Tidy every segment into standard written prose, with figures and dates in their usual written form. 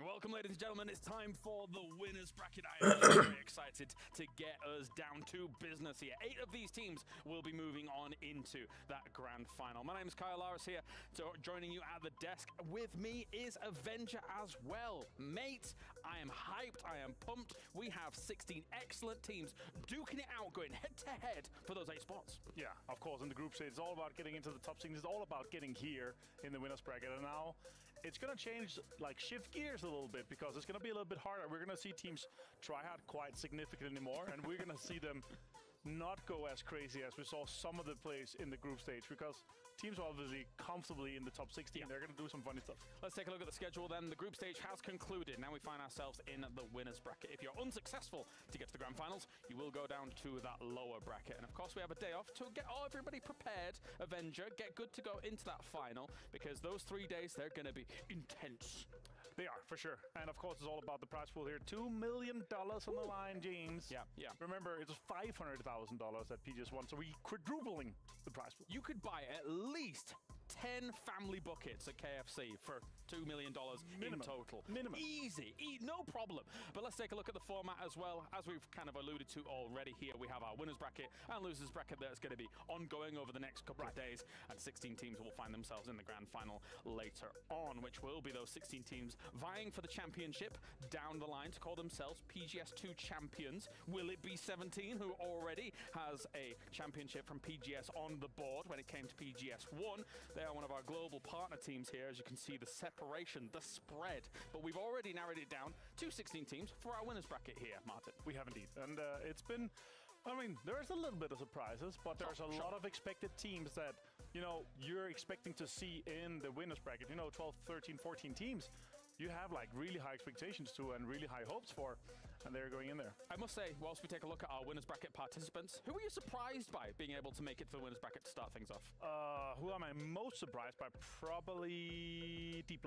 welcome, ladies and gentlemen. It's time for the winners bracket. I am very excited to get us down to business here. 8 of these teams will be moving on into that grand final. My name is Kyle Laris here, joining you at the desk. With me is Avenger as well. Mate, I am hyped, I am pumped. We have 16 excellent teams duking it out, going head to head for those 8 spots. Yeah, of course, in the group stage, it's all about getting into the top 16. It's all about getting here in the winners bracket. And now it's going to change, like shift gears a little bit, because it's going to be a little bit harder. We're going to see teams try hard quite significantly more, and we're going to see them not go as crazy as we saw some of the plays in the group stage, because teams are obviously comfortably in the top 16. They're going to do some funny stuff. Let's take a look at the schedule then. The group stage has concluded. Now we find ourselves in the winners bracket. If you're unsuccessful to get to the grand finals, you will go down to that lower bracket. And of course, we have a day off to get everybody prepared. Avenger, get good to go into that final, because those 3 days, they're going to be intense. They are, for sure. And of course, it's all about the prize pool here. $2 million on the line, James. Yeah. Remember, it's $500,000 that PGS won, so we're quadrupling the prize pool. You could buy at least 10 family buckets at KFC for $2 million in total. Minimum. Easy, no problem. But let's take a look at the format as well. As we've kind of alluded to already here, we have our winners bracket and losers bracket that's going to be ongoing over the next couple of days. And 16 teams will find themselves in the grand final later on, which will be those 16 teams vying for the championship down the line to call themselves PGS 2 champions. Will it be 17, who already has a championship from PGS on the board when it came to PGS 1? They are one of our global partner teams here. As you can see, the separation, the spread. But we've already narrowed it down to 16 teams for our winners bracket here, Martin. We have indeed. And it's been, I mean, there's a little bit of surprises, but there's a lot of expected teams that, you know, you're expecting to see in the winners bracket. You know, 12, 13, 14 teams. You have like really high expectations to and really high hopes for, and they're going in there. I must say, whilst we take a look at our winners bracket participants, who were you surprised by being able to make it to the winners bracket to start things off? Who am I most surprised by? Probably D+.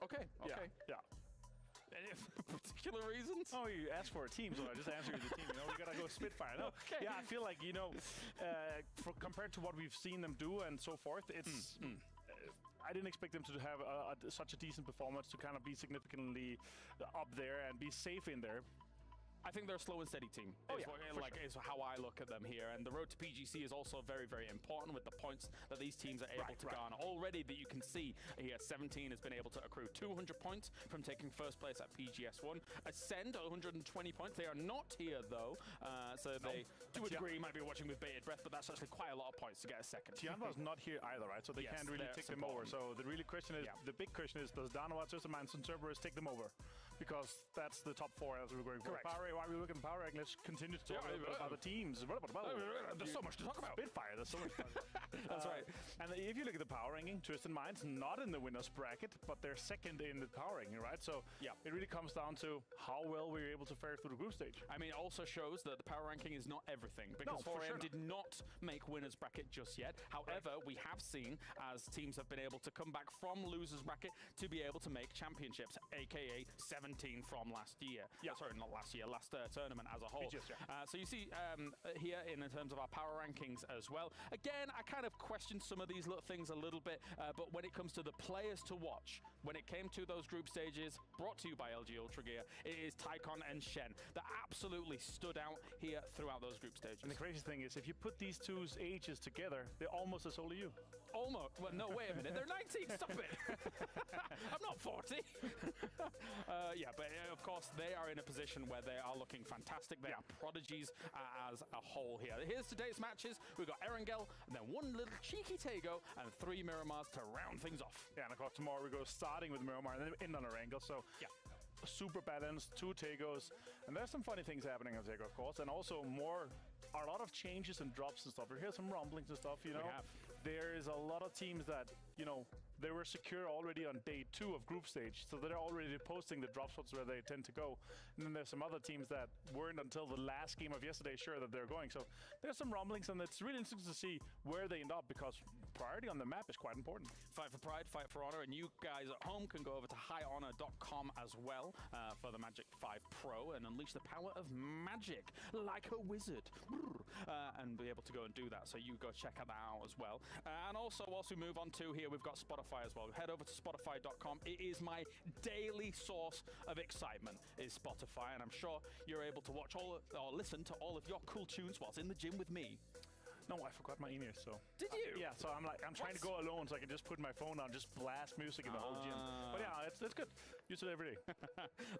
Okay. Yeah. Any particular reasons? Oh, you asked for a team, so I just answered you the team. You know, we gotta go Spitfire. No? Okay. Yeah, I feel like, you know, compared to what we've seen them do and so forth, it's. I didn't expect them to have such a decent performance to kind of be significantly up there and be safe in there. I think they're a slow and steady team. Is how I look at them here. And the road to PGC is also very, very important with the points that these teams are able to garner. Already that you can see here, 17 has been able to accrue 200 points from taking first place at PGS 1. Ascend, 120 points. They are not here, though. So they, to a degree, might be watching with bated breath, but that's actually quite a lot of points to get a second. Tianva's not here either, right? So they can't really take them over. So the really question is, the big question is, does Darova, Sysselmans, and Cerberus take them over? Because that's the top 4 as we're going for. Why are we looking at power rank? Let's continue to talk about the teams. There's so much to talk about. Spitfire, there's so much to talk about. That's right. And if you look at the power ranking, Twisted Minds not in the winners bracket, but they're second in the power ranking, right? So it really comes down to how well we're able to fare through the group stage. I mean, it also shows that the power ranking is not everything, because 4AM did not make winners bracket just yet. However, we have seen as teams have been able to come back from losers bracket to be able to make championships, aka 17 from last year. Sorry, not last year, last tournament as a whole. So you see here in terms of our power rankings as well. Again, I kind of questioned some of these little things a little bit, but when it comes to the players to watch, when it came to those group stages, brought to you by LG Ultra Gear, it is Tycon and Shen that absolutely stood out here throughout those group stages. And the crazy thing is, if you put these two's ages together, they're almost as old as you. Almost. Well, no, wait a minute. They're 19. Stop it. I'm not 40. But of course, they are in a position where they are looking fantastic. They are prodigies as a whole here. Here's today's matches. We've got Erangel, and then one little cheeky Tego, and 3 Miramars to round things off. Yeah, and of course, tomorrow we go starting with Miramar and then end on Erangel. So, super balanced, 2 Tegos. And there's some funny things happening on Tego, of course. And also a lot of changes and drops and stuff. We hear some rumblings and stuff, you know. There is a lot of teams that, you know, they were secure already on day 2 of group stage, so they're already posting the drop spots where they tend to go. And then there's some other teams that weren't until the last game of yesterday sure that they're going. So there's some rumblings, and it's really interesting to see where they end up, because priority on the map is quite important. Fight for pride, fight for honor, and you guys at home can go over to highhonor.com as well for the Magic 5 Pro and unleash the power of magic like a wizard. and be able to go and do that. So you go check that out as well. And also, whilst we move on to here, we've got Spotify as well. Head over to Spotify.com. It is my daily source of excitement, is Spotify, and I'm sure you're able to watch or listen to all of your cool tunes whilst in the gym with me. No, I forgot my in-ears, so... Did you? Yeah, so I'm trying to go alone so I can just put my phone on, just blast music in the whole gym. But yeah, it's good. Use it every day.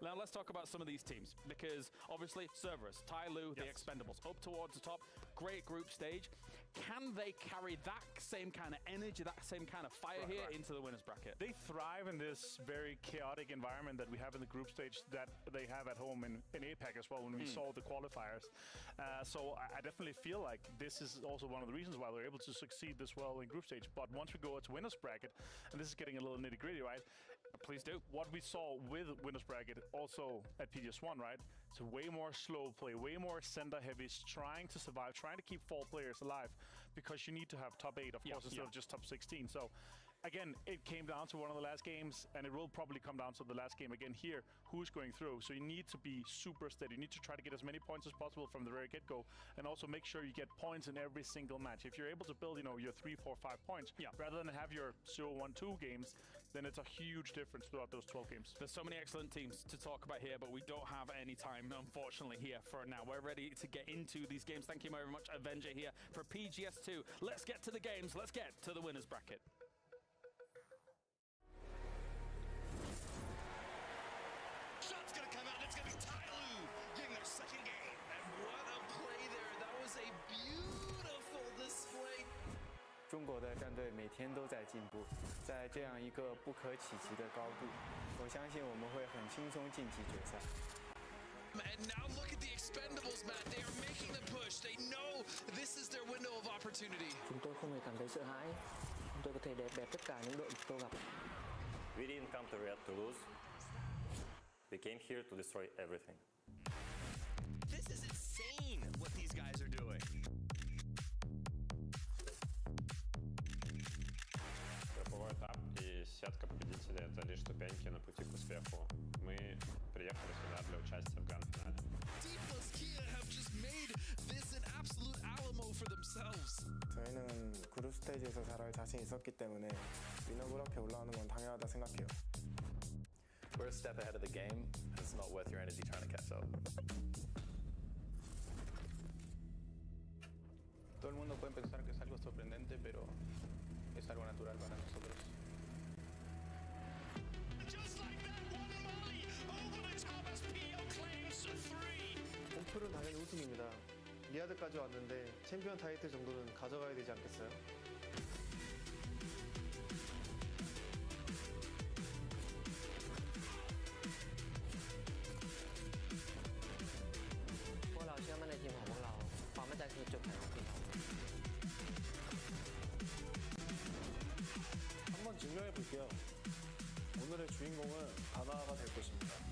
Now let's talk about some of these teams, because obviously Cerberus, Tyloo, the Expendables, up towards the top, great group stage. Can they carry that same kind of energy, that same kind of fire here into the winners bracket? They thrive in this very chaotic environment that we have in the group stage that they have at home in APAC as well when we saw the qualifiers. So I definitely feel like this is also one of the reasons why they're able to succeed this well in group stage. But once we go to winners bracket, and this is getting a little nitty gritty, right? Please do. What we saw with winners bracket also at PGS1, right? It's way more slow play, way more center heavies, trying to survive, trying to keep 4 players alive, because you need to have top 8, of course, instead of just top 16. So again, it came down to one of the last games, and it will probably come down to the last game again here, who's going through. So you need to be super steady. You need to try to get as many points as possible from the very get-go, and also make sure you get points in every single match. If you're able to build, your 3, 4, 5 points, rather than have your 0-1-2 games, then it's a huge difference throughout those 12 games. There's so many excellent teams to talk about here, but we don't have any time, unfortunately, here for now. We're ready to get into these games. Thank you very much, Avenger, here for PGS2. Let's get to the games. Let's get to the winners bracket. Shot's gonna come out, and it's gonna be Tyloo getting their second game. And what a play there. That was a beautiful display. 中国的战队每天都在进步，在这样一个不可企及的高度，我相信我们会很轻松晋级决赛。And now look at the Expendables, Matt. They are making the push. They know this is their window of opportunity. Chúng tôi không hề cảm thấy sợ hãi. Chúng tôi có thể đè bẹp tất cả những đội tôi gặp. We didn't come to Riyadh to lose. We came here to destroy everything. This is insane what these guys are doing. Групповой этап и сетка победителей — это лишь ступеньки на пути к успеху. Мы приехали сюда для участия в гранд-финале. Kia have just made this an absolute Alamo for themselves. 저희는 그룹 스테이지에서 잘할 자신 있었기 때문에 위너블 앞에 올라오는 건 당연하다 생각해요. We're a step ahead of the game, and it's not worth your energy trying to catch up. Todo el mundo puede pensar que es algo sorprendente, pero es algo natural para nosotros. Just like that, one volley over the top as PO claims 3. 목표는 당연히 우승입니다. 리아드까지 왔는데 챔피언 타이틀 정도는 가져가야 되지 않겠어요? 한번 증명해 볼게요. 오늘의 주인공은 다나와가 될 것입니다.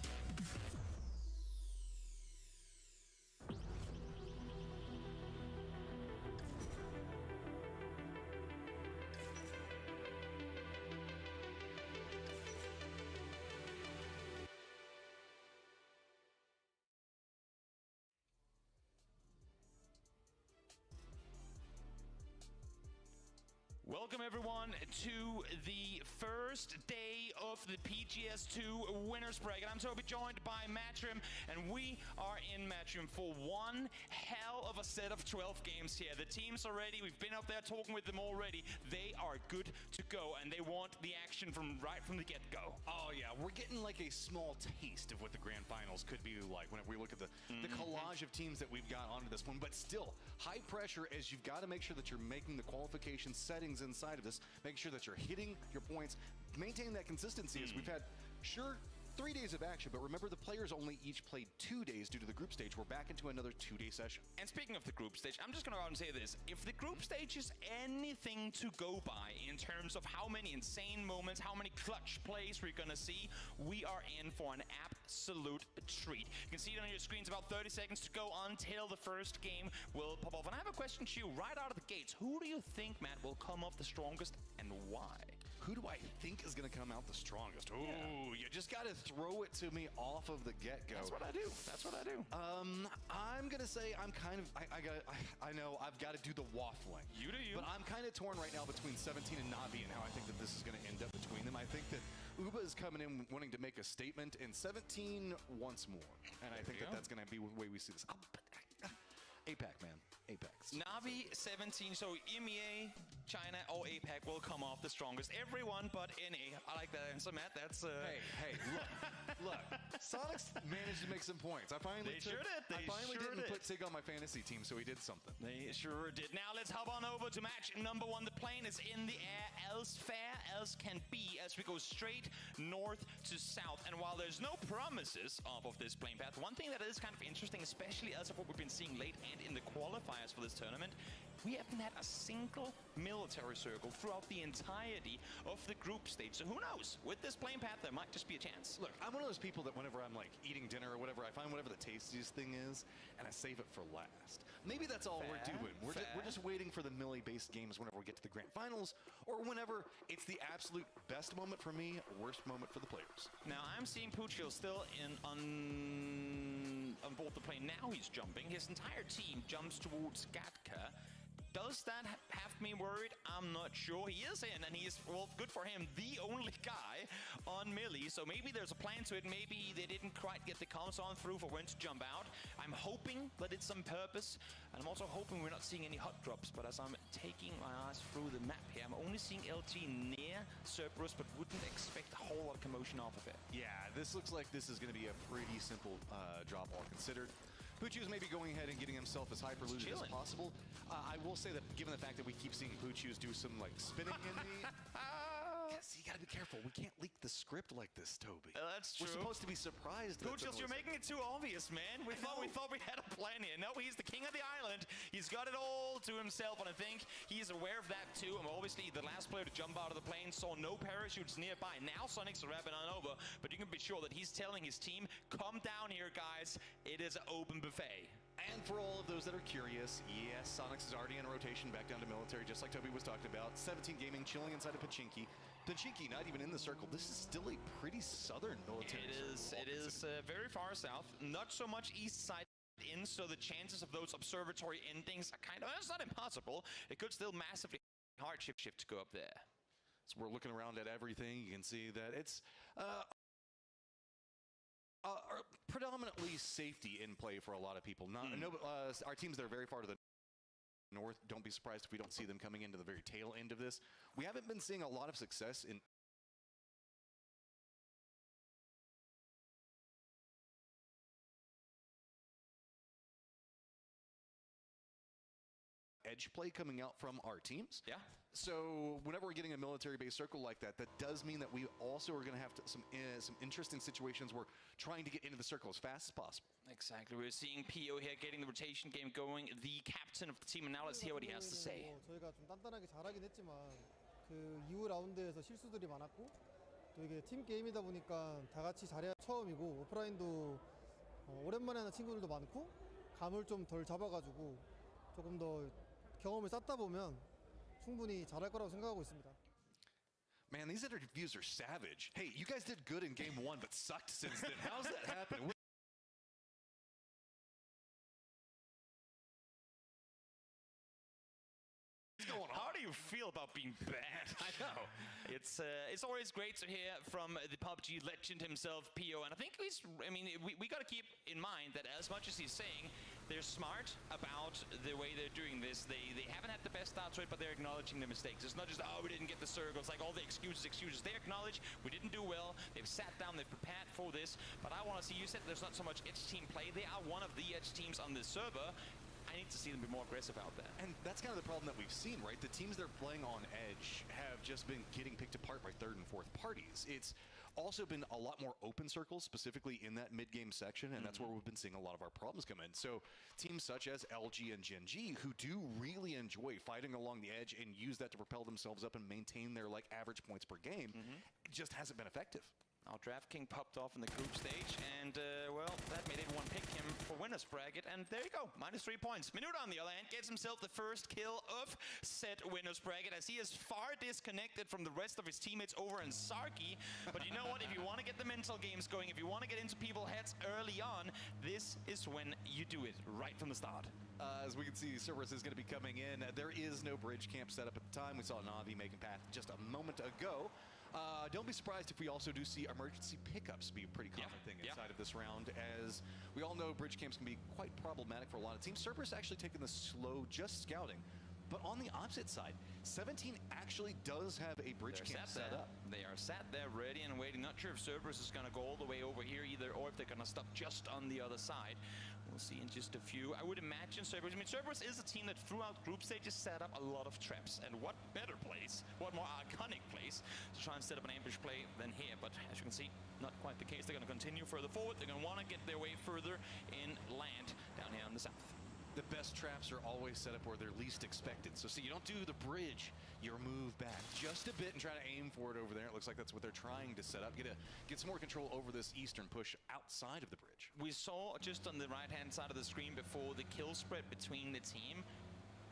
Welcome everyone to the first day of the PGS2 winners bracket. I'm Toby, joined by Matchroom, and we are in Matchroom for one hell of a set of 12 games here. The teams are ready. We've been up there talking with them already. They are good to go, and they want the action from right from the get-go. Oh yeah, we're getting like a small taste of what the grand finals could be like whenever we look at the collage of teams that we've got onto this one. But still, high pressure, as you've got to make sure that you're making the qualification settings inside of this, making sure that you're hitting your points, maintaining that consistency. As we've had, sure, 3 days of action, but remember the players only each played 2 days due to the group stage. We're back into another 2-day session. And speaking of the group stage, I'm just gonna go out and say this. If the group stage is anything to go by in terms of how many insane moments, how many clutch plays we're gonna see, we are in for an absolute treat. You can see it on your screens, about 30 seconds to go until the first game will pop off. And I have a question to you right out of the gates. Who do you think, Matt, will come off the strongest and why? who do I think is going to come out the strongest? Ooh, you just got to throw it to me off of the get-go. That's what I do. That's what I do. I'm going to say I'm kind of, I know I've got to do the waffling. You do you. But I'm kind of torn right now between 17 and Navi and how I think that this is going to end up between them. I think that Uba is coming in wanting to make a statement, and 17 once more. And I think that that's going to be the way we see this. APAC, man. Apex. Navi 17, so EMEA, China, or APAC will come off the strongest. Everyone but NA. I like that answer, Matt. That's Hey, look. Sonic's managed to make some points. I finally didn't put Tig on my fantasy team, so he did something. They sure did. Now let's hop on over to match number 1. The plane is in the air. Else fair as can be as we go straight north to south. And while there's no promises off of this plane path, one thing that is kind of interesting, especially as of what we've been seeing late and in the qualifiers for this tournament, we haven't had a single military circle throughout the entirety of the group stage. So who knows? With this plane path, there might just be a chance. Look, I'm one of those people that whenever I'm like eating dinner or whatever, I find whatever the tastiest thing is, and I save it for last. Maybe that's all we're doing. We're just waiting for the millie-based games whenever we get to the grand finals, or whenever it's the absolute best moment for me, worst moment for the players. Now, I'm seeing Puccio still on board the plane. Now he's jumping. His entire team jumps towards Gatka. Does that have me worried? I'm not sure. He is in, and he's, well, good for him, the only guy on Millie. So maybe there's a plan to it. Maybe they didn't quite get the comms on through for when to jump out. I'm hoping that it's on purpose, and I'm also hoping we're not seeing any hot drops. But as I'm taking my eyes through the map here, I'm only seeing LG near Cerberus, but wouldn't expect a whole lot of commotion off of it. Yeah, this looks like this is going to be a pretty simple drop, all considered. Pucciu's maybe going ahead and getting himself as hyper-looted as possible. I will say that given the fact that we keep seeing Pucciu's do some like spinning in the... You gotta be careful. We can't leak the script like this, Toby. That's true. We're supposed to be surprised. Puccius, you're making it too obvious, man. We thought we had a plan here. No, he's the king of the island. He's got it all to himself, and I think he's aware of that too. And obviously, the last player to jump out of the plane saw no parachutes nearby. Now Sonic's wrapping on over, but you can be sure that he's telling his team, "Come down here, guys. It is an open buffet." And for all of those that are curious, yes, Sonics is already in rotation back down to military, just like Toby was talking about. 17 Gaming chilling inside of Pachinki. Pachinki not even in the circle. This is still a pretty southern military circle. It is very far south. Not so much east side in, so the chances of those observatory endings are kind of, it's not impossible. It could still massively hard shift to go up there. So we're looking around at everything. You can see that it's... predominantly safety in play for a lot of people. Our teams that are very far to the north, don't be surprised if we don't see them coming into the very tail end of this. We haven't been seeing a lot of success in edge play coming out from our teams. Yeah. So whenever we're getting a military-based circle like that, that does mean that we also are going to have some interesting situations where trying to get into the circle as fast as possible. Exactly. We're seeing PO here getting the rotation game going, the captain of the team, and now let's hear what he has to say. 저희가 좀 단단하게 잘하긴 했지만 그 이후 라운드에서 실수들이 많았고 또 이게 팀 게임이다 보니까 다 같이 잘해야 처음이고 오프라인도 오랜만에 하는 친구들도 많고 감을 좀 덜 잡아가지고 조금 더 경험을 쌓다 보면 충분히 잘할 거라고 생각하고 있습니다. Man, these interviews are savage. Hey, you guys did good in game 1, but sucked since then. How's that happen? What's going on? How do you feel about being bad? I know. It's always great to hear from the PUBG legend himself, PO, and I think we got to keep in mind that as much as he's saying, they're smart about the way they're doing this. They haven't had the best start to it, but they're acknowledging the mistakes. It's not just, oh, we didn't get the circles, like all the excuses. They acknowledge we didn't do well. They've sat down, they've prepared for this. But I want to see, you said there's not so much edge team play. They are one of the edge teams on this server. I need to see them be more aggressive out there. And that's kind of the problem that we've seen, right? The teams that are playing on edge have just been getting picked apart by third and fourth parties. It's also been a lot more open circles, specifically in that mid-game section, and that's where we've been seeing a lot of our problems come in. So teams such as LG and Gen G, who do really enjoy fighting along the edge and use that to propel themselves up and maintain their like average points per game, it just hasn't been effective. Our Draft King popped off in the group stage, and well, that made everyone pick him for winner's bracket, and there you go, -3 points. Minuta, on the other hand, gets himself the first kill of said winner's bracket, as he is far disconnected from the rest of his teammates over in Sarki. But you know what, if you want to get the mental games going, if you want to get into people's heads early on, this is when you do it, right from the start. As we can see, Cerberus is going to be coming in. There is no bridge camp set up at the time. We saw Navi making path just a moment ago. Don't be surprised if we also do see emergency pickups be a pretty common thing inside of this round, as we all know bridge camps can be quite problematic for a lot of teams. Cerberus actually taking this slow, just scouting. But on the opposite side, 17 actually does have a bridge camp set up. They are sat there ready and waiting. Not sure if Cerberus is going to go all the way over here either, or if they're going to stop just on the other side. We'll see in just a few. I would imagine Cerberus. I mean, Cerberus is a team that throughout group stages set up a lot of traps. And what better place, what more iconic place to try and set up an ambush play than here. But as you can see, not quite the case. They're going to continue further forward. They're going to want to get their way further in land down here in the south. The best traps are always set up where they're least expected. So see, you don't do the bridge, you move back just a bit and try to aim for it over there. It looks like that's what they're trying to set up. Get some more control over this eastern push outside of the bridge. We saw just on the right-hand side of the screen before the kill spread between the team,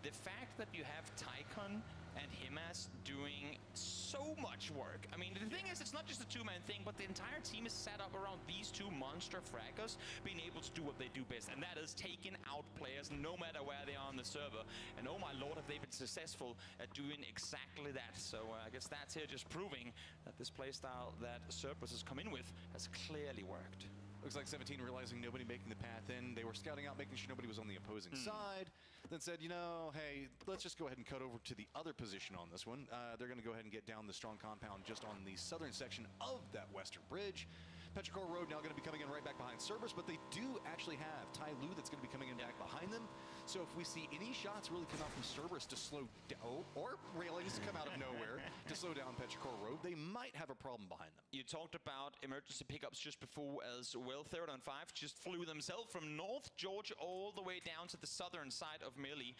the fact that you have Tycon and Himas doing so much work. I mean, the thing is, it's not just a two-man thing, but the entire team is set up around these two monster fraggers being able to do what they do best, and that is taking out players no matter where they are on the server. And oh my lord, have they been successful at doing exactly that. So I guess that's here just proving that this playstyle that Cerberus has come in with has clearly worked. Looks like 17 realizing nobody making the path in. They were scouting out, making sure nobody was on the opposing side. Then said, you know, hey, let's just go ahead and cut over to the other position on this one. They're going to go ahead and get down the strong compound just on the southern section of that western bridge. Petrichor Road now going to be coming in right back behind Cerberus, but they do actually have Tai Lu that's going to be coming in back behind them. So if we see any shots really come out from Cerberus to slow down, or railings to come out of nowhere to slow down Petrichor Road, they might have a problem behind them. You talked about emergency pickups just before as well. 3rd on 5 just flew themselves from North Georgia all the way down to the southern side of Millie.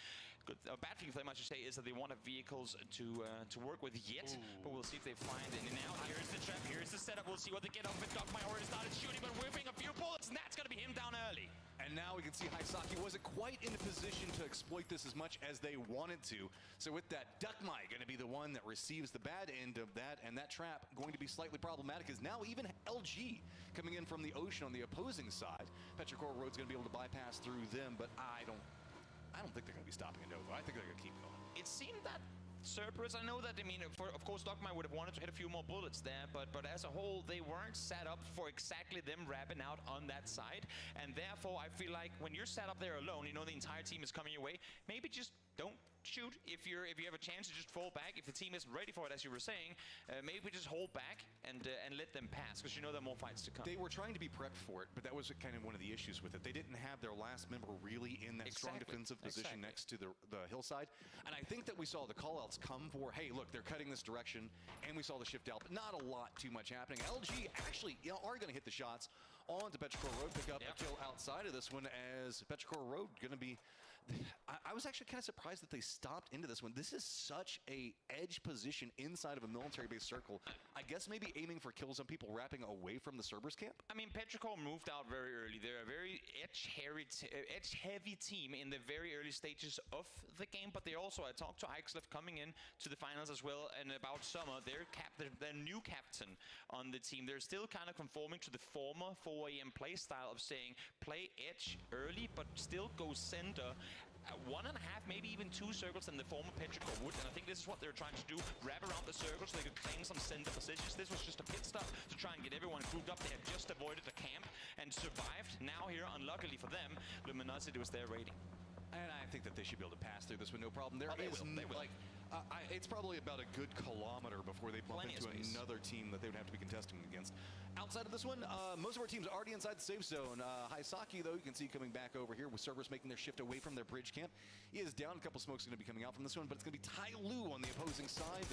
Bad thing for them, I should say, is that they want have vehicles to work with yet, but we'll see if they find it. And now here's the trap, here's the setup. We'll see what they get off it. Dogma already started shooting, but whipping a few bullets, and that's going to be him down early. And now we can see Haisaki wasn't quite in a position to exploit this as much as they wanted to. So with that, Dukmai going to be the one that receives the bad end of that, and that trap going to be slightly problematic, as now even LG coming in from the ocean on the opposing side. Petrichor Road's going to be able to bypass through them, but I don't think they're going to be stopping at Nova. I think they're going to keep going. It seemed that Cerberus, I know that, I mean, of course, Dogma would have wanted to hit a few more bullets there, but as a whole, they weren't set up for exactly them wrapping out on that side. And therefore, I feel like when you're set up there alone, you know the entire team is coming your way, maybe just don't shoot if you have a chance to just fall back. If the team isn't ready for it, as you were saying, maybe just hold back and let them pass, because you know there are more fights to come. They were trying to be prepped for it, but that was kind of one of the issues with it. They didn't have their last member really in that strong defensive position next to the hillside. And I think that we saw the callouts come for, hey, look, they're cutting this direction, and we saw the shift out, but not a lot too much happening. LG actually are going to hit the shots onto Petrichor Road, pick up a kill outside of this one, as Petrichor Road going to be... I was actually kind of surprised that they stopped into this one. This is such a edge position inside of a military-based circle. I guess maybe aiming for kills on people wrapping away from the Cerberus camp? I mean, Petrichor moved out very early. They're a very edge-heavy team in the very early stages of the game, but they also, I talked to Ixlef coming in to the finals as well, and about summer, their new captain on the team. They're still kind of conforming to the former 4am play style of saying, play edge early, but still go center. 1.5, maybe even 2 circles in the former Petrichor would, and I think this is what they're trying to do, wrap around the circle so they could claim some center positions. This was just a pit stop to try and get everyone grouped up. They had just avoided a camp and survived. Now here, unluckily for them, Luminosity was there waiting. And I think that they should be able to pass through this with no problem. They will. Like, it's probably about a good kilometer before they bump into another team that they would have to be contesting against. Outside of this one, most of our teams are already inside the safe zone. Haisaki, though, you can see coming back over here with Cerberus making their shift away from their bridge camp. He is down. A couple smokes are going to be coming out from this one, but it's going to be Tai Lu on the opposing side.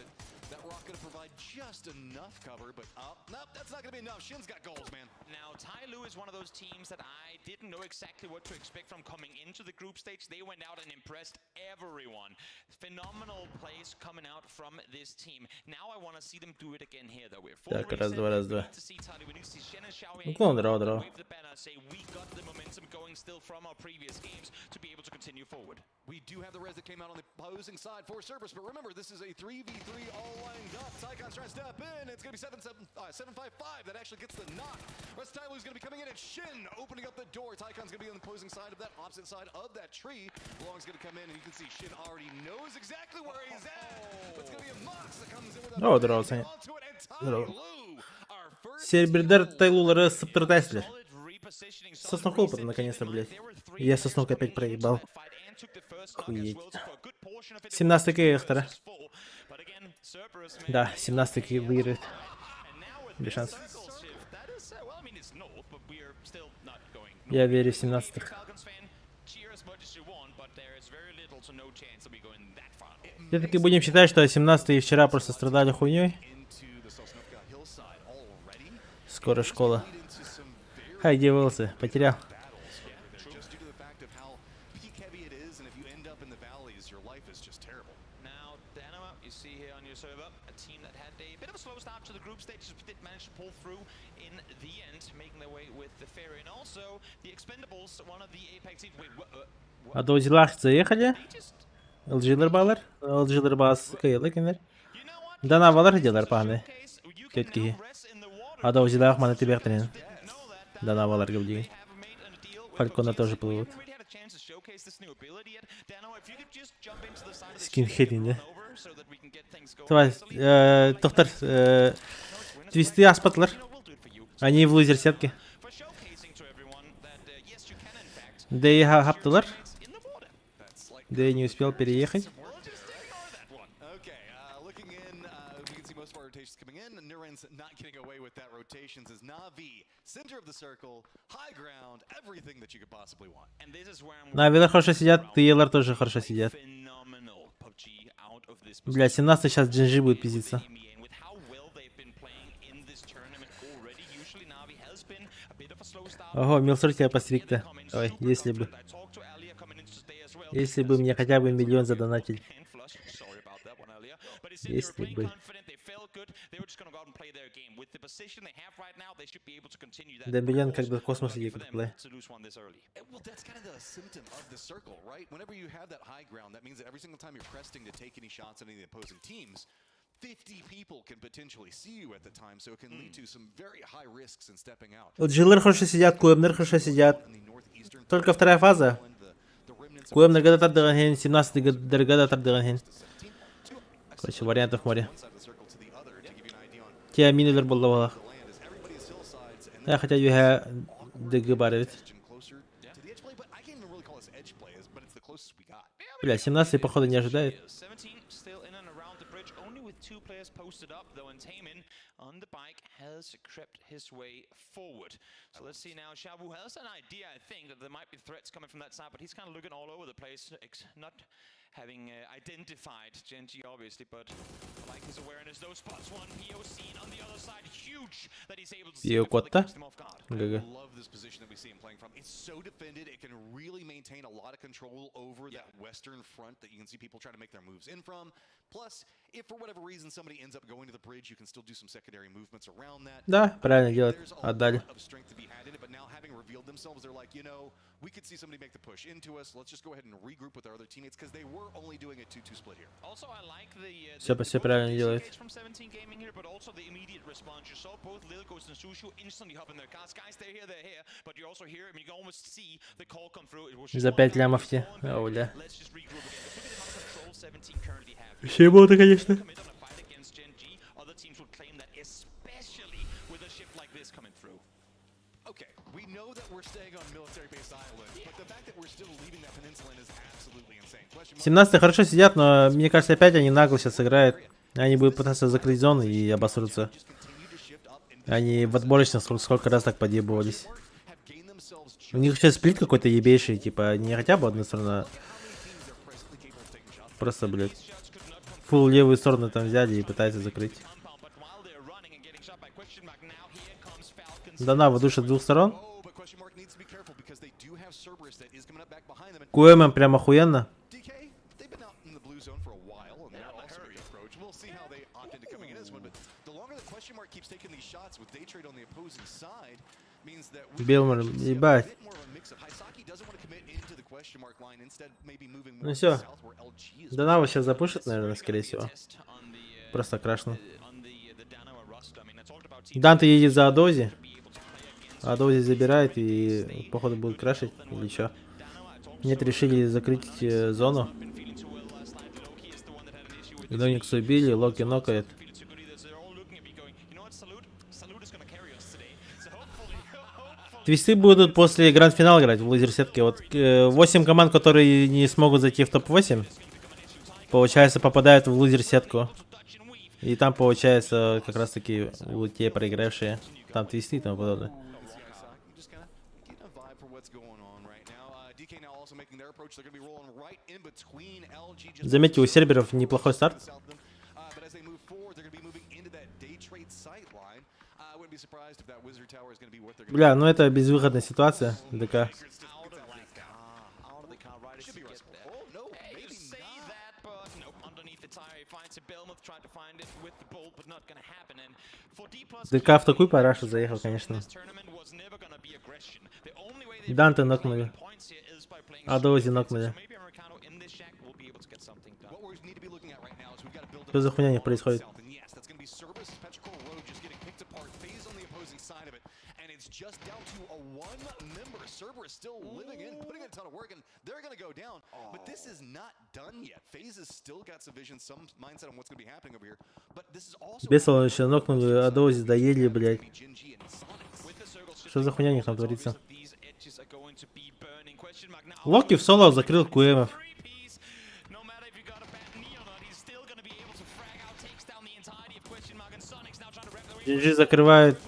That rock going to provide just enough cover, but nope, that's not going to be enough. Shin's got goals, man. Now, Tai Lu is one of those teams that I didn't know exactly what to expect from coming into the group stage. They went out and impressed everyone. Phenomenal plays coming out from this team. Now I want to see them do it again here, though. We're Так, full раз, два, раз, reset. два. We need to see Tali, we need to see Shen and Xiao Ну, клон, дрова. wave the banner, say we got the momentum going still from our previous games to be able to continue forward. We do have the res that came out on the opposing side for Cerberus, but remember, this is a 3v3 all lined up. Tycon's trying to step in. It's going to be 7-5-5 that actually gets the knock. Rest Tyler's going to be coming in, and Shin opening up the door. Tycon's going to be on the opposing side of that, opposite side of that tree. Long's going to come in, and you can see Shin already knows exactly where he's at. But it's going to be a Mox that comes in with a О, здорово, Саня. Здорово. Сербердер Тайлулера сопротивляли. Сосновку наконец-то, блядь. Я сосновку опять проебал. Охуеть. 17-й Кехтера. Да, 17-й выиграет. Без шансов. Я верю в 17-х. Все-таки будем считать, что 17-е вчера просто страдали хуйней. Скоро школа. Ай, где волосы? Потерял. А до Зилах заехали? Лжилер балар? Лжилер бас кайлекинер? Да на валар делар паны. Тетки. А до Зилах мана тебе трен. Да на валар габди. Фалькона тоже плывут. Скинхединде. Давай, доктор, твисты аспатлар. Они в лузер сетке. Да и хапталар. Да и не успел переехать. Нави хорошо сидят, Тейлор тоже хорошо сидят. Бля, 17 сейчас Джинжи будет пиздиться. Ого, Милсор тебя постриг-то. Ой, если бы. Если бы мне хотя бы миллион задонатили. Если бы. Да миллион как бы в космосе едет плей. Вот Джилер хорошо сидят, Куэмнер хорошо сидят. Только вторая фаза. Куэмнер года тардыган, 17-й года тардыган. Короче, вариантов море. Те минулер был лавалах. Я хотя юха дыгы барывит. Бля, 17-й походу не ожидает. Posted up though, and Taemin on the bike has crept his way forward. So let's see now. Shabu has an idea, I think, that there might be threats coming from that side, but he's kind of looking all over the place, not having identified Genji, obviously, but I like his awareness. Those spots, one POC on the other side, huge that he's able to see before they catch them off guard. I love this position that we see him playing from. It's so defended, it can really maintain a lot of control over that western front that you can see people trying to make their moves in from. Plus, if for whatever reason somebody ends up going to the bridge, you can still do some secondary movements around that. Да, правильно делают. Отдали. But now having revealed themselves, they're like, you know, we could see somebody make the push into us. Let's just go ahead and regroup with our other teammates because they were only doing a 2-2 split here. Also, I like the правильно делает. From 17 gaming here, but also the immediate response. You saw both Lil Ghost and Sushu instantly hop in their cars. Guys, they're here, but you also hear, I mean, you can almost see the call come through. It was just за 5 лямов те. Оля. Чего-то, конечно. Okay, we know that we're staying on military base island, but the fact that we're still leaving that peninsula is absolutely insane. 17-е хорошо сидят, но мне кажется, опять они нагло сейчас играют. Они будут пытаться закрыть зоны и обосрутся. Они в отборочных сколько раз так подъебывались. У них сейчас сплит какой-то ебейший, типа, не хотя бы одна сторона. Просто, блядь, фул левую сторону там взяли и пытаются закрыть. Дана душит с двух сторон. Куэмом прям охуенно. careful, and they're also being approached. We'll see how they opt into coming in this one, but the longer the question mark keeps taking these shots with day trade on the opposing side means that we Белмар, ебать. bit more of a mix-up. Hisaki doesn't want to commit into the question mark line, instead maybe moving more Ну все. south where LG is. Дарова сейчас запушит, наверное, скорее всего. Просто крашну. Данте едет за Адози. Адози забирает и, походу, будет крашить или что. Нет, решили закрыть зону. Доникс убили, Локи нокает. Твисты будут после гранд-финала играть в лузер-сетке. Вот 8 команд, которые не смогут зайти в топ-8, получается, попадают в лузер-сетку. И там, получается, как раз-таки те проигравшие. Там твисты и тому подобное. Заметьте, у серверов неплохой старт. Бля, ну это безвыходная ситуация, ДК. ДК в такую парашу заехал, конечно. Данте нокнули. Адози нокнули. Что за хуйня у них происходит? Just down to a one-member server still living in, putting a ton of work, and they're going to go down. But this is not done yet. FaZe has still got some vision, some mindset on what's going to be happening over here. But this is also... Бесол еще нокнули, Адози доели, блядь. Что за хуйня у них там творится? Локи в соло закрыл КУМов. GG закрывает.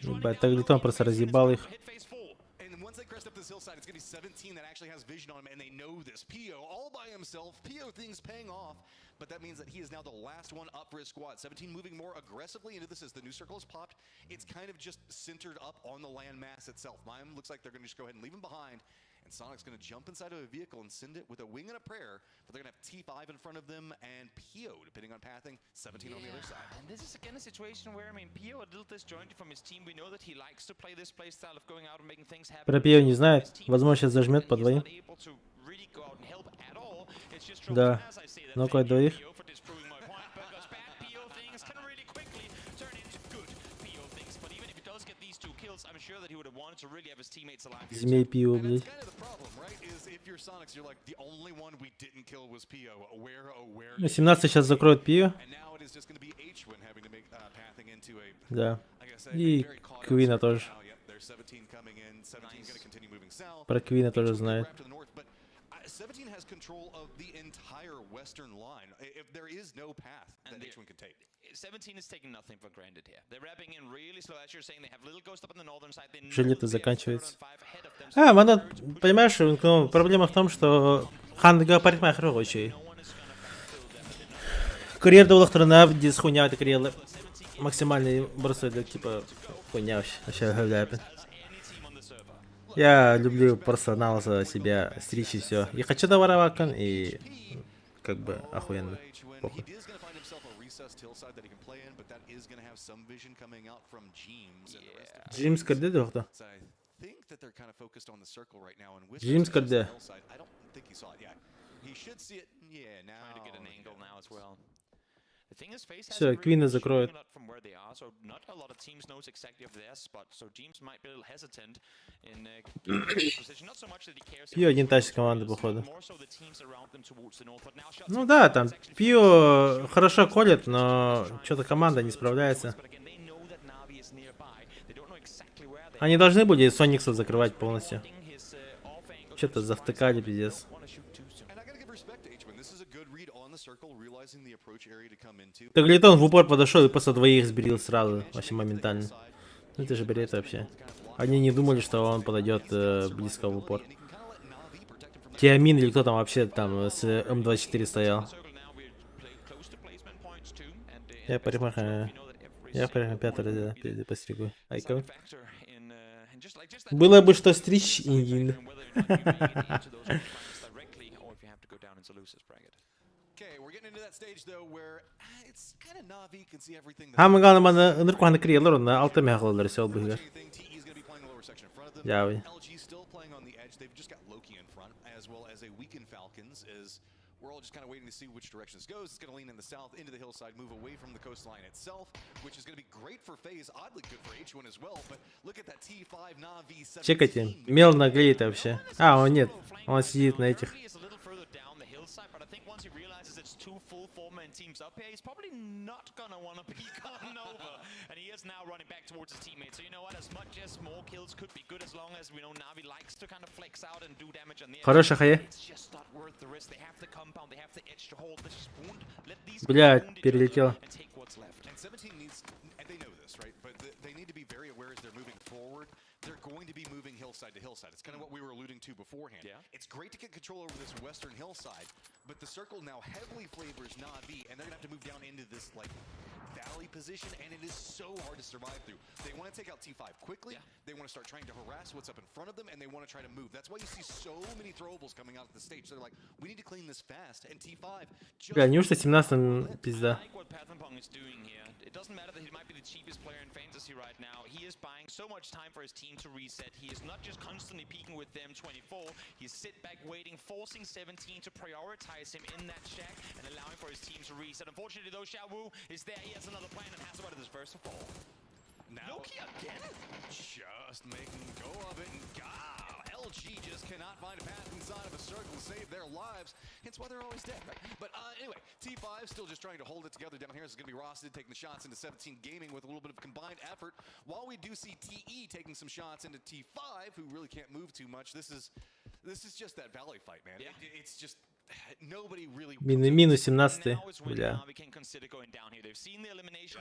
Ебать, так Литон просто разъебал их. But that means that he is now the last one up for his squad. 17 moving more aggressively into this as the new circle is popped. It's kind of just centered up on the landmass itself. Mime looks like they're going to just go ahead and leave him behind. And Sonic's going to jump inside of a vehicle and send it with a wing and a prayer. But they're going to have T5 in front of them and Pio, depending on pathing, 17 on the other side. And this is again a situation where, I mean, Pio a little disjointed from his team. We know that he likes to play this play style of going out and making things happen. Про Пио не знает. Возможно, сейчас зажмет по двоим. Да. Ну-ка, двоих. Змей Пио, блядь. 17 сейчас закроют Пио. Да. И Квина тоже. Про Квина тоже знает. 17 has control of the entire western line. If there is no path that H1 can take. 17 is taking nothing for granted here. They're wrapping in really slow, as you're saying. They have little ghost up on the northern side. Жилет заканчивается. Мана, понимаешь, ну, проблема в том, что Хандыга парикмахер очень. Карьер долларна здесь хуйня это карьер максимальный бросок типа хуйня вообще говляет. Я люблю персонал за себя стричь и все. Я хочу доваровакан и как бы охуенно. Похуй. Джимс Карде дохта. Джимс Карде. Все, Квина закроет. Пио один тащит команду, походу. Ну да, там Пио хорошо колет, но что-то команда не справляется. Они должны были Сониксов закрывать полностью. Что-то завтыкали, пиздец. Так Литон в упор подошел и просто двоих сберил сразу, вообще моментально. Ну это же бред вообще. Они не думали, что он подойдет близко в упор. Тиамин или кто там вообще там с М24 стоял. Я парикмахер. Я парикмахер 5 постригу. Айкон. Было бы что стричь, Индин. directly, or if you have to go down into losers bracket. Okay, we're getting into that stage though where it's kind of Na'Vi can see everything. Хамгаан мана өнөрхөн криелор на алты мехаллар сел бүгөр. Яви. LG still playing on the edge. They've just got Loki in front as well as a weakened Falcons as we're all just kind of waiting to see which direction this goes. It's going to lean in the south into the hillside, move away from the coastline itself, which is going to be great for FaZe, oddly good for H1 as well. But look at that T5 Na'Vi 17. Чекайте, мел наглеет вообще. А, он нет, он сидит на этих. But I think once he realizes it's two full four-man teams up here, he's probably not gonna want to peek on over. And he is now running back towards his teammates. So you know what? As much as more kills could be good, as long as we know Na'Vi likes to kind of flex out and do damage on the Хорошая хае. It's just not worth the risk. They have the compound, they have the edge to hold. Let's just wound. Let these Блядь, перелетел. and take what's left. And 17 needs, and they know this, right? But they need to be very aware as they're moving forward. They're going to be moving hillside to hillside. It's kind of what we were alluding to beforehand. Yeah. It's great to get control over this western hillside, but the circle now heavily flavors Na'Vi, and they're going to have to move down into this, like, valley position, and it is so hard to survive through. They want to take out T5 quickly. Yeah. They want to start trying to harass what's up in front of them, and they want to try to move. That's why you see so many throwables coming out of the stage. They're like, we need to clean this fast, and T5 just... Бля, неужто 17 пизда? I like what PAPZAN is doing here. It doesn't matter that he might be the cheapest player in fantasy right now. He is buying so much time for his team to reset. He is not just constantly peeking with them 24. He's sit back waiting, forcing 17 to prioritize him in that shack and allowing for his team to reset. Unfortunately, though, Xiaowu is there. He has another plan and has to out of this first of all. Now, Loki again? Just making go of it, and LG just cannot find a path inside of a circle to save their lives. Hence why they're always dead, right? But anyway, T5 still just trying to hold it together down here. This is going to be Rosted taking the shots into 17 Gaming with a little bit of combined effort. While we do see TE taking some shots into T5, who really can't move too much. This is just that valley fight, man. Yeah. It's just... Nobody really Минус 17, бля.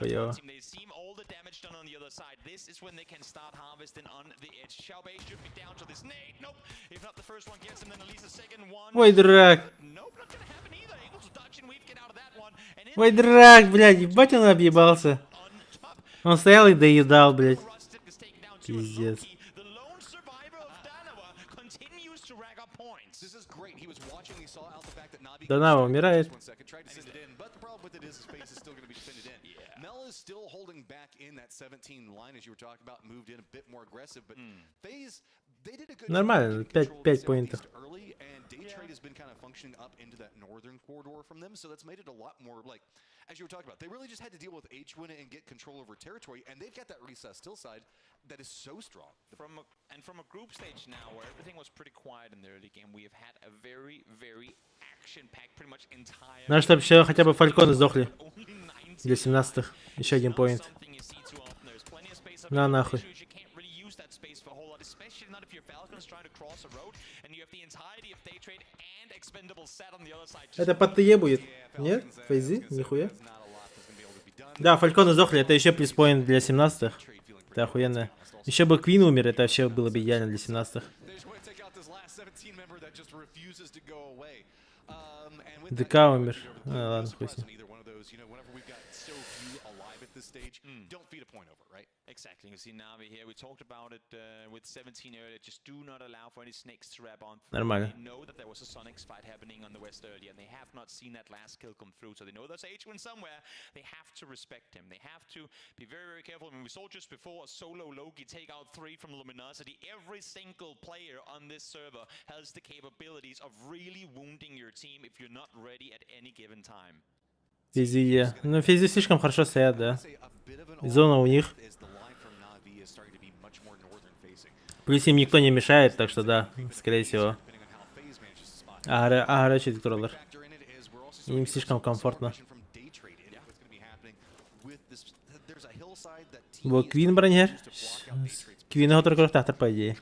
Хуёво. They've seen all the damage done on the other side. This is when they can start harvesting on the edge. Xiaobei should be down to this nade. Nope. If not the first one gets him, then at least the second one. Ой, дурак. Nope, not gonna happen either. Able to dodge and weave, get out of that one. Ой, дурак, блядь, ебать он объебался. Он стоял и доедал, блядь. Пиздец. This is great. He was watching, he saw out the fact that Na'Vi Дарова умирает. tried to send it in, but the problem with it is his face is still going to be defended in. Yeah. Mel is still holding back in that 17 line as you were talking about, moved in a bit more aggressive, but FaZe, they did a good Нормально, 5 поинтов. early, and day trade has been kind of functioning up into that northern corridor from them, so that's made it a lot more like, as you were talking about, they really just had to deal with H1 and get control over territory, and they've got that recessed hillside that is so strong. From a group stage now, where everything was pretty quiet in the early game, we have had a very, very action-packed, pretty much entire... Надо, чтобы еще хотя бы фальконы сдохли. Для 17-х. Еще один поинт. На нахуй. Это под ТЕ будет? Нет? Фейзи? Нихуя? Да, фальконы сдохли, это еще плюс поинт для 17-х. Это охуенно. Еще бы Квин умер, это вообще было бы идеально для 17-х. ДК умер. Ладно, хуй с ним. Don't feed a point over, right? Exactly. You see Na'Vi here. We talked about it with 17 earlier. Just do not allow for any snakes to wrap on. Нормально. They know that there was a Sonics fight happening on the west earlier, and they have not seen that last kill come through. So they know there's H1 somewhere. They have to respect him. They have to be very, very careful. I mean, we saw just before a solo Loki take out 3 from Luminosity. Every single player on this server has the capabilities of really wounding your team if you're not ready at any given time. Физи. Ну, Физи слишком хорошо стоят, да. Зона у них. Плюс им никто не мешает, так что да, скорее всего. Ага, контроллер. Им слишком комфортно. Вот Квин бронер. Квин его только ротатор, по идее.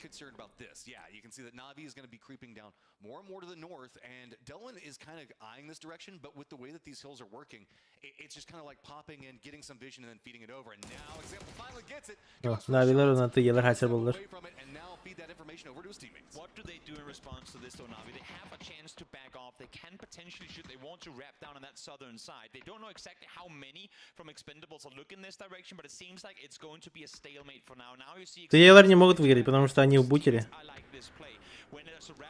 Concerned about this. Yeah, you can see that Na'Vi is going to be creeping down more and more to the north, and Dylan is kind of eyeing this direction, but with the way that these hills are working, it's just kind of like popping in, getting some vision, and then feeding it over. And now, example finally gets it. Na'Vi'ler ona tıgeler hacer buldular. And now feed that information over to his teammates. What do they do in response to this, though, Navi? They have a chance to back off. They can potentially shoot. They want to wrap down on that southern side. They don't know exactly how many from Expendables are looking this direction, but it seems like it's going to be a stalemate for now. Now you see. AORUS не могут выиграть, потому что они в бутере.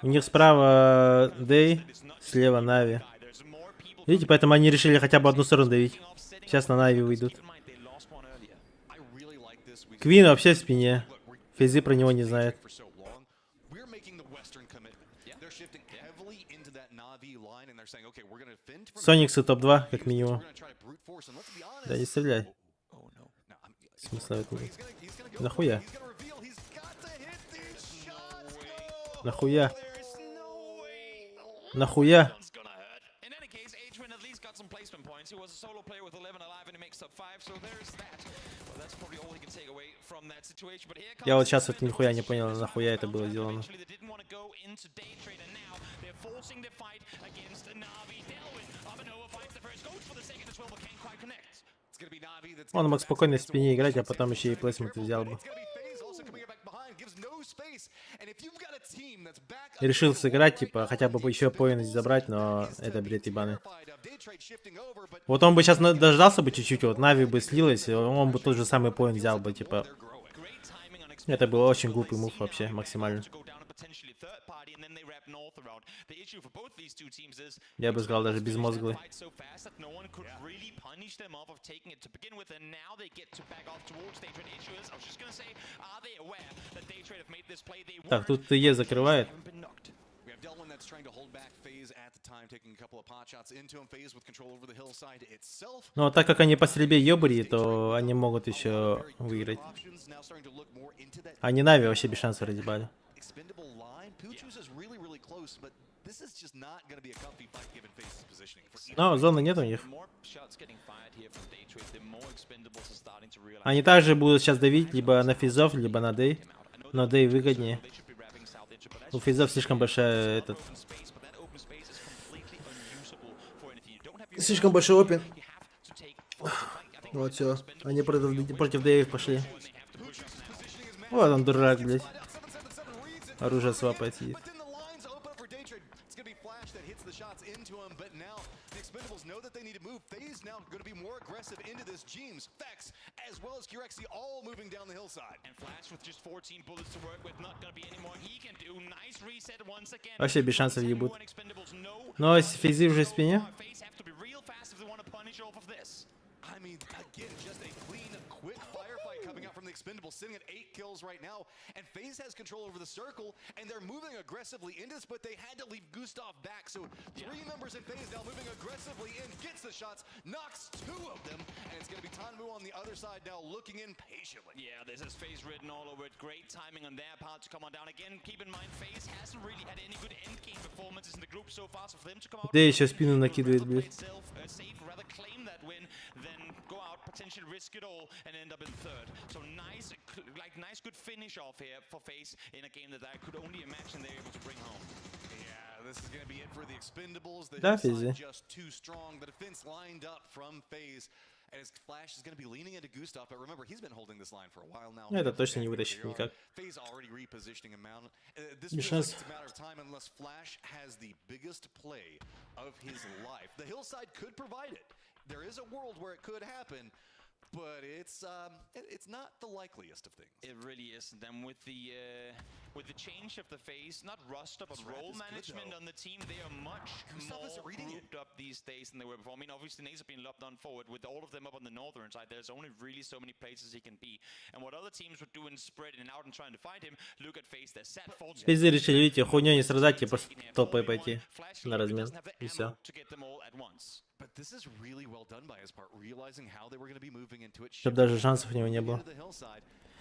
У них справа Дэй, слева Нави. Видите, поэтому они решили хотя бы одну сторону давить. Сейчас на Нави выйдут. Квин вообще в спине. Фейзи про него не знает. Сониксы топ-2, как минимум. Да не стреляй. Смысла в этом нет. Нахуя? Нахуя? Нахуя? Я вот сейчас это нихуя не понял, нахуя это было сделано. Он мог спокойно в спине играть, а потом еще и плейсмент взял бы. Решил сыграть, типа, хотя бы еще поинт забрать, но это бред ебаный. Вот он бы сейчас дождался бы чуть-чуть, вот Нави бы слилась, он бы тот же самый поинт взял бы, типа. Это был очень глупый мув вообще, максимально. Я бы сказал, даже безмозглый. Так, тут ТЕ закрывает. Но так как они по стрельбе ёбари, то они могут еще выиграть. Они Нави вообще без шансов разъебали. Но зоны нет у них. Они также будут сейчас давить либо на физов, либо на Дэй. Но Дэй выгоднее. У физов слишком большая этот... Слишком большой опен. Вот все. Они против Дэйв пошли. Вот он дурак, блядь. Оружие свапает сидит. Вообще без шансов ебут. Но физи уже в спине. Expendables sitting at 8 kills right now, and FaZe has control over the circle, and they're moving aggressively into this, but they had to leave Gustav back, so 3 members in FaZe now moving aggressively in, gets the shots, knocks 2 of them, and it's going to be Tanmu on the other side now looking in patiently. Yeah, this is FaZe written all over it. Great timing on their part to come on down again. Keep in mind, FaZe hasn't really had any good end game performances in the group so far, so for them to come out... Да еще спину накидывает, блядь. Rather claim that win than go out, potentially risk it all, and end up in third. So nice, nice good finish off here for FaZe in a game that I could only imagine they're able to bring home. Yeah, this is going to be it for the Expendables. The hillside just too strong. The defense lined up from FaZe. And his Flash is going to be leaning into Gustav, but remember, he's been holding this line for a while now. Это точно не вытащит никак. FaZe already repositioning him out. This feels like it's a matter of time unless Flash has the biggest play of his life. The hillside could provide it. There is a world where it could happen, but it's not the likeliest of things. It really isn't. And with the change of the phase, not roster but role management on the team, they are much more grouped up these days than they were before. I mean, obviously Nays have been locked on forward with all of them up on the northern side. There's only really so many places he can be. And what other teams would do in spreading out and trying to find him, look at FaZe, they're set for. Фейзы решили, видите, хуйню не сразать, типа толпой пойти на размен. И все. But this is really well done by his part, realizing how they were going to be moving into it. Чтоб даже шансов у него не было.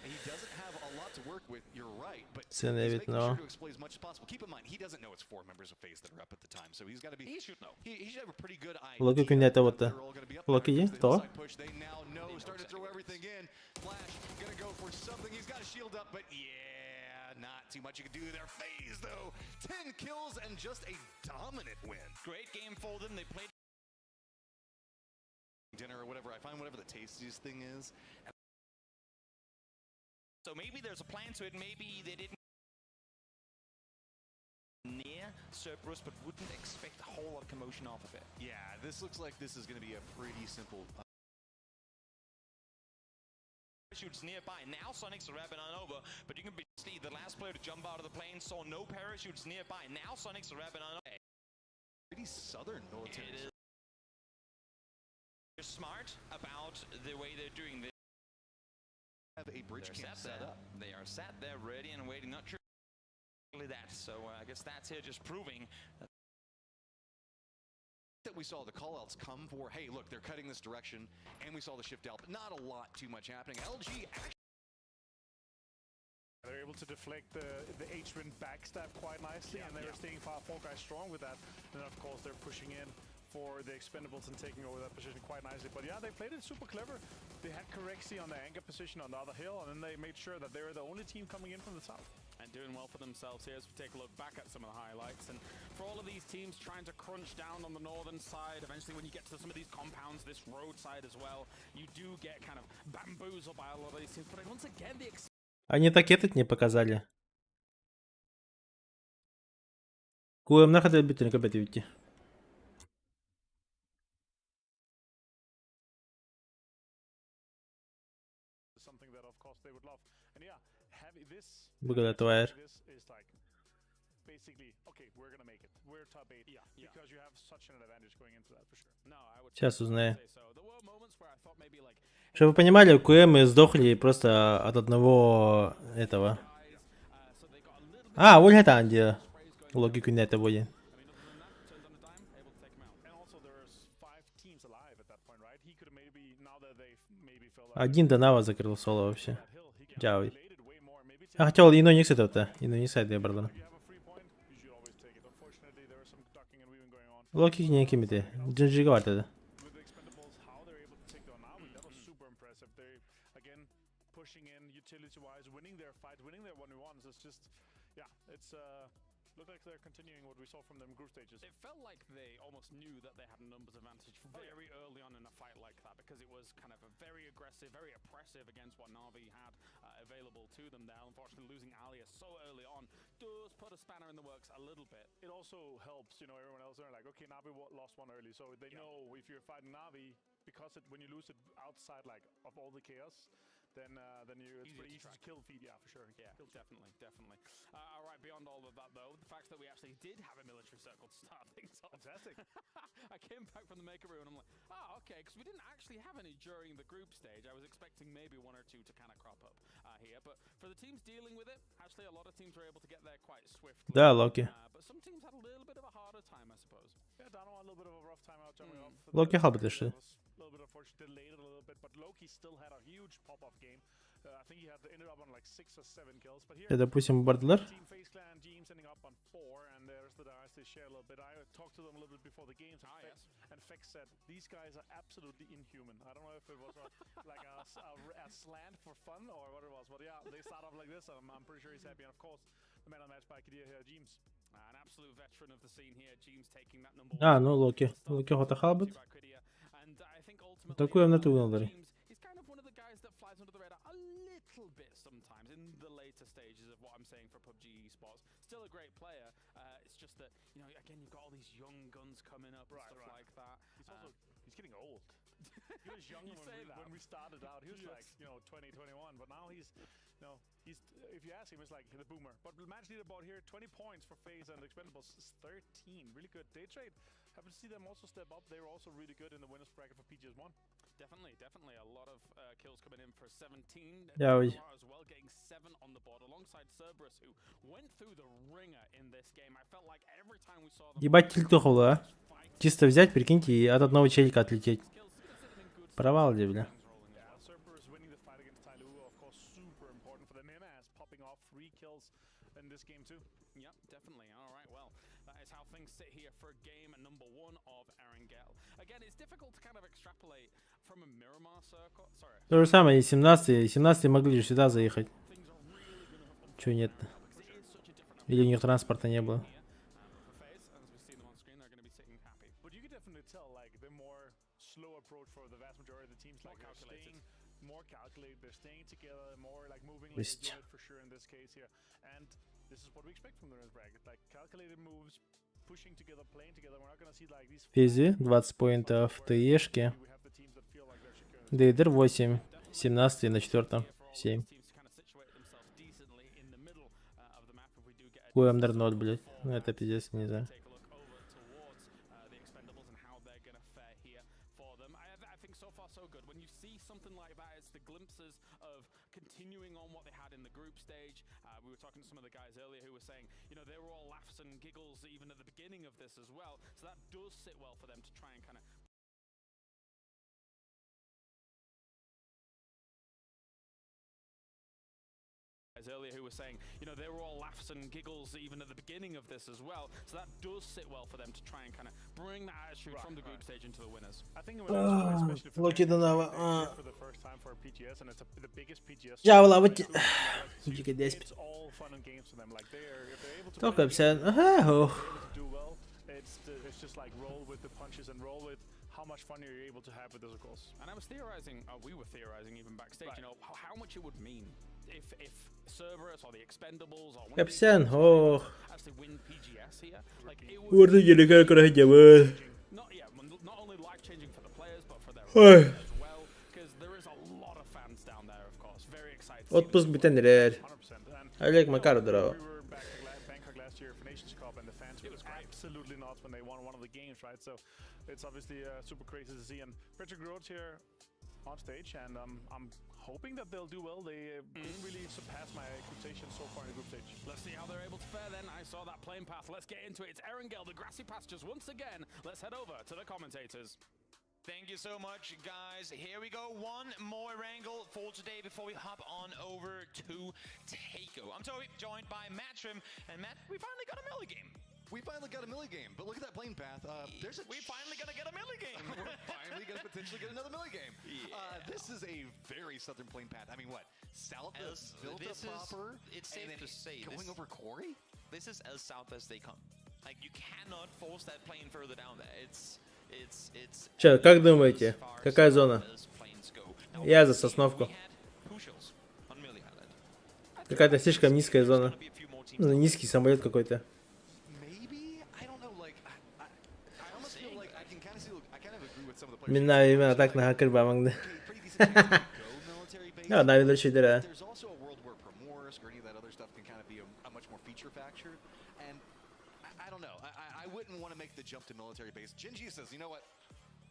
He doesn't have a lot to work with, you're right, but he's Сенheiser, making sure to exploit as much as possible. Keep in mind, he doesn't know it's 4 members of FaZe that are up at the time, so he's got to be... He should know. He should have a pretty good idea. Локи куня того-то. Локи есть? То? They now know, start to throw everything in. Flash going to go for something. He's got a shield up, but yeah, not too much you can do there. FaZe, though, 10 kills and just a dominant win. Great game for them. They played dinner or whatever. I find whatever the tastiest thing is. So maybe there's a plan to it. Maybe they didn't. Cerberus, but wouldn't expect a whole lot of commotion off of it. Yeah, this looks like this is going to be a pretty simple. Parachutes nearby. Now Sonic's wrapping on over, but you can see the last player to jump out of the plane saw no parachutes nearby. Now Sonic's wrapping on over. Pretty southern military. They're smart about the way they're doing this. Have a bridge camp set up. They are sat there ready and waiting. Not sure that. So I guess that's here just proving that we saw the callouts come for, hey, look, they're cutting this direction, and we saw the shift out, but not a lot too much happening. LG actually. They're able to deflect the H-Wind backstab quite nicely, and they're staying far 4 guys strong with that. And then, of course, they're pushing in for the Expendables and taking over that position quite nicely. But yeah, they played it super clever. They had Correxy on the anchor position on the other hill, and then they made sure that they were the only team coming in from the south. And doing well for themselves here as we take a look back at some of the highlights. And for all of these teams trying to crunch down on the northern side, eventually when you get to some of these compounds, this roadside as well, you do get kind of bamboozled by a lot of these teams. But once again, the Они так этот не показали. Куем на ходу битвы компетитивити. Выгода твоя. Сейчас узнаю. Чтобы вы понимали, КМ сдохли просто от одного этого. А, вот это Анди. Логику не это будет. Один Донава закрыл соло вообще. Дявый. А хотел Иноникс это-то. Иноникс это брал. Логики не кимите. Джинджига это. Look like they're continuing what we saw from them group stages. It felt like they almost knew that they had a numbers advantage very early on in a fight like that, because it was kind of a very aggressive, very oppressive against what Na'Vi had available to them there. Unfortunately, losing Alias so early on does put a spanner in the works a little bit. It also helps, you know, everyone else are like, okay, Na'Vi lost one early, so they know if you're fighting Na'Vi, because when you lose it outside like of all the chaos, then it's pretty easy to kill feed, yeah, for sure. Yeah, definitely. All right, beyond all of that though, the fact that we actually did have a military circle to start things off. Fantastic. I came back from the maker room and I'm like, okay, because we didn't actually have any during the group stage. I was expecting maybe 1 or 2 to kind of crop up here, but for the teams dealing with it, actually a lot of teams were able to get there quite swiftly. Да, Локи. But some teams had a little bit of a harder time, I suppose. Yeah, Darova had a little bit of a rough time out jumping off. Локи хабы что? A little bit unfortunate, delayed it a little bit, but Loki still had a huge pop-off game. I think he ended up on like 6 or 7 kills. But here, допустим, Бардлер. Team Face Clan, James ending up on 4, and there's the guys they share a little bit. I talked to them a little bit before the games, and Fex said these guys are absolutely inhuman. I don't know if it was like a slant for fun or what it was, but yeah, they start off like this. I'm pretty sure he's happy, and of course, the man of the match by Kadir here, James. An absolute veteran of the scene here, James taking that number 1. Ну Локи. Локи хота хабит. Такую на ту надо. He's kind of one of the guys that flies under the radar a little bit sometimes in the later stages of what I'm saying for PUBG esports. Still a great player. It's just that, you know, again, you've got all these young guns coming up and stuff like that. He's getting old. He was young when we started out. He was like, you know, 20, 21, but now he's if you ask him, it's like the boomer. But the match leaderboard here, 20 points for FaZe and Expendables is 13. Really good. Day trade. Happy to see them also step up. They were also really good in the winners bracket for PGS 1. Definitely. A lot of kills coming in for 17. Yeah, as well, getting 7 on the board alongside Cerberus, who went through the ringer in this game. I felt like every time we saw them. Ебать тильтухало, а? Чисто взять, прикиньте, и от одного челика отлететь. Провал, бля. In this game too. Yeah, definitely. All right, well, that is how things sit here for game number 1 of Erangel. Again, it's difficult to kind of extrapolate from a Miramar circle. Sorry. То же самое и 17 могли же сюда заехать. Чё нет? Или у них транспорта не было? But you can definitely tell, like, the more slow approach for the vast majority of the teams, like, more calculated, they're staying together, more like moving like a unit for sure in this case here. And this is what we expect from the winners bracket. Like calculated moves, pushing together, playing together. We're not gonna see like these. Физи, 20 поинтов, ТЕшки. Дейдер 8, 17 на 4, 7. Ой, Амдернот, блядь. Ну это пиздец, не знаю. Continuing on what they had in the group stage. We were talking to some of the guys earlier who were saying, you know, they were all laughs and giggles even at the beginning of this as well. So that does sit well for them to try and kind of earlier who were saying, you know, they were all laughs and giggles even at the beginning of this as well. So that does sit well for them to try and kind of bring that attitude from the group stage into the winners. I think it was especially for the first time for PGS, and it's the biggest PGS. It's all fun and games for them. Like if they're able to Только все. do well, it's just like roll with the punches and roll with how much fun you're able to have with those goals. And I was theorizing, we were theorizing even backstage, you know, how much it would mean if Cerberus or the Expendables or one of these actually win PGS here. Like it would not only life-changing for the players but for their as well, because there is a lot of fans down there, of course, very excited. Отпуск битен. Олег Макаров, Дарова. We were back to Bangkok last year for Nations Cup, and the fans were absolutely nuts when they won one of the games, right? So it's obviously super crazy to see. And Patrick Groth here on stage, and I'm hoping that they'll do well. They didn't really surpass my expectations so far in the group stage. Let's see how they're able to fare then. I saw that plane path. Let's get into it. It's Erangel, the grassy pastures once again. Let's head over to the commentators. Thank you so much, guys. Here we go. One more wrangle for today before we hop on over to Takeo. I'm Toby, joined by Matrim. And Matt, we finally got a melee game. We finally got a melee game, but look at that plane path. We finally gonna get a melee game. We're finally gonna potentially get another melee game. This is a very southern plane path. I mean, what? South of Vilta proper? It's safe to say. Going over Quarry? This is as south as they come. Like, you cannot force that plane further down there. It's Че, как думаете, какая зона? Я за Сосновку. Какая-то слишком низкая зона. Ну, низкий самолет какой-то. Меня именно так на хакер бамагны. Ja, daar wil je er. There's also a world where Primorsk or any of that other stuff can kind of be a much more feature factor. And I don't know. I wouldn't want to make the jump to military base. Genji says, you know what?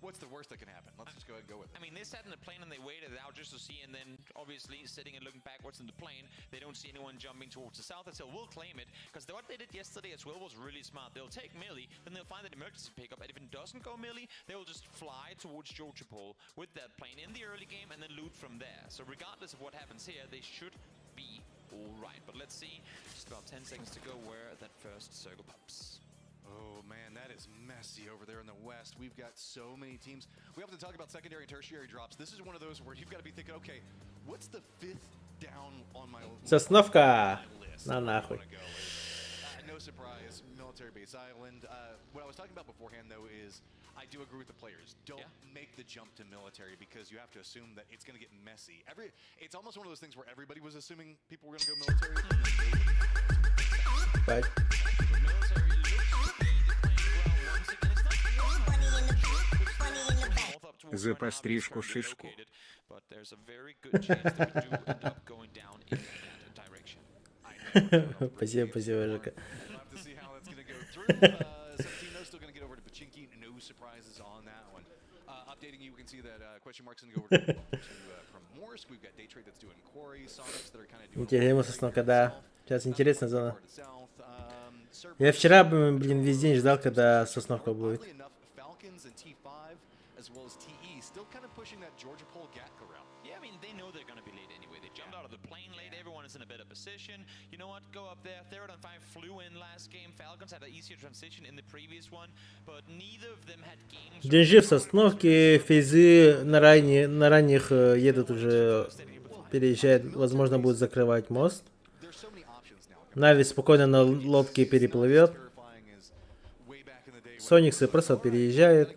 What's the worst that can happen? Let's just go ahead and go with it. I mean, they sat in the plane and they waited out just to see, and then obviously sitting and looking backwards in the plane, they don't see anyone jumping towards the south. They say, we'll claim it, because what they did yesterday as well was really smart. They'll take melee, then they'll find that emergency pickup, and if it doesn't go melee, they will just fly towards Georgiapol with that plane in the early game and then loot from there. So regardless of what happens here, they should be all right. But let's see, just about 10 seconds to go where that first circle pops. Oh man, that is messy over there in the west. We've got so many teams. We have to talk about secondary and tertiary drops. This is one of those where you've got to be thinking, okay, what's the fifth down on my list? Сосновка. На нахуй. No surprise, military base island. What I was talking about beforehand though is I do agree with the players. Don't make the jump to military because you have to assume that it's going to get messy. It's almost one of those things where everybody was assuming people were going to go military. Right. За пострижку шишку. Спасибо, спасибо, Жека. Updating you, we can see that question marks going to go over to Primorsk. We've got day trade that's doing Quarry, Sonics that are kind of doing. Интересно, Сосновка, да. Сейчас интересная зона. Я вчера, блин, весь день ждал, когда Сосновка будет. As well as TE, still kind of pushing that Georgiapol Gatka route. Yeah, I mean, they know they're going to be late anyway. They jumped out of the plane late. Everyone is in a better position. You know what? Go up there. Third and 5 flew in last game. Falcons had an easier transition in the previous one, but neither of them had games. Деньжи в Сосновке, Фейзы на ранних едут уже, переезжают, возможно, будут закрывать мост. Нави спокойно на лодке переплывет. Сониксы просто переезжают.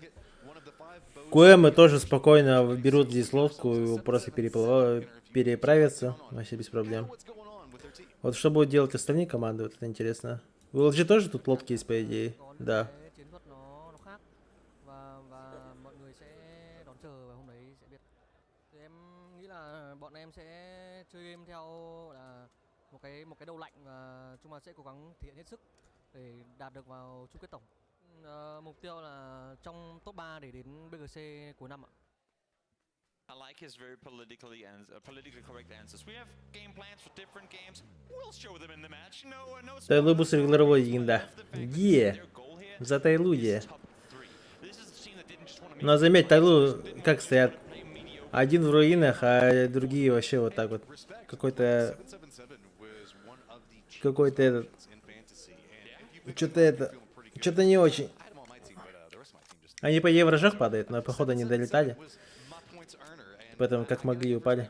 Куэмы тоже спокойно берут здесь лодку и просто переправятся, вообще без проблем. Вот что будут делать остальные команды, вот это интересно. У LG тоже тут лодки есть, по идее. Да. Chiến thuật nó khác và mọi người sẽ đón chờ và hôm đấy sẽ biết. Thì em nghĩ là bọn em sẽ chơi game theo là một cái đầu lạnh và chúng ta sẽ cố gắng thể hiện hết sức để đạt được vào chung kết tổng. Mục tiêu là trong top 3 để đến BGC cuối năm ạ. I like his very politically correct answers. We have game plans for different games. We'll show them in the match. No. Тайлу бус регулировой егинда. За Тайлу е. Но заметь, Тайлу как стоят? Один в руинах, а другие вообще вот так вот. Какой-то этот. Что-то не очень. Они по евражах падают, но походу не долетали. Поэтому как могли упали.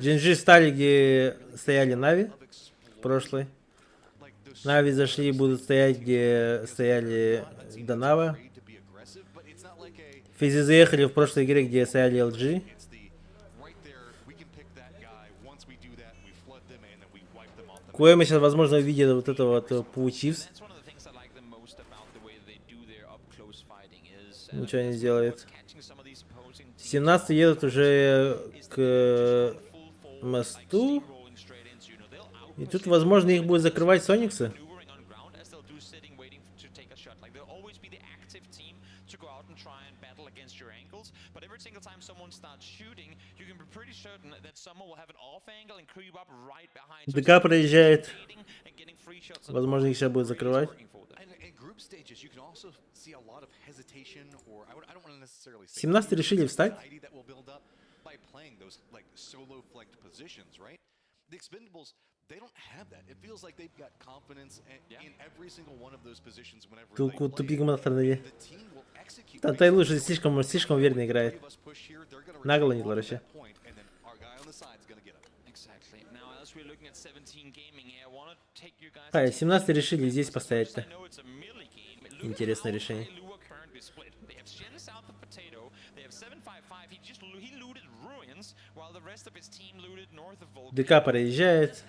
Джинжи стали, где стояли Нави в прошлой. Нави зашли и будут стоять, где стояли Донава. Физи заехали в прошлой игре, где стояли LG. Кое-мы сейчас, возможно, увидим вот это вот Паучивс. Ничего не сделает. 17 едут уже к мосту. И тут, возможно, их будет закрывать Сониксы. ДК проезжает. Возможно, их сейчас будет закрывать. 17 решили встать. Тупик монитор. Да, Тай лучше слишком уверенно играет. Нагло не вообще. А, 17 решили здесь поставить-то. Интересное решение. ДК проезжает.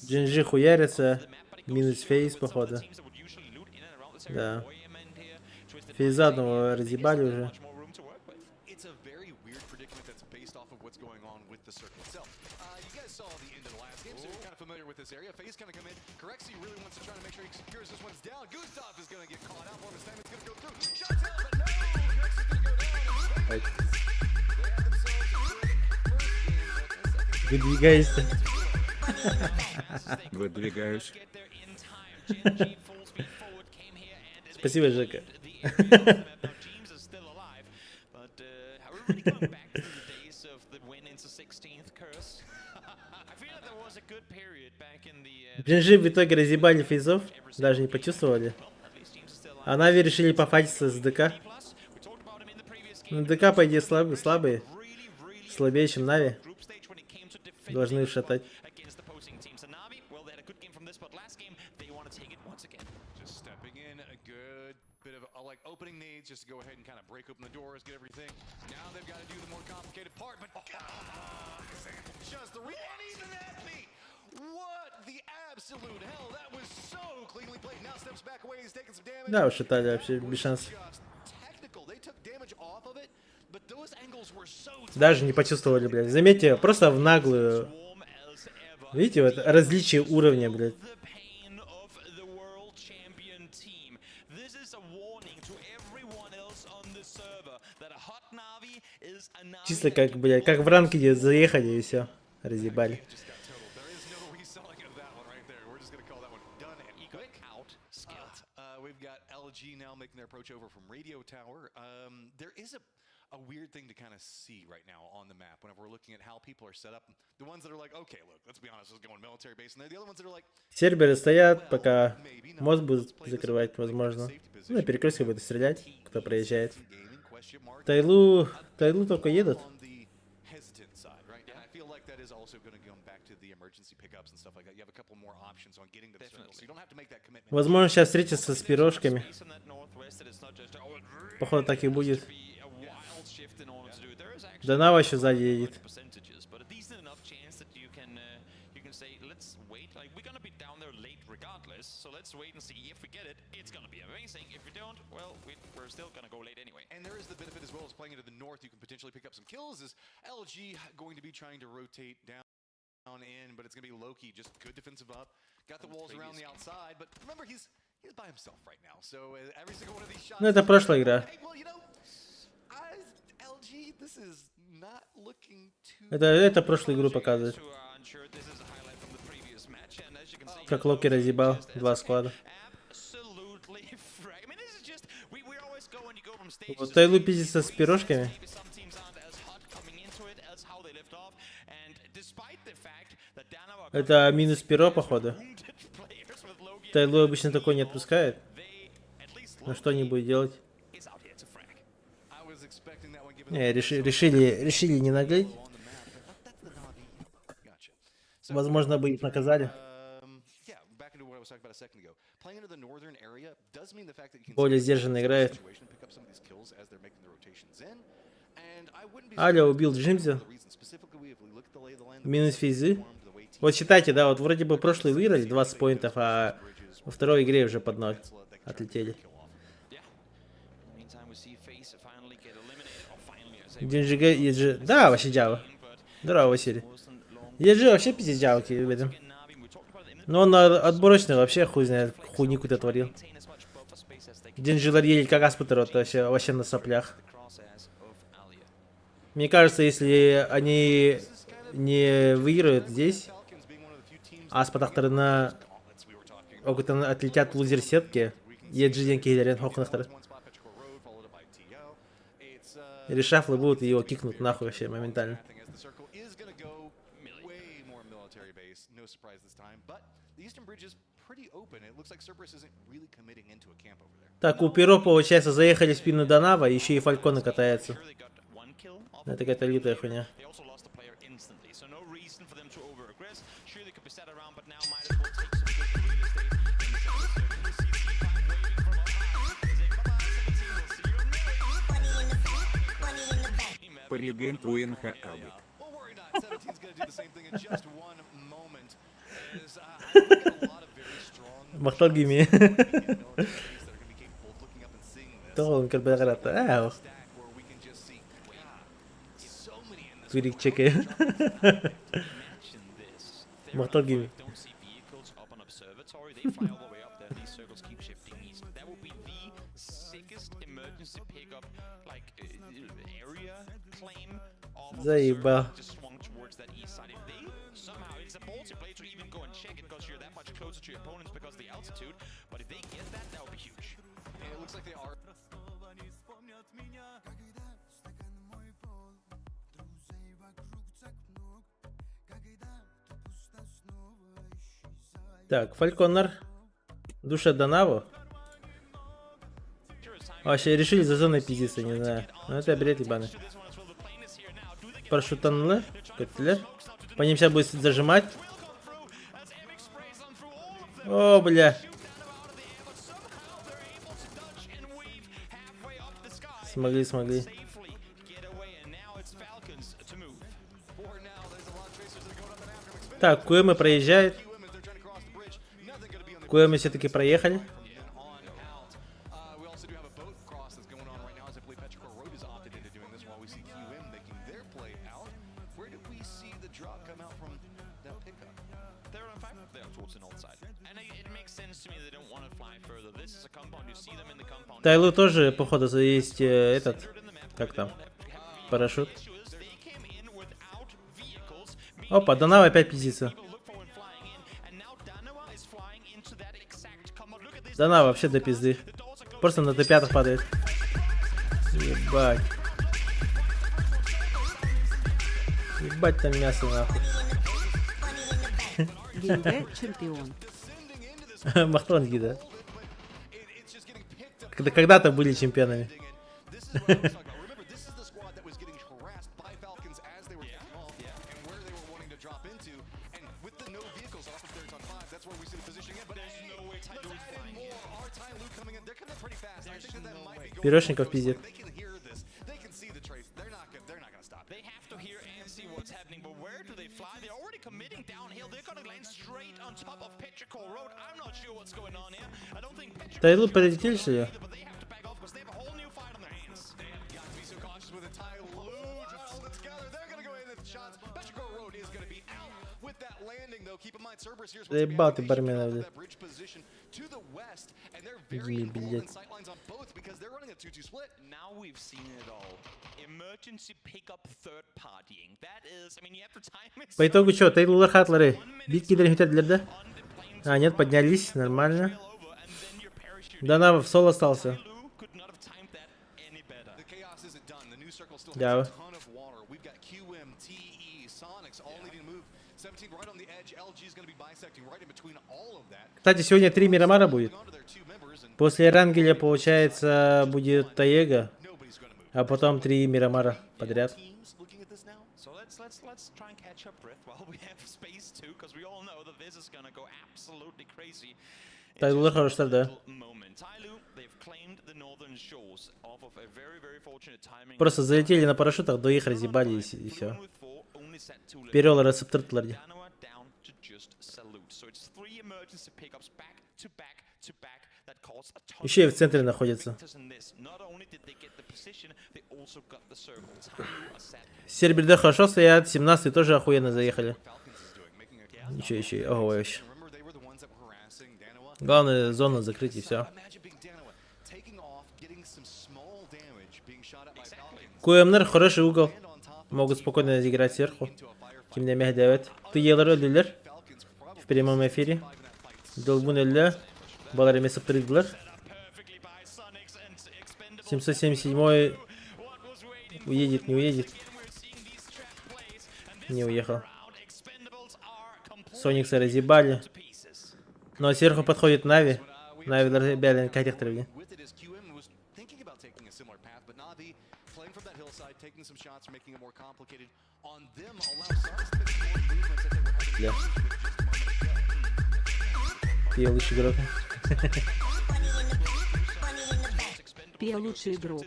Джинжи хуярится. Минус фейс, походу. Да. Фейза одного разъебали уже. Выдвигайся. Выдвигаюсь. Спасибо, Жека. Джинжи в итоге разъебали фейзов, даже не почувствовали. А Нави решили пофатиться с ДК. Ну, ДК, по идее, слабые. Слабее, чем Нави. Должны шатать. Opening needs just to go ahead and kind of break open the doors, get everything. Now they've got to do the more complicated part, but just the and even that beat. What the absolute hell? That was so cleanly played. Now steps back away, he's taking some damage. Да, ушатали вообще без шансов. Даже не почувствовали, блядь. Заметьте, просто в наглую. Видите, вот различие уровня, блядь. Чисто как, блядь, как в ранкеде заехали и все. Разъебали. A weird thing to kind of see right now on the map whenever we're looking at how people are set up. The ones that are like, okay, look, let's be honest, let's go in military base, and they're the other ones that are like. Серверы стоят, пока мост будет закрывать, возможно. Ну, на перекрестке будет стрелять, кто проезжает. Тайлу только едут. is also going to go back to the emergency pickups and stuff like that. You have a couple more options on getting to the circle, so you don't have to make that commitment. Возможно, сейчас встретится с пирожками. Походу, так и будет. Дарова еще сзади едет. So let's wait and see. If we get it, it's going to be amazing. If we don't, well, we're still going to go late anyway. And there is the benefit as well as playing into the north. You can potentially pick up some kills. Is LG going to be trying to rotate down in, but it's going to be Loki, just good defensive up. Got the walls around the outside, but remember, he's by himself right now. So every single one of these shots... Ну, это прошлая игра. Well, you know, LG, this is not looking too... Это прошлую игру показывает. Как Локи разъебал 2 склада. Вот Тайлу пиздится с пирожками. Это минус перо, походу. Тайлу обычно такой не отпускает. Ну что они будут делать? Не, решили не наглеть. Возможно, бы их наказали. Более сдержанно играет. Аля убил Джимзи. Минус физы. Вот считайте, да, вот вроде бы прошлый выиграли 20 поинтов, а во второй игре уже под 0 отлетели. Денжига, Еджи. Да, вообще Джава. Здорово, Василий. Еджи вообще пиздец Джавки в этом. Но он отборочный вообще хуй знает, хуйни какую-то творил. Денжилар едет как Аспутер, вот вообще на соплях. Мне кажется, если они не выиграют здесь, а с потахтарына отлетят лузер сетки, Еджи деньги гелерен хохнахтар. Решафлы будут и его кикнут нахуй вообще моментально. Так, у Перо, получается, заехали в спину Донава, еще и Фалькона катается. Это какая-то лютая хуйня. Полигент УНХ Абик. Махтал гими. Толон карбарата. Ау. Курик чеке. Махтал гими. Заебал. Так, Фальконер. Душа Донаву. Вообще решили за зоной пиздиться, не знаю. Ну это бред ебаный. Парашютанлы. По ним сейчас будет зажимать. О, бля. Смогли. Так, Куэмы проезжает. Куэмы все-таки проехали. Тайлу тоже, походу, есть этот, как там, парашют. Опа, Донава опять пиздится. Донава вообще до пизды. Просто на Т5 падает. Ебать. Ебать там мясо нахуй. Гинде чемпион. Махтон гида. Когда-то были чемпионами. into, and with the no vehicles off of their top 5, that's where we see the positioning in. But there's no way let's add in more. Our time loot coming in. They're coming in pretty fast. I think that might be going. Пирожников пиздит. They can hear this. They can see the trace. They're not gonna stop. They have to hear and see what's happening, but where do they fly? They're already committing downhill. They're gonna land straight on top of Petrichor Road. I'm not sure what's going on here. I don't think Petrichor Тайду полетели, что ли? but they have to back off because they have a whole new fight on their hands. They have got to be so cautious with the tie loot all together. They're gonna go in at the shots. Petrichor Road is gonna be out with that landing, though. Keep in mind, Cerberus here's what's Заебал ты бармена, блядь. that bridge position to the west, and they're very involved in sightlines on both because they're running a 2-2 split. Now we've seen it all. Emergency pickup third partying. That is, I mean, you have to time it. По итогу что, Тейлор Хатлеры? Битки да? А, нет, поднялись, нормально. Дарова в соло остался. Да. Кстати, сегодня 3 Мирамара будет. После Рангеля, получается, будет Таега, а потом 3 Мирамара подряд. Let's try and catch up, Brith, while we have space too, because we all know that this is gonna go absolutely crazy. Тейлор хорош старт, да. Просто залетели на парашютах, до их разъебали и все. Перел рецептортларди. Еще и в центре находится. Сербер хорошо стоят, 17-й тоже охуенно заехали. Ничего еще, ого, вообще. Главное, зону закрыть и все. КМНР хороший угол. Могут спокойно играть сверху. Kimde Mehdi evet. Tıyaları öldüler. В прямом эфире. Долбун öldü. Балар емесі прыгдылар. 777 уедет, не уедет. Не уехал. Соникса разъебали. Но сверху подходит Нави. Нави разъебали корректоры. Бля. Я лучший игрок. Я лучший игрок.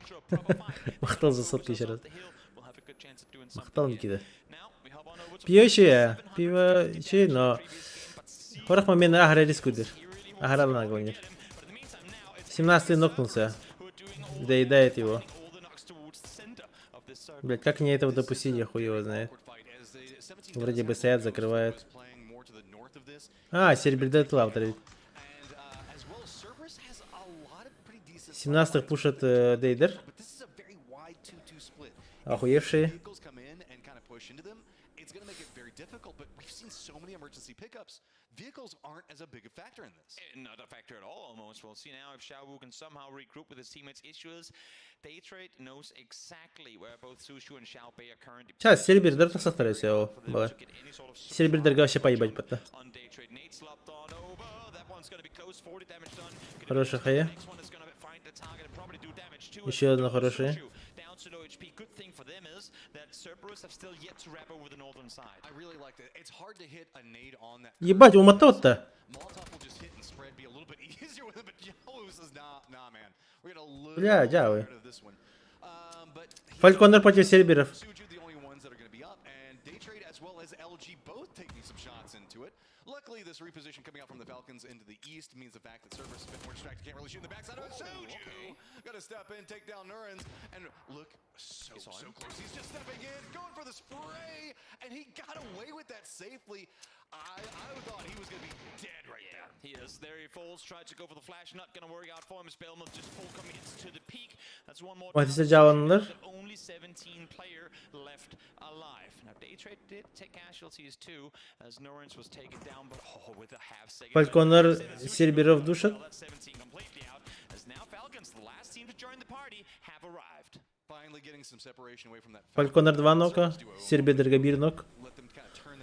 Махтал за сотку еще раз. Махтал Никита. Пиво еще, но... Хорах момент агра рискудер. Агра наглонит. 17-й нокнулся. Доедает его. Блять, как мне этого допустить, я хуй его знает. Вроде бы стоят, закрывают. А, Сербердет лавтер. 17-х пушат Дейдер. Охуевшие. Vehicles aren't as a big a factor in this. Not a factor at all, almost. We'll see now if Xiaowu can somehow regroup with his teammates' issues. Daytrade knows exactly where both Sushu and Xiaobei are currently. Сейчас Сербердер так составляется его. Сербердер вообще поебать пота. Хорошая хая. Еще одна хорошая. Ебать, умотал-то. Бля, дявы. Фальконер против Серберов. Luckily, this reposition coming out from the Falcons into the east means the fact that Cerberus is a bit more distracted, can't really shoot in the backside. Oh, Soju! Gotta step in, take down Nurens, and look, so close. He's just stepping in, going for the spray, and he got away with that safely. I thought he was gonna be dead right there. He is. There he falls, tried to go for the flash, not gonna work out for him. Spellmuth just full commits to the peak. That's one more. What is the Only 17 player left alive. Now Daytrade did take casualties too, as Nurens was taken down, but with a half second. Фальконер Серберов душат. As now Falcons, the last team to join the party, have arrived. Finally getting some separation away from that. Фальконер 2 нока. Сербер Габир нок.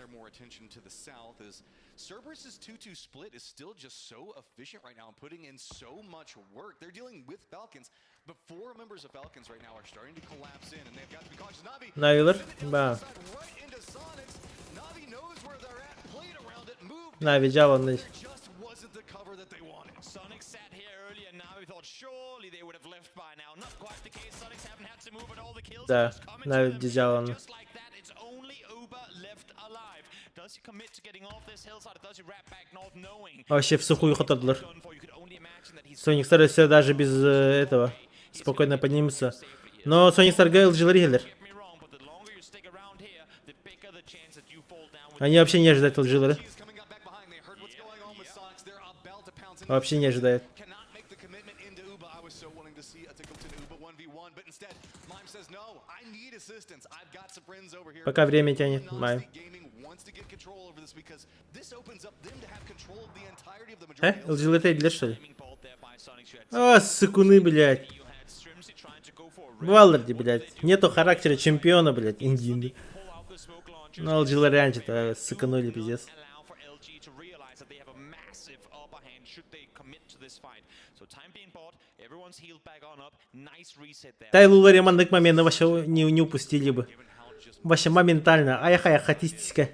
their more attention to the south is Cerberus's 2-2 split is still just so efficient right now and putting in so much work. They're dealing with Falcons, but 4 members of Falcons right now are starting to collapse in, and they've got to be cautious. Navi Да. right into Sonics. Navi knows where they're at, played around it, moved. Нави жалованный. Just wasn't the cover that they wanted. Sonic sat here earlier, and Navi thought surely they would have left by now. Not quite the case. Sonics haven't had to move, and all the kills Да, are just coming to Нави them. жалованный. Just like that, it's only Uber left alive. Does he commit to getting off this hillside? Does he wrap back north, knowing? Вообще в сухую хотадылар. Sonic Star все даже без этого спокойно поднимется. Но Sonic Star Gale LG. Они вообще не ожидают LG. Вообще не ожидают. Пока время тянет, Май. LG Late что ли? А, сыкуны, блядь. Валларди, блядь. Нету характера чемпиона, блядь. Инди. Ну, LG реально что-то сыканули, пиздец. Тайлу ремонтных моментов вообще не упустили бы. Вообще моментально. Аяхая хатистика.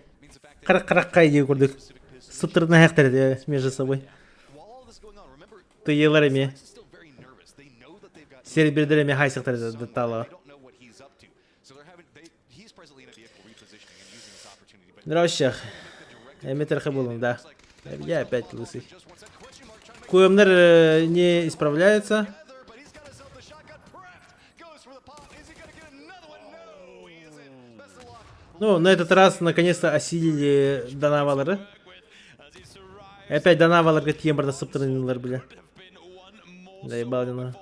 Крак-кракка идею курдык. Сутрный хактер между собой. Ты еларами. Сербердерами хайсактар детала. Дрощах. Эмитер булом, да. Я опять лысый. Куемнер не исправляется. Ну, на этот раз наконец-то осилили Данавалары. И опять Данавалар тембр субтранилар, бля. Да ебалина.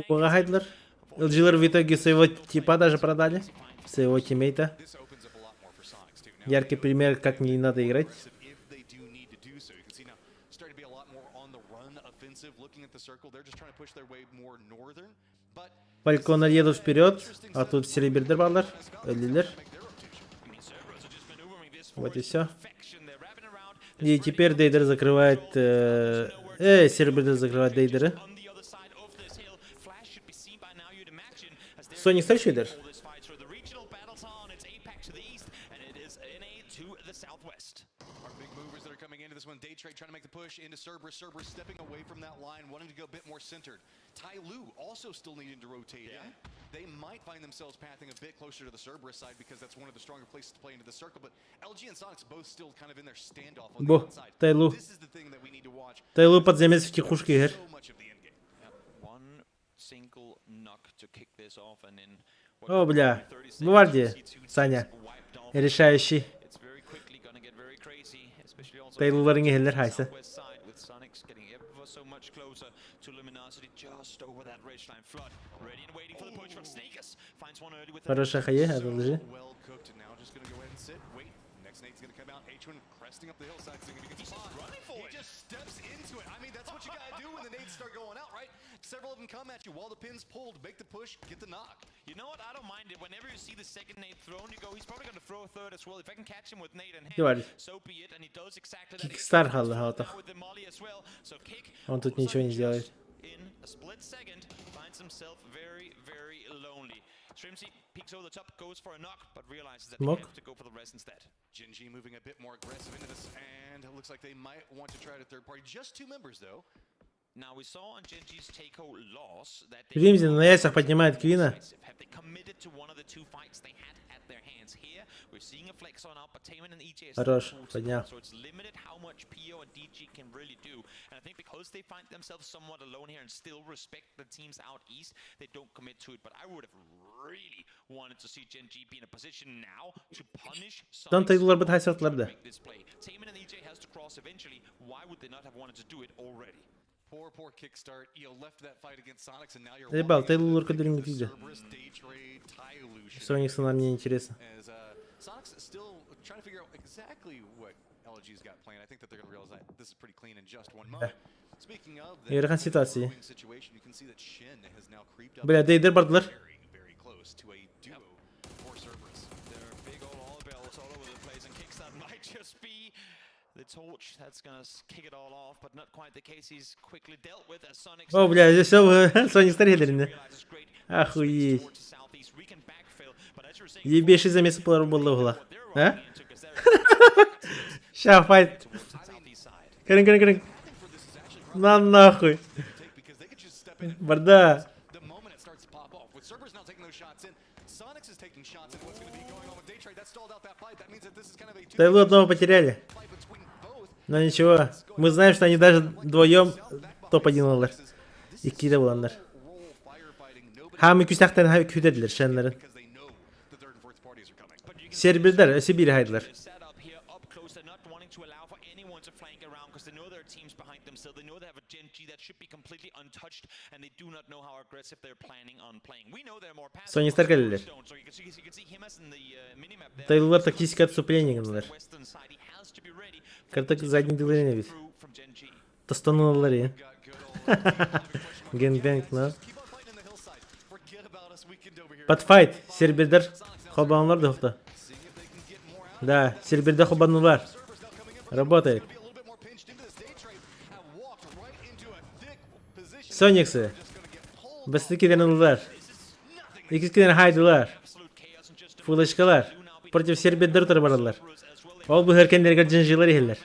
Хайдлер. LGLR в итоге своего типа даже продали. Своего тиммейта. Яркий пример, как не надо играть. Фалькона едут вперед, а тут Серебердер баллар, Лилер. Вот и все. И теперь Дейдер закрывает... Серебердер закрывает Дейдера. Sonic Star Shader. Trying to make the push into Cerberus. Cerberus stepping away from that line, wanting to go a bit more centered. Tyloo also still needing to rotate in. They might find themselves pathing a bit closer to the Cerberus side because that's one of the stronger places to play into the circle. But LG and Sonics both still kind of in their standoff on the outside. This is the thing that we need to watch. Тайлу подземец в тихушке игр. One single knock to kick this off and in О, бля. Гвардия, Саня. Решающий. Тайлу ларинги хеллер хайса. Хорошая хае, это лжи. Several of them come at you while the pin's pulled, make the push, get the knock. You know what? I don't mind it. Whenever you see the second nade thrown, you go, he's probably going to throw a third as well. If I can catch him with nade in hand, so be it. And he does exactly that. Kickstar with the molly as well. So kick. Он тут ничего не сделает. In a split second, finds himself very, very lonely. Shrimsy peeks over the top, goes for a knock, but realizes that he has to go for the res instead. Genji moving a bit more aggressive into this, and it looks like they might want to try to third party. Just 2 members though. Now we saw on Genji's take-hole loss that Римзи на яйцах поднимает Квина. have they committed to one of the 2 fights they had at their hands here. We're seeing a flex on up, but Taman and EJ Хорош, поднял. so it's limited how much PO and DG can really do. And I think because they find themselves somewhat alone here and still respect the teams out east, they don't commit to it. But I would have really wanted to see Genji be in a position now to punish Дан Тайлулар бит хайсатларда. this play. Taman and EJ has to cross eventually. Why would they not have wanted to do it already? Poor kickstart. You left that fight against Sonics, and now you're Ебал, Тайлулар который не видел. Sonic нам не интересно. Sonics is still trying to figure out exactly what LG's got planned. I think that they're going to realize that this is pretty clean in just one moment. Speaking of the situation, you can see that Shin has now creeped up Бля, Дейдер бардылар. very close to a duo О, бля, здесь все Sonic старели. Охуеть. Ебейший замес был угла. А? Ща, файт. Крын. На нахуй. Барда. Тайлу одного потеряли. Но ничего. Мы знаем, что они даже вдвоем топ-1 олар. И какие-то оландар. Хамы күстақтарын күтеділер шәнлерін. Сербердар, Сибирь хайдылар. Сонистар кәлелер. Тайлылар тактический отступление гынылар. Картак задний дыларine бит. Тостанылар е. Генбэнк, но. Подфайт, сербердар хобанлар да. Да, серберда хобанлар. Работает. Сониксы. Бастыкиден улар. Икискиден хайдылар. Фулашкалар. Против сербердар тарбарлар. Ол бу херкендерге жынжилар ehler.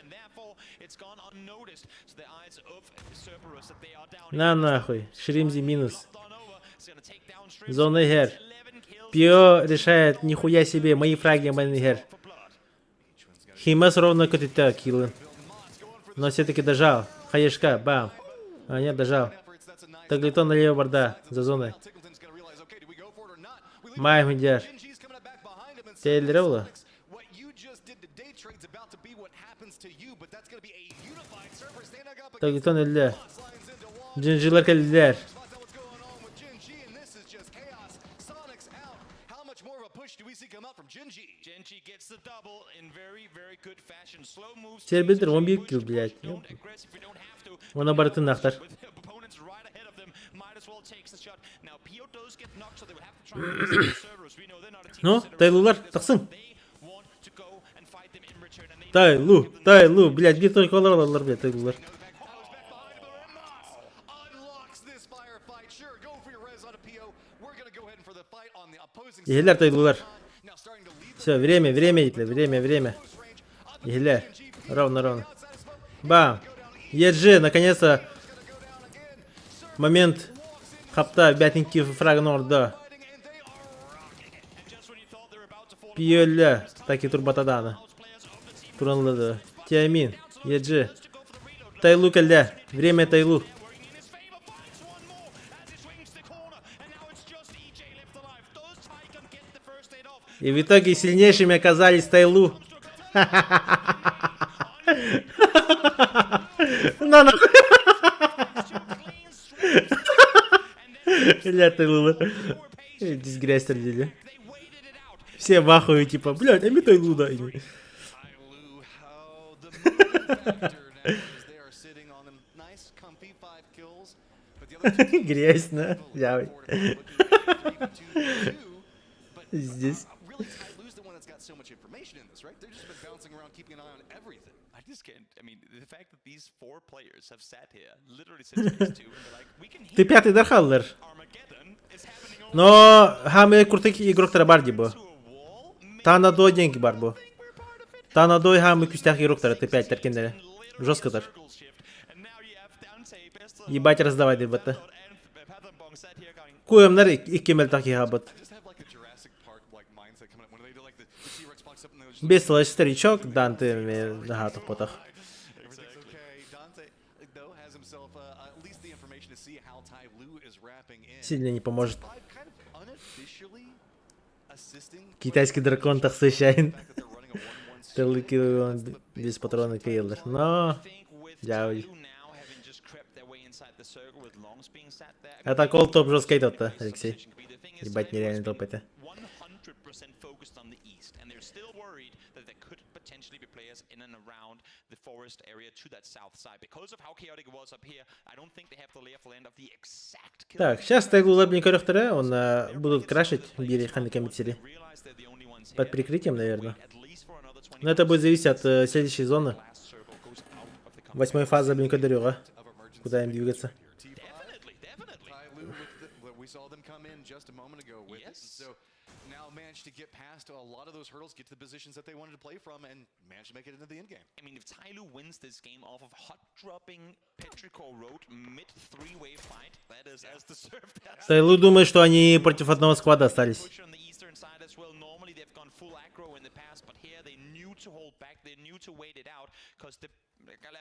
На нахуй. Шримзи минус. Зона хер. Пио решает, нихуя себе, мои фраги, мои хер. Химас ровно котита киллы. Но все-таки дожал. Хаешка, бам. А нет, дожал. Таглитон налево борда, за зоной. Май мидяр. Тейлеровла. Таглитон илья. Джинжилар калилер. Сербидер он бьет килл, блядь. Он обороты нахтар. Ну, Тайлулар, тахсын. Тайлу, блядь, бит только олар, блядь, Тайлулар. Егелер Тайлулар. Все, время, время. Егелер. Ровно. Бам. Еджи, наконец-то. Момент. Хапта, бятенький фрагнор, да. Пьёля. Так и турбатадана. Туранлады. Тиамин. Еджи. Тайлу кальда. Время Тайлу. И в итоге сильнейшими оказались Тайлу. На нахуй. Бля, Тайлу. Дисгрязь родили. Все в ахуе, типа, блядь, а мы Тайлу дай. Грязь, на. Явай. Здесь. So much information in this, right? They've just been bouncing around, keeping an eye on everything. I just can't. I mean, the fact that these four players have sat here, literally since phase 2, and they're like, we can. Ты пятый дархаллер. Но хаме крутый игрок тарабарди бо. Та на до деньги барбо. Та на до хаме кустях игрок тара. Ты пять таркендере. Жестко тар. Ебать раздавай дебата. Куемнер и кемел таки хабат. Бесслась старичок, Данте на гатах потах. Сильно не поможет. Китайский дракон так сыщает. Без патрона Кейлер. Но... Дяуй. Это кол топ жесткий тот-то, Алексей. Ебать, нереально топ это. focused on the east, and they're still worried that there could potentially be players in and around the forest area to that south side. Because of how chaotic it was up here, I don't think they have the lay of the land of the exact kill. Так, сейчас Тайгу лобни корректора, он будут крашить Бири Хандыга Митсери. Под прикрытием, наверное. Но это будет зависеть от следующей зоны. 8-й фазы Блинкодарёга. Куда им двигаться. We saw them come in just a moment ago with it, so now managed to get past a lot of those hurdles, get to the positions that they wanted to play from, and managed to make it into the end game. I mean, if Tyloo wins this game off of hot-dropping Petrichor Road mid-three-way fight, that is as deserved as... Тайлу думает, что они против одного сквада остались.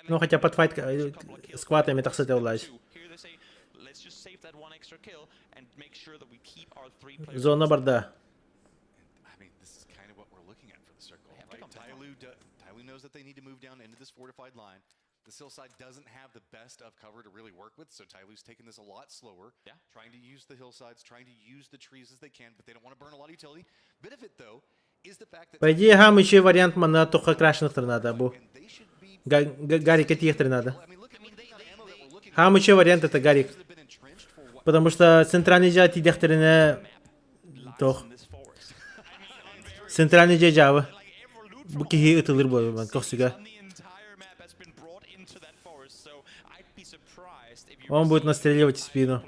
Ну, хотя под файт скватами так с этого лазить. Зона борда. Tyloo knows that they need to move down into this fortified line. The hillside doesn't have the best of cover to really work with, so Tyloo's taking this a lot slower, trying to use the hillsides, trying to use the trees as they can, but they don't want to burn a lot of utility. Bit of it, though, is the fact that... По идее, гам еще вариант мана только крашеных надо, бу. Гарик и тихтер надо. Гам еще вариант это Гарик. Потому что центральный джа тихтерine toch. Центральный джа. Bu ki ıtılır bu ben koxuga. Он будет настреливать в спину.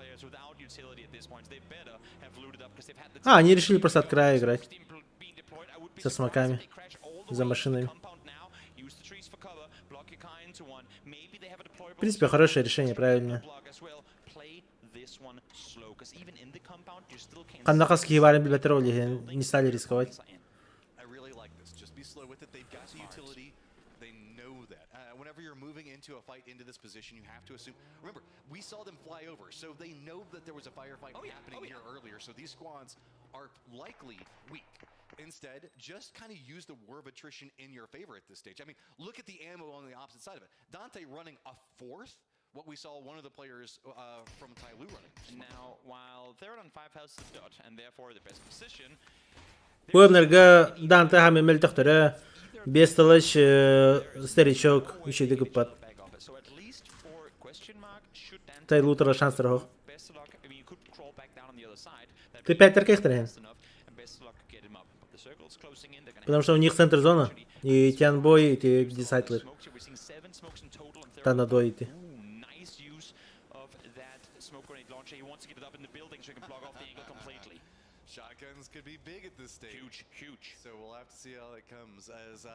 А, они решили просто от края играть. Со смоками. За машинами. В принципе, хорошее решение, правильно. Кандаховские варим библиотероли не стали рисковать. A fight into this position, you have to assume. Remember, we saw them fly over, so they know that there was a firefight happening here earlier. So these squads are likely weak. Instead, just kind of use the war of attrition in your favor at this stage. I mean, look at the ammo on the opposite side of it. Dante running a fourth. What we saw one of the players from Tyloo running. Now, while they're on 5 houses of dot and therefore the best position. Буэмнерга Данте хамимел тохтера. Без толочь старичок еще докупат. Тайлу тора шанс торгов. Ты 5 торках трен. Потому что у них центр зона. И Тянбой, и те десайтлер. Танадой идти. Shotguns could be big at this stage. Huge. So we'll have to see how that comes. As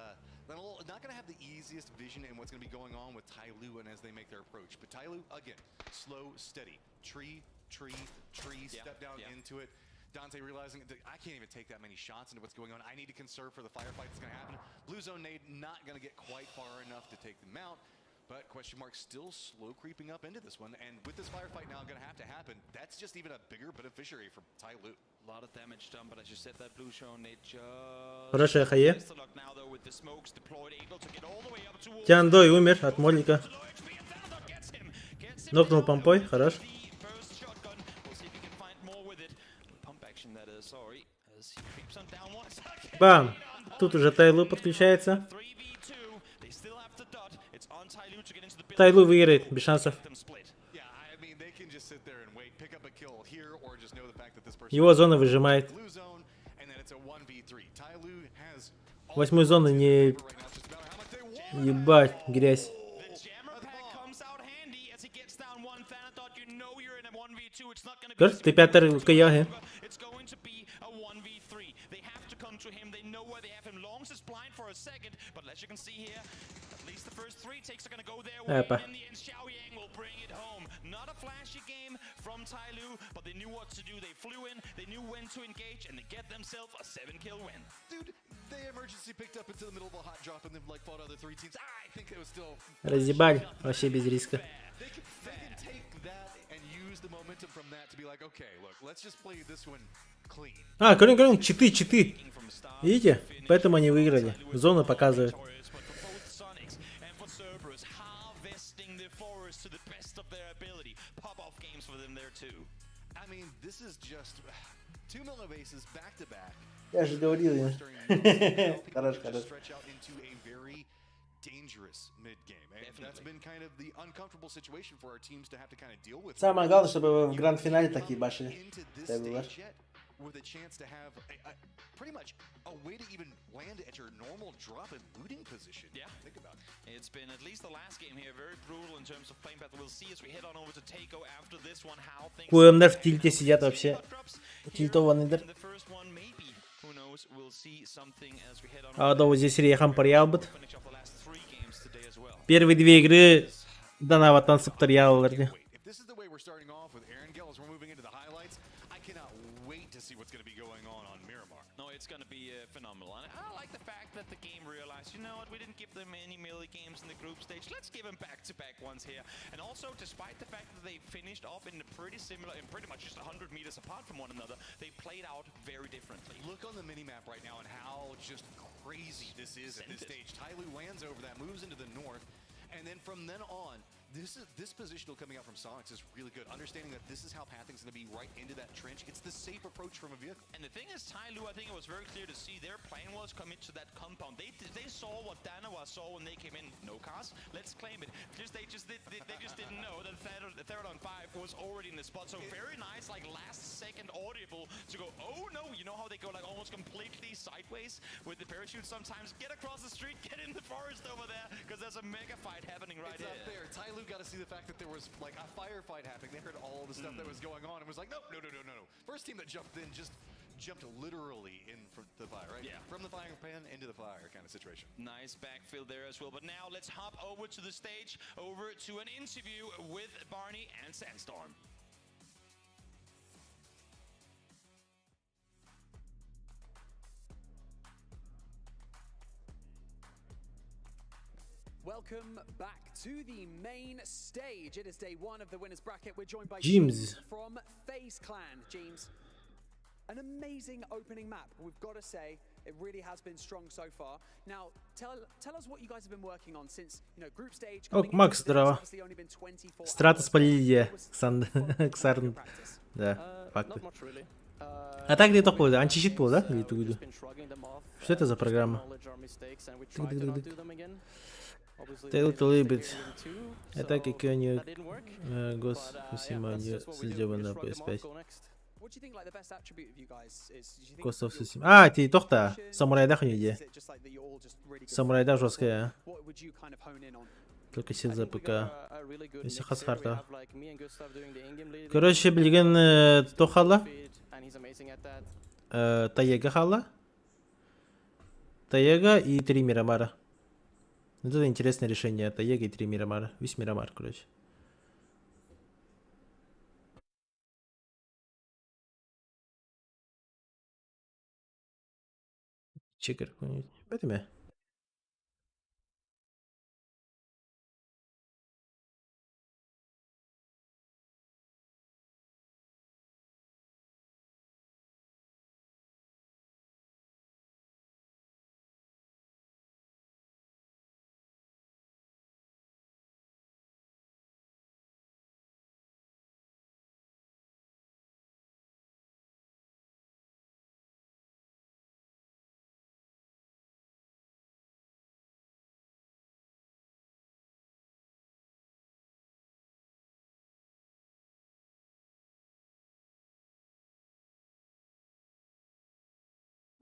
not going to have the easiest vision in what's going to be going on with Tyloo and as they make their approach. But Tyloo, again, slow, steady. Tree, step down into it. Dante realizing that I can't even take that many shots into what's going on. I need to conserve for the firefight that's going to happen. Blue zone nade not going to get quite far enough to take them out. But question mark still slow creeping up into this one, and with this firefight now going to happen, that's just even a bigger beneficiary for Tyloo. A lot of damage done, but as you said, that blue zone they just... Хорошая хае. Тяндой умер от молика. Нокнул помпой, хорош. Бам! Тут уже Тайлу подключается. Тайлу выиграет, без шансов. Его зона выжимает. 8-ю зону не... Ебать, грязь. Good, ты 5-й каяге. To him, they know where they have him. Longs is blind for a second, but as you can see here, at least the first 3 takes are gonna go their way. In the end, Xiao Yang will bring it home. Not a flashy game from Tyloo, but they knew what to do. They flew in, they knew when to engage, and they get themselves a 7-kill win. Dude, they emergency picked up into the middle of a hot drop and then like fought other 3 teams. I think it was still. Разъебали, вообще без риска. They can take that and use the momentum from that to be like, okay, look, let's just play this one clean. А, крын, читы. Видите? Поэтому они выиграли. Зону показывают. I mean, this is just 2 million bases back to back. Я же говорил ему. Хорош, хорош. Самое главное, чтобы в гранд-финале такие башили. With a chance to have pretty much a way to even land at your normal drop and looting position. Yeah. Think about it. It's been at least the last game here very brutal in terms of playing path. We'll see as we head on over to Takeo after this one how things. КУМД в тильте сидят вообще. Тильтованный дыр. А да, вот здесь рейхан парьялбыт. Первые две игры Данава танцып парьялбыт. See what's going to be going on Miramar. No, it's going to be phenomenal. And I like the fact that the game realized, you know what, we didn't give them any melee games in the group stage. Let's give them back-to-back ones here. And also, despite the fact that they finished off in pretty similar, in pretty much just 100 meters apart from one another, they played out very differently. Look on the mini-map right now and how just crazy this is at this stage. Tyloo lands over that, moves into the north, and then from then on, this positional coming out from Sonics is really good. Understanding that this is how pathing's going to be right into that trench. It's the safe approach from a vehicle. And the thing is, Tyloo, I think it was very clear to see their plan was come into that compound. They saw what Danawa saw when they came in. No cars, let's claim it. They just didn't know that Therodon 5 was already in the spot. So very nice, like last second audible to go. Oh no, you know how they go like almost completely sideways with the parachute. Sometimes get across the street, get in the forest over there, because there's a mega fight happening right here. It's up there. Tyloo got to see the fact that there was like a firefight happening. They heard all the stuff that was going on and was like, no. First team that jumped in just jumped literally in from the fire, right? Yeah. From the fire pan into the fire kind of situation. Nice backfield there as well. But now let's hop over to the stage, over to an interview with Barney and Sandstorm. Welcome back to the main stage. It is day one of the winners bracket. We're joined by James from FaZe Clan. James, an amazing opening map. We've got to say, it really has been strong so far. Now, tell us what you guys have been working on since, you know, group stage. Ок, Макс, здорово. Страта спалили Ксарн. Да, факты. А так где топовый, да? Антищит был, да? Что это за программа? Тейлт любит. Это как у нее гос внимание сделано на PS5. Костов сусим. А, ты тохта. Самурайда хуйня. Самурайда жесткая. Только сидит за ПК. Если хасхарта. Короче, блин, тохала. Таега хала. Таега и 3 Мирамара. Вот это интересное решение. Таега и 3 Мирамара. Весь Мирамар, короче. Чекер какой-нибудь. Поэтому.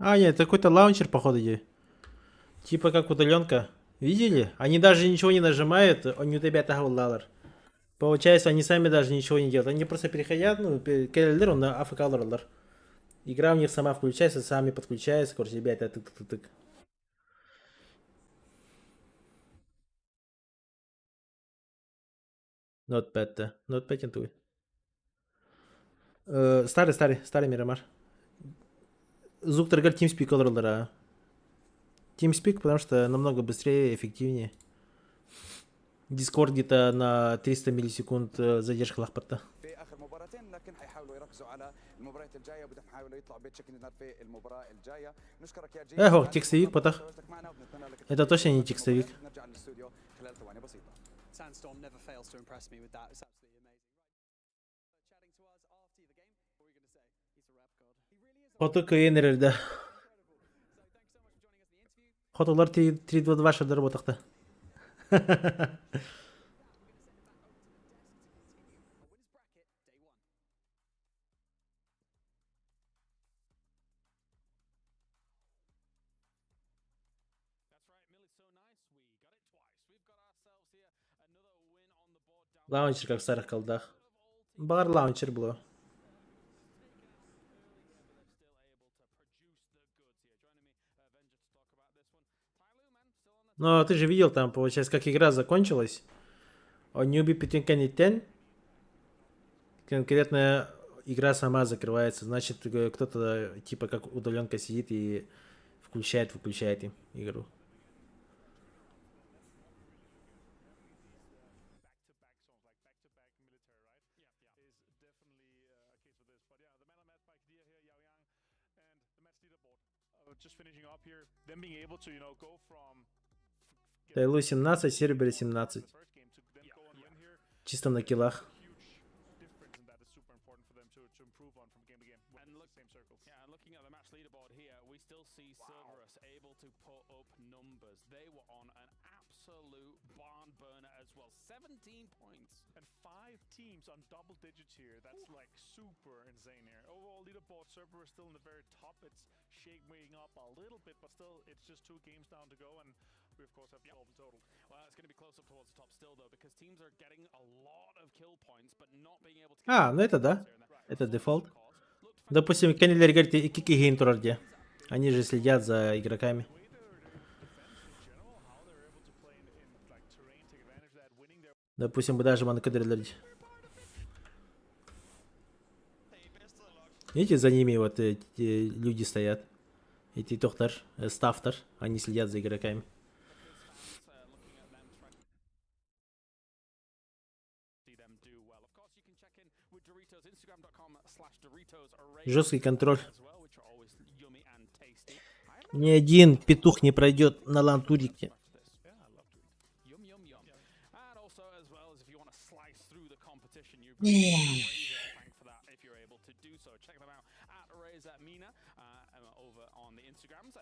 А, нет, это какой-то лаунчер, походу, идея. Типа как удаленка. Видели? Они даже ничего не нажимают, они у тебя $1. Получается, они сами даже ничего не делают. Они просто переходят, ну, келлер, он на АФК. Игра у них сама включается, сами подключаются, короче, ребята, тык-тык-тык. Not bad, да. Not bad интуит. Старый Мирамар. Звук торгар TeamSpeak алырлар. TeamSpeak, потому что намного быстрее и эффективнее. Discord где-то на 300 миллисекунд задержка лахпарта. Ого, текстовик потах. Это точно не текстовик. Поток Энер, да. Фотолар 322 ще доработақты. Лаунчер как в старых колдах. Бар лаунчер было. Но ты же видел там, получается, как игра закончилась. Он не убит Петенканитен. Конкретно игра сама закрывается. Значит, кто-то типа как удаленка сидит и выключает им игру. Тайлу 17, Сербери 17. Чисто на киллах. Teams on double digits here. That's like super insane here. Overall leaderboard server is still in the very top. It's shaking up a little bit, but still it's just 2 games down to go, and we of course have 12 in total. Well, it's going to be close up towards the top still though, because teams are getting a lot of kill points, but not being able to. Ну это да. Это дефолт. Допустим, Кеннелер говорит, и кики гейнтурарде. Они же следят за игроками. Допустим, бы даже манкадерлерди. Видите, за ними вот эти люди стоят. Эти тохтар, стафтар, они следят за игроками. Жесткий контроль. Ни один петух не пройдет на лантурике.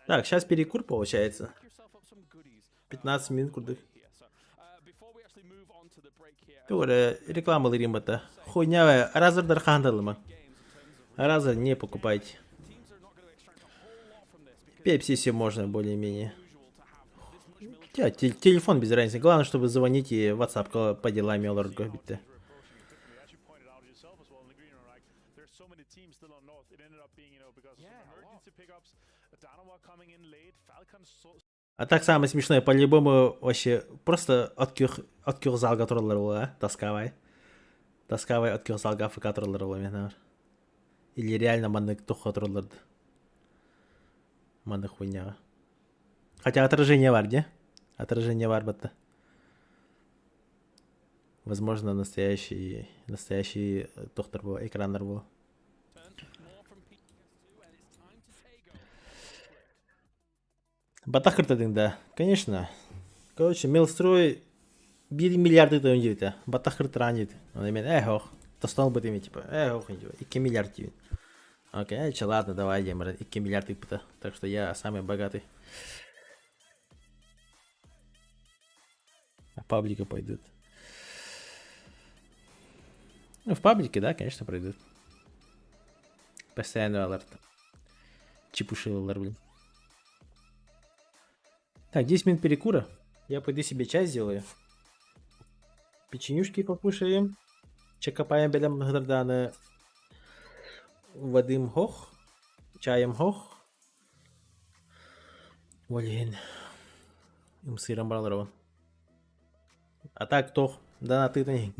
Так, сейчас перекур получается. 15 минут курдык. Тоже реклама лиримата. Хуйнявая. Разердар хандалыма. Разер не покупайте. Пепси все можно более-менее. Телефон без разницы. Главное, чтобы звонить и WhatsApp по делам оларго битте. А так самое смешное, по-любому вообще просто откер залга троллера, таскавай. Таскавай откер залга ФК троллера, или реально маннык туха троллер. Маннык хуйня. Хотя отражение вар, где? Отражение вар бата. Возможно, настоящий доктор был, экранер был. Батахыртадың, да, конечно. Короче, мелстрой 1 миллиарды да өндейді. Батахырт ранит. Он имеет, ох, тостал бы ты типа, ох, 2 миллиарда тебе. Окей, ладно, давай, демер, 2 миллиарда типа. Так что я самый богатый. А паблика пойдут. Ну, в паблике, да, конечно, пройдут. Постоянный алерт. Чепушил алерт, блин. Так, 10 минут перекура. Я пойду себе чай сделаю. Печенюшки покушаем. Чекапаем белым гдарданы. Вадим хох. Чаем хох. Блин. Им сыром брал. А так тох. Да на ты-то не.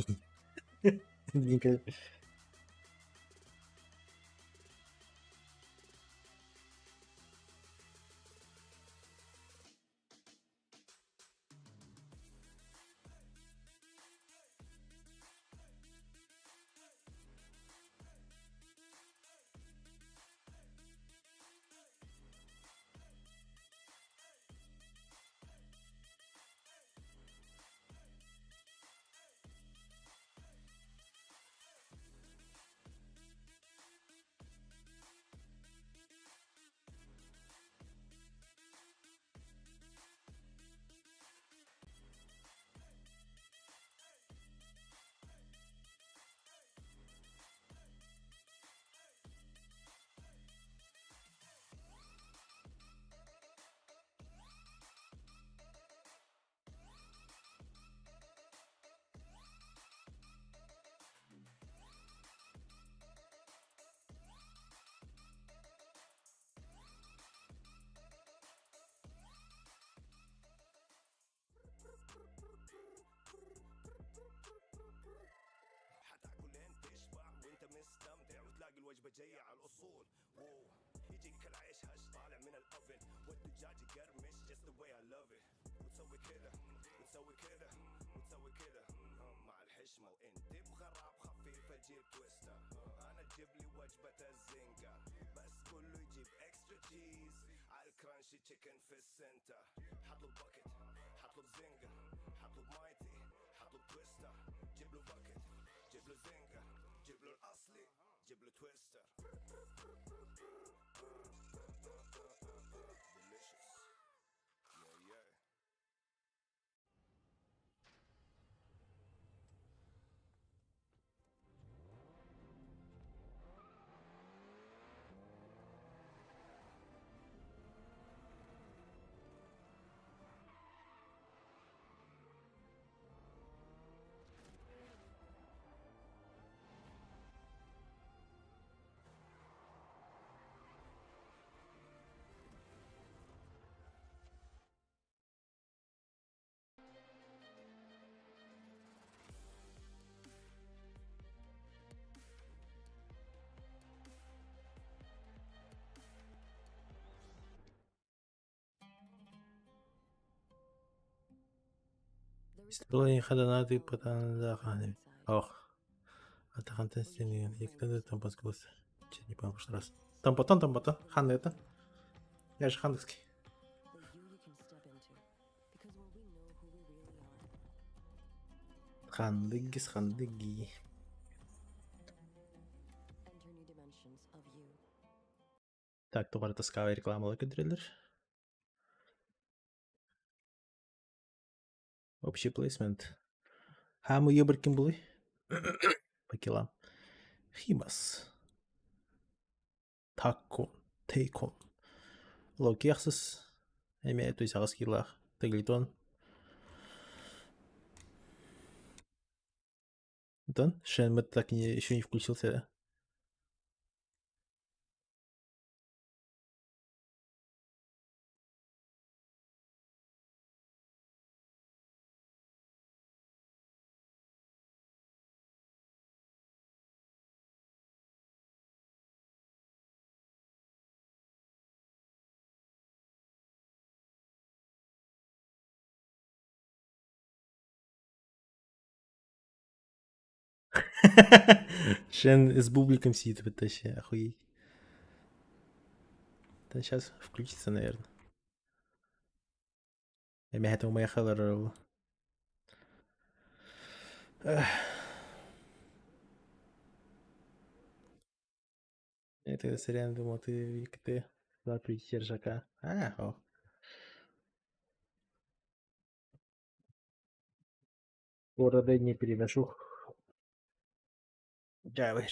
chicken في السنتر حطلب باكت حطلب زنجر حطلب مايتي حطلب تويستر جيب له باكت جيب له زنجر جيب له الاصلي جيب له تويستر Строение хода потом захватим. Ох. Это контент стрима. Когда там подсказка. Чуть не помню в прошлый раз. Там потом. Хан это. Я же хандовский. Хандыги. Так, товар таскавая реклама лайк-дриллер. Общий плейсмент. Хаму ебаркин були. По килам. Химас. Такон. Тейкон. Локерсис. Эми, то есть агаскилах. Теглитон. Антон, Шенмет так еще не включился, да? Шен с бубликом сидит в этой охуеть. Да сейчас включится, наверное. Я это у моя халара. Это сорян, думал, ты куда прийти ржака. О. Города не переношу. Джабы.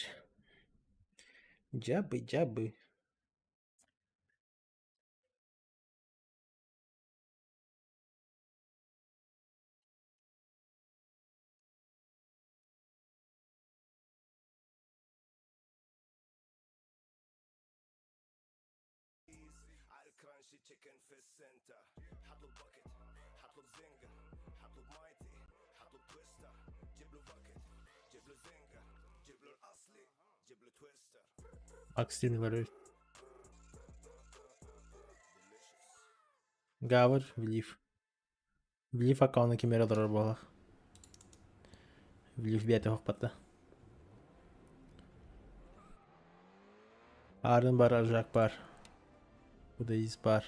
chicken في السنتر حطلب باكت حطلب زنجر حطلب مايتي حطلب تويستر جيب له باكت جيب له زنجر جيب له الاصلي جيب له تويستر Акстин варит. Гавр влив. Влив аккаунт камера была. Влив бета хоппата. Арын бар, Ажак бар. Будайс бар.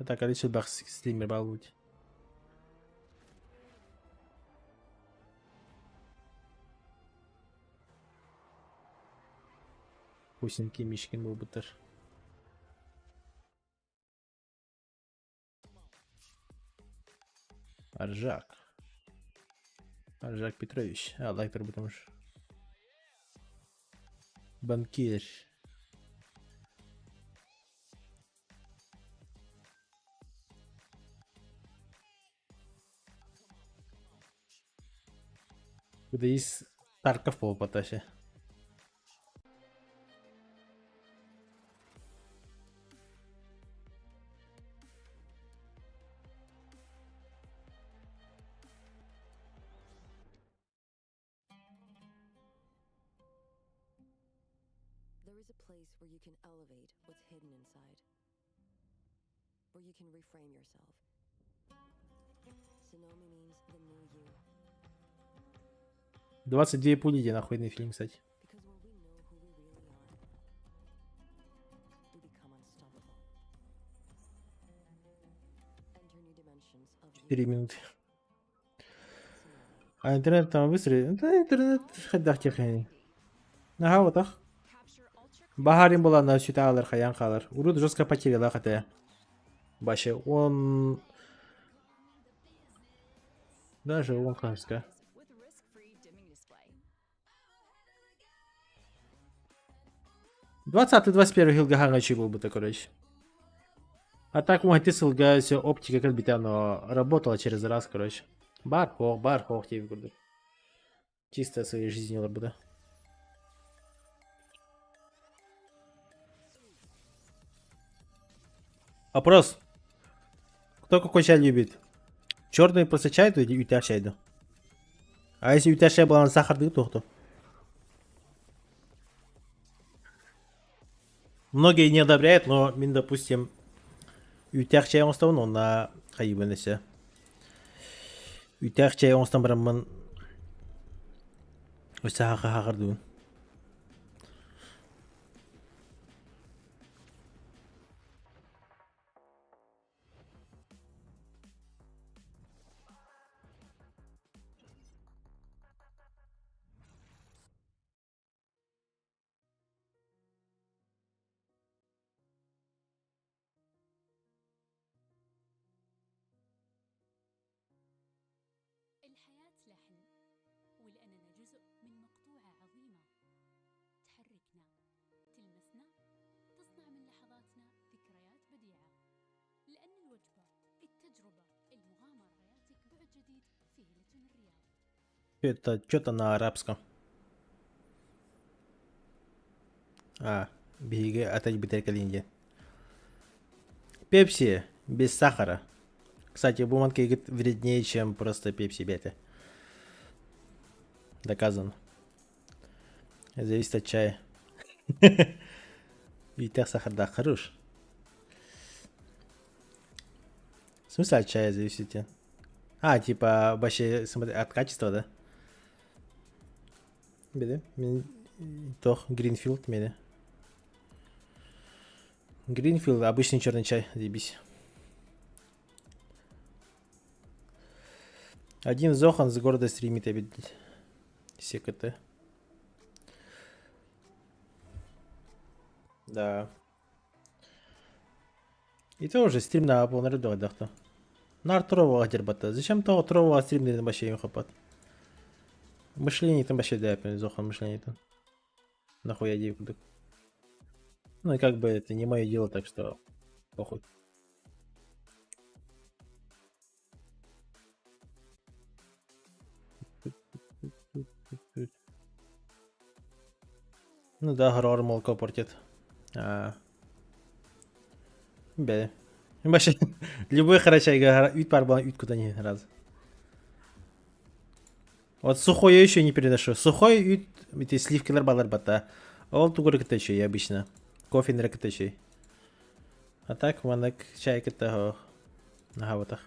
Это количество бах стример балуть. Хусинки Мишкин был бутер. Аржак Петрович. Лайк потому что. Банкир. Будайс Тарков пол поташе. There is a place where you can elevate what's hidden inside. Where you can reframe yourself. Sonomi means the new you. 22 пули, где нахуйный фильм, кстати. Because when we know who we really are, we become unstoppable. Enter new dimensions of you. 4 минуты. А интернет там быстрый? Да, интернет хаддах техники. Ага, вот так. Бахарин была на сюда хаян халар. Урод жестко потеряла хотя. Баше, он... Даже он, кажется. 20-21 гилгаханга чего бы, короче. А так мой тысл все оптика как бы оно работала через раз, короче. Бар хох тебе говорю. Чисто своей жизнью работа. Вопрос. Кто какой чай любит? Черный просто чай, то или утя чай, да? А если утя чай был на сахарный, то кто? Многие не одобряют, но, допустим, утя чай он стал, но на хайбанесе. Утя чай он стал браман. Сахарный. الحياة لحن ولأننا جزء من مقطوعة عظيمة تحركنا تلمسنا تصنع من لحظاتنا ذكريات بديعة لأن الوجبة التجربة المغامرة يعطيك بعد جديد في هيلة الرياض. Это что-то на арабском. Беги, отойди бутылка линья. Пепси без сахара. Кстати, буманки вреднее, чем просто пепси бета. Доказано. Зависит от чая. Ведь сахар, да, хорош. В смысле от чая зависит? Типа, вообще, от качества, да? Беда? То, Гринфилд, меня. Гринфилд, обычный черный чай, заебись. Один Зохан с города стримит, обидеть. СКТ. Да. И тоже стрим на полный да. На Трова дербата. Зачем того Трова стрим на вообще им хапат? Мышление там вообще да, Зохан мышление там. Нахуй я девку. Ну и как бы это не мое дело, так что похуй. Ну да, горор молоко портит. Бе. Вообще, любой харачай ют парбан ют куда ни раз. Вот сухой я еще не переношу. Сухой ют, эти сливки ларбалар бата. Ол тугур катачей обычно. Кофе на катачей. А так ванак чай ката на хаватах.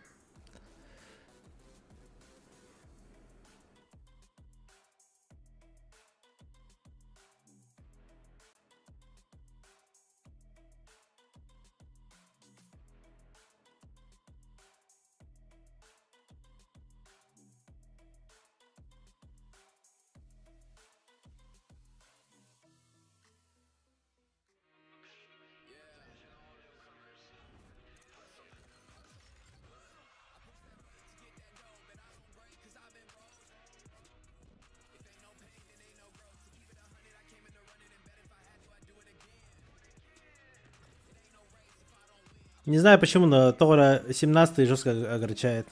Не знаю почему, но Тора 17 жестко огорчает.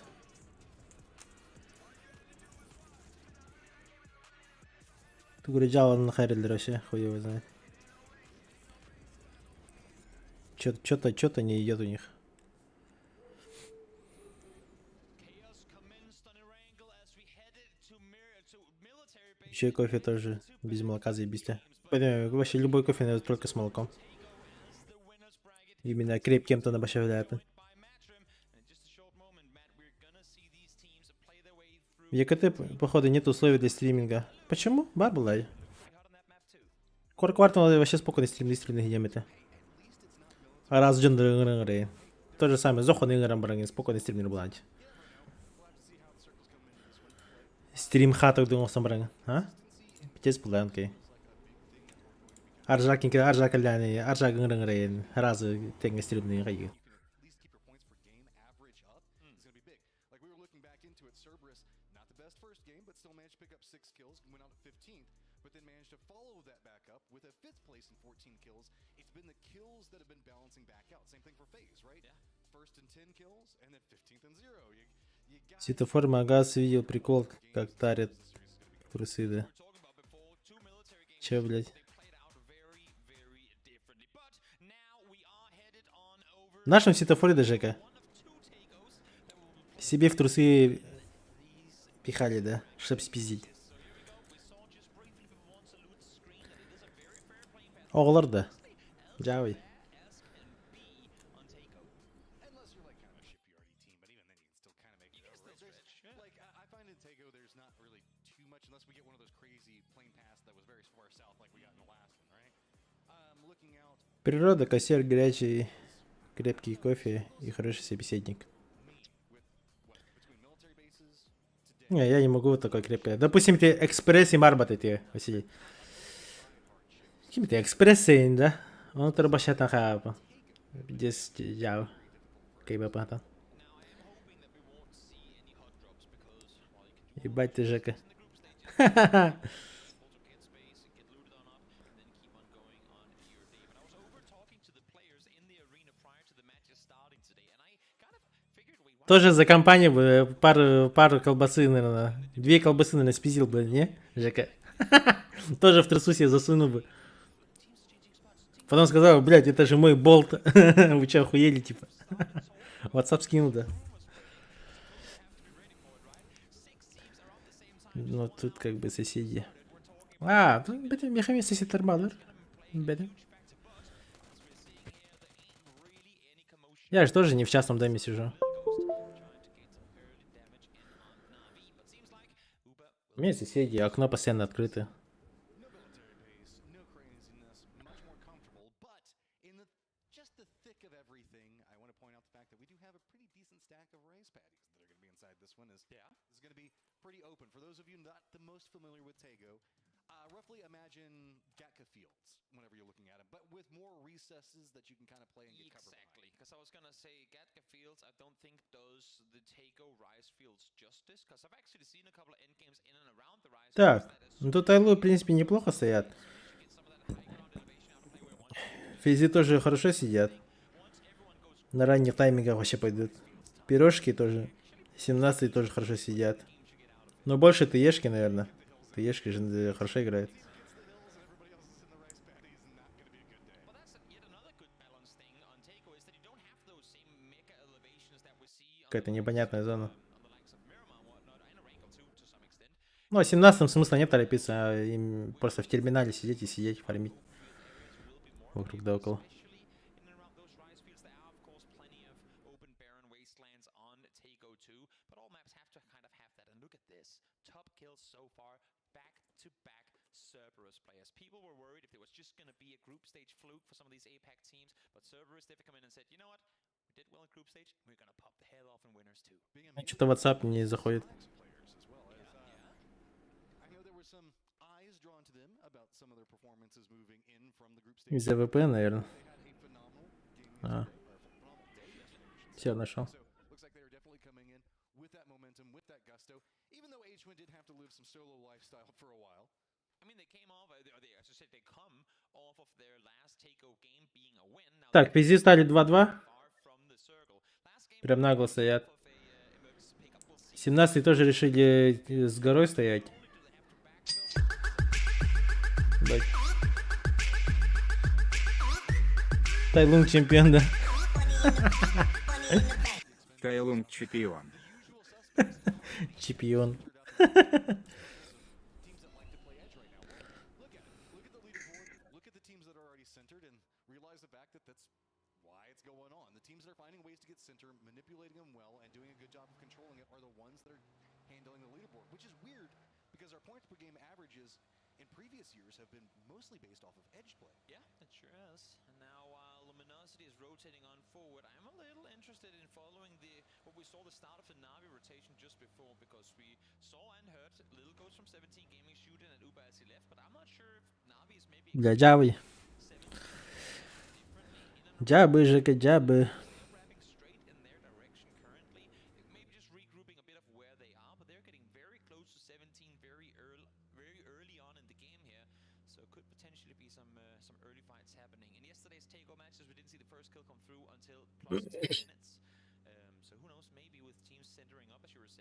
Ты говорил, он на Харилер вообще хуй его знает. Что-то не идет у них. Еще и кофе тоже без молока заебись. Вообще любой кофе надо только с молоком. Именно крепким то добавляют. В ЕКТ, походу, нет условий для стриминга. Почему? Барбулай. Квартал вообще спокойно стриминг геймите. Раз джендер. То же самое. Зохон играм спокойно стриминг бланч. Стрим хаток думал сам бран. А? Пятец бланкой. Аржак ляни, аржак играм. Раз тенга стриминг гайги. Светофор Магаз видел прикол, как тарят трусиды. Че, блядь? В нашем светофоре даже себе в трусы пихали, да, чтоб спиздить. Оғлар да. Жауи. Природа, кассир, горячий, крепкий кофе и хороший собеседник. Не, я не могу вот такой крепкое. Допустим, ты экспресс и марбатите, Василий. Какими-то экспрессы, да? Он торбашат на хапа. Здесь яу. Как пата. Ебать ты, Жека. Тоже за компанию бы пару колбасы, наверное. 2 колбасы, наверное, спиздил бы, не, Жека? Тоже в трусу себе засунул бы. Потом сказал, блядь, это же мой болт. Вы че, охуели, типа? WhatsApp скинул, да. Ну, тут как бы соседи. А, тут мехами сосед нормально. Я же тоже не в частном доме сижу. У меня соседи, окно постоянно открыто. Roughly imagine Gatka Fields whenever you're looking at it, but with more recesses that you can kind of play and get covered. Exactly, because I was gonna say Gatka Fields, I don't think does the Tego Rise Fields justice, because I've actually seen a couple of end games in and around the Rise. Так, ну тут айлы, в принципе, неплохо стоят. Физи тоже хорошо сидят. На ранних таймингах вообще пойдут. Пирожки тоже. 17 тоже хорошо сидят. Но больше ТЕшки, наверное. ТЕшки же хорошо играет. Какая-то непонятная зона. Ну, а 17-м смысла нет торопиться, а им просто в терминале сидеть и сидеть, фармить. Вокруг да около. People were worried if it was just going to be a group stage fluke for some of these APAC teams, but Cerberus, they've come in and said, you know what, we did well in group stage, we're going to pop the hell off in winners too. Что-то WhatsApp не заходит. Из-за ВП, наверное. А. Все, нашел. Так, пизди стали 2-2. Прям нагло стоят. 17-й тоже решили с горой стоять. Бать. Тайлунг чемпион, да? Тайлунг чемпион. Чемпион. going on. The teams that are finding ways to get center, manipulating them well, and doing a good job of controlling it are the ones that are handling the leaderboard, which is weird because our points per game averages in previous years have been mostly based off of edge play. Yeah, it sure is. And now Luminosity is rotating on forward. I'm a little interested in following what we saw the start of the Navi rotation just before, because we saw and heard Little Ghost from 17 Gaming shooting and Uber as he left, but I'm not sure if Navi is maybe... Бля, джабы. Джабы, Жека, джабы.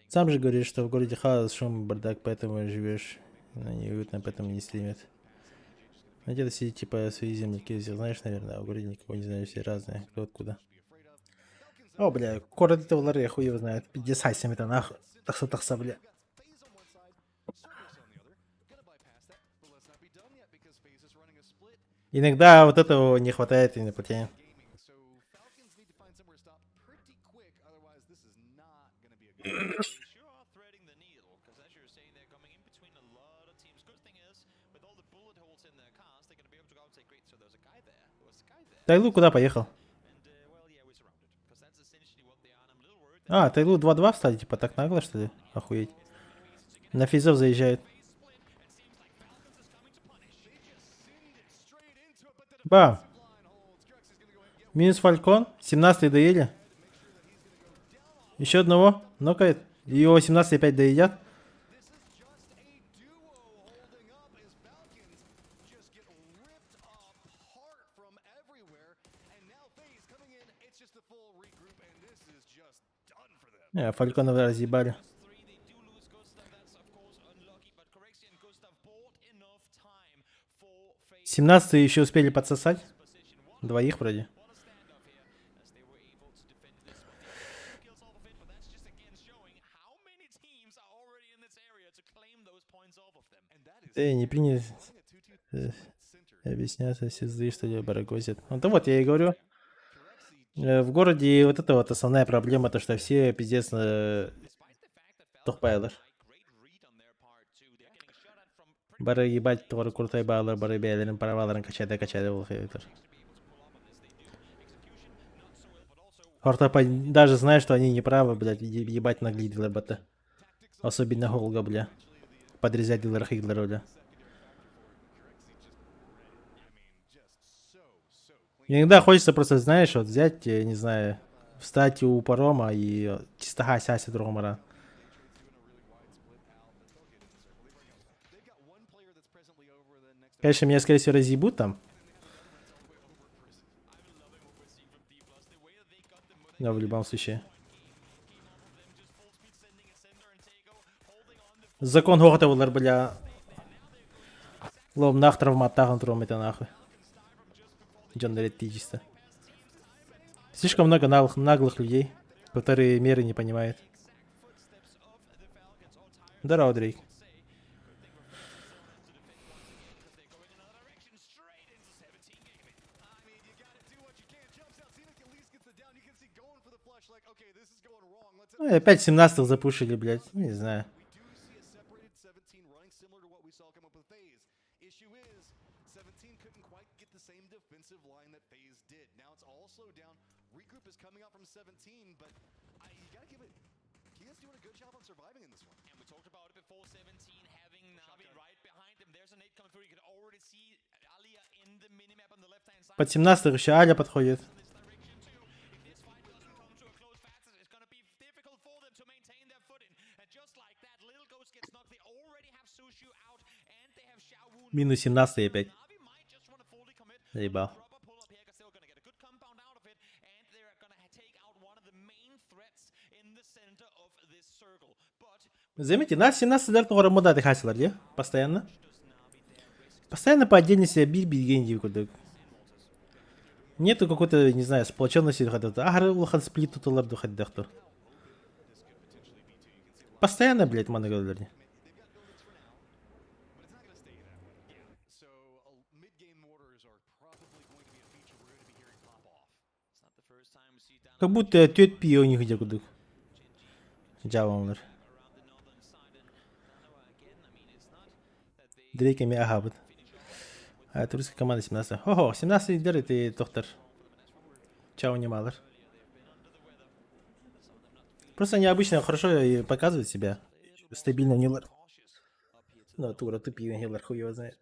Сам же говоришь, что в городе хаос, шум, бардак, поэтому живешь неуютно, поэтому не стримят. А где-то сидит, типа, свои земляки, все знаешь, наверное, а в городе никого не знаю, все разные, кто откуда. О, бля, город этого ларе, хуй его знает, 50 это нахуй, такса, бля. Иногда вот этого не хватает и не потянет. Тайлу куда поехал? А, Тайлу 2-2 встали, типа так нагло, что ли? Охуеть. На физов заезжает. Бам! Минус Фалькон. 17-й доели. Еще одного. Нокает. Его 17 опять доедят. Фалькона разъебали. 17-й еще успели подсосать. Двоих вроде. Не приняли объясняться, все что ли барагозят. Ну то вот, я и говорю. В городе вот это вот основная проблема, то что все пиздец тухпайлар. Бары ебать, тоже крутой баллар, бары бейлерин, параваларын качады волхейтер. Ортопа даже знает, что они не правы, блядь, ебать наглид лэбата. Особенно Голга, бля. Подрезать дилерах Хиглера, бля. Иногда хочется просто, знаешь, вот взять, не знаю, встать у парома и чисто сяся другому. Конечно, меня, скорее всего, разъебут там. Но в любом случае. Закон готовый, бля. Лом нах травматахом тром это нахуй. Чисто. Слишком много наглых людей, которые меры не понимают. Дарова, Дрейк. Ну, и опять 17-х запушили, блядь. Не знаю. Под 17-х еще Аля подходит. Минус 17 опять. Заебал. Заметьте, нас 17 дартного мода дыхасилар, где? Постоянно. Постоянно по отдельности бить генди куда. Нету какой-то, не знаю, сплоченности. Сплит тут ларду ходдахту. Постоянно, блядь, маны говорили. Как будто тет пи у них где куда. Джавамлар. Дрейками агабыт. А это русская команда 17. Ого, 17 лидер ты, доктор. Чао, немалар. Просто необычно хорошо и показывает себя. Стабильно нилар. Ну, тура тупи нилар, хуй его знает.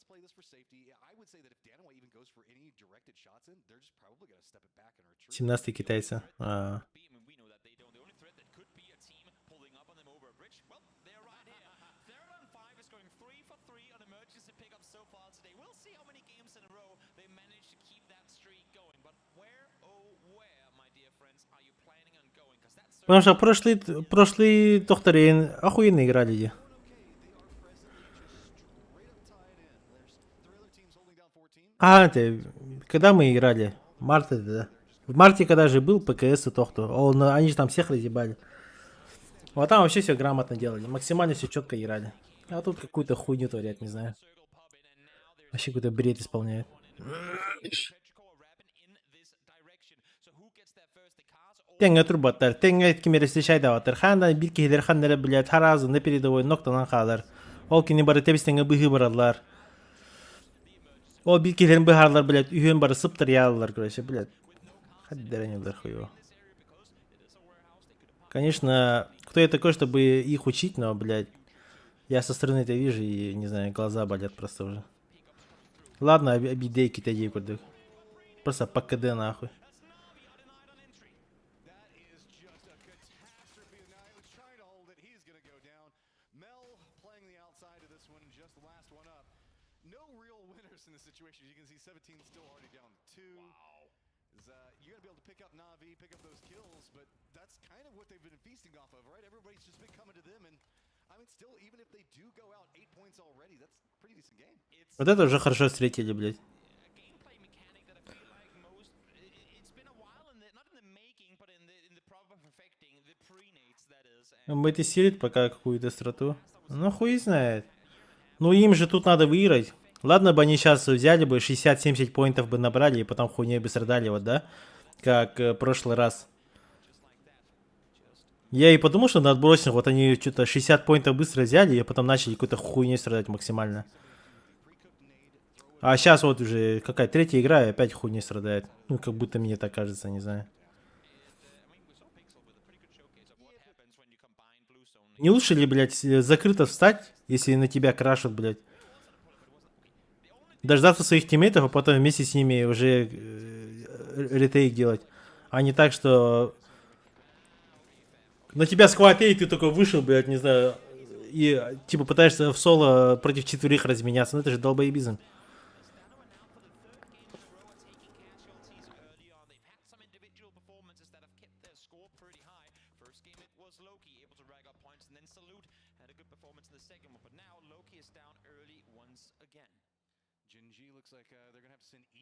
Play this for safety. I would say that if Darova even goes for any directed shots in, they're just probably going to step it back and retreat. 17 китайца. Потому что прошлые докторы охуенно играли. А, это когда мы играли? Марта, да. В марте, когда же был ПКС и Тохту, они же там всех разъебали. Вот там вообще все грамотно делали, максимально все четко играли. А тут какую-то хуйню творят, не знаю. Вообще какой-то бред исполняют. Тенге турбаттар, тенге кемері слышайды аватар. Ханда билки хедер хандары білет, харазы на передовой ноктанан қалар. Ол кені бары тебістенге бұғы баралар. Ол билкелерін бұхарлар, блядь, үйен бары сыптыр ялылар, короче, блядь. Хаддеренелер хуево. Конечно, кто я такой, чтобы их учить, но, блядь, я со стороны это вижу и, не знаю, глаза болят просто уже. Ладно, обидейки тадей курдык. Просто по КД нахуй. Вот это уже хорошо встретили, блядь. Мы тестируем пока какую-то страту. Ну хуй знает. Ну им же тут надо выиграть. Ладно бы они сейчас взяли бы 60-70 поинтов бы набрали и потом хуйней бы страдали, вот, да? Как в прошлый раз. Я и подумал, что на отбросах вот они что-то 60 поинтов быстро взяли и потом начали какой-то хуйней страдать максимально. А сейчас вот уже какая третья игра и опять хуйней страдает. Ну, как будто мне так кажется, не знаю. Не лучше ли, блядь, закрыто встать, если на тебя крашут, блядь? Дождаться своих тиммейтов, а потом вместе с ними уже ретейк делать. А не так, что на тебя сквад и ты только вышел, блядь, не знаю, и типа пытаешься в соло против четверых разменяться. Ну это же долбоебизм.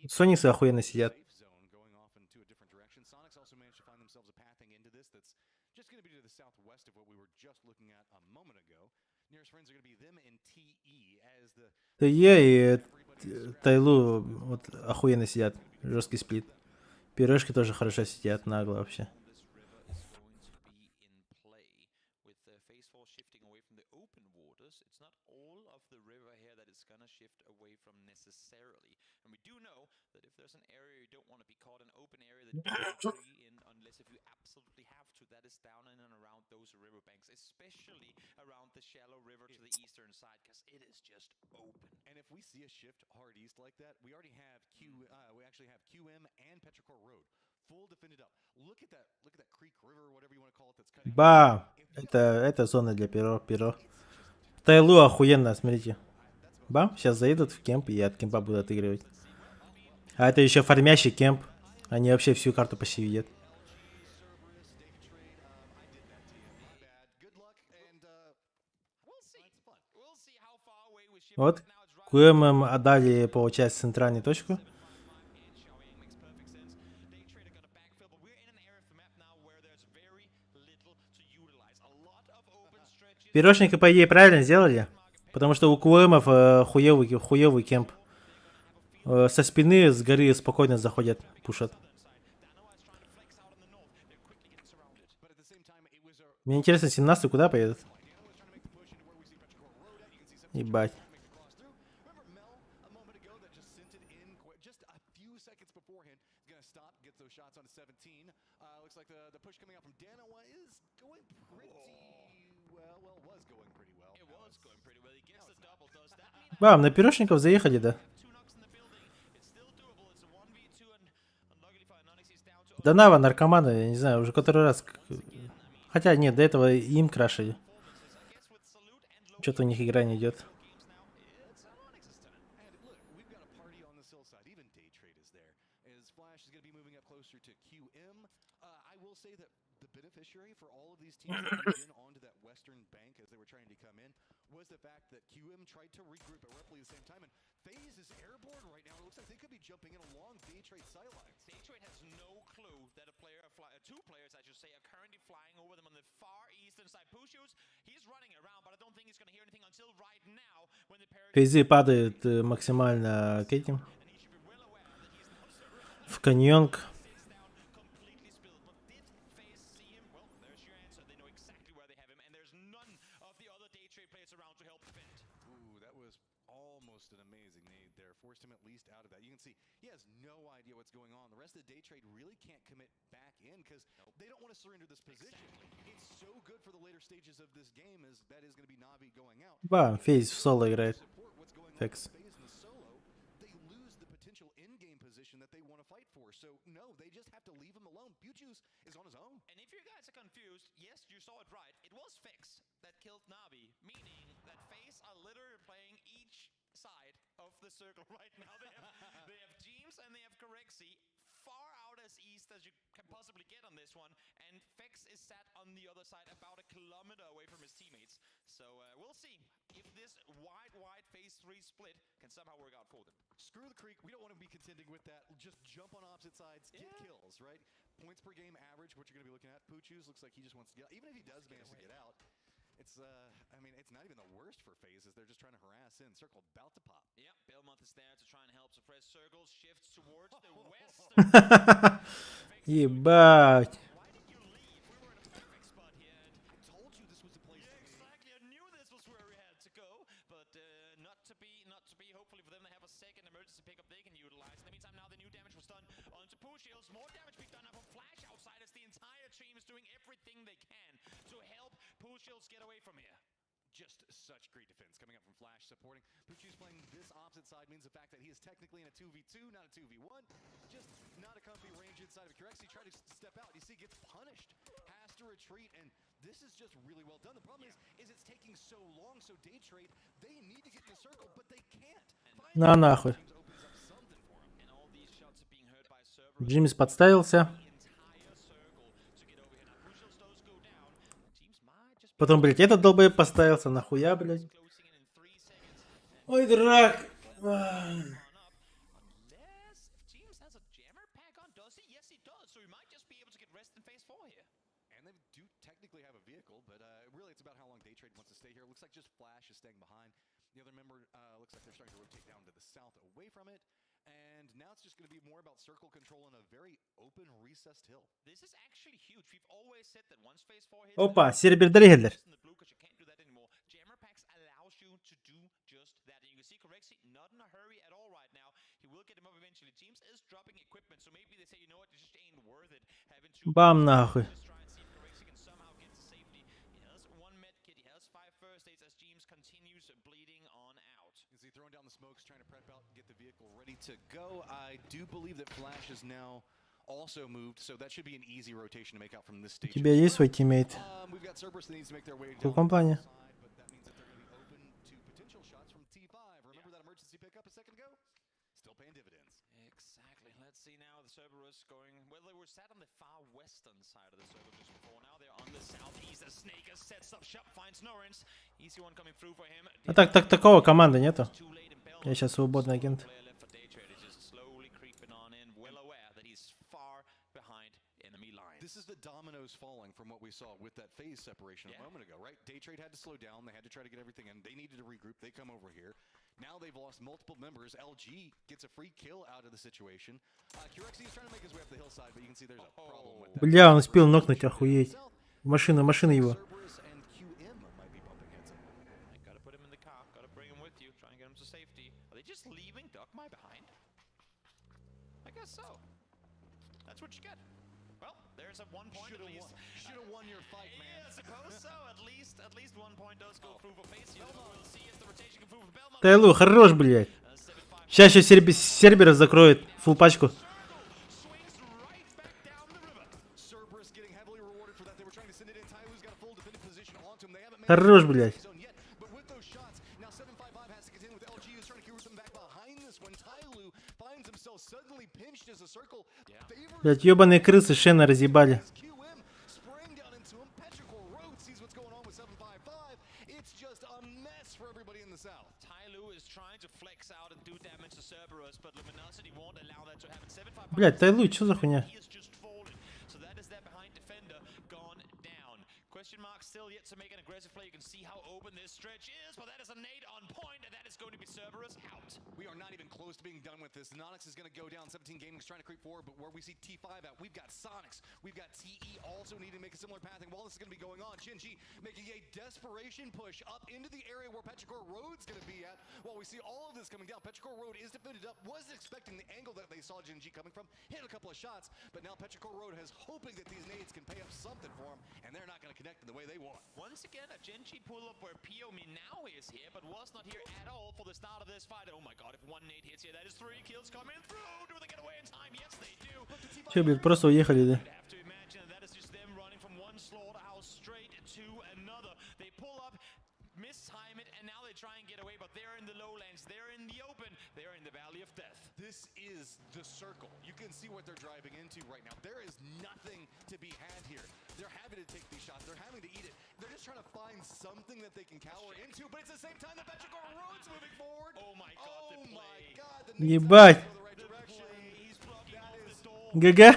Сониксы охуенно сидят. Я и Тайлу вот охуенно сидят. Жесткий сплит. Пирожки тоже хорошо сидят, нагло вообще. Ба! Это зона для перо. Тайлу охуенно, смотрите. Бам, сейчас заедут в кемп и от кемпа будут отыгрывать. А это еще фармящий кемп. Они вообще всю карту почти видят. Вот. QM отдали, получается, центральную точку. Пирожники, по идее, правильно сделали. Потому что у КУМов хуёвый кемп. Со спины, с горы спокойно заходят, пушат. Мне интересно, 17-й куда поедет? Ебать. Бам, на пирожников заехали, да? Дарова, наркоманы, я не знаю, уже который раз. Хотя нет, до этого им крашили. Что-то у них игра не идет. Was the fact that QM tried to regroup at roughly the same time, and FaZe is airborne right now. It looks like they could be jumping in along Daytrade sidelines. Daytrade has no clue that two players, I should say, are currently flying over them on the far eastern side. Pushius, he's running around, but I don't think he's going to hear anything until right now when the pair. FaZe падает максимально к этим. В каньонг. Forced him at least out of that. You can see he has no idea what's going on. The rest of the Daytrade really can't commit back in because they don't want to surrender this position. It's so good for the later stages of this game as that is going to be Navi going out. Бам, FaZe в соло играет. Фекс. They lose the potential in-game position that they want to fight for. So no, they just have to leave him alone. PUBG is on his own. And if you guys are confused, yes, you saw it right. It was Fix that killed Navi, meaning that FaZe are literally playing each side of the circle right now. They have James and they have Corexi far out as east as you can possibly get on this one, and Fex is sat on the other side about a kilometer away from his teammates. So we'll see if this wide phase 3 split can somehow work out for them. Screw the creek, we don't want to be contending with that. Just jump on opposite sides, get kills, right? Points per game average, what you're going to be looking at. Puchus looks like he just wants to get out. Even if he does manage to get out, it's I mean, it's not even the worst for FaZe as they're just trying to harass in. Circle about to pop. Yep, Belmont is there to try and help suppress Circle. Shifts towards the west. Ебать. Exactly, I knew this was where we had to go, but not to be. Hopefully for them, they have a second emergency pickup they can utilize. In the meantime, now the new damage was done onto Pushiels. More damage being done now from Flash outside as the entire team is doing everything they can to help Pushiels get away from here. Just such great defense coming up from Flash supporting. Puchus playing this opposite side means the fact that he is technically in a 2v2, not a 2v1. Just not a comfy range inside of Corexi. Tried to step out. You see, gets punished. Has to retreat, and this is just really well done. The problem is it's taking so long, so Daytrade, they need to get in the circle, but they can't. На нахуй. Джимс подставился. Потом, блядь, этот долбоеб поставился. Нахуя, блядь. Ой, дурак. Looks like just Flash is staying behind. The other member looks like they're starting to rotate down to the south away from it. And now it's just going to be more about circle control on a very open recessed hill. This is actually huge. We've always said that once phase 4 hits Опа, сербер дрегелер. Jammer packs allows you to do just that. And you can see Corexi not in a hurry at all right now. He will get him up eventually. James is dropping equipment, so maybe they say, you know what, it just ain't worth it having to Бам, нахуй. Throwing down the smokes, trying to prep out and get the vehicle ready to go. I do believe that Flash is now also moved, so that should be an easy rotation to make out from this stage. У тебя есть свой тиммейт? We've got Cerberus that needs to make their way В каком плане? but that means that they're going to be open to potential shots from T5. Remember that emergency pickup a second ago? Still paying dividends. Exactly. Let's see now the Cerberus going. Well, they were sat on the far western side of the circle just before. Now they're on the southeast. As Snake sets up shop, finds Norrens. Easy one coming through for him. А так такого команды нету. Я сейчас свободный агент. This is the dominoes falling from what we saw with that phase separation a moment ago, right? Day Trade had to slow down. They had to try to get everything in. They needed to regroup. They come over here. Now they've lost multiple members. LG gets a free kill out of the situation. Kurexi is trying to make his way up the hillside, but you can see there's a problem with that. Бля, он успел нокнуть, охуеть. Машина его. Cerberus and QM might be bumping heads up. Gotta put him in the car. Gotta bring him with you. Try and get him to safety. Are they just leaving Dogma behind? I guess so. That's what you get. Well, there's a 1 point at least. Should have won your fight, man. Yeah, I suppose so. At least 1 point does go through for Face. We'll see if the rotation can prove for Belmont. Тайлу, хорош, блядь. Сейчас серберов закроет. Фул пачку. Хорош, блядь. Блядь, ебаные крысы Шена разъебали. Блядь, Тайлу, что за хуйня? Question mark still yet to make an aggressive play. You can see how open this stretch is, but that is a nade on point, and that is going to be Cerberus out. We are not even close to being done with this. Nonix is going to go down. 17 Gaming is trying to creep forward, but where we see T5 at, we've got Sonics. We've got TE also needing to make a similar pathing. While this is going to be going on, Shinji making a desperation push up into the area where Petrichor Road's going to be at. While we see all of this coming down, Petrichor Road is defended up. Wasn't expecting the angle that they saw Shinji coming from. Hit a couple of shots, but now Petrichor Road has hoping that these nades can pay up something for him, and they're not going to connect in the way they want. Once again, a Genji pull-up where Меня is here, but was not here at all for the start of this fight. Oh my god, if one nade hits here, that is 3 kills coming through. Do they get away in time? Yes, they do. Че, блядь, просто уехали, да? Have to imagine that is just them running from one slaughterhouse straight to another. They pull up, mistime it, and now they try and get away, but they're in the lowlands, they're in the open, they're in the Valley of Death. This is the circle. You can see what they're driving into right now. There is nothing to be had here. They're having to take these shots. They're having to eat it. They're just trying to find something that they can cower into, but it's the same time that Petrichor Road's moving forward. Oh my god, the play. Ебать. ГГ.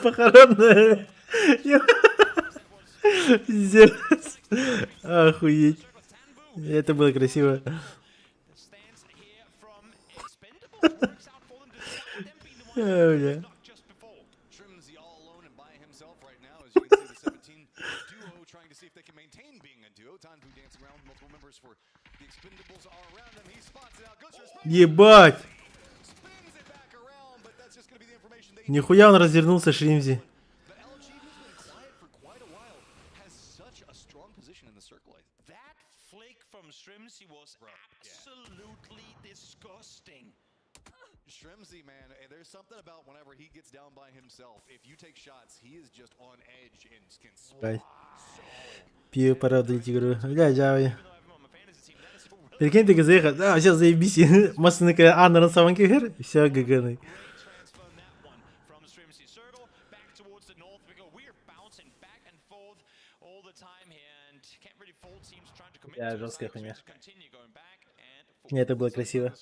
Похоронная. Пиздец. Охуеть. Это было красиво. Бля. Ебать. Нихуя он развернулся, Шримзи. That flick from Shrimsy was absolutely disgusting. Shrimsy, man, there's something about whenever he gets down by himself. If you take shots, he is just on edge and can swat. Пью, пора удалить игру. Бля, джавы. Прикинь, ты заехал. Да, сейчас заебись. Масса Анна на самом деле. Все, ГГ. Я жесткая хуйня. Не, это было красиво.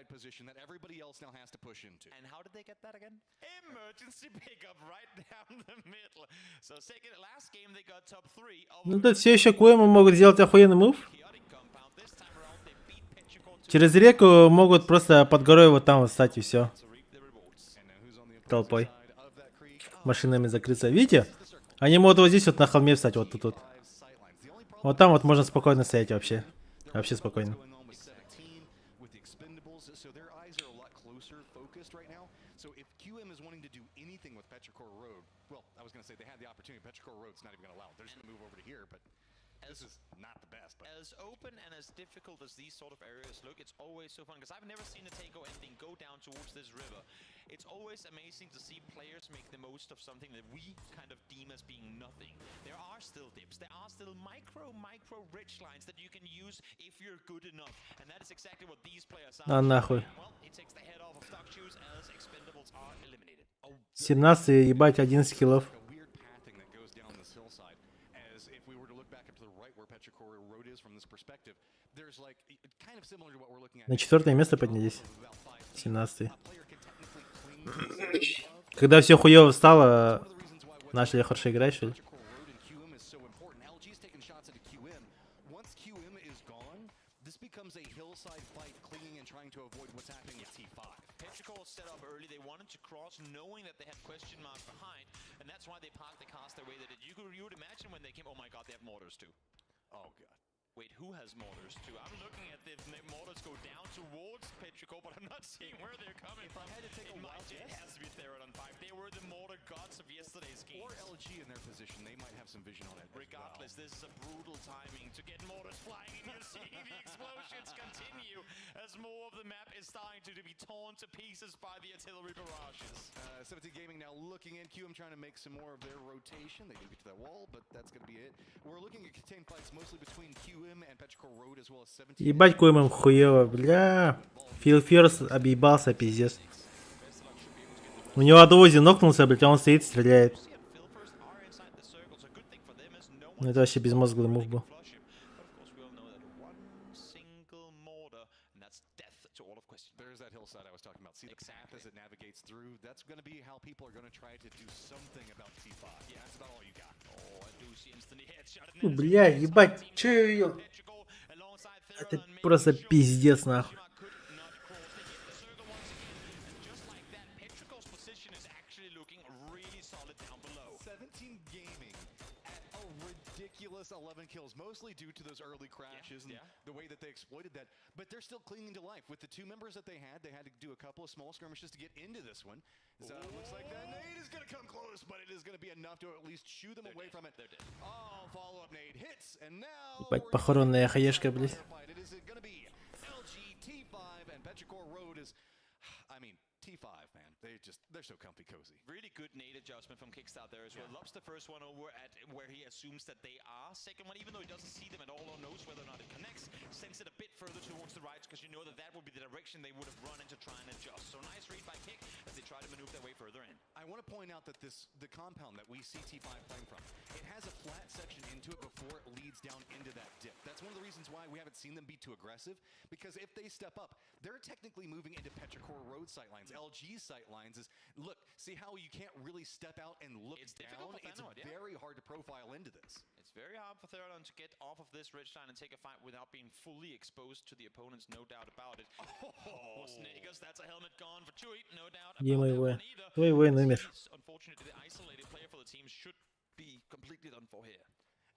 Position that everybody else now has to push into. And how did they get that again? Emergency pickup right down the middle. So second last game they got top 3. Ну тут все еще Куэма могут сделать охуенный мув. Через реку могут просто под горой вот там вот встать и все. Толпой. Машинами закрыться. Видите? Они могут вот здесь вот на холме встать, вот тут вот. Вот там вот можно спокойно стоять вообще. Вообще спокойно. So if QM is wanting to do anything with Petrichor Road, well, I was going to say they had the opportunity. Petrichor Road's not even going to allow it. They're just going to move over to here, but this is not the best. But as open and as difficult as these sort of areas look, it's always so fun because I've never seen a Tango ending go down towards this river it's always amazing to see players make the most of something that we kind of deem as being nothing. There are still dips, there are still micro rich lines that you can use if you're good enough, and that is exactly what these players are. А нахуй. Well, it takes the head off of stock shoes as expendables are eliminated. 17, ебать, 11 киллов. На 4-е место поднялись. 17. Когда все хуёво стало, начали хорошо играть, что ли? Set up early, they wanted to cross knowing that they had question marks behind, and that's why they parked the cars the way they did. You would imagine when they came, oh my god, they have mortars too. Oh god. Wait, who has mortars too? I'm looking at the mortars go down towards Petrico, but I'm not seeing where they're coming from. I had to take a wild guess. It has to be Therodon 5. They were the mortar gods of yesterday's game. Or LG in their position, they might have some vision on it. Regardless, this is a brutal timing to get mortars flying, and you see the explosions continue as more of the map is starting to be torn to pieces by the artillery barrages. 17 Gaming now looking in. QM trying to make some more of their rotation. They do get to that wall, but that's going to be it. We're looking at contained fights mostly between QM and Petrico Road as well as 17. Ебать, коим хуёво, бля. Фил Ферс объебался, пиздец. У него от Ози нокнулся, блядь, а он стоит, стреляет. Ну это вообще безмозглый мув был. There's that hillside I was talking about. See the path as it navigates through. That's going to be how people are going to try to do something about T5. Yeah, that's about all you got. Oh, I do see instantly headshot. Ну, бля, ебать, чё её? Это просто пиздец, нахуй. Ridiculous 11 kills, mostly due to those early crashes and the way that they exploited that. But they're still clinging to life. With the two members that they had to do a couple of small skirmishes to get into this one. So it looks like that nade is going to come close, but it is going to be enough to at least shoo them away from it. Oh, follow-up nade hits, and now... Ебать, похоронная хаешка, блядь. It is going to be LG, T5, and Petrichor Road is... I mean, T5, man. They're so comfy cozy. Really good nade adjustment from Kickstart there as well. Loves the first one over at where he assumes that they are. Second one, even though he doesn't see them at all or knows whether or not it connects, sends it a bit further towards the right because you know that that would be the direction they would have run in to try and adjust. So nice read by Kick as they try to maneuver their way further in. I want to point out that the compound that we see T5 playing from, it has a flat section into it before it leads down into that dip. That's one of the reasons why we haven't seen them be too aggressive, because if they step up, they're technically moving into Petrichor Road sightlines. LG's sightlines is, look, see how you can't really step out and look down? It's very hard to profile into this. It's very hard for Therodon to get off of this ridge line and take a fight without being fully exposed to the opponents, no doubt about it. Oh, Sneakers, that's a helmet gone for Chewy, no doubt about that one either. Твой номер. Unfortunately, the isolated player for the team should be completely done for here.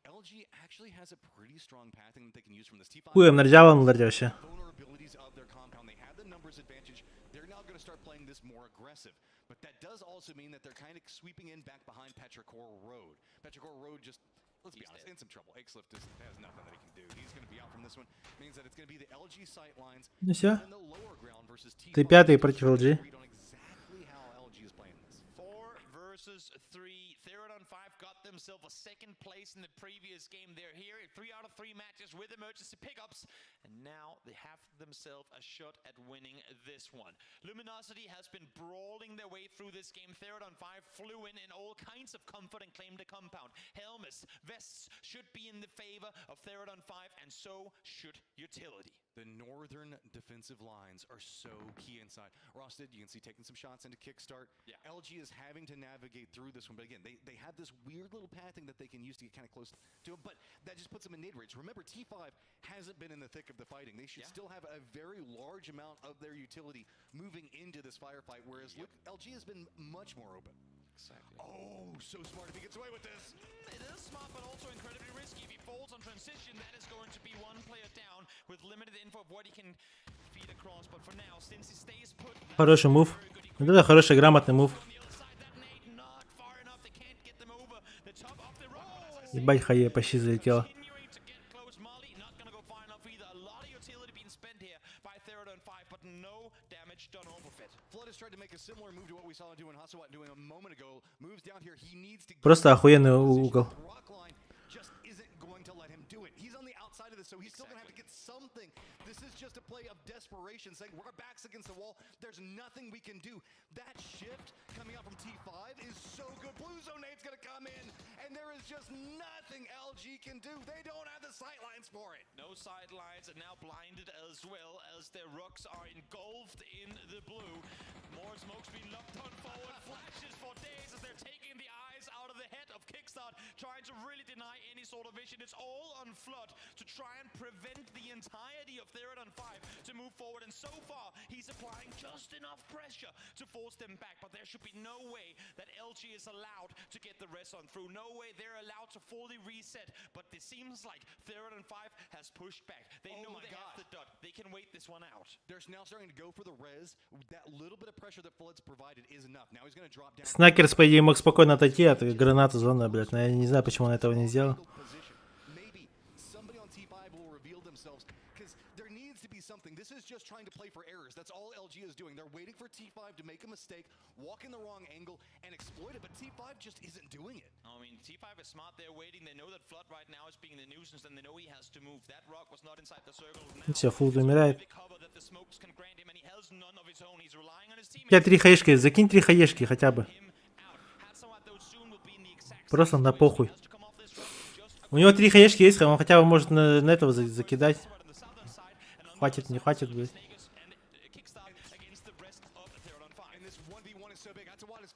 LG actually has a pretty strong pathing that they can use from this T5. Хуем наржавал, вообще. Vulnerabilities of their compound. They have the numbers advantage. They're now going to start playing this more aggressive. But that does also mean that they're kind of sweeping in back behind Petrichor Road. Petrichor Road just, let's be honest, in some trouble. Xlift has nothing that he can do. He's going to be out from this one. Means that it's going to be the LG sight lines Ну всё. in the lower ground versus T5. Ты пятый против LG. Exactly how LG is playing this. 4 versus 3. Therodon 5 got themselves a second place in the previous game. They're here in 3 out of 3 matches with emergency pickups, and now they have themselves a shot at winning this one. Luminosity has been brawling their way through this game. Therodon 5 flew in all kinds of comfort and claimed a compound. Helmets, vests should be in the favor of Therodon 5, and so should utility. The northern defensive lines are so key inside. Rosted, you can see taking some shots into Kickstart. LG is having to navigate through this one, but again, they have this weird little pathing that they can use to get kind of close to him, but that just puts them in nade range. Remember, T5 hasn't been in the thick of the fighting. They should still have a very large amount of their utility moving into this firefight, whereas look, LG has been much more open. Exactly. Oh, so smart if he gets away with this. It is smart, but also incredibly risky. If he falls on transition, that is going to be one player down with limited info of what he can feed across. But for now, since he stays put... Хороший мув. Вот это хороший, грамотный мув. Ебать, хае почти залетела. Flood has tried to make a similar move to what we saw doing Hasawat doing a moment ago. Moves down here. He needs to Просто охуенный угол. just isn't going to let him do it. He's on the outside of this, so he's still going to have to get something. This is just a play of desperation, saying we're backs against the wall. There's nothing we can do. That shift coming out from T5 is so good. Blue Zone Nate's going to come in, and there is just nothing LG can do. They don't have the sightlines for it. No sidelines, and now blinded as well as their rooks are engulfed in the blue. More smoke's been locked on forward. Flashes for days as they're taking the eyes out of the head of Kickstart, trying to really deny any sort of vision. It's all on Flood to try and prevent the entirety of Third on 5 to move forward, and so far he's applying just enough pressure to force them back, but there should be no way that LG is allowed to get the rest on through. No way they're allowed to fully reset, but it seems like Third on 5 has pushed back. They know they have the dot. They can wait this one out. They're now starting to go for the res. That little bit of pressure that Flood's provided is enough. Now he's going to drop down. Снайкерс, по идее, мог спокойно отойти от гранаты зоны, блядь, но я не знаю, почему он этого не сделал. Something. This is just trying to play for errors. That's all LG is doing. They're waiting for T5 to make a mistake, walk in the wrong angle, and exploit it, but T5 just isn't doing it. I mean, T5 is smart. They're waiting. They know that Flood right now is being the nuisance, and they know he has to move. That rock was not inside the circle. Все, фулд умирает. 3 хаешки, закинь 3 хаешки хотя бы. Просто на похуй. У него 3 хаешки есть, он хотя бы может на этого закидать. Хватит, не хватит, блядь.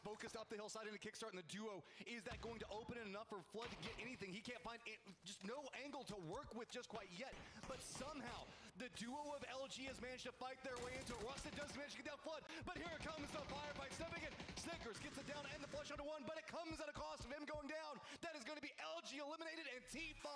Focused up the hillside into Kickstart, and the duo, is that going to open it enough for Flood to get anything? He can't find it, just no angle to work with just quite yet, but somehow the duo of LG has managed to fight their way into it. Rusted does manage to get down Flood, but here comes the firefight, stepping in. Snickers gets it down and the flush onto one, but it comes at a cost of him going down. That is going to be LG eliminated, and T5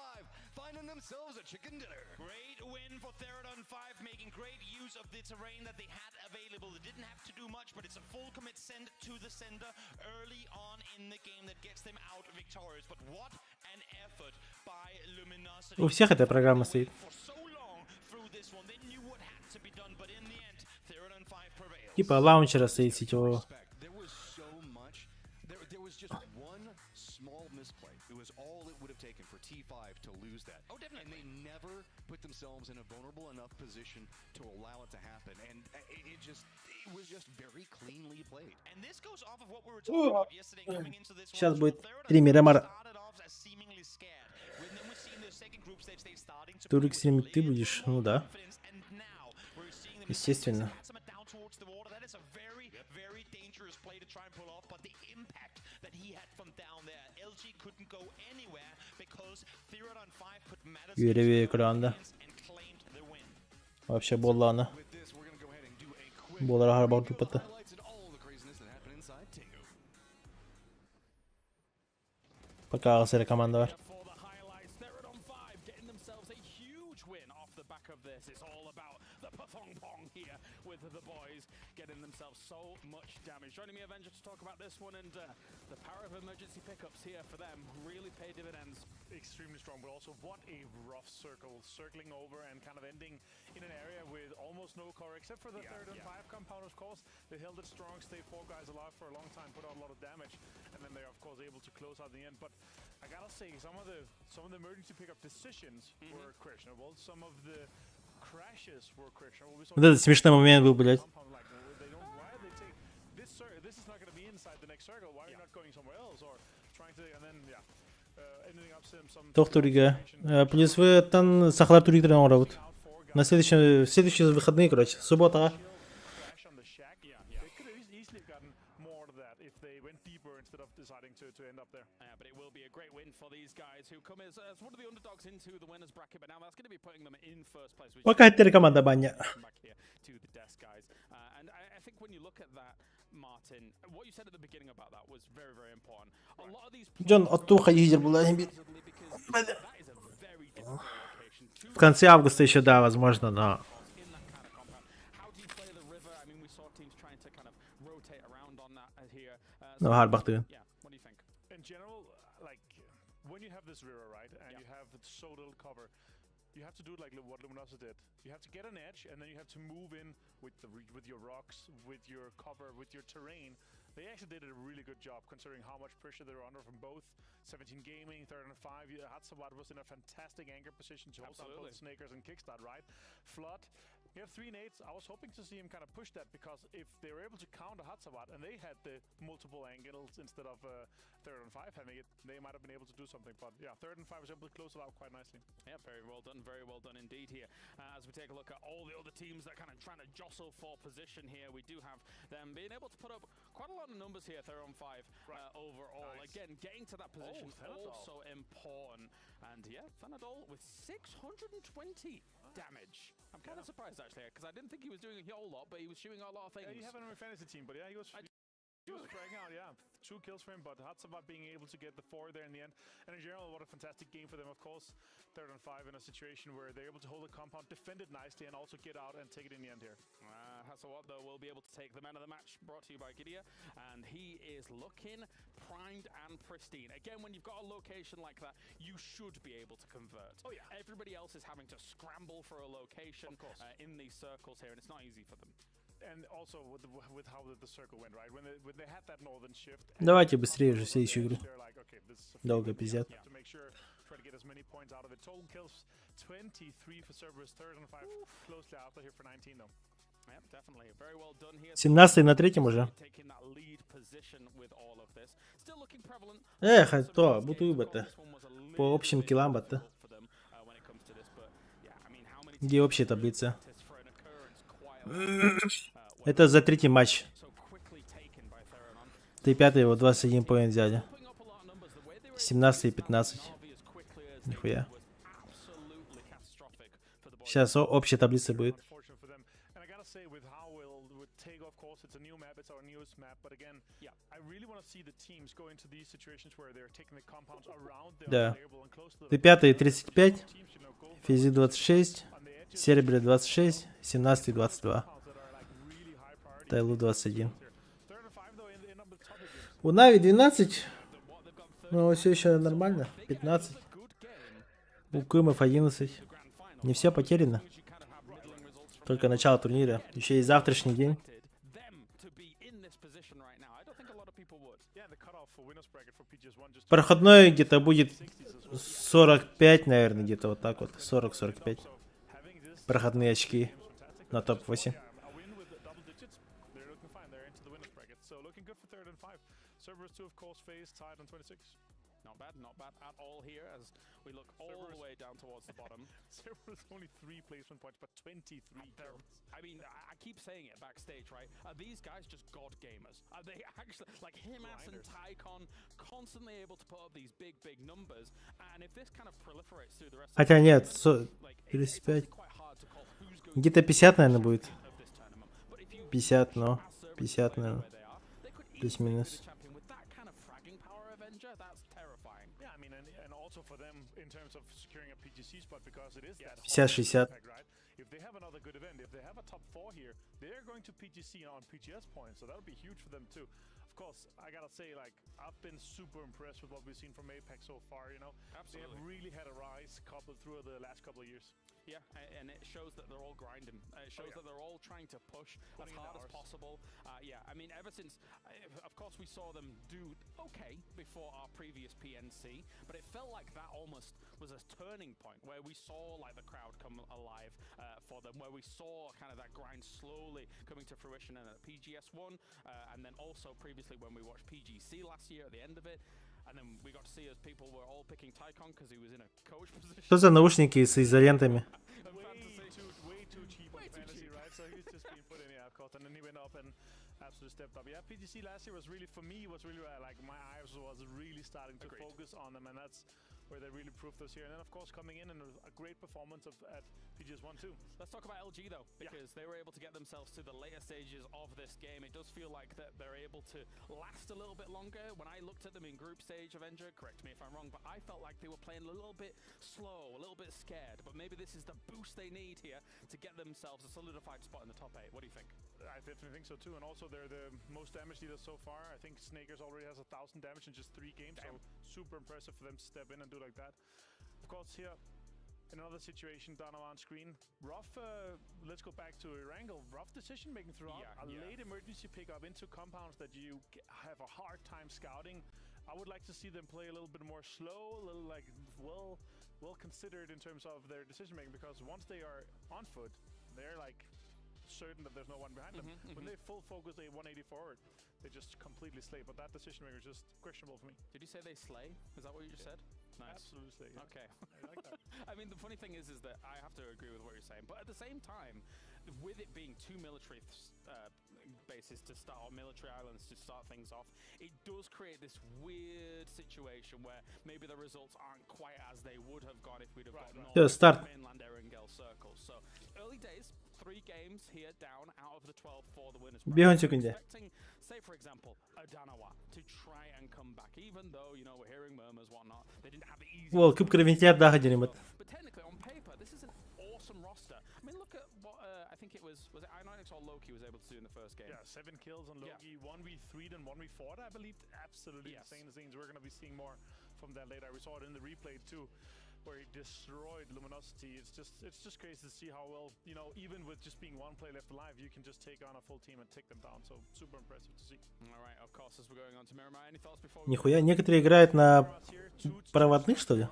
finding themselves a chicken dinner. Great win for Third on 5, making great use of the terrain that they had available. They didn't have to do much, but it's a full commit send to the center early on in the game that gets them out victorious. But what an effort by Luminosity. У всех эта программа стоит. Типа лаунчера стоит сетевого. And they never put themselves in a vulnerable enough position to allow it to happen, and it was just very cleanly played. And this goes off of what we were talking about yesterday coming into this one. Сейчас будет 3 Мирамара. Турик стримить ты будешь? Ну да. Естественно. Юрий экран. Вообще боллана. Боллар гарбар тупата. Пока ACER команда var. Getting themselves so much damage. Joining me, Avenger, to talk about this one, and the power of emergency pickups here for them really pay dividends. Extremely strong, but also what a rough circle, circling over and kind of ending in an area with almost no cover, except for the third and 5 compound, of course. They held it strong, stayed 4 guys alive for a long time, put out a lot of damage, and then they're of course able to close out the end. But I gotta say, some of the emergency pickup decisions were questionable. Some of the crashes were questionable. Вот этот смешной момент был, блядь. This is not going to be inside the next circle. Why are you not going somewhere else or trying to, and then ending up some. Тохтурига. Плюс вы там сахар туригдерен орабут. На следующие выходные, короче, суббота. To end up there. But it will be a great win for these guys who come as one of the underdogs into the winners bracket, but now that's going to be putting them in first place. Пока это команда баня. To the desk guys. And I think when you look at that, Martin, what you said at the beginning about that was very, very important. A lot of these Джон, оттуха лидер был. В конце августа еще, да, возможно, но... Ну, Харбахтын. In general, like when you have this river, right, and you have so little cover, you have to do like what Luminosa did. You have to get an edge, and then you have to move in with your rocks, with your cover, with your terrain. They actually did a really good job considering how much pressure they were under from both 17 Gaming, 3rd and 5. Hatsawat was in a fantastic anchor position to hold down both Snakers and Kickstart, right? Flood. You have 3 nades. I was hoping to see him kind of push that, because if they were able to counter Hatsawat and they had the multiple angles instead of 3rd and 5 having it, they might have been able to do something. But yeah, 3rd and 5 was able to close it out quite nicely. Yeah, very well done indeed here. As we take a look at all the other teams that are kind of trying to jostle for position here, we do have them being able to put up quite a lot of numbers here, 3rd and 5 overall. Nice. Again, getting to that position also important. And yeah, Fanadol with 620 damage. I'm kind of surprised actually, because I didn't think he was doing a whole lot, but he was shooting a lot of things. Yeah, you have him in a fantasy team, but yeah, he was striking out, yeah. 2 kills for him, but Hatsawat being able to get the 4 there in the end. And in general, what a fantastic game for them, of course. 3rd and 5 in a situation where they're able to hold the compound, defend it nicely, and also get out and take it in the end here. Hatsawat, though, will be able to take the man of the match, brought to you by Gideon, and he is looking primed and pristine. Again, when you've got a location like that, you should be able to convert. Oh yeah. Everybody else is having to scramble for a location in these circles here, and it's not easy for them. And also with how the circle went, right? When they had that northern shift. Давайте быстрее уже следующую игру. Долго пиздят. To make sure, try to get as many points out of it. Total kills 23 for Cerberus, 3rd and 5 closely after here for 19 though. Yep, definitely. Very well done here. 17 на 3 уже. То, буду бата. По общим киллам бата. Где общая таблица? Это за 3-й матч. 3-5 его 21 поинт взяли. 17 и 15. Нихуя. Сейчас общая таблица будет. It's a new map, it's our newest map, but again, I really want to see the teams go into these situations where they're taking the compounds around their label and close to the... 5-й 35, Физи 26, Серебре 26, 17 22, Тайлу 21. У Нави 12, но все еще нормально, 15. У Кымов 11. Не все потеряно. Только начало турнира. Еще и завтрашний день. Проходной где-то будет 45, наверное, где-то вот так вот. 40-45. Проходные очки на топ-8. Not bad at all here as we look all the way down towards the bottom. Cerberus only 3 placement points, but 23 kills. I mean, I keep saying it backstage, right? Are these guys just god gamers? Are they actually, like Himas and Tycon, constantly able to put up these big numbers? And if this kind of proliferates through the rest of Хотя нет, 35. Где-то 50, наверное, будет. 50, но 50, наверное. Плюс-минус. 50-60. If they have another good event, if they have a top 4 here, they're going to PGC on PGS points, so that'll be huge for them too. Of course, I gotta say, like, I've been super impressed with what we've seen from Apex so far, you know? Absolutely. They have really had a rise through the last couple of years. Yeah, and it shows that they're all grinding. It shows that they're all trying to push as hard as possible. Yeah, I mean, ever since, of course, we saw them do okay before our previous PNC, but it felt like that almost was a turning point where we saw like the crowd come alive for them, where we saw kind of that grind slowly coming to fruition in PGS 1, and then also previously when we watched PGC last year at the end of it. And then we got to see as people were all picking Tycon because he was in a coach position. Что за наушники с изолентами? Way too cheap on fantasy, right? So he's just been put in, yeah, of course. And then he went up and absolutely stepped up. Yeah, PGC last year was really, for me, like my eyes was really starting to focus on them, and that's where they really proved us here. And then, of course, coming in and a great performance at PGS 1 too. Let's talk about LG though, because they were able to get themselves to the later stages of this game. It does feel like that they're able to last a little bit longer. When I looked at them in group stage of Avenger, correct me if I'm wrong, but I felt like they were playing a little bit slow, a little bit scared. But maybe this is the boost they need here to get themselves a solidified spot in the top 8. What do you think? I definitely think so too, and also they're the most damage leaders so far. I think Snakers already has 1,000 damage in just 3 games, so super impressive for them to step in and do like that. Of course, here Another situation, Darova on screen. Rough, let's go back to Erangel. Rough decision making throughout. Late emergency pickup into compounds that you have a hard time scouting. I would like to see them play a little bit more slow, a little like well considered in terms of their decision making, because once they are on foot, they're like certain that there's no one behind them. When they full focus a 180 forward, they just completely slay. But that decision maker is just questionable for me. Did you say they slay? Is that what you just said? Nice. Absolutely slay. Yeah. Okay. I like that. I mean, the funny thing is that I have to agree with what you're saying, but at the same time, with it being two military bases to start, or military islands to start things off, it does create this weird situation where maybe the results aren't quite as they would have gone if we'd have gotten all mainland Erangel circles. So early days, 3 games here down out of the 12 for the winners. Expecting, say for example, a Darova to try and come back, even though, you know, we're hearing murmurs, whatnot. They didn't have the easy. Well, Кубка Винтиада где-нибудь. But technically, on paper, this is an awesome roster. I mean, look at what I think it was it I9X or Loki was able to do in the first game. Yeah, 7 kills on Loki, 1v3'd and 1v4'd, I believe. Absolutely insane scenes. We're going to be seeing more from that later. We saw it in the replay too, where he destroyed Luminosity. It's just crazy to see how well, you know, even with just being one player left alive, you can just take on a full team and take them down. So super impressive to see. All right, of course, as we're going on to Miramar, any thoughts before we... Нихуя, некоторые играют на проводных, что ли?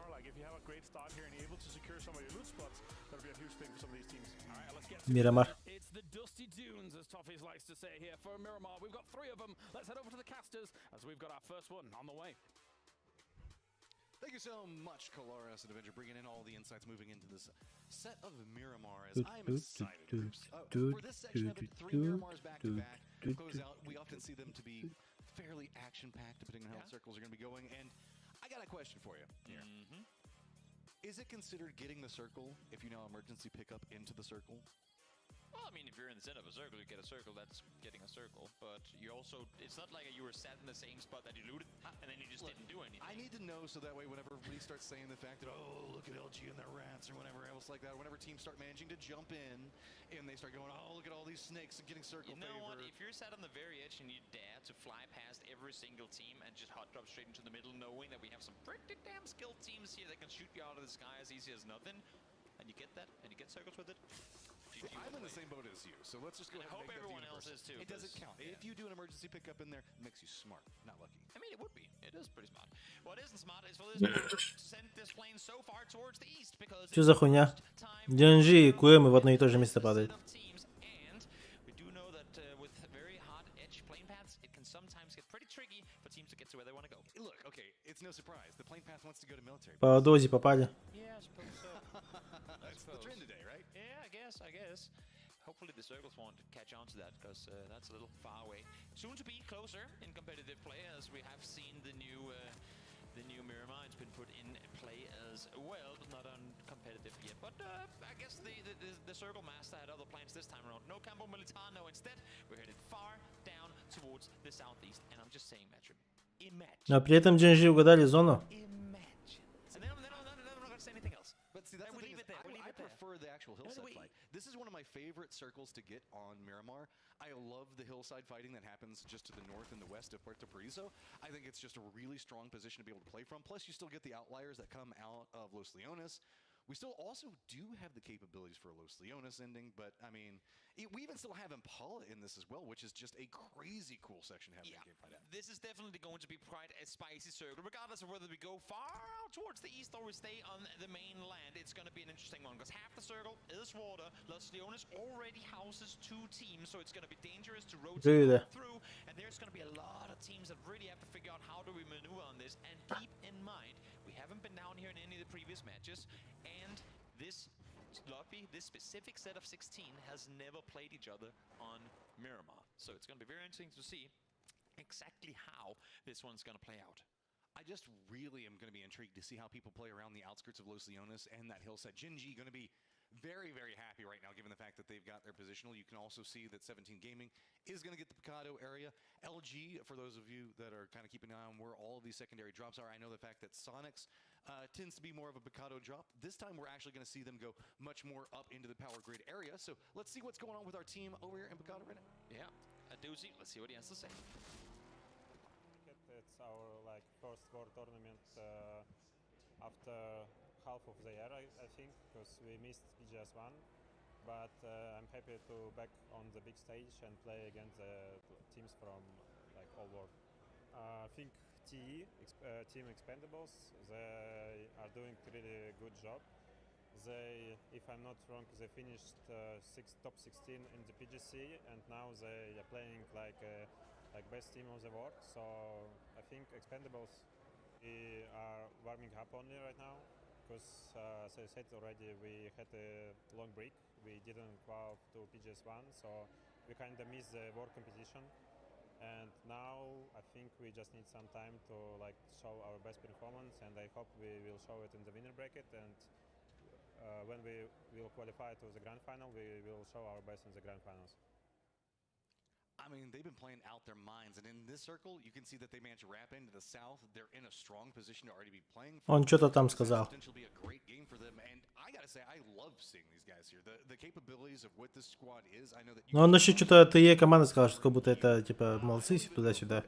Miramar. It's the dusty dunes, as Toffees likes to say here for Miramar. We've got 3 of them. Let's head over to the casters as we've got our first one on the way. Thank you so much, Colaris and Avenger, bringing in all the insights moving into this set of Miramar. As I'm excited. For this section of it, 3 Miramars back-to-back. Close out, we often see them to be fairly action-packed, depending on how circles are going to be going. And I got a question for you here. Is it considered getting the circle if you now emergency pick up into the circle? Well, I mean, if you're in the center of a circle, you get a circle, that's getting a circle. But you also, it's not like you were sat in the same spot that you looted, and then you just didn't do anything. I need to know so that way whenever we start saying the fact that, oh, look at LG and their rats, or whatever else like that, whenever teams start managing to jump in, and they start going, oh, look at all these snakes and getting circle favor. You know what, if you're sat on the very edge and you dare to fly past every single team and just hot drop straight into the middle, knowing that we have some pretty damn skilled teams here that can shoot you out of the sky as easy as nothing, and you get that, and you get circles with it, I'm in the same boat as you, so let's just go ahead and hope make everyone that else is too. It doesn't count. If you do an emergency pickup in there, it makes you smart, not lucky. I mean, it would be. It is pretty smart. What isn't smart is for this to send this plane so far towards the east because Что за хуйня? DNG и QM в одно и то же место падают. we do know that with very hard edge plane paths, it can sometimes get pretty tricky for teams to get to where they want to go. Look, okay, it's no surprise. The plane path wants to go to military. По дозе попали. Yeah, I suppose so. That's the trend today, right? Yeah, I guess. Hopefully the circles won't catch on to that, because that's a little far away. Soon to be closer in competitive play, as we have seen the new Miramar. It's been put in play as well, but not on competitive yet. But I guess the circle master had other plans this time around. No Campo Militar, no. Instead, we're headed far down towards the southeast. And I'm just saying, Matrim, imagine. А при этом DNG угадали зону. Imagine. And then I'm not going to say anything else. But see, that's the thing. I prefer the actual hillside fight. This is one of my favorite circles to get on Miramar. I love the hillside fighting that happens just to the north and the west of Puerto Paraiso. I think it's just a really strong position to be able to play from. Plus, you still get the outliers that come out of Los Leones. We still also do have the capabilities for a Los Leones ending, but I mean, we even still have Impala in this as well, which is just a crazy cool section to have in game fight at. This is definitely going to be quite a spicy circle, regardless of whether we go far out towards the east or we stay on the mainland. It's going to be an interesting one, because half the circle is water. Los Leones already houses 2 teams, so it's going to be dangerous to rotate through, and there's going to be a lot of teams that really have to figure out how do we maneuver on this. And keep in mind, we haven't been down here in any of the previous matches, and this lobby, this specific set of 16 has never played each other on Miramar. So it's going to be very interesting to see exactly how this one's going to play out. I just really am going to be intrigued to see how people play around the outskirts of Los Leones and that hillside. Genji going to be very, very happy right now, given the fact that they've got their positional. You can also see that 17 Gaming is going to get the Picado area. LG, for those of you that are kind of keeping an eye on where all of these secondary drops are, I know the fact that Sonics tends to be more of a Picado drop. This time we're actually going to see them go much more up into the power grid area. So let's see what's going on with our team over here in Picado right now. Yeah, a doozy. Let's see what he has to say. It's our first war tournament after half of the year, I think, because we missed PGS 1. But I'm happy to back on the big stage and play against the teams from like all world. I think Team Expendables, they are doing really good job. They, if I'm not wrong, they finished top 16 in the PGC, and now they are playing like best team of the world. So I think Expendables, we are warming up only right now, because as I said already, we had a long break. We didn't go to PGS 1, so we kind of missed the world competition. And now I think we just need some time to like show our best performance, and I hope we will show it in the winner bracket. And when we will qualify to the grand final, we will show our best in the grand finals. I mean, they've been playing out their minds, and in this circle, you can see that they managed to wrap into the south. They're in a strong position to already be playing. Он что-то там сказал. Potentially be a great game for them, and I gotta say, I love seeing these guys here. The capabilities of what this squad is. I know that. Но он еще что-то ТЕ команда сказал, что как будто это типа молодцы туда-сюда.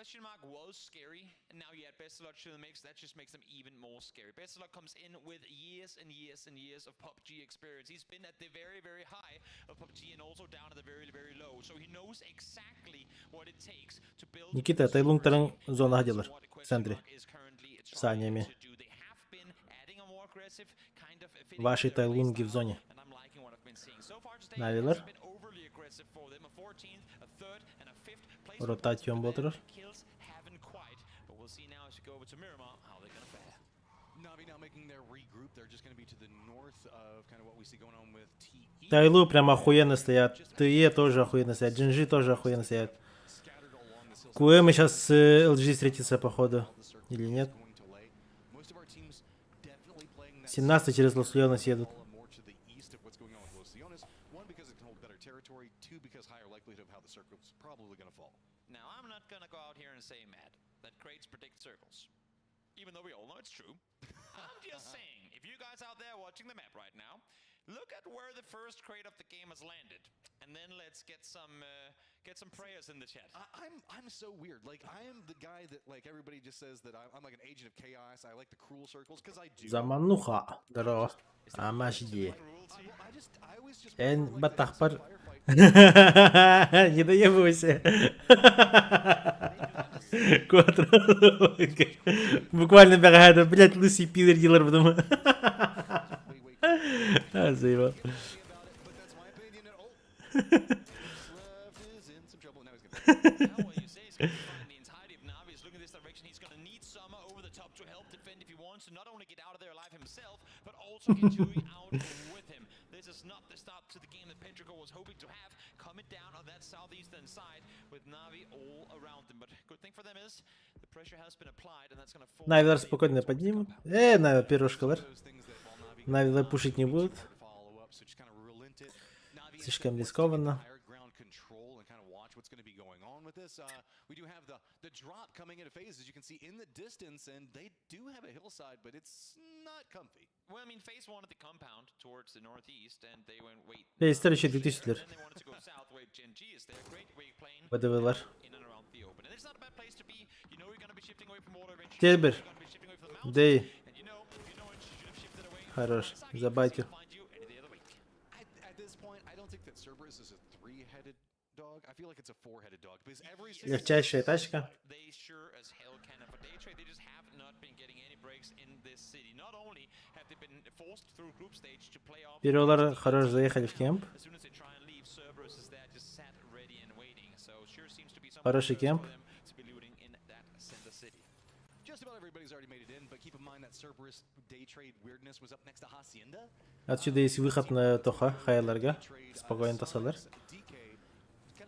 Question mark was scary, and now you add Bestelot to the mix. That just makes them even more scary. Bestelot comes in with years and years and years of PUBG experience. He's been at the very, very high of PUBG and also down at the very, very low. So he knows exactly what it takes to build. Никита, Тайлунгтарың зона делар в центре с санями. Ваши Тайлунги в зоне. Навилар. Ротацион болтырыр. Тайлу прям охуенно стоят. ТЕ тоже охуенно стоят. Джинжи тоже охуенно стоят. КУЭМ сейчас с LG встретится, походу. Или нет? 17 через Лос-Леонес едут. Now, I'm not gonna go out here and say, Matt, that crates predict circles. Even though we all know it's true. I'm just saying, if you guys out there watching the map right now, look at where the first crate of the game has landed. And then let's get some prayers in the chat. I'm so weird. Like, I am the guy that, like, everybody just says that I'm like an agent of chaos. I like the cruel circles, because I do. Замануха. Дарова. Амашди. Эн батахпар. Не доебывайся. Буквально бегает, блядь, лысый пидор дилер в дому. Заебал. This is not the start to the game that Petrico was hoping to have, coming down on that southeastern side with Navi all around them. But good thing for them is the pressure has been applied, and that's going to fall. Навилар спокойно поднимут. Навил пирожка, лар. Навилар пушить не будут. Слишком рискованно. We do have the drop coming into phase, as you can see in the distance, and they do have a hillside, but it's not comfy. Well, I mean, phase one of the compound towards the northeast, and they went wait. Следующий 2000 лар. ВДВ Тельбер. Дэй. Хорош. Забайтил. Легчайшая тачка. Переволар хорош заехали в кемп. Хороший кемп. Отсюда есть выход на Тоха, Хайларга. Спокойно тасалар.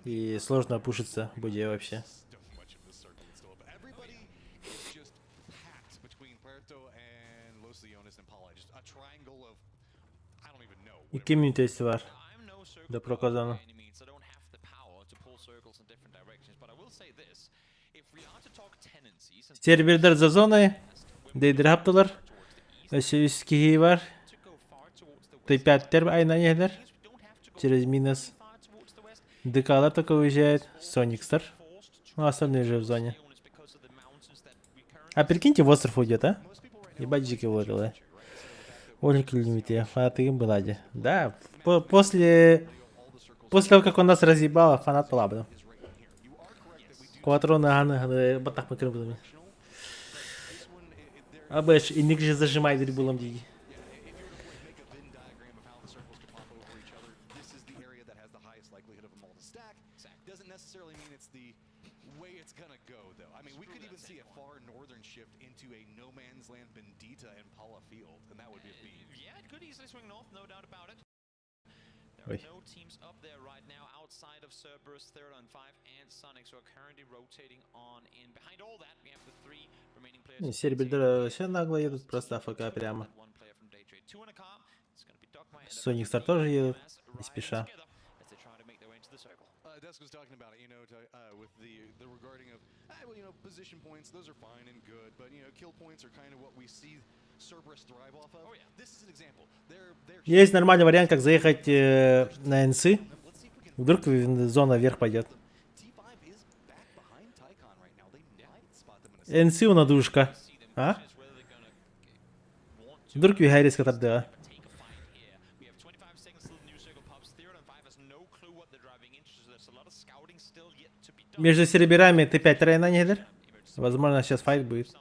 И сложно пушиться будет вообще. И комьюнити var. Да проказано. Serverler за зоной. Дейдер yaptılar. Üskühü var. Т5'тер aynen yerler. Через минус. ДК'lar только уезжает. Соникстер. Ну, остальные же в зоне. А прикиньте, в остров уйдет, а? Ебать дикий ворил, а. Ольга лимите, фанаты им была. Да, после того, как он нас разъебал, фанат лабну. Кватрон наганы, батах мы крыбами. А бэш, и ник же зажимает дрибулом диги. There are no teams up there right now outside of Cerberus, Third on 5, and Sonic, who are currently rotating on in. Behind all that, we have the three remaining players. Сербердеры все нагло едут, просто АФК прямо. Соник Стар тоже едут, не спеша. Desk was talking about it, you know, with the regarding of, well, you know, position points, those are fine and good, but, you know, kill points are kind of what we see Cerberus thrive off of. This is an example. Есть нормальный вариант, как заехать на НС. Вдруг зона вверх пойдет. НС у надушка. А? Вдруг вигарис катарда. Между серебрями Т5 тройна нидер. Возможно, сейчас файт будет.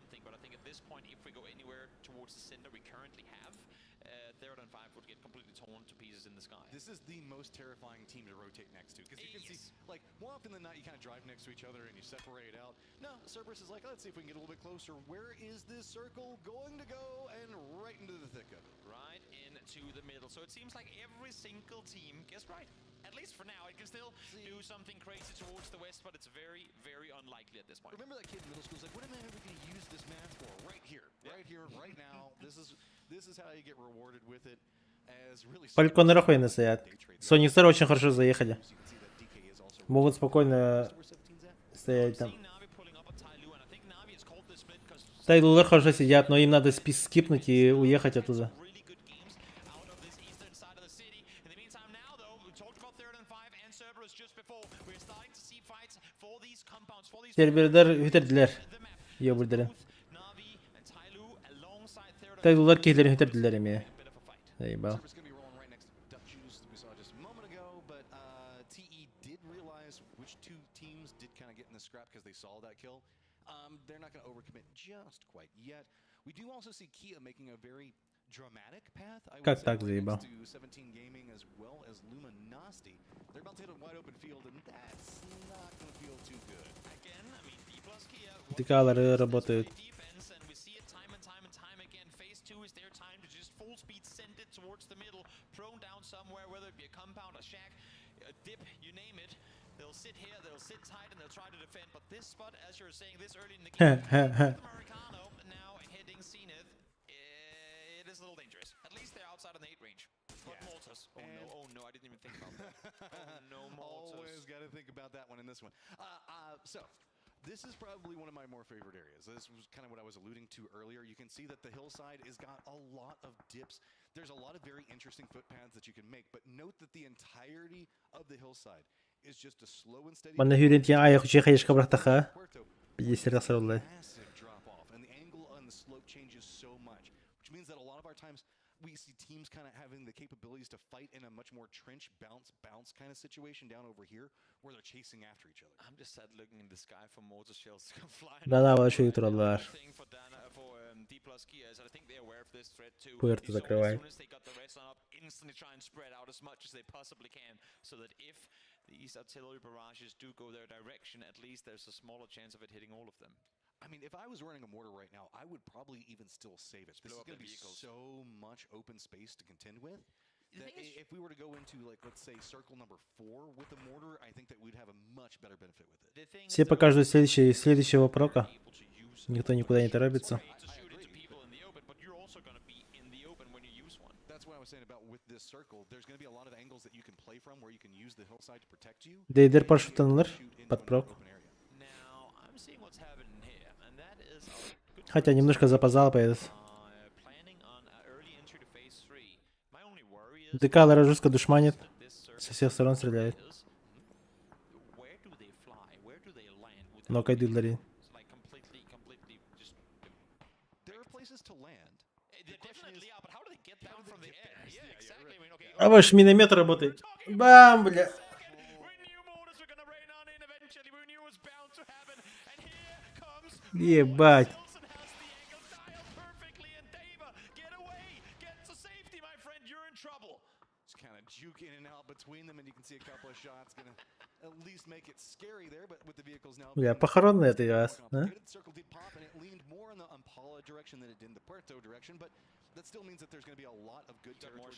Cerberus is like, let's see if we can get a little bit closer. Where is this circle going to go? And right into the thick of it. Right into the middle. So it seems like every single team gets right. At least for now, it can still do something crazy towards the west, but it's very, very unlikely at this point. Remember that kid in middle school was like, what am I ever going to use this math for? Right here, right now. This is how you get rewarded with it. Фальконы охуенно стоят. Sonic Star очень хорошо заехали. Могут спокойно стоять там. Тайлулер хорошо сидят, но им надо скипнуть и уехать оттуда. Сербердер hüterdiler. Yobulder. Tайлулер kehlerin hüterdiler emi. Заебал. They're not going to overcommit just quite yet. We do also see Kia making a very dramatic path. I would say to 17 Gaming as well as Luminosity. They're about to hit a wide open field, and that's not going to feel too good. Again, I mean, D plus Kia. Декалары работают. And we see it time and time again. Phase 2 is their time to just full speed send it towards the middle, prone down somewhere, whether it be a compound, a shack, a dip, you name it. They'll sit here, they'll sit tight, and they'll try to defend. But this spot, as you're saying, this early in the game, Americano now hitting Zenith, it is a little dangerous. At least they're outside of the 8 range. But Mortis. Oh no, I didn't even think about that. Oh no, Mortis. Always got to think about that one in this one. So, this is probably one of my more favorite areas. This was kind of what I was alluding to earlier. You can see that the hillside has got a lot of dips. There's a lot of very interesting footpaths that you can make, but note that the entirety of the hillside is just a slow and steady. Bana hürriyeti ayak uçuya kayışka bıraktık. Bilgisayarda sarıldı. Massive drop off, and the angle on the slope changes so much, which means that a lot of our times we see teams kind of having the capabilities to fight in a much more trench bounce kind of situation down over here, where they're chasing after each other. I'm just sad looking in the sky for mortar shells to come flying. Да, вообще утродлар. D plus Kia is I think they're aware of this threat too. Puerto закрывай. As soon as they got the red sun up, instantly try and spread out as much as they possibly can, so that if these artillery barrages do go their direction, at least there's a smaller chance of it hitting all of them. I mean, if I was running a mortar right now, I would probably even still save it. This is going to be so much open space to contend with. That if we were to go into, like, let's say, circle number 4 with the mortar, I think that we'd have a much better benefit with it. Все покажут следующего прока. Никто никуда не торопится. That's what I was saying about with this circle. There's going to be a lot of angles that you can play from where you can use the hillside to protect you. Дейдер парашютанлар под прок. Хотя немножко запоздало поедет. Декалера жестко душманит. Со всех сторон стреляет. Но кайдылдари. А ваш миномет работает. Бам, бля. Ебать. Juke in and out between them, and you can see a couple of shots gonna at least make it scary there. But with the vehicles now, Бля, похоронный это раз, да? Circle did pop, and it leaned more on the Impala direction than it did in the Puerto direction. But that still means that there's going to be a lot of good territory.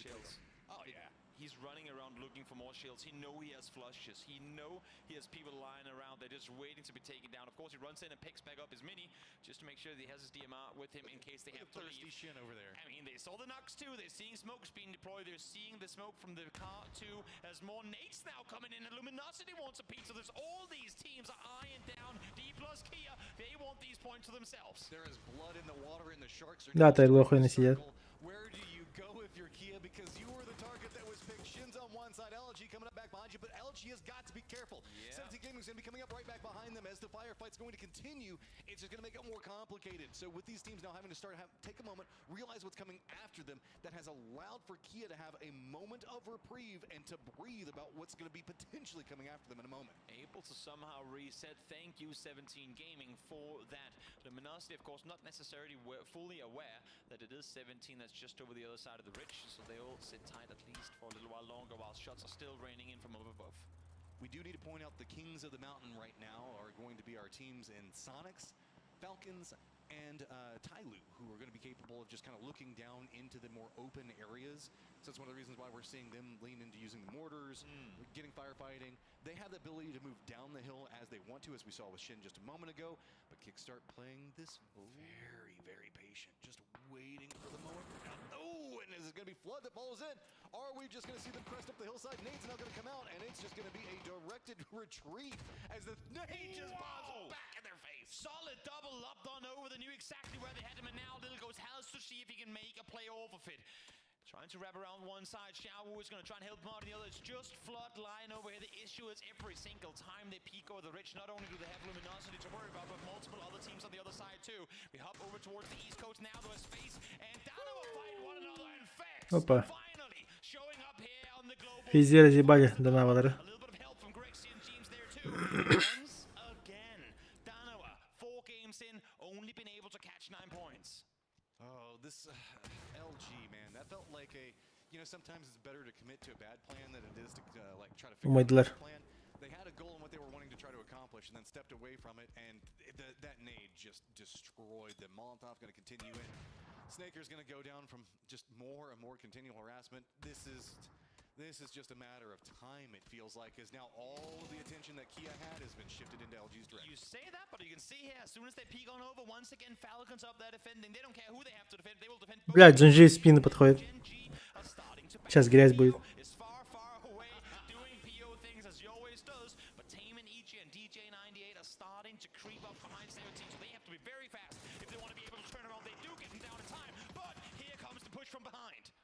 Oh yeah, he's running around looking for more shields. He know he has flushes. He know he has people lying around. They're just waiting to be taken down. Of course, he runs in and picks back up his mini just to make sure that he has his DMR with him in case they have to leave. Shin over there. I mean, they saw the knocks too. They're seeing smokes being deployed. They're seeing the smoke from the car too. There's more nades now coming in. And Luminosity wants a piece of this. All these teams are eyeing down D plus Kia. They want these points to themselves. There is blood in the water, and the sharks are. Да, тайлы охуенно сидят. Where do you go if you're Kia? Because you were the target that was picked. Shin's on one side, LG coming up back behind you, but LG has got to be careful. 17 Gaming's going to be coming up right back behind them as the firefight's going to continue. It's just going to make it more complicated. So with these teams now having to take a moment, realize what's coming after them, that has allowed for Kia to have a moment of reprieve and to breathe about what's going to be potentially coming after them in a moment. Able to somehow reset. Thank you, 17 Gaming, for that. Luminosity, of course, not necessarily fully aware that it is 17 that's just over the other side of the ridge, so they all sit tight at least for a little while longer while shots are still raining in from above. We do need to point out the kings of the mountain right now are going to be our teams in Sonics, Falcons, and Tyloo, who are going to be capable of just kind of looking down into the more open areas. So that's one of the reasons why we're seeing them lean into using the mortars, getting firefighting. They have the ability to move down the hill as they want to, as we saw with Shin just a moment ago. But Kickstart playing this very, very patient, just waiting for the moment. Oh, and is it going to be Flood that follows in? Are we just going to see them crest up the hillside? Nade's now going to come out, and it's just going to be a directed retreat as the nade just bombs back in their face. Solid double up on over. They knew exactly where they had him, and now Little goes has to see if he can make a play off of it. Trying to wrap around one side. Xiaowu is going to try and help him out on the other. It's just Flood lying over here. The issue is every single time they peek over the ridge, not only do they have Luminosity to worry about, but multiple other teams on the other side too. We hop over towards the east coast now. There's space, and Darova fight one another in fact. Опа. Finally showing up here on the global. Везде разъебали до наводора. A little bit of help from Grexian teams there too. Once again, Darova, 4 games in, only been able to catch 9 points. Oh, this LG, man, that felt like a, you know, sometimes it's better to commit to a bad plan than it is to like try to figure out a good plan. They had a goal in what they were wanting to try to accomplish and then stepped away from it, and that nade just destroyed them. Molotov going to continue in. Snaker's going to go down from just more and more continual harassment. This is just a matter of time, it feels like, as now all of the attention that Kia had has been shifted into LG's direction. You say that, but you can see here, as soon as they peek on over, once again, Falcons up there defending. They don't care who they have to defend, they will defend. Блядь, Джинджи в спину подходит. Сейчас грязь будет.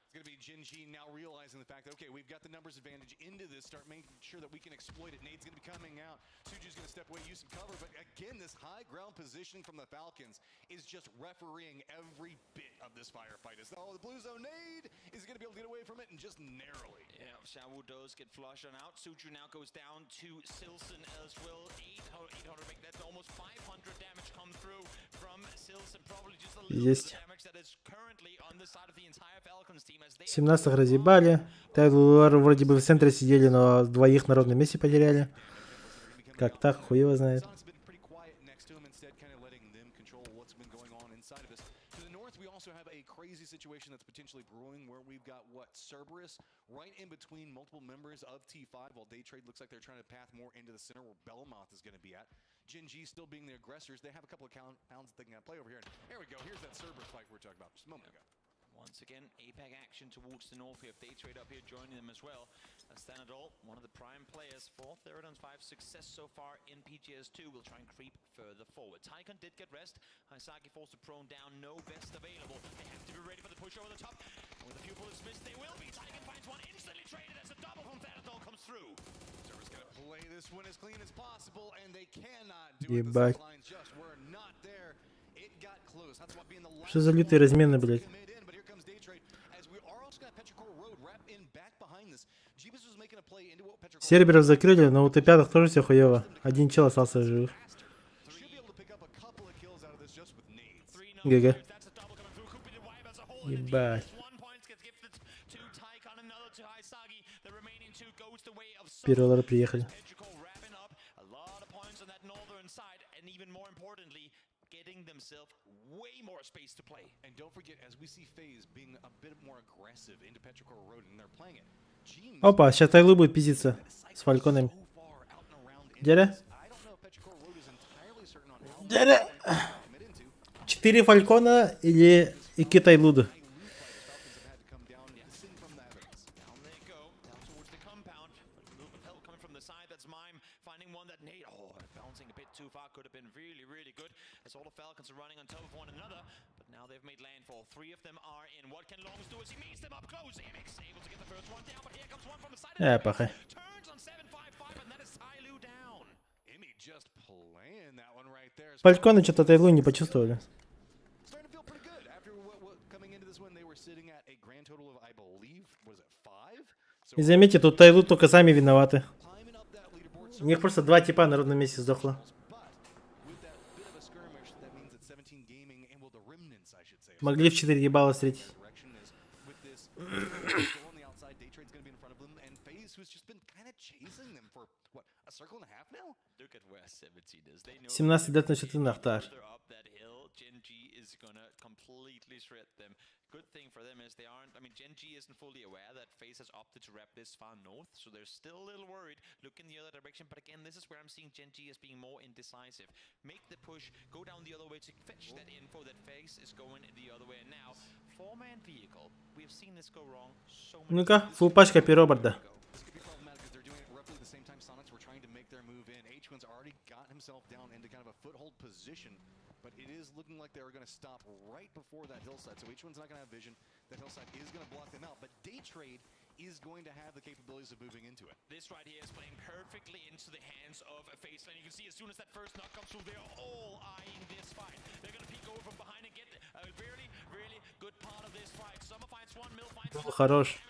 It's going to be Jinji now realizing the fact that, okay, we've got the numbers advantage into this, start making sure that we can exploit it. Nade's going to be coming out. Suju's going to step away, use some cover. But again, this high ground positioning from the Falcons is just refereeing every bit of this firefight. As the blue zone Nade is going to be able to get away from it, and just narrowly. Yeah, Xiaowu does get flushed on out. Suju now goes down to Silson as well. 800 make that almost 500 damage come through from Silson. Probably just a little bit of damage that is currently on the side of the entire Falcons team. 17-х разъебали. Тайлор вроде бы в центре сидели, но двоих на ровном месте потеряли. Как так, хуй его знает. Situation that's potentially brewing where we've got Cerberus right in between multiple members of T5 while Daytrade looks like they're trying to path more into the center where Bellamoth is going to be at. Jinji still being the aggressors. They have a couple of pounds that they can play over here. There we go. Here's that Cerberus fight we were talking about just a moment ago. Once again, APAC action towards the north here. If they trade up here, joining them as well. That's Stanadol, one of the prime players for Third and 5 success so far in PGS2. Will try and creep further forward. Tycon did get rest. Haisaki forced to prone down. No vest available. They have to be ready for the push over the top. And with a few bullets missed, they will be. Tycon finds one instantly traded as a double from Stanadol comes through. Cerberus gonna play this one as clean as possible, and they cannot do it. Ебать. The lines just were not there. It got close. That's what being the last. Что за лютые размены, блядь? Серверов закрыли, но у Т5 тоже все хуево. Один чел остался жив. ГГ. Ебать. Первый лор приехали. Опа, сейчас Тайлу будет пиздиться с фальконами. Дядя? Дядя? 4 фалькона или Ики Тайлуду? Пахай. Фальконы что-то Тайлу не почувствовали. И заметьте, тут Тайлу только сами виноваты. У них просто 2 типа на ровном месте сдохло. Могли в 4 ебала встретить. Look at where 17 is. They know 17 лет насчет нахтар. up that hill, Gen G is gonna completely shred them. Good thing for them is they aren't, I mean, Gen G isn't fully aware that FaZe has opted to wrap this far north, so they're still a little worried, look in the other direction, but again, this is where I'm seeing Gen G as being more indecisive. Make the push, go down the other way to fetch that info that FaZe is going the other way. And now, 4-man vehicle, we've seen this go wrong so many Ну-ка, фул пачка Пиробарда. H1's already got himself down into kind of a foothold position, but it is looking like they're going to stop right before that hillside. So H1's not going to have vision. That hillside is going to block them out, but Day Trade is going to have the capabilities of moving into it. This right here is playing perfectly into the hands of a FaZe, and you can see as soon as that first knock comes through, they're all eyeing this fight. They're going to peek over from behind and get a really, really good part of this fight. Summer finds one, Mill finds one. Хорош.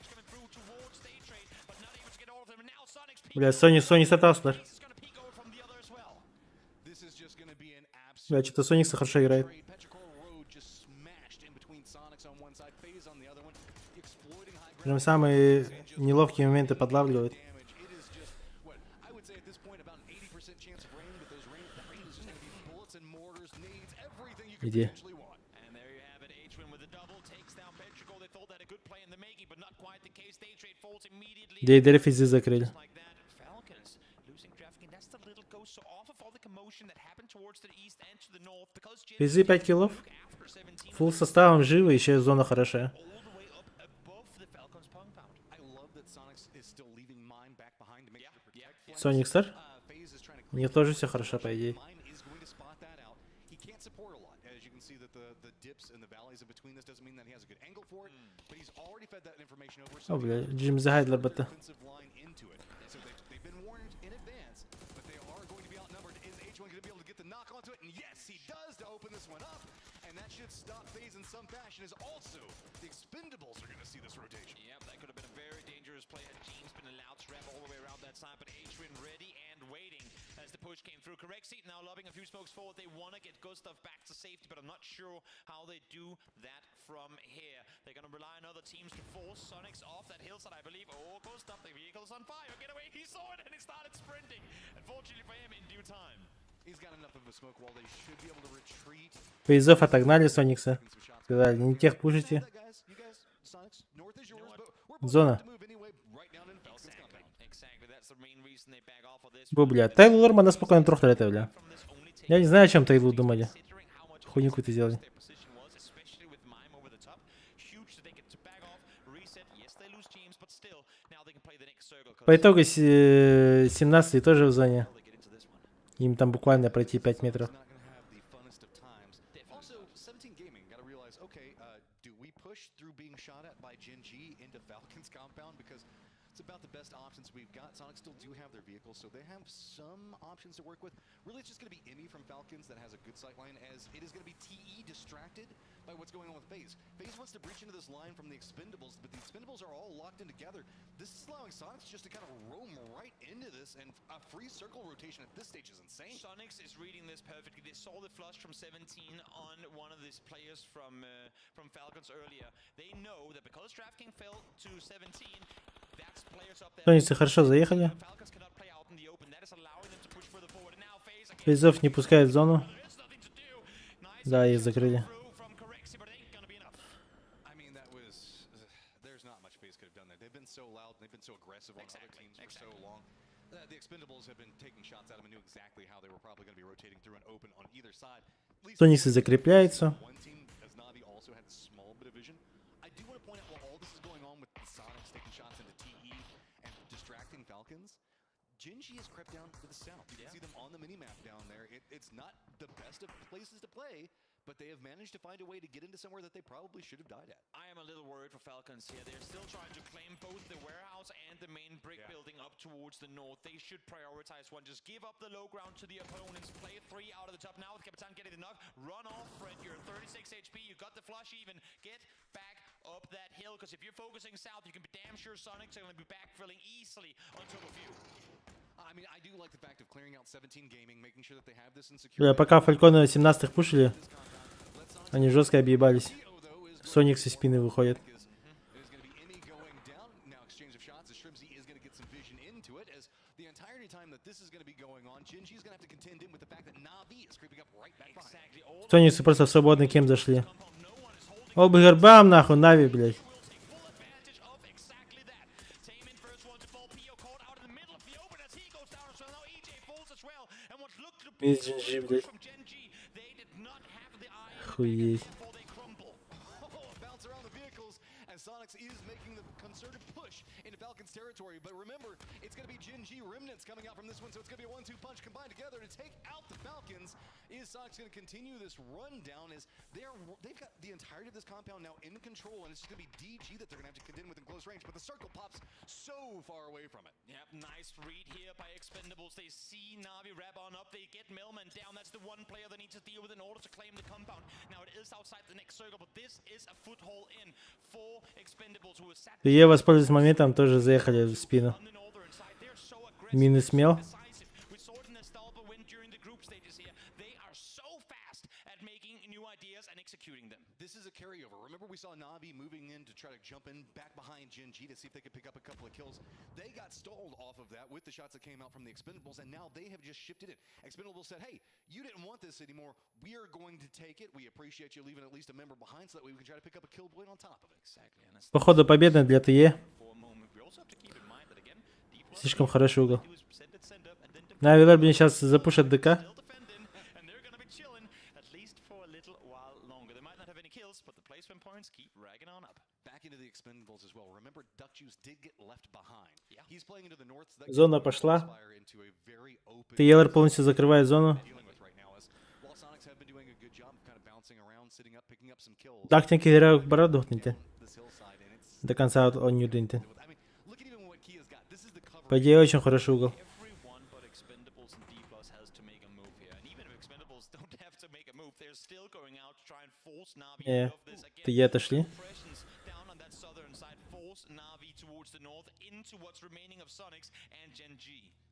Бля, Сони Сатаслер. Бля, что-то Соникс хорошо играет. Прям самые неловкие моменты подлавливает. Иди. Дейдер физи закрыли. Физи 5 киллов. Фулл составом живы, еще зона хорошая. Соникстер. У них тоже все хорошо, по идее. О, бля, Джим Захайдлер бата. Stop FaZe in some fashion is also the Expendables are going to see this rotation. Yep, that could have been a very dangerous play. James been allowed to wrap all the way around that side, but Adrian ready and waiting as the push came through. Correct seat now lobbing a few smokes forward. They want to get Gustav back to safety, but I'm not sure how they do that from here. They're going to rely on other teams to force Sonics off that hillside, I believe. Oh, Gustav, the vehicle's on fire. Get away. He saw it and he started sprinting. Unfortunately for him, in due time. Фейзов отогнали Соникса. Сказали, не тех пушите. Зона. Бо, бля, Тайлу Лормана спокойно трохнули это, бля. Я не знаю, о чем Тайлу думали. Хуйню какую-то сделали. По итогу 17 тоже в зоне. Им там буквально пройти 5 метров. It's about the best options we've got. Sonic still do have their vehicles, so they have some options to work with. Really, it's just going to be Emmy from Falcons that has a good sight line, as it is going to be TE distracted by what's going on with FaZe. FaZe wants to breach into this line from the Expendables, but the Expendables are all locked in together. This is allowing Sonics just to kind of roam right into this, and a free circle rotation at this stage is insane. Sonics is reading this perfectly. They saw the flush from 17 on one of these players from Falcons earlier. They know that because DraftKings fell to 17, that's players up there. Соницы хорошо заехали. Falcons cannot play out in the open. That is allowing them to push further forward. And now FaZe again. Фейзов не пускает в зону. Да, их закрыли. I mean, that was... there's not much FaZe could have done there. They've been so loud, they've been so aggressive on other teams for so long. The Expendables have been taking shots at them and knew exactly how they were probably going to be rotating through and open on either side. Соницы закрепляются. One team, as Navi, also had a small bit of vision. I do want to point out, while all this is going on with the Sonics taking shots into TE and distracting Falcons, Gen.G has crept down to the south. You can see them on the mini-map down there. It's not the best of places to play, but they have managed to find a way to get into somewhere that they probably should have died at. I am a little worried for Falcons here. They're still trying to claim both the warehouse and the main brick building up towards the north. They should prioritize one. Just give up the low ground to the opponents. Play 3 out of the top. Now with PAPZAN getting the knock. Run off, Fred. You're 36 HP. You got the flush even. Get back up that hill, because if you're focusing south, you can be damn sure Sonics are going to be backfilling easily on top of you. I mean, I do like the fact of clearing out 17 gaming, making sure that they have this in security. Бля, пока фальконы 17-х пушили, они жестко объебались. Соникс из спины выходит. Сониксы просто в свободный кем зашли. Оба гербам нахуй, Нави, блядь. Из Gen.G, блядь. Охуеть. Sonics is making the concerted push into Falcons territory, but remember, it's going to be Gen.G remnants coming out from this one, so it's going to be a 1-2 punch combined together to take out the Falcons. Is Sonics going to continue this rundown as they've got the entirety of this compound now in control, and it's just going to be DG that they're going to have to contend with in close range, but the circle pops so far away from it. Yep, nice read here by Expendables. They see Navi wrap on up, they get Melman down. That's the one player they need to deal with in order to claim the compound. Now it is outside the next circle, but this is a foothold in for Expendables, who is sat. Я воспользуюсь моментом, тоже заехали в спину. Мины смел. This is a carryover. Remember, we saw Navi moving in to try to jump in back behind Gen.G to see if they could pick up a couple of kills. They got stalled off of that with the shots that came out from the Expendables, and now they have just shifted it. Expendables said, hey, you didn't want this anymore. We are going to take it. We appreciate you leaving at least a member behind so that way we can try to pick up a kill point on top of it. Походу победа для ТЕ. Слишком хороший угол. Нави Вербин сейчас запушат ДК. Зона пошла. ТЕЛР полностью закрывает зону. Тактики играют бородохните. До конца он не удинте. По идее, очень хороший угол. ТЕ отошли.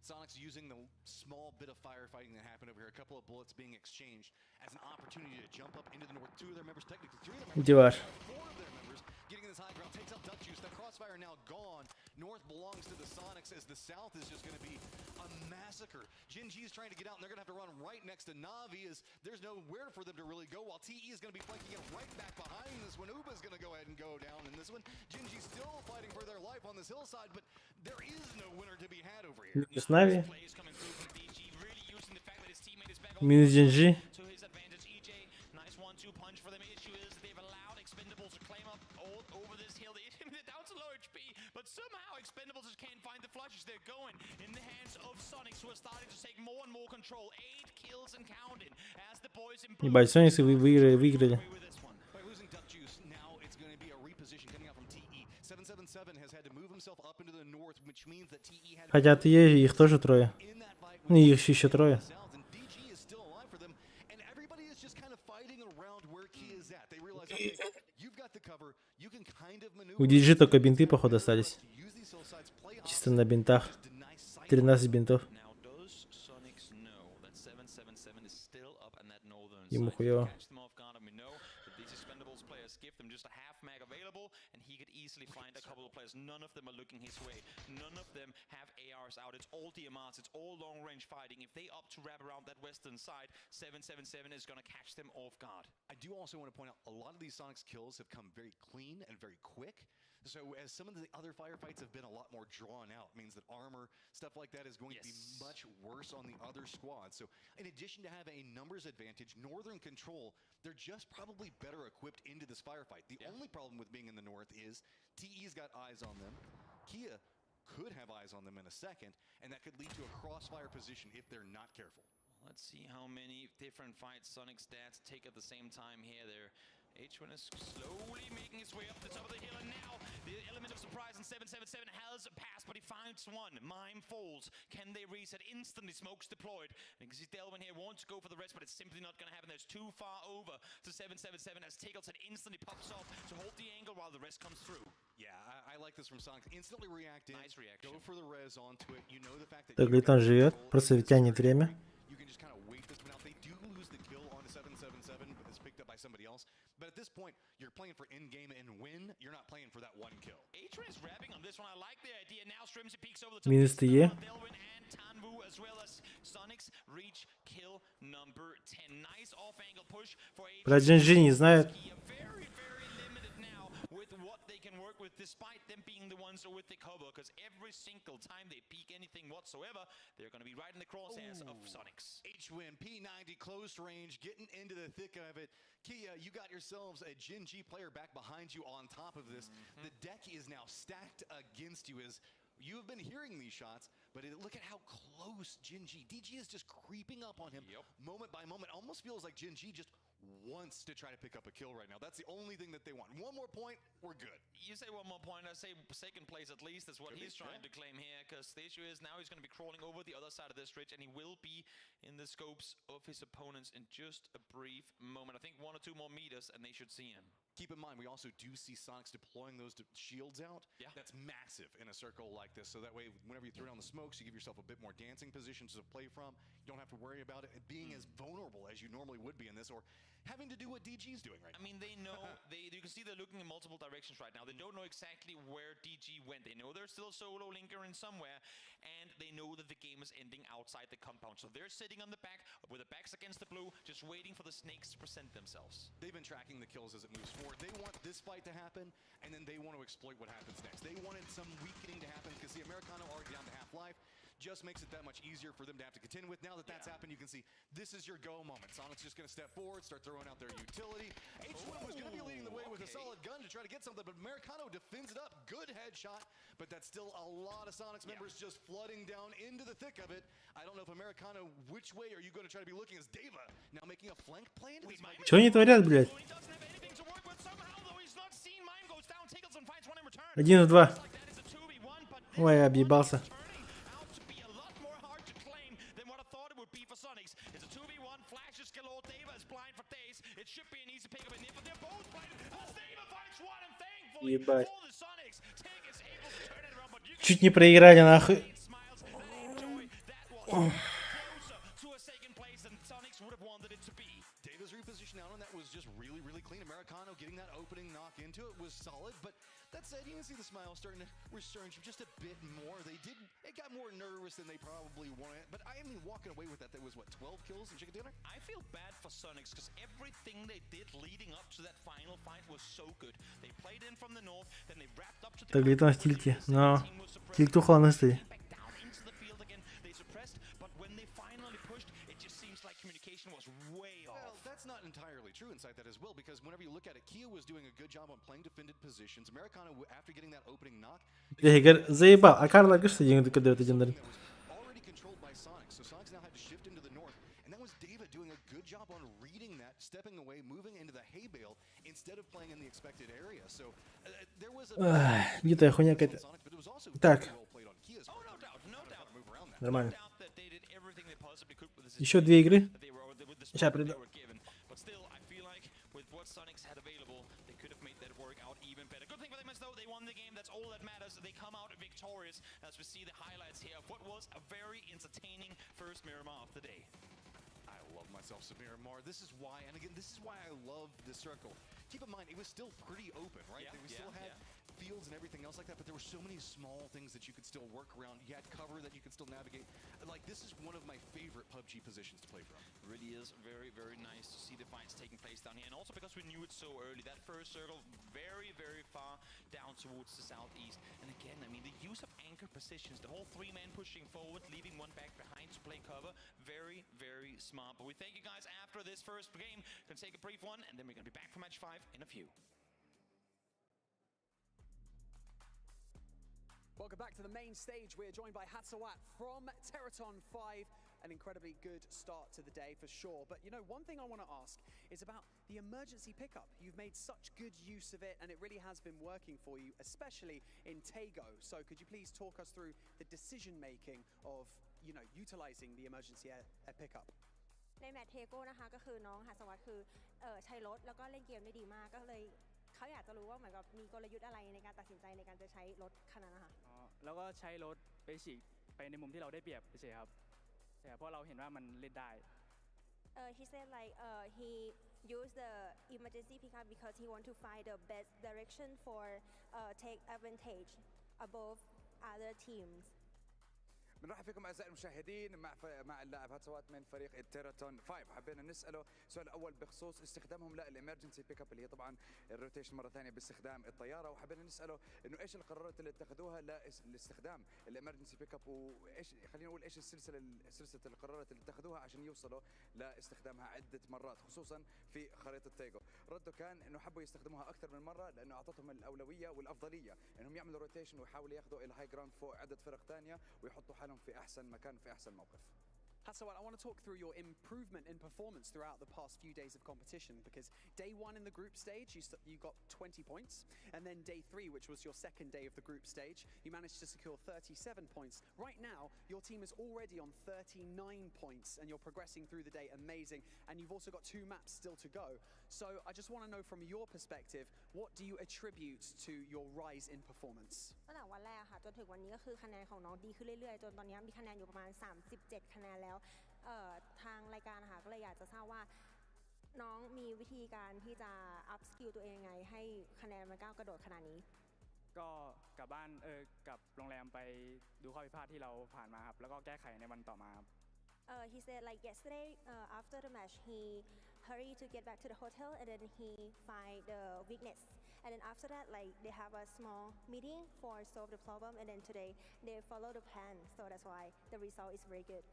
Sonics using the small bit of firefighting that happened over here, a couple of bullets being exchanged as an opportunity to jump up into the north. 2 of their members, technically 3 of their members, 4 of their members getting in this high ground, takes out Duck Juice. That crossfire now gone. North belongs to the Sonics as the south is just going to be a massacre. Gen.G is trying to get out, and they're going to have to run right next to Navi as there's nowhere for them to really go, while TE is going to be flanking it right back behind this one. Uba's going to go ahead and go down in this one. Gen.G still fighting for their life on this hillside, but there is no winner to be had over here. Минус Нави. Минус Gen.G. Somehow Expendables just can't find the flushes. They're going in the hands of Sonics, who are starting to take more and more control. 8 kills and counting as the boys improve. Ебать, Сониксы выиграли. By losing Duck Juice, now it's going to be a reposition coming out from TE. 777 has had to move himself up into the north, which means that TE had. Хотя ТЕ их тоже трое. Ну, их еще трое. У DG только бинты, походу, остались. Чисто на бинтах. 13 бинтов. Ему хуёво. Find a couple of players. None of them are looking his way. None of them have ARs out. It's all DMRs. It's all long range fighting. If they opt to wrap around that western side, 777 is going to catch them off guard. I do also want to point out a lot of these Sonics kills have come very clean and very quick. So as some of the other firefights have been a lot more drawn out, means that armor, stuff like that is going to be much worse on the other squad. So in addition to having a numbers advantage, Northern Control, they're just probably better equipped into this firefight. The only problem with being in the north is TE's got eyes on them. Kia could have eyes on them in a second, and that could lead to a crossfire position if they're not careful. Let's see how many different fights Sonic stats take at the same time here. H1 is slowly making his way up the top of the hill, and now the element of surprise in 777 has passed, but he finds one. Mime falls. Can they reset? Instantly, smokes deployed. And you can see Delvin here wants to go for the rest, but it's simply not going to happen. There's too far over to 777 as Tickleton instantly pops off to hold the angle while the rest comes through. Yeah, I like this from Sonic. Instantly react in, nice reaction. Go for the res onto it. You know the fact that Таглитон живет, просто тянет время. You can just kind of wait this one out. They do lose the kill on 777, but it's picked up by somebody else. But at this point, you're playing for in-game and win. You're not playing for that one kill. H1 is wrapping on this one. I like the idea. Now Strimsy peeks over the top. Минус TE. Delvin and Tanvu as well as Sonics reach kill number 10. Nice off-angle push for H1. Про GNG не знает. Very, very limited now with what they can work with, despite them being the ones with the cover, because every single time they peek anything whatsoever, they're going to be right in the crosshairs of Sonics. H-Win, P90, close range, getting into the thick of it. Kia, you got yourselves a Gen G player back behind you on top of this. The deck is now stacked against you as you have been hearing these shots, but look at how close Gen G. DG is just creeping up on him moment by moment. Almost feels like Gen G just wants to try to pick up a kill right now. That's the only thing that they want. One more point, we're good. You say one more point, I say second place at least. That's what he's trying to claim here, because the issue is now he's going to be crawling over the other side of this ridge, and he will be in the scopes of his opponents in just a brief moment. I think 1 or 2 more meters, and they should see him. Keep in mind, we also do see Sonics deploying those shields out. Yeah. That's massive in a circle like this. So that way, whenever you throw down the smokes, you give yourself a bit more dancing positions to play from. You don't have to worry about it being as vulnerable as you normally would be in this, or having to do what DG's doing right now. I mean, they know, you can see they're looking in multiple directions right now. They don't know exactly where DG went. They know there's still a solo linker in somewhere, and they know that the game is ending outside the compound. So they're sitting on the back, with their backs against the blue, just waiting for the snakes to present themselves. They've been tracking the kills as it moves forward. They want this fight to happen, and then they want to exploit what happens next. They wanted some weakening to happen, because the Americano already down to half-life just makes it that much easier for them to have to contend with. Now that that's happened, you can see this is your go moment. Sonic's just going to step forward, start throwing out their utility. H1 was going to be leading the way with a solid gun to try to get something, but Americano defends it up. Good headshot, but that's still a lot of Sonics members just flooding down into the thick of it. I don't know if Americano, which way are you going to try to be looking as Deva now making a flank play into this? Чё они творят, блядь? 1 в 2. Ой, объебался. Ебать. Чуть не проиграли, нахуй. Davis reposition out on that was just really, really clean. Americano getting that opening knock into it was solid, but that said, you can see the smile starting to resurge just a bit more. It got more nervous than they probably wanted, but I mean, walking away with that was what, 12 kills in chicken dinner? I feel bad for Sonics, because everything they did leading up to that final fight was so good. They played in from the north, then they wrapped up to the Таглитон в тильте, но тильту хланы стоит. Well, that's not entirely true inside that as well, because whenever you look at it, Kia was doing a good job on playing defended positions. Americano, after getting that opening knock, Заебал, а Карла, говоришь, что деньги только дает 1 дает? already controlled by Sonics, so Sonics now had to shift into the north, and that was David doing a good job on reading that, stepping away, moving into the hay bale instead of playing in the expected area. So there was a Где-то хуйня какая-то. Так. Нормально. Еще 2 игры. Сейчас приду. game. That's all that matters. They come out victorious as we see the highlights here of what was a very entertaining first Miramar of the day. I love myself some Miramar. This is why, and again, this is why I love this circle. Keep in mind, it was still pretty open, right? Yeah, We still had fields and everything else like that, but there were so many small things that you could still work around. You had cover that you could still navigate. Like, this is one of my favorite PUBG positions to play from. It really is very, very nice to see the fights taking place down here. And also because we knew it so early. That first circle, very, very far down towards the southeast. And again, I mean, the use of anchor positions, the whole three-man pushing forward, leaving one back behind to play cover, very, very smart. But we thank you guys after this first game. Gonna take a brief one, and then we're gonna be back for match 5 in a few. Welcome back to the main stage. We're joined by Hatsawat from Teraton 5. An incredibly good start to the day for sure. But you know, one thing I want to ask is about the emergency pickup. You've made such good use of it and it really has been working for you, especially in Tego. So could you please talk us through the decision making of, you know, utilizing the emergency air pickup? ในแมตช์เทโก้นะคะก็คือน้องหัสวัตคือใช้รถแล้วก็เล่นเกมได้ดีมากก็เลยเขาอยากจะรู้ว่าเหมือนกับมีกลยุทธ์อะไรในการตัดสินใจในการจะใช้รถคันนั้นนะคะแล้วก็ใช้รถไปฉีกไปในมุมที่เราได้เปรียบเฉยๆครับแต่เพราะเราเห็นว่ามันเล่นได้ he said like he used the emergency pickup because he want to find the best direction for take advantage above other teams بنرحب فيكم اعزائي المشاهدين مع اللاعب هاتسوات من فريق التيراتون 5. حبينا نساله السؤال الاول بخصوص استخدامهم للامرجنسي بيك اب اللي هي طبعا الروتيشن مره ثانيه باستخدام الطياره, وحبينا نساله انه ايش القرارات اللي اتخذوها لاستخدام الامرجنسي بيك اب, وايش خلينا نقول ايش سلسله القرارات اللي اتخذوها عشان يوصلوا لاستخدامها عده مرات خصوصا في خريطه تيجو. رده كان انه حبوا يستخدموها اكثر من مره لانه اعطتهم الاولويه والافضليه انهم يعملوا روتيشن ويحاولوا ياخذوا الهاي جراوند فوق عده فرق ثانيه ويحطوا حالهم في احسن مكان في احسن موقف. Hatsawat, I want to talk through your improvement in performance throughout the past few days of competition because day 1 in the group stage you got 20 points, and then day 3, which was your second day of the group stage, you managed to secure 37 points. Right now your team is already on 39 points and you're progressing through the day amazing, and you've also got 2 maps still to go. So I just want to know from your perspective, what do you attribute to your rise in performance? ตั้งแต่วันแรกค่ะจนถึงวันนี้ก็คือคะแนนของน้องดีขึ้นเรื่อยๆจนตอนนี้มีคะแนนอยู่ประมาณ37คะแนนแล้วทางรายการนะคะก็เลยอยากจะทราบว่าน้องมีวิธีการที่จะอัพสกิลตัวเองยังไงให้คะแนนมันก้าวกระโดดขนาดนี้ก็กลับบ้านกลับโรงแรมไปดูข้อผิดพลาดที่เราผ่านมาครับแล้วก็แก้ไขในวันต่อมาครับ he said like yesterday after the match he hurried to get back to the hotel and then he find the weakness and then after that like they have a small meeting for solve the problem and then today they follow the plan so that's why the result is very good.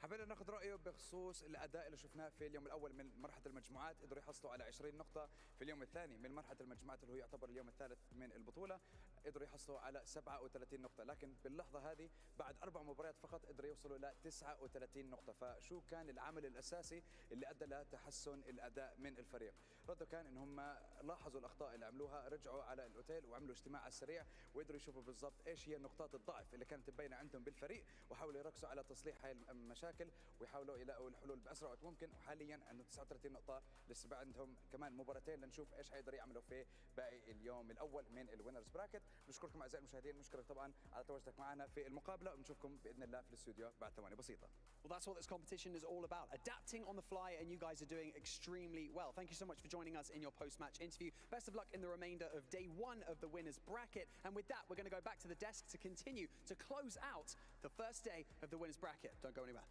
حبينا ناخذ رايه بخصوص الاداء اللي شفناه في اليوم الاول من مرحله المجموعات, قدروا يحصلوا على 20 نقطه. في اليوم الثاني من مرحله المجموعات اللي هو يعتبر اليوم الثالث من البطوله قدروا يحصلوا على 37 نقطه, لكن باللحظه هذه بعد 4 مباريات فقط قدروا يوصلوا ل 39 نقطه. فشو كان العامل الاساسي اللي ادى لتحسن الاداء من الفريق؟ رده كان ان هم لاحظوا الاخطاء اللي عملوها, رجعوا على الاوتيل وعملوا اجتماع على السريع وقدروا يشوفوا بالضبط ايش هي نقاط الضعف اللي كانت مبينه عندهم بالفريق, وحاولوا يركزوا على تصليح هاي المشاكل ويحاولوا يلاقوا الحلول باسرع وقت ممكن. وحاليا عندهم 39 نقطه, لسه بعد عندهم كمان مباراتين لنشوف ايش حيقدروا يعملوا في باقي اليوم الاول من الوينرز براكت. بشكركم اعزائي المشاهدين, بشكرك طبعا على تواجدك معنا في المقابله, ونشوفكم باذن الله في الاستوديو بعد ثواني بسيطه. Well, that's what this competition is all about, adapting on the fly, and you guys are doing extremely well. Thank you so much for joining us in your post-match interview. Best of luck in the remainder of day 1 of the winners bracket, and with that we're going to go back to the desk to continue to close out the first day of the winners bracket. Don't go anywhere.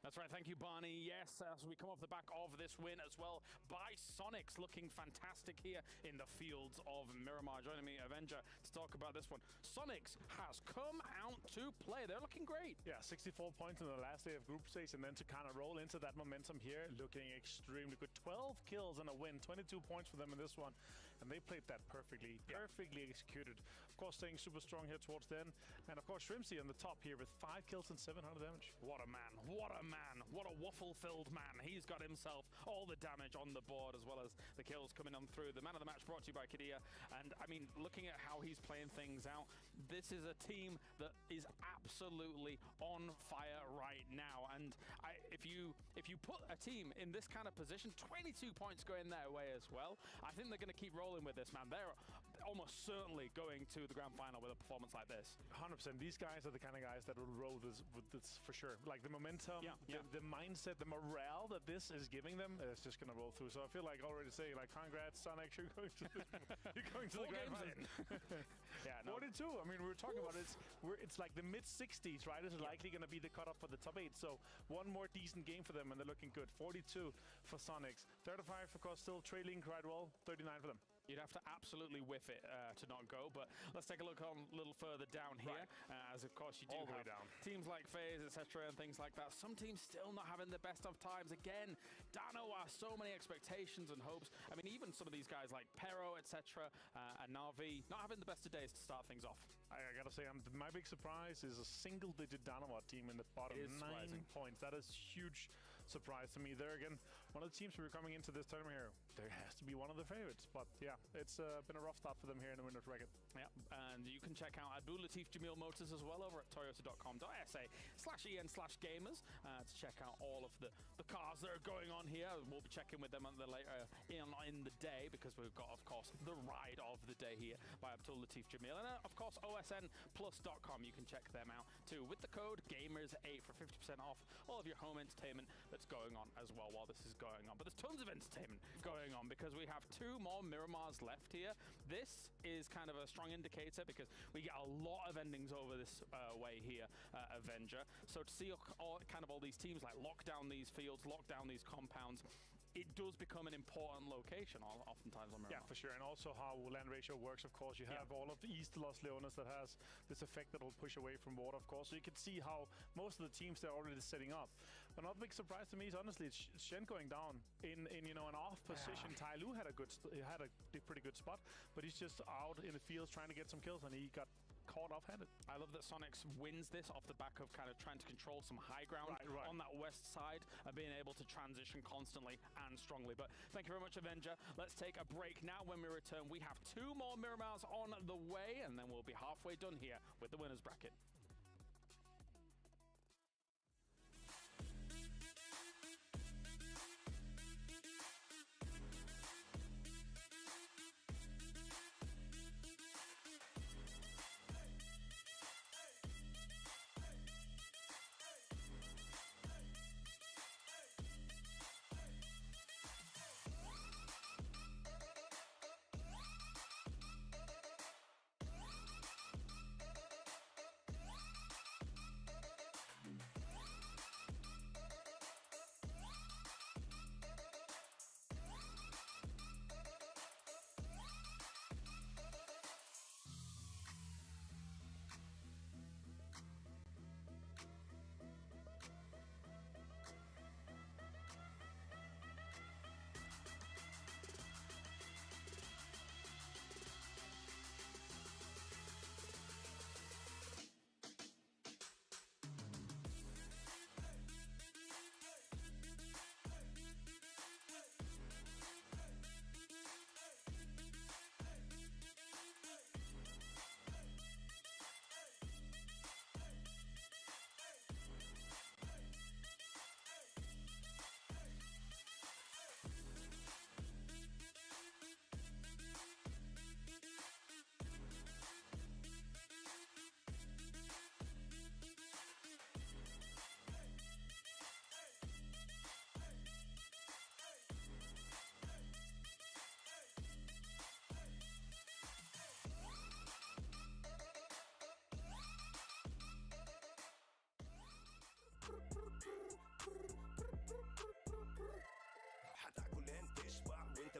That's right, thank you, Barney. Yes, as we come off the back of this win as well by Sonics, looking fantastic here in the fields of Miramar. Joining me, Avenger, to talk about this one. Sonics has come out to play. They're looking great. Yeah, 64 points in the last day of group stage, and then to kind of roll into that momentum here, looking extremely good. 12 kills and a win, 22 points for them in this one. and they played that perfectly executed. Of course, staying super strong here towards the end, and of course Shrimsy on the top here with 5 kills and 700 damage. What a man, what a man, what a waffle-filled man. He's got himself all the damage on the board as well as the kills coming on through. The man of the match brought to you by Kadia, and I mean, looking at how he's playing things out, this is a team that is absolutely on fire right now. And if you put a team in this kind of position, 22 points going their way as well, I think they're going to keep rolling with this, man. They're almost certainly going to the grand final with a performance like this. 100%. These guys are the kind of guys that will roll with this for sure. Like the momentum, the mindset, the morale that this is giving them is just going to roll through. So I feel like already saying, like, congrats, Sonic, you're going to the grand final. Yeah, no. 42. I mean, we were talking about it. It's like the mid-60s, right? This is likely going to be the cutoff for the top 8. So one more decent game for them, and they're looking good. 42 for Sonics. 35, of course, still trailing quite well. 39 for them. You'd have to absolutely whiff it to not go, but let's take a look on a little further down here, as of course you do have teams like FaZe, etc., and things like that. Some teams still not having the best of times. Again, Darova, so many expectations and hopes. I mean, even some of these guys like Pero, etc., and Navi, not having the best of days to start things off. I gotta say, my big surprise is a single-digit Darova team in the bottom 9 points. That is huge surprise to me. There again, one of the teams who are coming into this tournament here, there has to be one of the favorites. But yeah, it's been a rough start for them here in the winners bracket. Yeah, and you can check out Abdul Latif Jamil Motors as well over at toyota.com.sa/en/gamers to check out all of the cars that are going on here. We'll be checking with them later in the day, because we've got, of course, the ride of the day here by Abdul Latif Jamil. And of course, osnplus.com, you can check them out too with the code GAMERS8 for 50% off all of your home entertainment that's going on as well while this is going on. But there's tons of entertainment going on, because we have 2 more Miramars left here. This is kind of a strong indicator, because we get a lot of endings over this way here, Avenger. So to see all these teams like lock down these fields, lock down these compounds, it does become an important location oftentimes on Miramar. Yeah, for sure. And also how land ratio works, of course. You have all of the East Los Leones that has this effect that will push away from water, of course. So you can see how most of the teams they're already setting up. But not a big surprise to me is honestly Shen going down in an off position. Tai Lu had a pretty good spot, but he's just out in the fields trying to get some kills, and he got caught off-handed. I love that Sonics wins this off the back of kind of trying to control some high ground on that west side and being able to transition constantly and strongly. But thank you very much, Avenger. Let's take a break now. When we return, we have 2 more Miramars on the way, and then we'll be halfway done here with the winners bracket.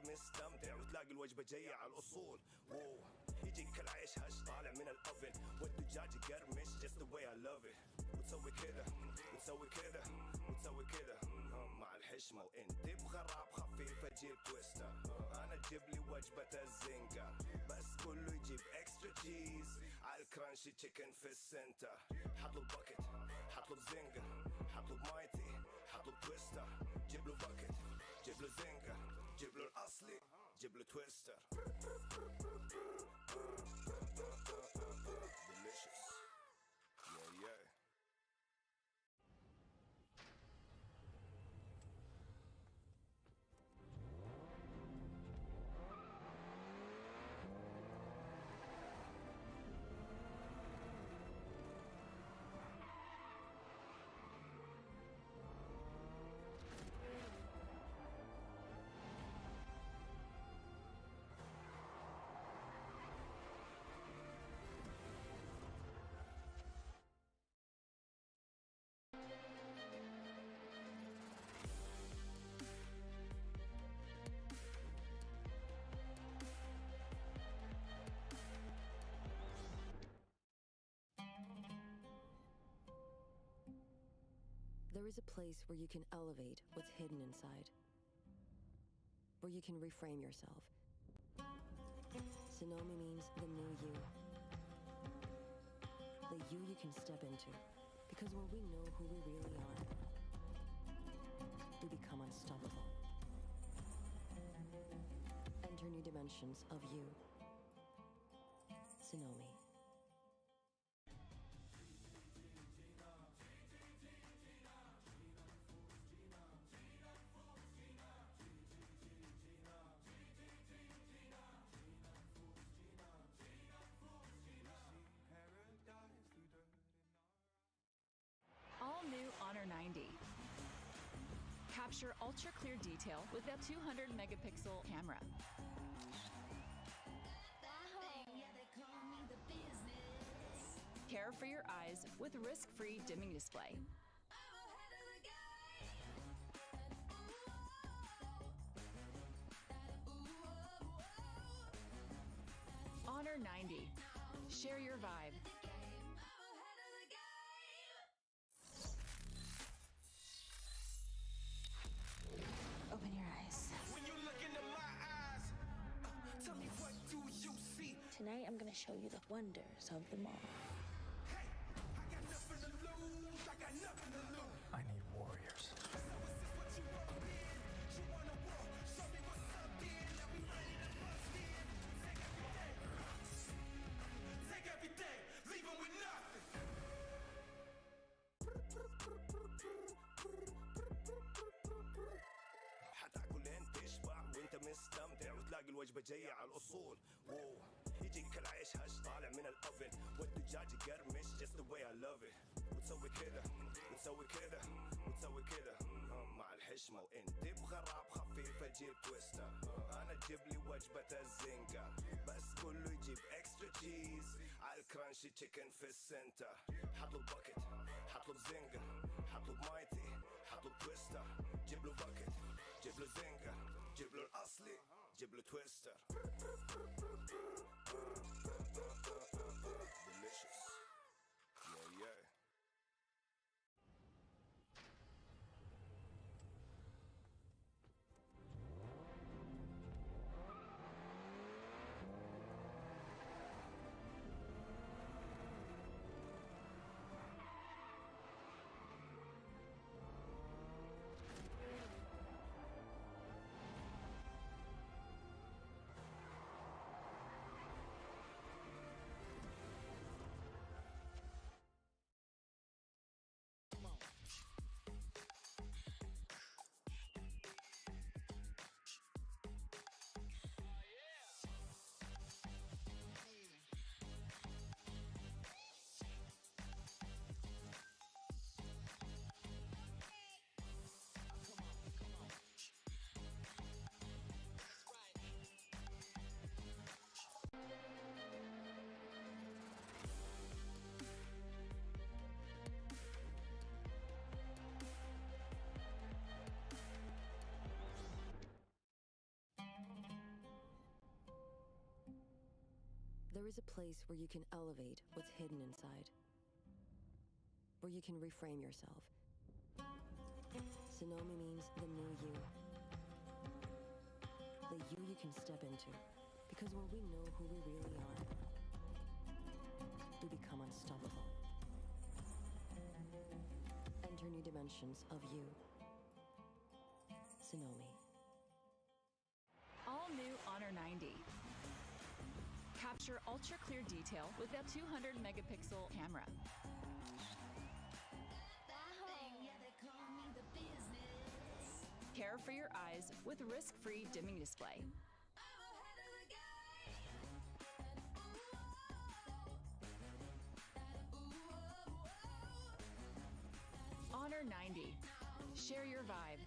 مستمتع وتلاقي الوجبة جاية على الأصول. يجيك العيش هش طالع من الأوفن والدجاج يقرمش just the way I love it. وتسوي كذا وتسوي كذا وتسوي كذا مع الحشمة، وانت بغراب خفيف اجيب تويستر. انا اجيب لي وجبة الزنجة كرانشي تشيكن في السنتر حطلب باكت حطلب زنجر حطلب مايتي حطلب تويستر جيب له باكت جيب له زنجر جيب له الاصلي جيب له تويستر delicious yeah yeah There is a place where you can elevate what's hidden inside, where you can reframe yourself. Sonomi means the new you. The you can step into. Because when we know who we really are, we become unstoppable. Enter new dimensions of you. Sonomi. All new Honor 90. Capture ultra clear detail with a 200 megapixel camera. Care for your eyes with risk-free dimming display. Honor 90. Share your vibe. Open your eyes. when you look into my eyes tell me what do you see Tonight I'm gonna show you the wonders of the mall. I need warriors. Take everything, leave them with nothing. حتاكل انت تشبع وانت مستمتع وتلاقي الوجبة جاية على الأصول. واو يجيك العيش هش طالع من الأوفن والدجاج يقرمش just the way I love it. وتسوي كده وتسوي كده وتسوي كده مع الحشمة وانت بغراب خفيف اجيب تويستر. انا اجيب لي وجبة الزنجة بس كله يجيب اكسترا تشيز على الكرانشي تشيكن في السنتر. حطلب باكت حطلب زنجر حطلب مايتي حطلب تويستر جيب له باكت جيب له زنجر جيب له الاصلي جيب له تويستر. delicious yeah yeah There is a place where you can elevate what's hidden inside, where you can reframe yourself. Sonomi means the new you. The you can step into. Because when we know who we really are, we become unstoppable. Enter new dimensions of you. Sonomi. All new Honor 90. Capture ultra clear detail with a 200 megapixel camera. Care for your eyes with risk-free dimming display. Honor 90. Share your vibe.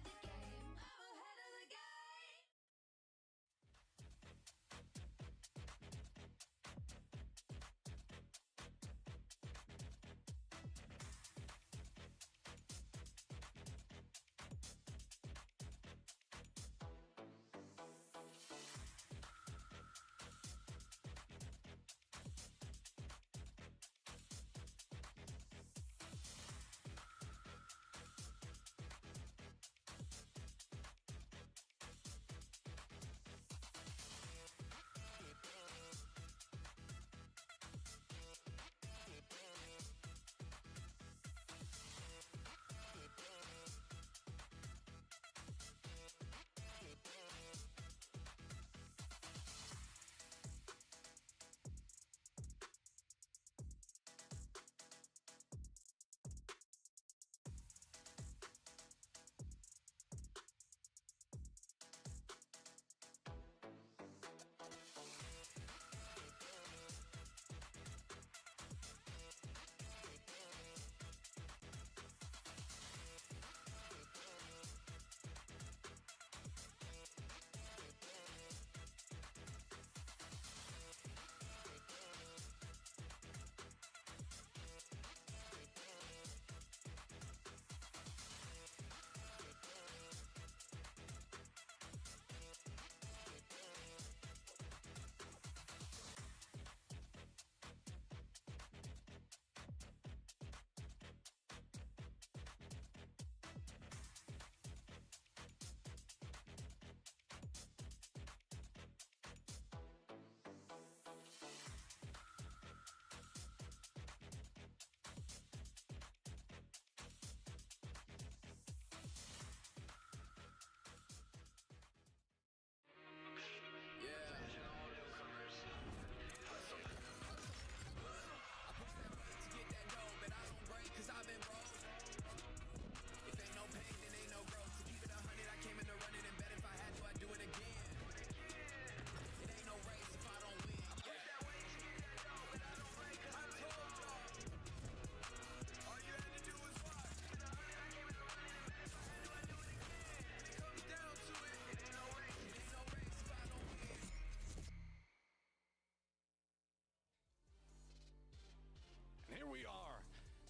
Here we are.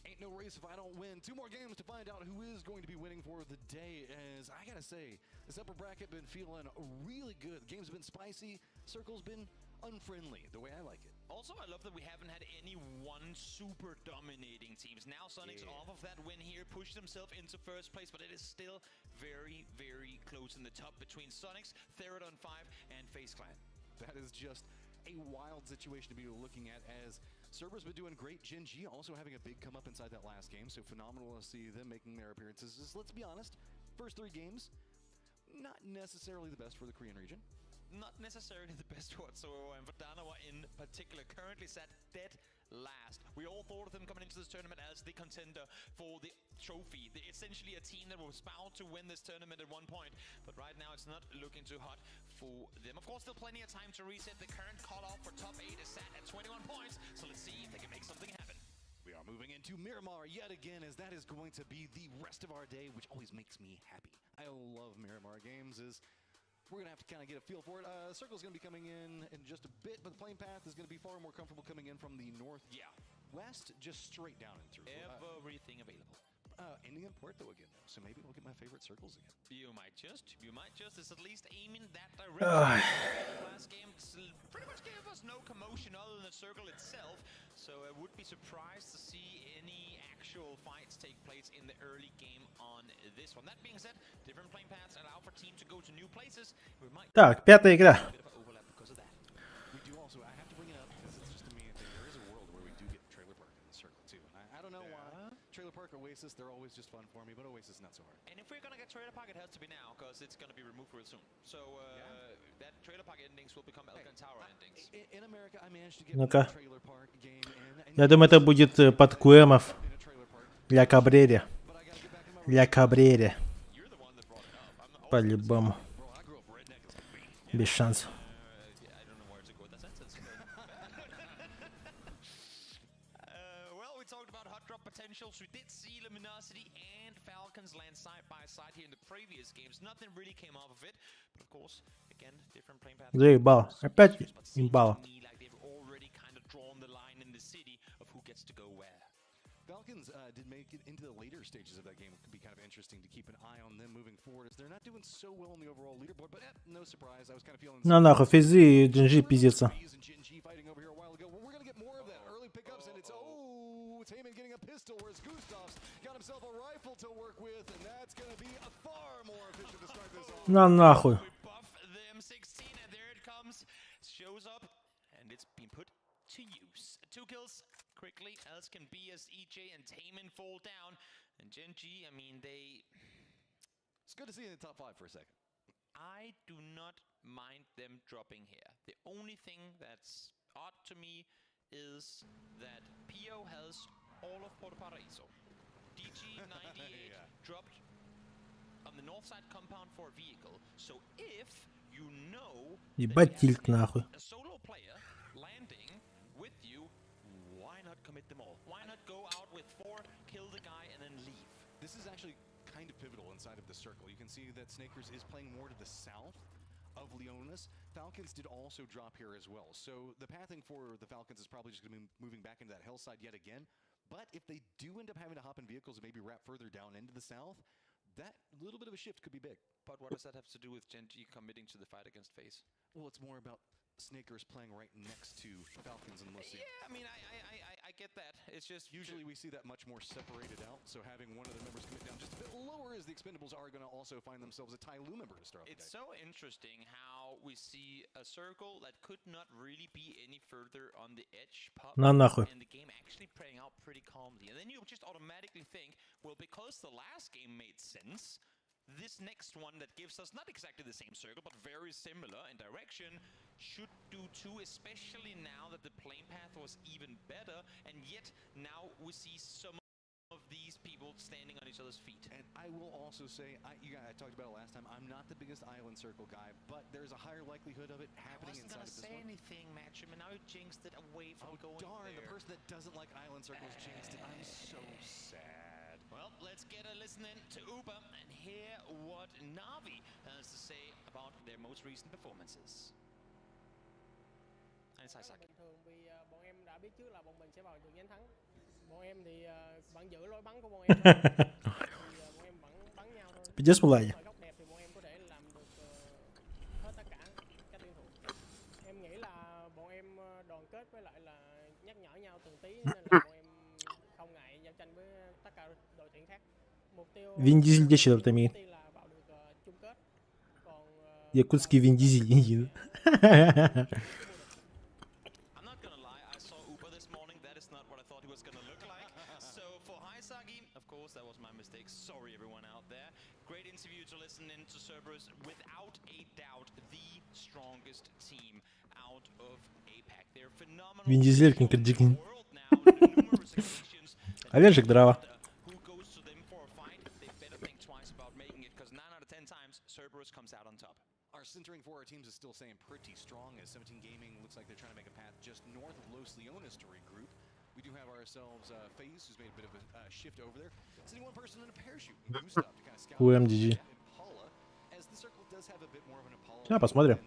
Ain't no race if I don't win. 2 more games to find out who is going to be winning for the day. As I gotta say, this upper bracket been feeling really good. Game's been spicy. Circle's been unfriendly, the way I like it. Also, I love that we haven't had any one super dominating teams. Now Sonic's off of that win here, pushed himself into first place, but it is still very, very close in the top between Sonics, Therodon 5, and FaZe Clan. That is just a wild situation to be looking at, as Cerber's been doing great. Gen G also having a big come up inside that last game, so phenomenal to see them making their appearances. Just, let's be honest, first 3 games, not necessarily the best for the Korean region. Not necessarily the best whatsoever, and for Darova in particular, currently sat dead last. We all thought of them coming into this tournament as the contender for the trophy. Essentially a team that was bound to win this tournament at one point, but right now it's not looking too hot for them. Of course, still plenty of time to reset. The current cutoff for top 8 is set at 21 points, so let's see if they can make something happen. We are moving into Miramar yet again, as that is going to be the rest of our day, which always makes me happy. I love Miramar games. We're going to have to kind of get a feel for it. Circle's going to be coming in just a bit, but the playing path is going to be far more comfortable coming in from the northwest, just straight down and through. Everything available. Ending in Puerto again, though, so maybe we'll get my favorite circles again. You might just. It's at least aiming that direction. Last game pretty much gave us no commotion other than the circle itself, so I would be surprised to see any actual fights take place in the early game on this one. That being said, different playing paths allow for team to go to new places. We might Так, 5-я игра. We do also, I have to bring it up because it's just a mean thing. There is a world where we do circle too. And I don't know why. Trailer Park, Oasis, they're always just fun for me, but Oasis not so hard. And if we're gonna get Trailer Park, it has to be now, because it's gonna be removed real soon. So that Trailer Park endings will become Elkin Tower endings. In America, I managed to get Ну-ка. a Trailer Park game in. Я думаю, это будет под Куэмов. Для Кабрере. Для Кабрере. По-любому. Без шансов. Well, we talked about hot drop potentials. We did see Luminosity and Falcons land side by side here in the previous games. Nothing really came off of it, but of course, again, different playing paths. Заебало. Опять имбало. Like they've already kind of drawn the line in the city of who gets to go where. Falcons did make it into the later stages of that game. It could be kind of interesting to keep an eye on them moving forward, as they're not doing so well on the overall leaderboard. But no surprise, I was kind of feeling. На нахуй, Фейзи и Джинджи пиздятся. Fighting over here a while ago. Well, we're gonna get more of that early pickups, and it's Heyman getting a pistol, whereas Gustav's got himself a rifle to work with, and that's gonna be a far more efficient to start this off. На нахуй. Buff the M16, and there it comes. Shows up, and it's been put to use. 2 kills quickly, else can be as EJ and Heyman fall down. And Gen G, I mean, It's good to see in the top 5 for a second. I do not mind them dropping here. The only thing that's odd to me is that PO has all of Puerto Paraíso. DG98 dropped on the north side compound for a vehicle. So if you know Ебать тильт нахуй. a solo player landing with you, why not commit them all? Why not go out with 4, kill the guy, and then leave? This is actually kind of pivotal inside of the circle. You can see that Snakers is playing more to the south of Leonis. Falcons did also drop here as well. So the pathing for the Falcons is probably just going to be moving back into that hillside yet again. But if they do end up having to hop in vehicles and maybe wrap further down into the south, that little bit of a shift could be big. But what does that have to do with Gen G committing to the fight against FaZe? Well, it's more about Snakers playing right next to Falcons and Lucy. Yeah, I mean, I get that. It's just usually we see that much more separated out. So having one of the members commit down just a bit lower, as the Expendables are going to also find themselves a Ty Lu member to start off the day. It's so interesting how we see a circle that could not really be any further on the edge pop, На нахуй. and the game actually playing out pretty calmly. And then you just automatically think, well, because the last game made sense, this next one that gives us not exactly the same circle, but very similar in direction, should do too, especially now that the plane path was even better, and yet now we see some of these people standing on each other's feet. And I will also say, I talked about it last time, I'm not the biggest island circle guy, but there's a higher likelihood of it happening inside of this one. I wasn't gonna say anything, Matcham, and now you jinxed it away from going darn, there. the person that doesn't like island circles jinxed it. I'm so sad. Well, let's get a listen in to Uber and hear what Navi has to say about their most recent performances. Anh Sai Sak. Thường vì bọn em đã biết trước là bọn mình sẽ vào đường danh thắng. Bọn em thì vẫn giữ lối bắn của bọn em. Bọn em vẫn bắn nhau thôi. Пиздец мулай. Góc đẹp thì bọn em có thể làm được hết tất cả các tuyển thủ. Em nghĩ là bọn em đoàn kết với lại là nhắc nhở nhau từng tí nên là bọn em không ngại giao tranh với tất cả đội tuyển khác. Mục tiêu Вин Дизель 10 апартамент. là vào được chung kết. Còn Якутский Вин Дизель. That was my mistake. Sorry, everyone out there. Great interview to listen in to Cerberus. Without a doubt, the strongest team out of APAC. They're phenomenal. Вин Дизель, Кинкерджикин. Олежек Дарова. Who goes to them for a fight? They better think twice about making it, because 9 out of 10 times, Cerberus comes out on top. Our centering for our teams is still staying pretty strong, as 17 Gaming looks like they're trying to make a path just north of Los Leones to regroup. We do have ourselves FaZe, who's made a bit of a shift over there. Sending one person in a parachute. Gustav to kind of scout UMGG. Impala, as the circle does have a bit more of an Impala. Сейчас посмотрим.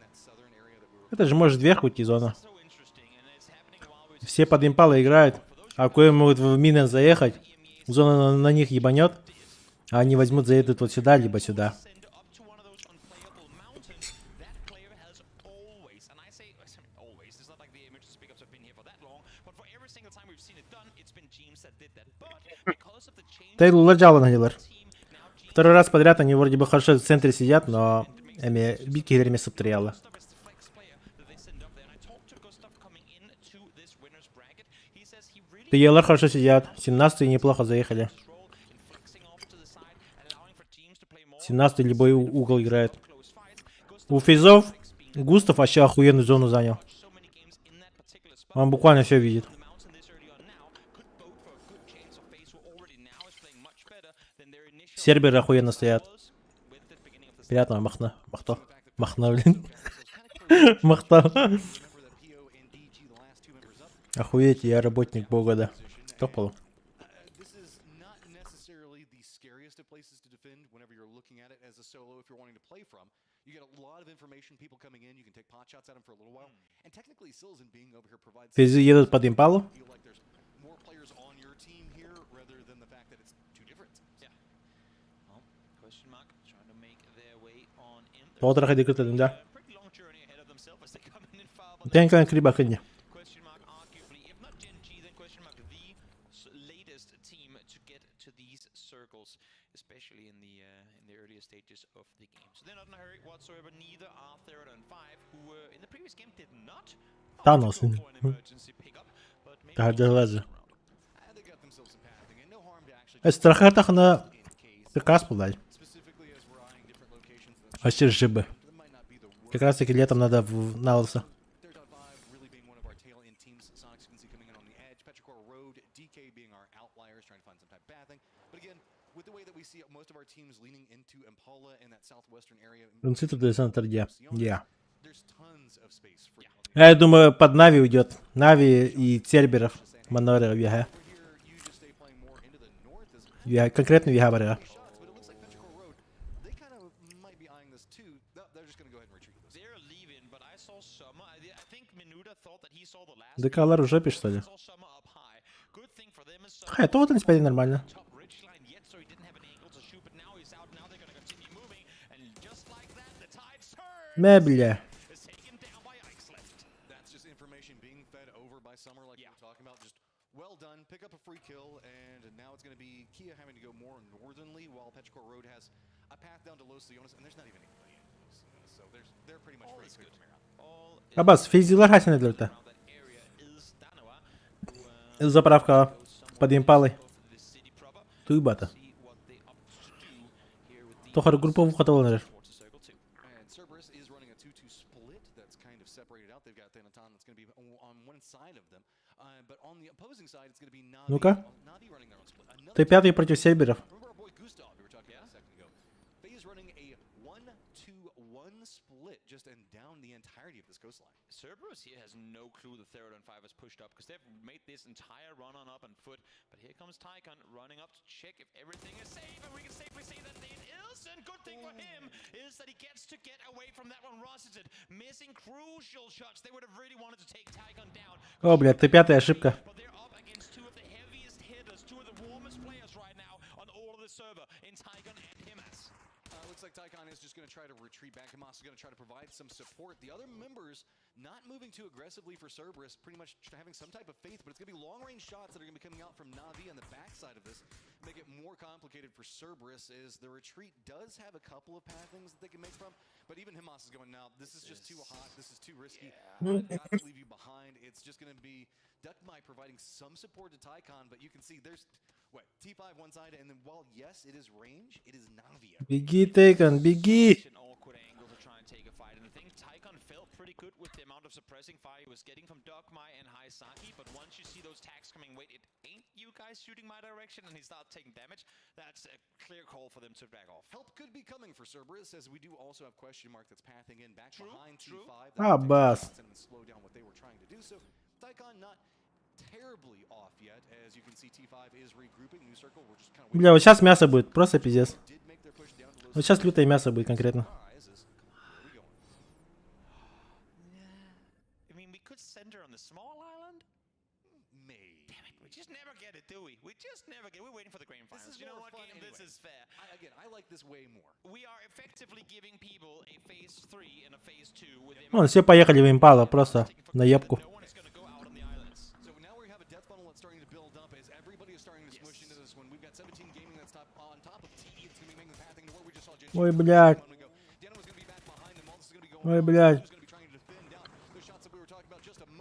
Это же может вверх уйти зона. Все под импала играют, а кое могут в мины заехать. Зона на них ебанет, а они возьмут, заедут вот сюда, либо сюда. Тейлу Ладжала наделар. Второй раз подряд они вроде бы хорошо в центре сидят, но битки время субтриала. ТЛР хорошо сидят. 17-й неплохо заехали. 17-й любой угол играет. У фейзов Густав вообще охуенную зону занял. Он буквально все видит. Серберы охуенно стоят. Приятного махна, блин. Махта. Охуеть, я работник богода. Топал. Фейзы едут под импалу. Полтора ходи крыто, да. Я никогда не криба ходни. Танос. Так, делази. Страхатах на ПК спадать. Вообще жибы. Как раз таки летом надо в налса. Принципы для Сантердия. Я думаю, под Нави уйдет. Нави и Церберов. Манора Вига. Конкретно Вига Барга. Декалар уже пишет, что ли? Хай, то вот он спать нормально. Мебля. Абас, фейзилар хасин эдлерта. Заправка под импалой. Туйбата. Тохар группову хватало, наверное. Ну-ка. Т5 против Серберов. Cerberus here has no clue the Therodon 5 has pushed up because they've made this entire run on up on foot. But here comes Tycon running up to check if everything is safe, and we can safely say that it is. And good thing for him is that he gets to get away from that one. Rossited missing crucial shots. They would have really wanted to take Tycon down. О, блядь, Т5 ошибка. But they're up against two of the heaviest hitters, two of the warmest players right now on all of the server in Tycon and Himas. Looks like Tycon is just going to try to retreat back. Himas is going to try to provide some support. The other members not moving too aggressively for Cerberus, pretty much having some type of faith, but it's going to be long-range shots that are going to be coming out from Na'Vi on the backside of this. Make it more complicated for Cerberus is the retreat does have a couple of pathings that they can make from, but even Himas is going, now, this is just too hot, this is too risky. I've got to leave you behind. It's just going to be Duckmai providing some support to Tycon, but you can see there's what, T5 one side, and then while yes, it is range, it is Na'Vi. Беги, Тейкон, беги! Awkward angle to try and take a fight, and I think Tycon felt pretty good with the amount of suppressing fire he was getting from Duckmai and Haisaki, but once you see those tags coming, wait, it ain't you guys shooting my direction, and he starts taking damage, that's a clear call for them to back off. Help could be coming for Cerberus, as we do also have question mark that's pathing in back behind T5. Аббас. Slow down what they were trying to do, so Tycon not terribly off yet, as you can see T5 is regrouping. New circle, we're just kind of Бля, вот сейчас мясо будет, просто пиздец. Вот сейчас лютое мясо будет конкретно. I mean, we could center on the small island. Maybe. Damn it, we just never get it, do we? We just never get it. We're waiting for the grand finals. You know what, game? This is fair. Again, I like this way more. We are effectively giving people a phase 3 and a phase 2 with them. Вон, все поехали в импала, просто на ебку. Ой, блядь. Ой, блядь.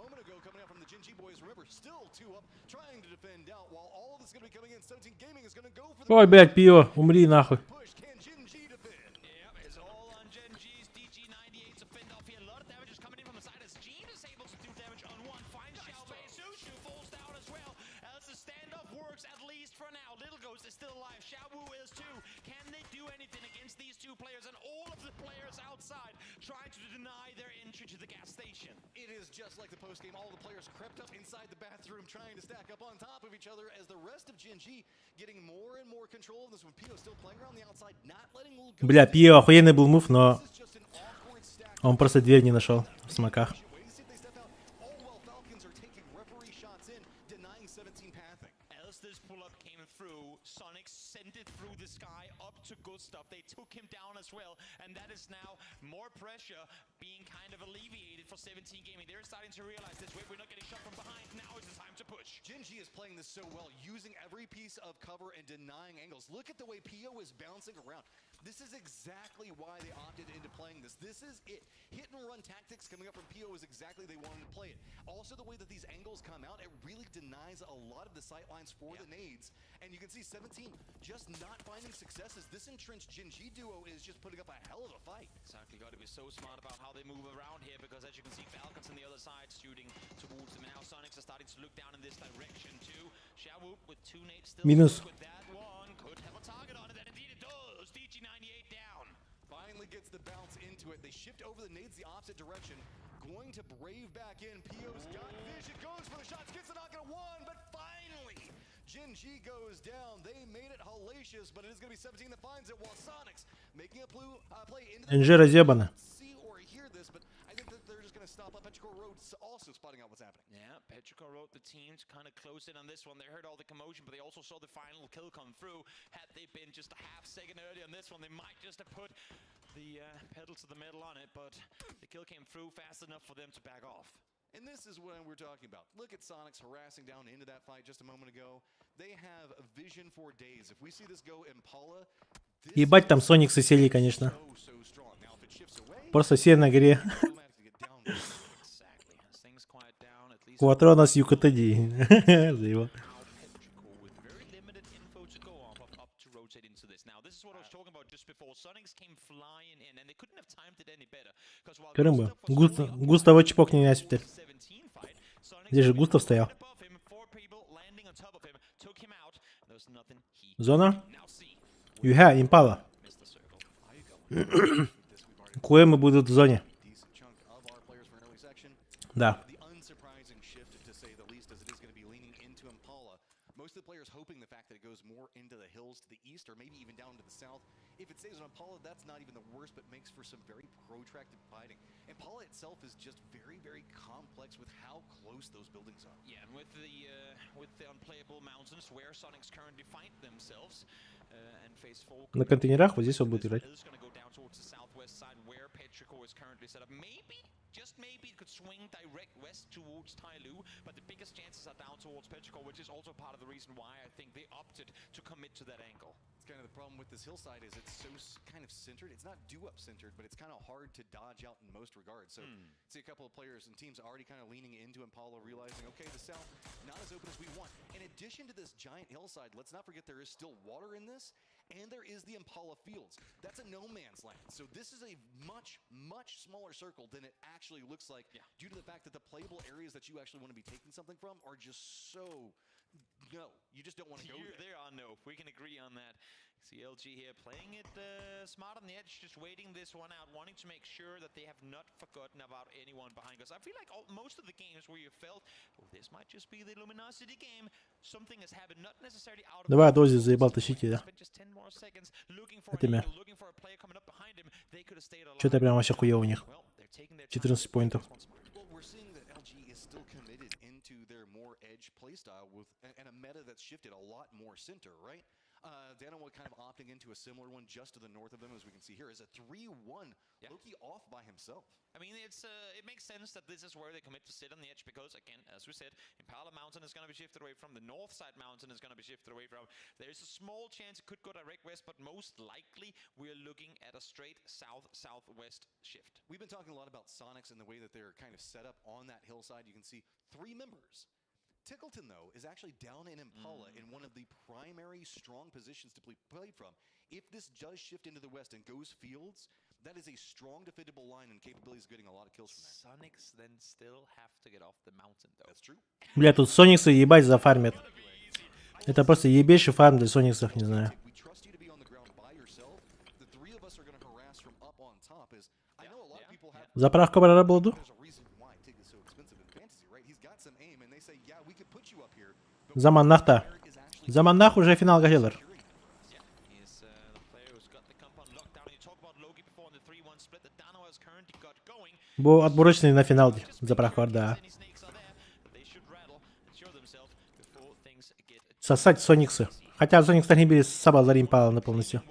moment ago coming out from the Gen G boys. Remember, still 2 up, trying to defend out while all of this is going to be coming in. 17 Gaming is going to go for the Ой, блядь, пиво, умри нахуй. push. Can Gen G defend? Yep, it's all on Gen G's. DG98 to fend off here. A lot of damage is coming in from the side as Gene is able to do damage on one. Finds Xiaowei. Sushu falls down as well. As the standoff works, at least for now. Little Ghost is still alive. Xiaowu is too. Can they do anything against these two players and all of the players outside trying to deny their entry to the gas station? It is just like the post game. All the players crept up inside the bathroom, trying to stack up on top of each other as the rest of Gen G getting more and more control of this one. Pio still playing around the outside, not letting Little Ghost. Бля, пиво, охуенный был мув, но он просто дверь не нашел в смоках. As this pull-up came through, Sonic sent it through the sky up to good stuff. They took him down as well, and that is now more pressure being kind of alleviated for 17 Gaming. They're starting to realize this way. We're not getting shot from behind. Now is the time to push. Gen G is playing this so well, using every piece of cover and denying angles. Look at the way Pio is bouncing around. This is exactly why they opted into playing this. This is it. Hit and run tactics coming up from Pio is exactly they wanted to play it. Also, the way that these angles come out, it really denies a lot of the sight lines for the nades. And you can see 17 just not finding successes. This entrenched Gen G duo is just putting up a hell of a fight. Exactly, got to be so smart about how they move around here because as you can see, Falcons on the other side shooting towards them. And now Sonics are starting to look down in this direction too. Xiaowu with 2 nades still Minus. with that one. Could have a target on it, and indeed it does. DG98 down. Finally gets the bounce into it. They shift over the nades the opposite direction. Going to brave back in. Pio's got vision, goes for the shots, gets the knock at 1, but finally Gen G goes down. They made it hellacious, but it is going to be 17 that finds it while Sonics making a play into the НЖ разъебано. see or hear this, but I think that they're just going to stop up. Petrichor Road's also spotting out what's happening. Yeah, Petrichor Road, the teams kind of closed in on this one. They heard all the commotion, but they also saw the final kill come through. Had they been just a half second early on this one, they might just have put the pedal to the metal on it, but the kill came through fast enough for them to back off. And this is what we're talking about. Look at Sonics harassing down into that fight just a moment ago. They have a vision for days. If we see this go Impala, Ебать там Сониксы сели, конечно. Просто все на горе. Кватронос Юкатади. Заебал. Карamba, Густава чпок не мясо теперь. Здесь же Густав стоял. Зона? Юха, импала. Куэмы будут в зоне. Да. Most of the players hoping the fact that it goes more into the hills to the east or maybe even down to the south. If it stays on Impala, that's not even the worst, but makes for some very protracted fighting. Impala itself is just very, very complex with how close those buildings are. Yeah, and with the unplayable mountains where Sonics currently find themselves and face full. На контейнерах вот здесь он будет играть. Is going to go down towards the southwest side where Petrichor is currently set up. Maybe, just maybe, it could swing direct west towards Tyloo, but the biggest chances are down towards Petrichor, which is also part of the reason why I think they opted to commit to that angle. It's kind of the problem with this hillside is it's so kind of centered. It's not due-up centered, but it's kind of hard to dodge out in most regards. So see a couple of players and teams already kind of leaning into Impala, realizing, okay, the south, not as open as we want. In addition to this giant hillside, let's not forget there is still water in this, and there is the Impala Fields. That's a no man's land. So this is a much, much smaller circle than it actually looks like due to the fact that the playable areas that you actually want to be taking something from are just so... No, you just don't want to go there. There are no. We can agree on that. See LG here playing it smart on the edge, just waiting this one out, wanting to make sure that they have not forgotten about anyone behind us. I feel like most of the games where you felt, oh, this might just be the Luminosity game, something has happened, not necessarily out of... Давай, Дози заебал, тащите, да. Это меня. Что-то прям вообще хуево у них. 14 поинтов. Into their more edge playstyle with and a meta that's shifted a lot more center, right? Darova kind of opting into a similar one just to the north of them, as we can see here, is a 3-1. Loki off by himself. I mean, it makes sense that this is where they commit to sit on the edge because, again, as we said, Impala Mountain is going to be shifted away from. The north side mountain is going to be shifted away from. There's a small chance it could go direct west, but most likely we're looking at a straight south-southwest shift. We've been talking a lot about Sonics and the way that they're kind of set up on that hillside. You can see 3 members. Tickleton, though, is actually down in Impala in one of the primary strong positions to play from. If this does shift into the west and goes fields, that is a strong defendable line and capabilities of getting a lot of kills from that. Sonics then still have to get off the mountain, though. That's true. Бля, тут Сониксы ебать зафармят. Это просто ебейший фарм для Сониксов, не знаю. Заправка по работу. Zaman nahta. Zaman nah уже финал Гагелер. Bu отборочный на финал. Заправка, да. Сосать Сониксы. Хотя Соникс не били Саба за Римпала на полностью.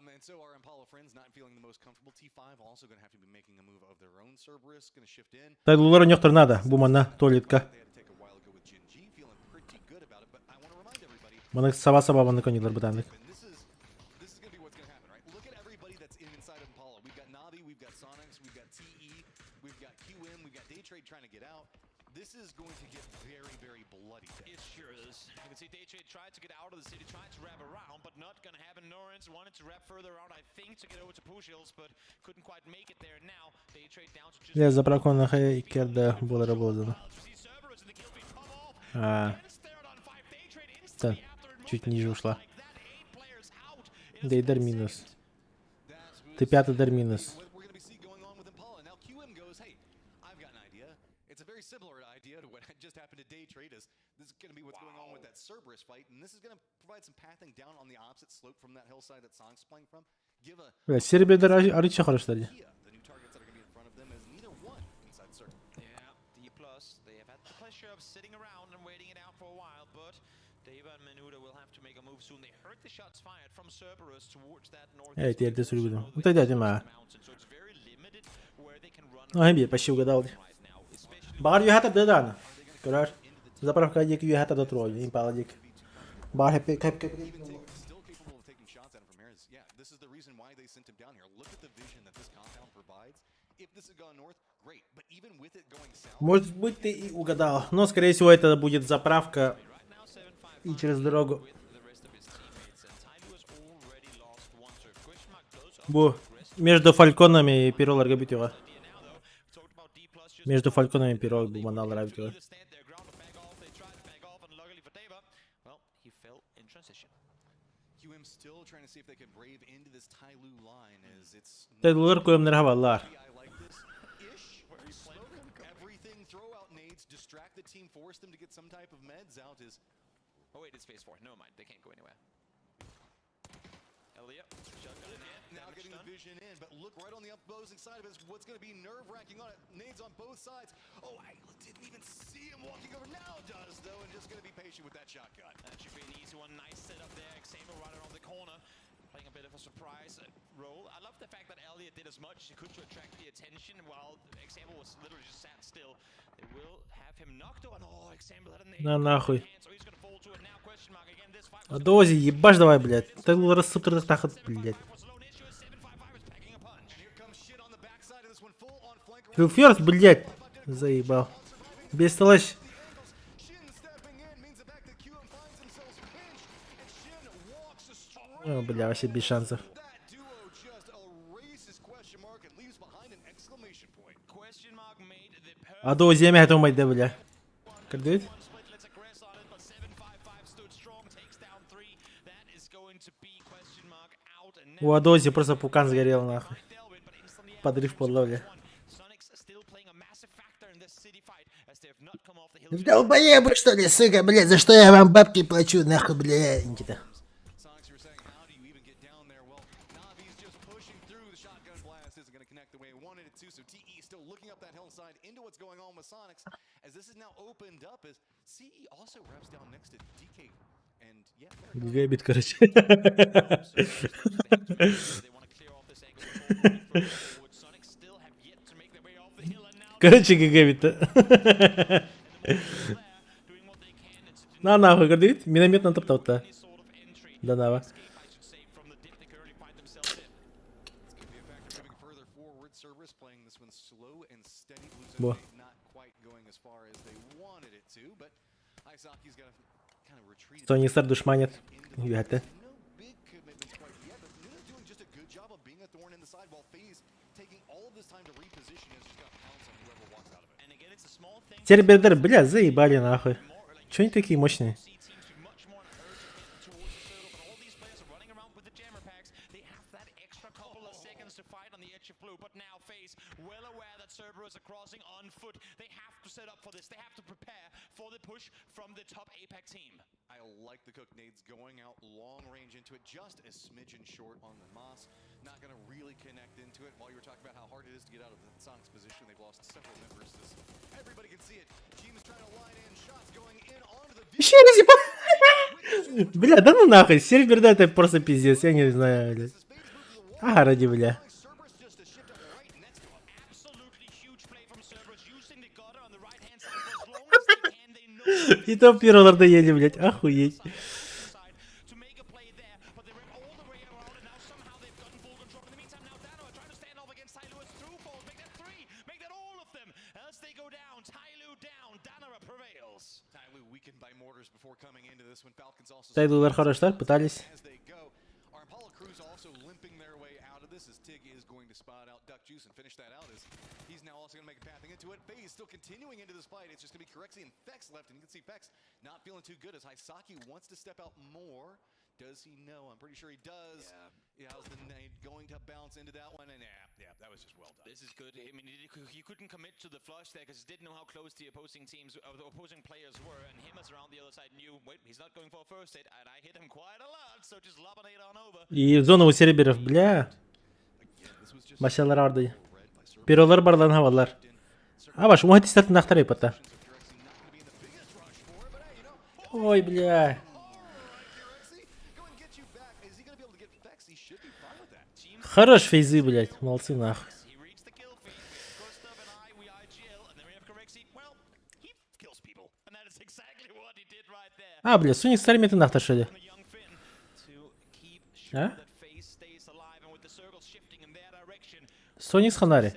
And so our Impala friends not feeling the most comfortable. T5 also going to have to be making a move of their own. Cerberus going to shift in. Так, Лулора не надо. Бумана, туалетка. Манай сава на коне ларбатанник. This is going to be what's going to happen, right? Look at everybody that's inside Impala. We've got Navi, we've got Sonics, we've got TE, we've got QM, we've got Daytrade trying to get out. This is going to get very, very bloody. It sure is. You can see Daytrade tried to get out of the city, tried to wrap around, but not going to happen. Norrens wanted to wrap further around, I think, to get over to Push Hills, but couldn't quite make it there. Now, Daytrade down to just... Я заправку на Хейкерда было работано. Да, чуть ниже ушла. Дейдер минус. Ты пятый дар минус. Similar idea to what just happened to Daytrade is this is going to be what's going on with that Cerberus fight, and this is going to provide some pathing down on the opposite slope from that hillside that Sonic's playing from. Give a Серебряный арыча хорош, кстати. the new targets that are going to be in front of them is neither one inside circle. Yeah, D+, they have had the pleasure of sitting around and waiting it out for a while, but Deva and Menuda will have to make a move soon. They heard the shots fired from Cerberus towards that north. Эй, ты это срубил. Вот это тема. Ну, я почти угадал. Багар юхата дедана. Короче, заправка дик юхата до трое. Импала дик. Багар хэппи. This is the reason why they sent him down here. Look at the vision that this compound provides. If this had gone north, great. But even with it going south... Может быть, ты и угадал. Но, скорее всего, это будет заправка и через дорогу. Бу. Между Фальконами и Перо Ларгобитева. Между Фальконами и Перо Бумана Ларгобитева. Ты луркуем нравалар. Oh wait, it's phase 4. Never mind, they can't go anywhere. Elliot, shotgun in hand. Now getting the vision in, but look right on the opposing side of it. What's going to be nerve-wracking on it. Nades on both sides. Oh, I didn't even see him walking over. Now does, though, and just going to be patient with that shotgun. That should be an easy one. Nice setup there. Xavier right around the corner. Playing a bit of a surprise role. I love the fact that Elliot did as much as he could to attract the attention while Xavier was literally just sat still. They will have him knocked on. Oh, Xavier had a nade. На нахуй. So he's going to fall to it now. Question mark again. This fight А дози, ебашь давай, блядь. Ты рассыпай так, блядь. Филферст, блядь. Заебал. Бестолочь. О, бля, вообще без шансов. А до земля это мой, да, бля. Кредит? У Адози просто пукан сгорел, нахуй. Подрыв подловли. Долбоебы, что ли, сука, блядь, за что я вам бабки плачу, нахуй, блядь. the shotgun blast isn't going to connect the way he wanted it to. So TE still looking up that hillside into what's going on with Sonics, as this is now opened up as CE also wraps down next to DK. And yeah, Гигабит, короче. Короче, гигабит. На нахуй, гордит. Миномет на топ-топ-то. Да, нава. Во. Сонистер душманит. Югаты. Сербердер, бля, заебали нахуй. Чё они такие мощные? I like the cook nades going out long range into it, just a smidgen short on the Moss. Not going to really connect into it. While you were talking about how hard it is to get out of the Sonic's position, they've lost several members. Everybody can see it. Team is trying to line in, shots going in onto the... Еще раз ебал. Бля, да ну нахуй, сервер, да, это просто пиздец, я не знаю, блядь. А, ради, бля. И там первый надоели, блядь, охуеть. Тайдулер хорошо, пытались. He's now also going to make a pathing into it. FaZe still continuing into this fight. It's just going to be Corexi and Fex left. And you can see Fex not feeling too good as Hisaki wants to step out more. Does he know? I'm pretty sure he does. Yeah, how's the nade going to bounce into that one? And yeah, that was just well done. This is good. I mean, you couldn't commit to the flush there because he didn't know how close the opposing teams, or the opposing players were. And him as around the other side knew, wait, he's not going for a first hit. And I hit him quite a lot. So just lob an 8 on over. И зона у серберов, бля. Başarılar vardı. Pirolar bardan havalar. А ваш, можете стать на второй пота. Ой, бля. Хорош фейзы, блядь. Молодцы, нахуй. А, бля, Суник с армией ты нахуй что ли? А? Соник с Ханари.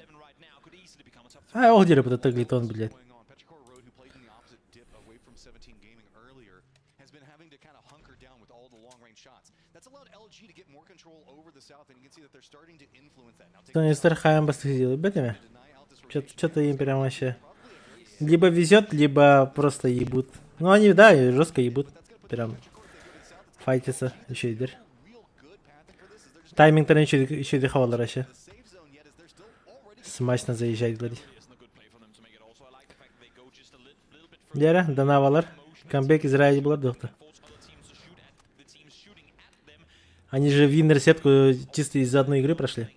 А, ох, где это таглит он, блядь. Соник Стархайм бастыдил, бэтами. Что-то им прям вообще. Либо везет, либо просто ебут. Ну они, да, жестко ебут. Прям файтятся. Еще и дверь. Тайминг-то еще и дыхавал вообще. Смачно заезжает, говорит. Дера, данавалар. Камбэк Израиль была доктор. Они же виннер-сетку чисто из-за одной игры прошли.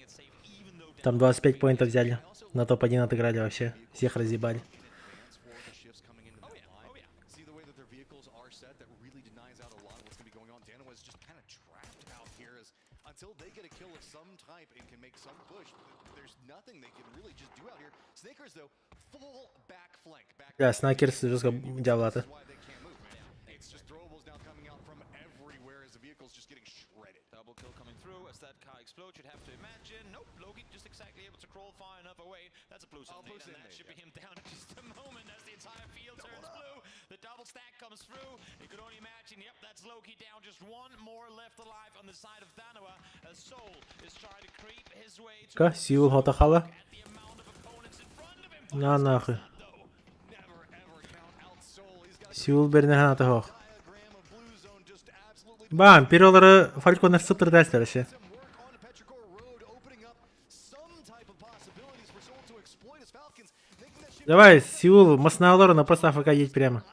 Там 25 поинтов взяли. На топ-1 отыграли вообще. Всех разъебали. Да, снайкер жестко дявлата. Ка, Сиул хотахала. На нахуй. Сиул бернехан атахох. Бам, перелары фальконер сыптыр дәстер еще. Давай, Сиул, Маснаалора на просто АФК едь прямо.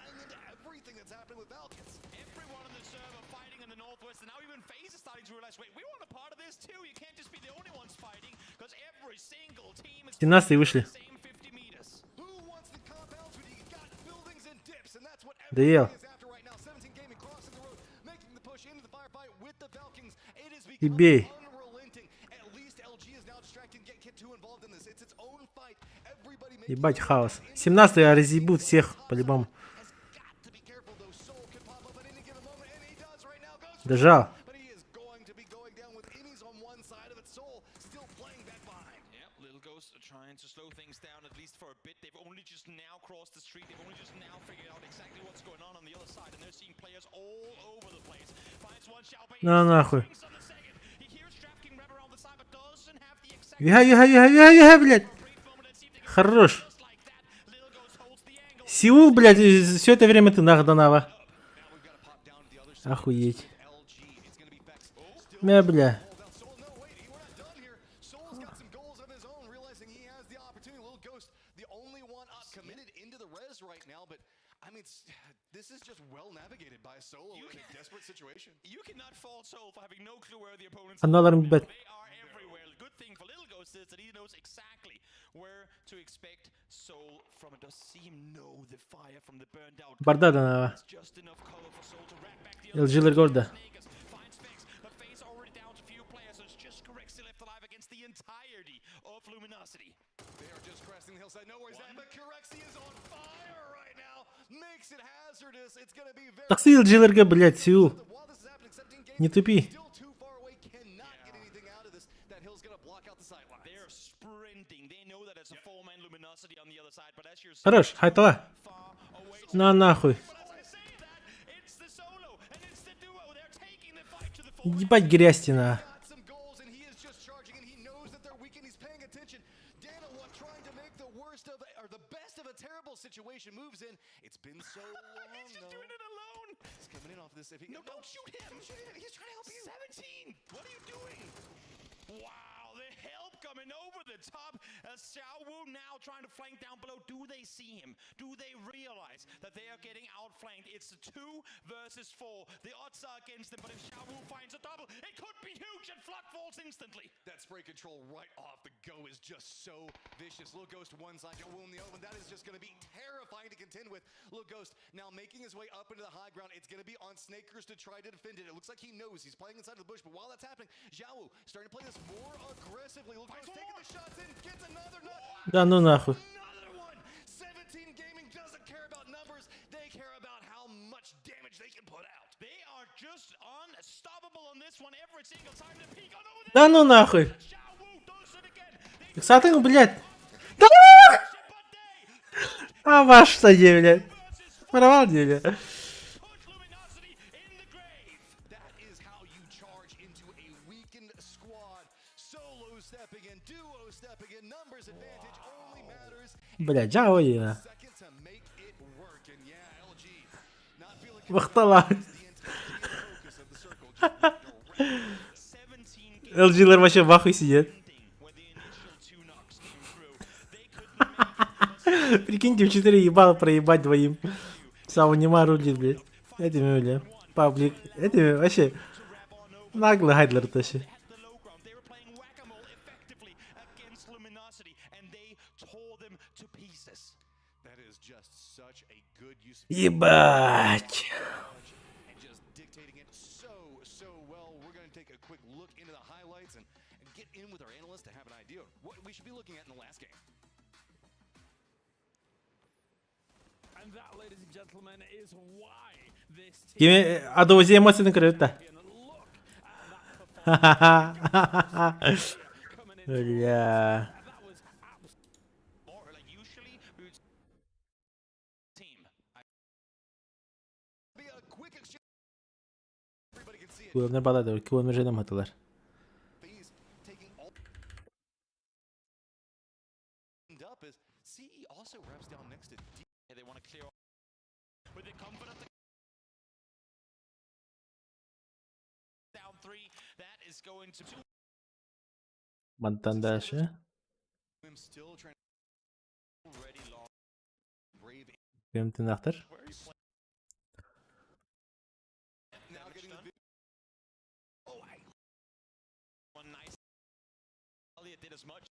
17 вышли. Доел. И бей. Ебать хаос. 17-й разъебут всех по-любому. Дожал. На нахуй. Вига, блядь. Хорош. Сеул, блядь, все это время ты нахданава. Охуеть. Бля. This is just well navigated by Solo in a desperate situation. You cannot fault Soul for having no clue where the opponents Another bet. They are everywhere. The good thing for Little Ghost is that he knows exactly where to expect Soul from. It does seem know the fire from the burned out. Бардада. Just enough color for Soul to wrap back the Элджилер гордо. finds fix, but Face already down to few players, so it's just correctly left alive against the entirety of Luminosity. They are just cresting the hillside. No worries, but Corexi is on fire right now. Makes it hazardous. It's gonna be very. Так Элджилерга, блядь, Сеул. Не тупи. Хорош, хайтова. На нахуй. Ебать грязь-тина. Situation moves in. It's been so long. He's just doing it alone. He's coming in off this. If he no, don't shoot him. Don't shoot him. He's trying to help you. 17. What are you doing? Wow, the help coming over the top. Xiaowu now trying to flank down below. Do they see him? Do they realize that they are getting outflanked? It's a 2 versus 4. The odds are against them, but if Xiaowu finds a double, it could be huge and Flood falls instantly. That spray control right off the go is just so vicious. Little Ghost one side, Xiaowu in the open. That is just going to be terrifying to contend with. Little Ghost now making his way up into the high ground. It's going to be on Snakers to try to defend it. It looks like he knows he's playing inside of the bush, but while that's happening, Xiaowu starting to play this more aggressively. Little Ghost taking the shots in, gets another nut. Да ну нахуй. 17 Gaming doesn't care about numbers. They care about how much damage they can put out. They are just unstoppable on this one every single time they peek on over there. Да ну нахуй. Кстати, блядь. Да! А ваш сади, блядь. Порвал деле. Бля, джауина. Вахтала. Элджилер вообще в ахуе сидит. Прикиньте, в 4 ебало проебать двоим. Сау нема рулит, блядь. Этими, бля. Паблик. Этими вообще. Наглый хайдлер тащи. Ебать. Кими, а до узи эмоции накрыто. Бля. Kullanır baladır, kullanır canım hatalar. Mantan дальше. Benim tırnaktır. Did as much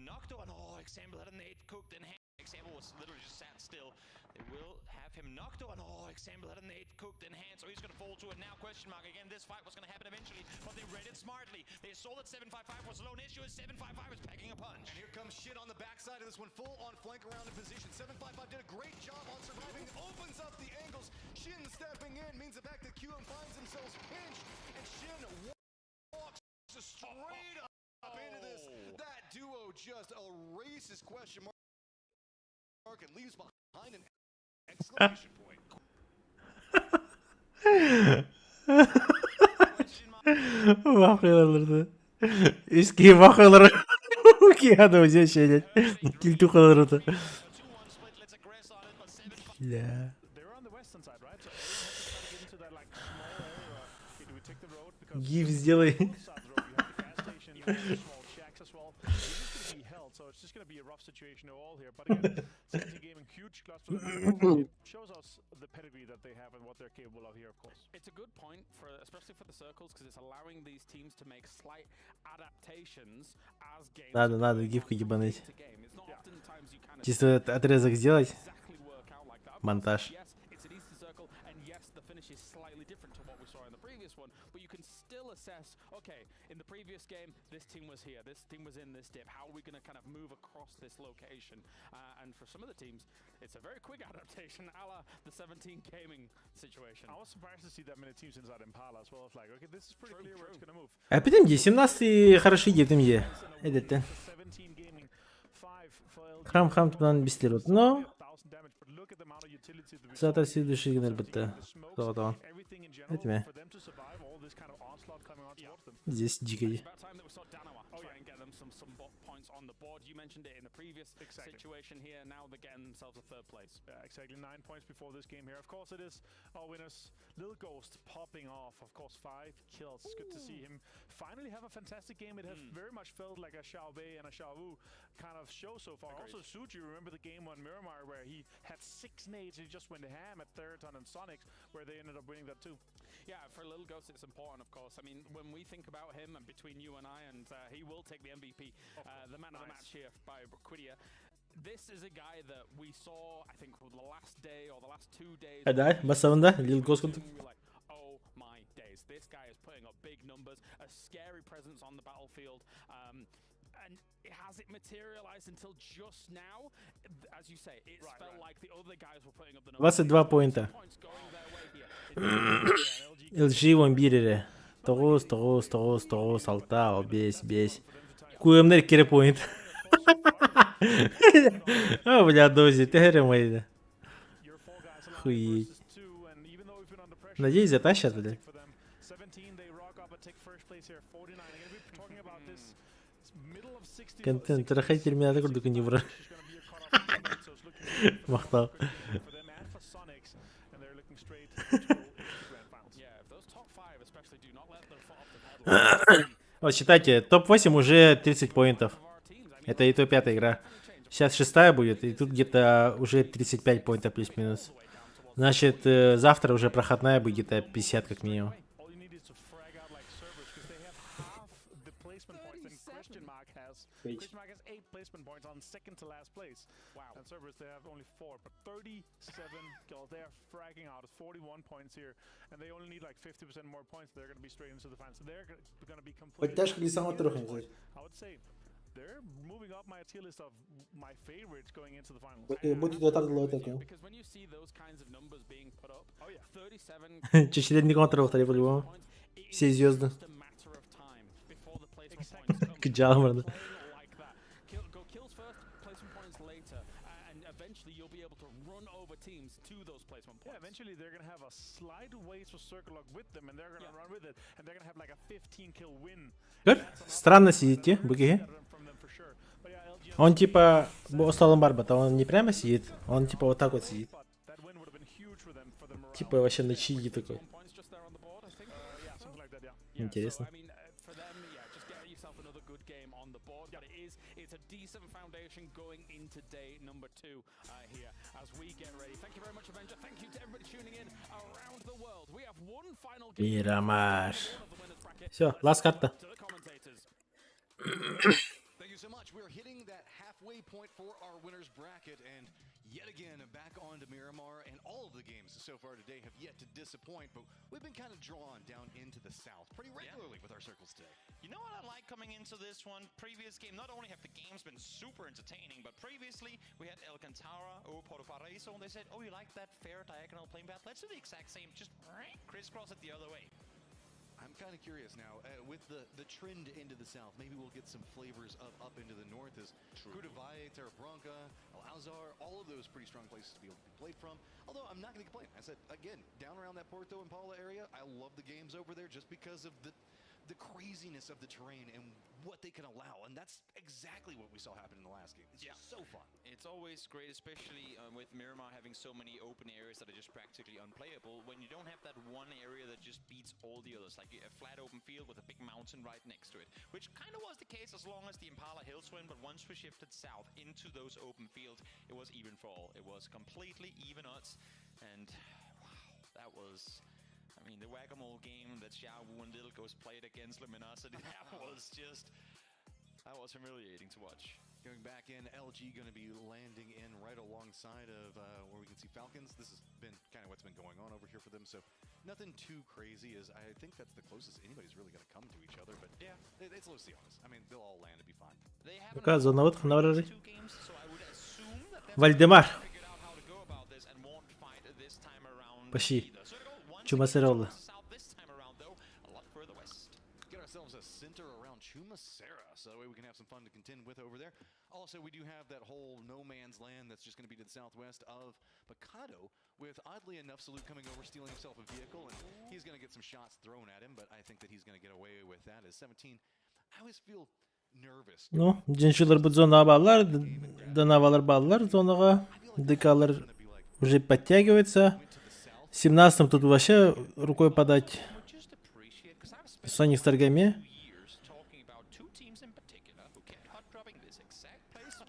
knocked on. Oh, example had a nade cooked in hand. Example was literally just sat still. They will have him knocked on. Oh, example had a nade cooked in hand, so he's gonna fall to it now. Question mark again. This fight was gonna happen eventually, but they read it smartly. They saw that 755 was low. Issue is 755 is packing a punch. And here comes shit on the backside of this one, full on flank around in position. 755 did a great job on surviving, opens up the angles. Shin stepping in means the fact that QM finds themselves pinched, and Shin walks straight up into this. That duo just erases question mark and leaves behind an exclamation point. Bakıyorlardı. Eski bakıyorlar. Ki adam özel şeyler. Kiltu kalırdı. Ya. Gif сделай. So it's just going to be a rough situation all here. But again, 17 gaming, huge clutch for them. It shows us the pedigree that they have and what they're capable of here, of course. It's a good point, especially for the circles, because it's allowing these teams to make slight adaptations as games. Надо гифку ебануть. Чисто отрезок сделать. Монтаж. Finish is slightly different to what we saw in the previous one, but you can still assess, okay, in the previous game, this team was here, this team was in this dip, how are we going to kind of move across this location? And for some of the teams, it's a very quick adaptation, a la the 17 gaming situation. I was surprised to see that many teams inside Impala as well. It's like, okay, this is pretty clear where it's going to move. А потом 17-й хороший едем е. Это. Хам тунан бистер. Но zaten следующий генер битте. Тогда. Это здесь дикий. On the board, you mentioned it in the previous situation here. Now they're getting themselves a third place. Yeah, exactly 9 points before this game here. Of course, it is our winners. Little Ghost popping off. Of course, 5 kills. It's good to see him finally have a fantastic game. It has very much felt like a Xiao Bei and a Xiao Wu kind of show so far. Agreed. Also, Suji, remember the game on Miramar where he had 6 nades and he just went ham at Theraton and Sonics, where they ended up winning that too. Yeah, for Little Ghost, it's important, of course. I mean, when we think about him, and between you and I, and he will take the MVP, the man of the match here by Quidia. This is a guy that we saw, I think, the last day or the last 2 days. Да, басавында Little Ghost. Oh my days, this guy is putting up big numbers, a scary presence on the battlefield. And it hasn't materialized until just now. As you say, it felt like the other guys were putting up the numbers. 22 поинта. LG вамбирере. Тогос, алтау, бесь. Куемнер кире поинт. О, бля, дози, ты мои. Хуй. Надеюсь, затащат, бля. Контент, трахайте меня такой только не вра. Махтал. Вот считайте, топ-8 уже 30 поинтов. Это и топ-5 игра. Сейчас 6-я будет, и тут где-то уже 35 поинтов плюс-минус. Значит, завтра уже проходная будет где-то 50 как минимум. Christmark has 8 placement points on second to last place. Wow. And Cerberus, they have only 4, but 37 kills. They are fragging out at 41 points here, and they only need like 50% more points. They're going to be straight into the final. So they're going to be completely... I would say they're moving up my tier list of my favorites going into the finals. Because when you see those kinds of numbers being put up, 37 Четыре контра по-любому. Все звезды. Киджал, морда. Kills first, placement points later, and eventually you'll be able to run over teams to those placement points. Yeah, eventually they're going to have a slight ways to circle lock with them, and they're going to run with it, and they're going to have like a 15 kill win. Странно сидите, буги. Он типа осталом барбата, он не прямо сидит, он типа вот так вот сидит. Типа вообще на чиги такой. Интересно. It's a decent foundation going into day number 2 here as we get ready. Thank you very much, Avenger. Thank you to everybody tuning in around the world. We have one final game. Мирамар. Все, ласт карта. Thank you so much. We're here. hitting that halfway point for our winners bracket, and yet again back onto Miramar, and all of the games so far today have yet to disappoint, but we've been kind of drawn down into the south pretty regularly with our circles today. You know what I like coming into this one? Previous game, not only have the games been super entertaining, but previously we had El Cantara or Porto Paraíso, and they said, oh, you like that fair diagonal playing path? Let's do the exact same, just crisscross it the other way. I'm kind of curious now, with the trend into the south, maybe we'll get some flavors of up into the north as Cudavalle, Terra Branca, El Azar, all of those pretty strong places to be able to be played from. Although I'm not going to complain. I said, again, down around that Porto and Paula area, I love the games over there just because of the craziness of the terrain and what they can allow, and that's exactly what we saw happen in the last game. It's just so fun. It's always great, especially with Miramar having so many open areas that are just practically unplayable, when you don't have that one area that just beats all the others, like a flat open field with a big mountain right next to it, which kind of was the case as long as the Impala Hills win, but once we shifted south into those open fields, it was even for all. It was completely even odds, and wow, that was... I mean, the whack-a-mole game that Xiaowu and Little Ghost played against Luminosity, that was humiliating to watch. Going back in, LG going to be landing in right alongside of where we can see Falcons. This has been kind of what's been going on over here for them, so nothing too crazy. As I think that's the closest anybody's really going to come to each other, but yeah, it's Los Siones. I mean, they'll all land and be fine. Какая зона вот на вроде? Вальдемар. Почти. Chumacero. Get ourselves a center around Chumacera, so that way we can have some fun to contend with over there. Also, we do have that whole no man's land that's just going to be to the southwest of Picado, with oddly enough Salute coming over, stealing himself a vehicle, and he's going to get some shots thrown at him, but I think that he's going to get away with that as 17. I always feel nervous. Ну, Джиншилар будет зона баллар, Донавалар баллар, зонага, Декалар уже подтягивается. 17-м тут вообще рукой подать. Соник с торгами.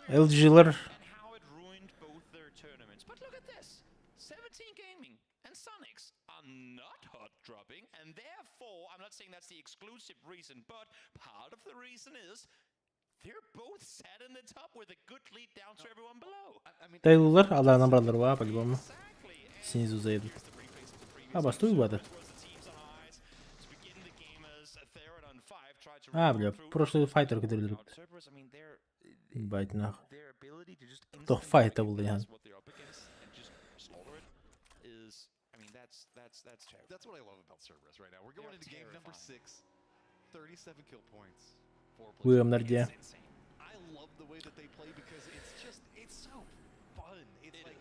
LGLR. Тейлор, да, набрал рва, по-любому. Снизу заедут. А, бастуй гада. А, бля, прошлый файтер, который друг. Бать нахуй. Кто файтер был, я. That's what I love about Cerberus right now. We're going into game number 6. 37 kill points. Будем на рде. I love the way that they play because it's so fun. It's like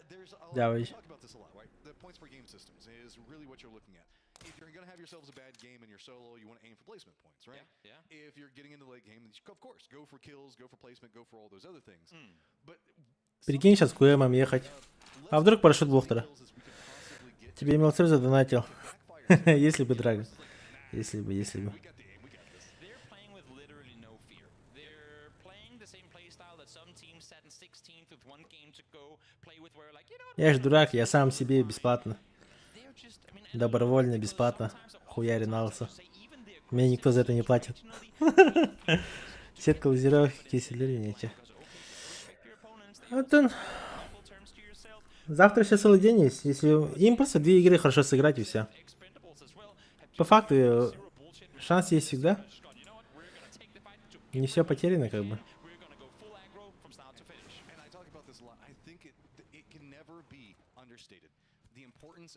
there's a lot, we talk about this a lot, right? The points per game systems is really what you're looking at. If you're going to have yourselves a bad game and you're solo, you want to aim for placement points, right? Yeah. If you're getting into the late game, of course, go for kills, go for placement, go for all those other things. But прикинь, сейчас к УМам ехать. А вдруг парашют Блохтера? Тебе МЛЦ задонатил. Если бы, Драга. Если бы. Я ж дурак, я сам себе бесплатно. Добровольно, бесплатно. Хуярин налса. Мне никто за это не платит. Сетка лазировки, киселери, ничего. Вот он. Завтра еще целый день есть. Если им просто 2 игры хорошо сыграть и все. По факту, шанс есть всегда. Не все потеряно, как бы.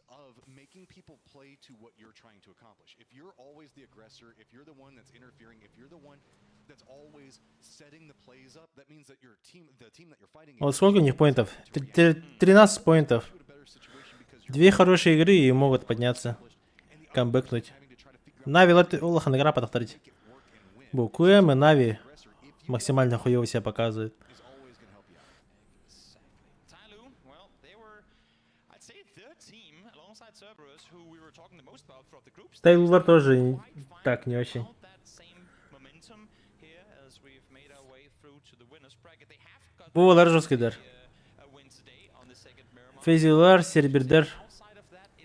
Of making people play to what you're trying to accomplish. If you're always the aggressor, if you're the one that's interfering, if you're the one that's always setting the plays up, that means that your team, the team that you're fighting. Вот сколько у них поинтов? 13 поинтов. 2 хорошие игры и могут подняться. Камбэкнуть. Нави Олахан игра подавторить. Букуэм и Нави максимально хуево себя показывают. Тейлор тоже так, не очень. Бувалар жесткий дар. Фейзилар, Сербердер,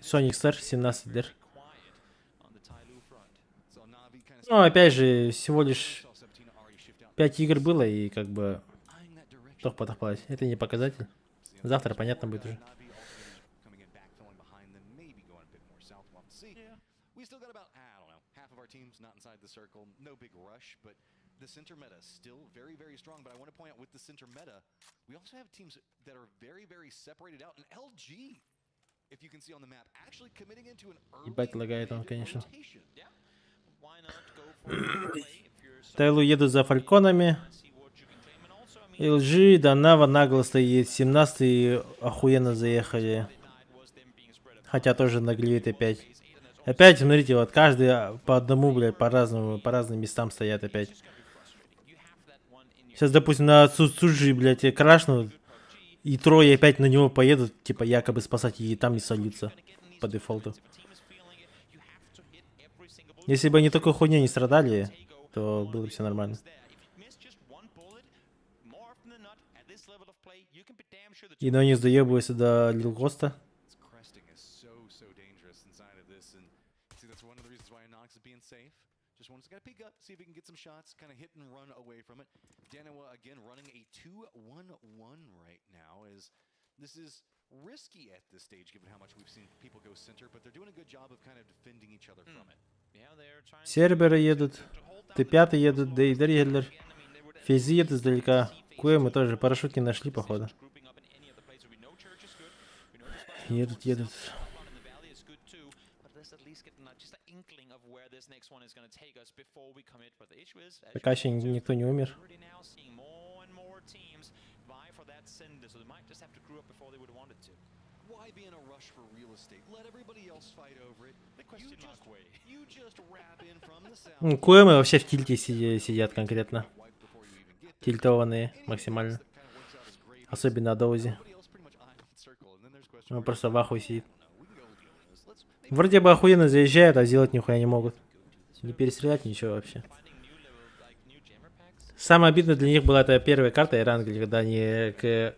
Соникстар, 17 дер. Ну, опять же, всего лишь 5 игр было, и как бы только потопалось. Это не показатель. Завтра понятно будет уже. The center meta still very, very strong, but I want to point out with the center meta, we also have teams that are very, very separated out. And LG, if you can see on the map, actually committing into an early Ебать лагает он, конечно. rotation. Тайлу едут за фальконами. LG, Дарова нагло стоит. 17-й охуенно заехали. Хотя тоже наглеет опять. Опять, смотрите, вот каждый по одному, блядь, по-разному, по разным местам стоят опять. Сейчас, допустим, на Суджи, блядь, крашнут, и трое опять на него поедут, типа, якобы спасать, и там не сольются по дефолту. Если бы они такой хуйней не страдали, то было бы все нормально. И на них заебываются до Лилгоста. Just wants to kind of peek up, see if he can get some shots, kind of hit and run away from it. Darova again running a 2-1-1 right now. This is risky at this stage, given how much we've seen people go center, but they're doing a good job of kind of defending each other from it. Серберы едут, Т5 едут, Дейдер едут, Фези едут издалека. Кое мы тоже парашют не нашли, походу. Едут. Пока еще никто не умер. Кое мы вообще в тильте сидят конкретно. Тильтованные максимально. Особенно Адоузи. Он просто в ахуе сидит. Вроде бы охуенно заезжают, а сделать нихуя не могут. Не перестрелять ничего вообще. Самое обидное для них была эта первая карта Ирангли, когда они к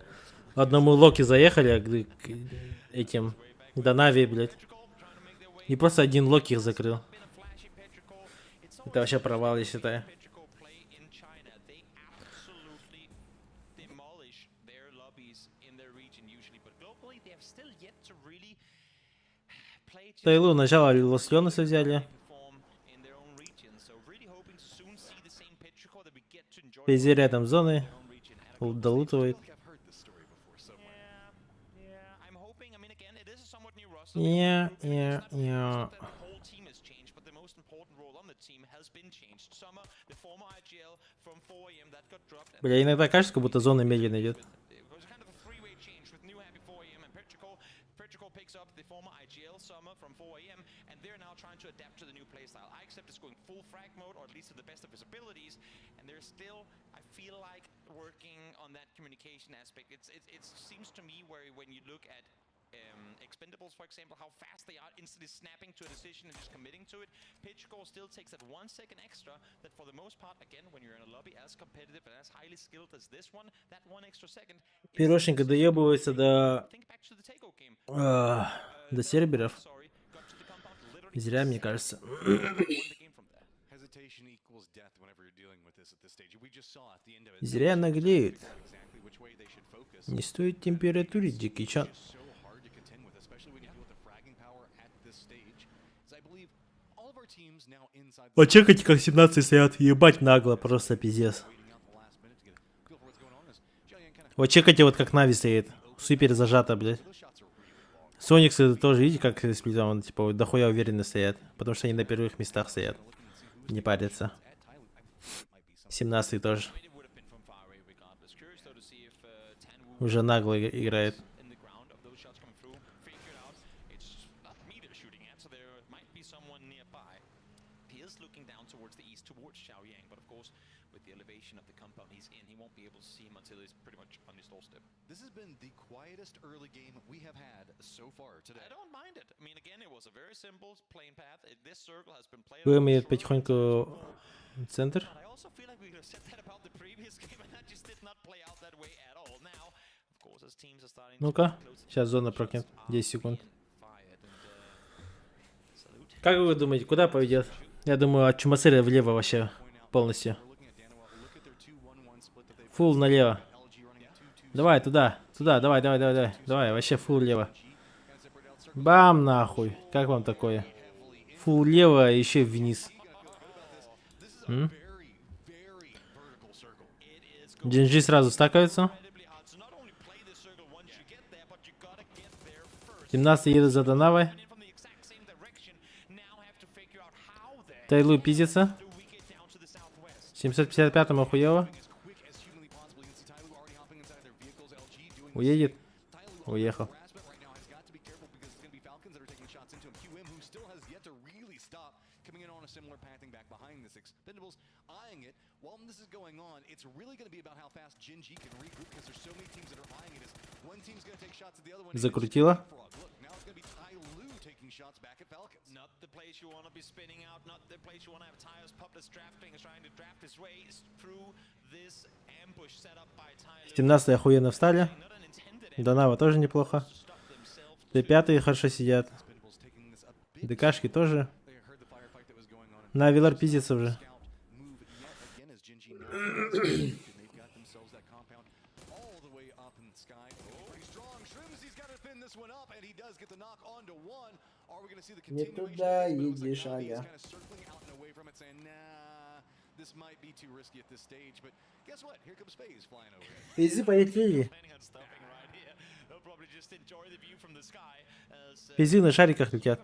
одному Локи заехали, к этим, до Нави, блядь. И просто один Локи их закрыл. Это вообще провал, я считаю. Тайлу начало Лос-Леонеса взяли. Везде рядом зоны. Долутывает. Бля, иногда кажется, как будто зона медленно идет. To adapt to the new playstyle. I accept it's going full frag mode, or at least to the best of his abilities, and they're still, I feel like, working on that communication aspect. It seems to me where when you look at Expendables, for example, how fast they are instantly snapping to a decision and just committing to it. Pitchcore still takes that 1 second extra, that for the most part, again, when you're in a lobby as competitive and as highly skilled as this one, that 1 extra second... Пирожненько доебывается до серберов. Зря, мне кажется. Зря наглеют. Не стоит температуре, Джеки Чан. Вот чекайте, как 17 стоят. Ебать нагло, просто пиздец. Вот чекайте, вот как Нави стоит. Супер зажато, блядь. Сониксы тоже, видите, как сплитом, типа, дохуя уверенно стоят. Потому что они на первых местах стоят. Не парятся. 17-й тоже. Уже нагло играет. This has been the quietest early game we have had so far today. I don't mind it. I mean, again, it was a very simple playing path. This circle has been played. Вымеет потихоньку центр. I also feel like we could have said that about the previous game, and that just did not play out that way at all. Now, of course, as teams are starting. Ну-ка, сейчас зона прокнет. 10 секунд. Как вы думаете, куда поведет? Я думаю, от Чумасыра влево вообще полностью. Фул налево. Давай, туда. Туда, давай, давай, давай, давай. Давай, вообще фул лево. Бам, нахуй. Как вам такое? Фул лево, еще вниз. GNG сразу стакаются. 17 едет за Донавой. Тайлу пиздится. 755-м охуело. Уедет. Уехал. While this is going on, it's really going to be about how fast GNG can regroup because there's so many teams that are eyeing it as one team's going to take shots at the other one. Закрутила. Look, now it's going to be Tyloo taking shots back at Falcons. Not the place you want to be spinning out, not the place you want to have Tyler's Public drafting, is trying to draft his way through this ambush set up by Tyloo. 17-е охуенно встали. Донава тоже неплохо. Д5-е хорошо сидят. ДКшки тоже. На, Вилар пиздится уже. Не туда едешь, ага. Пиззи полетели. Пиззи на шариках летят.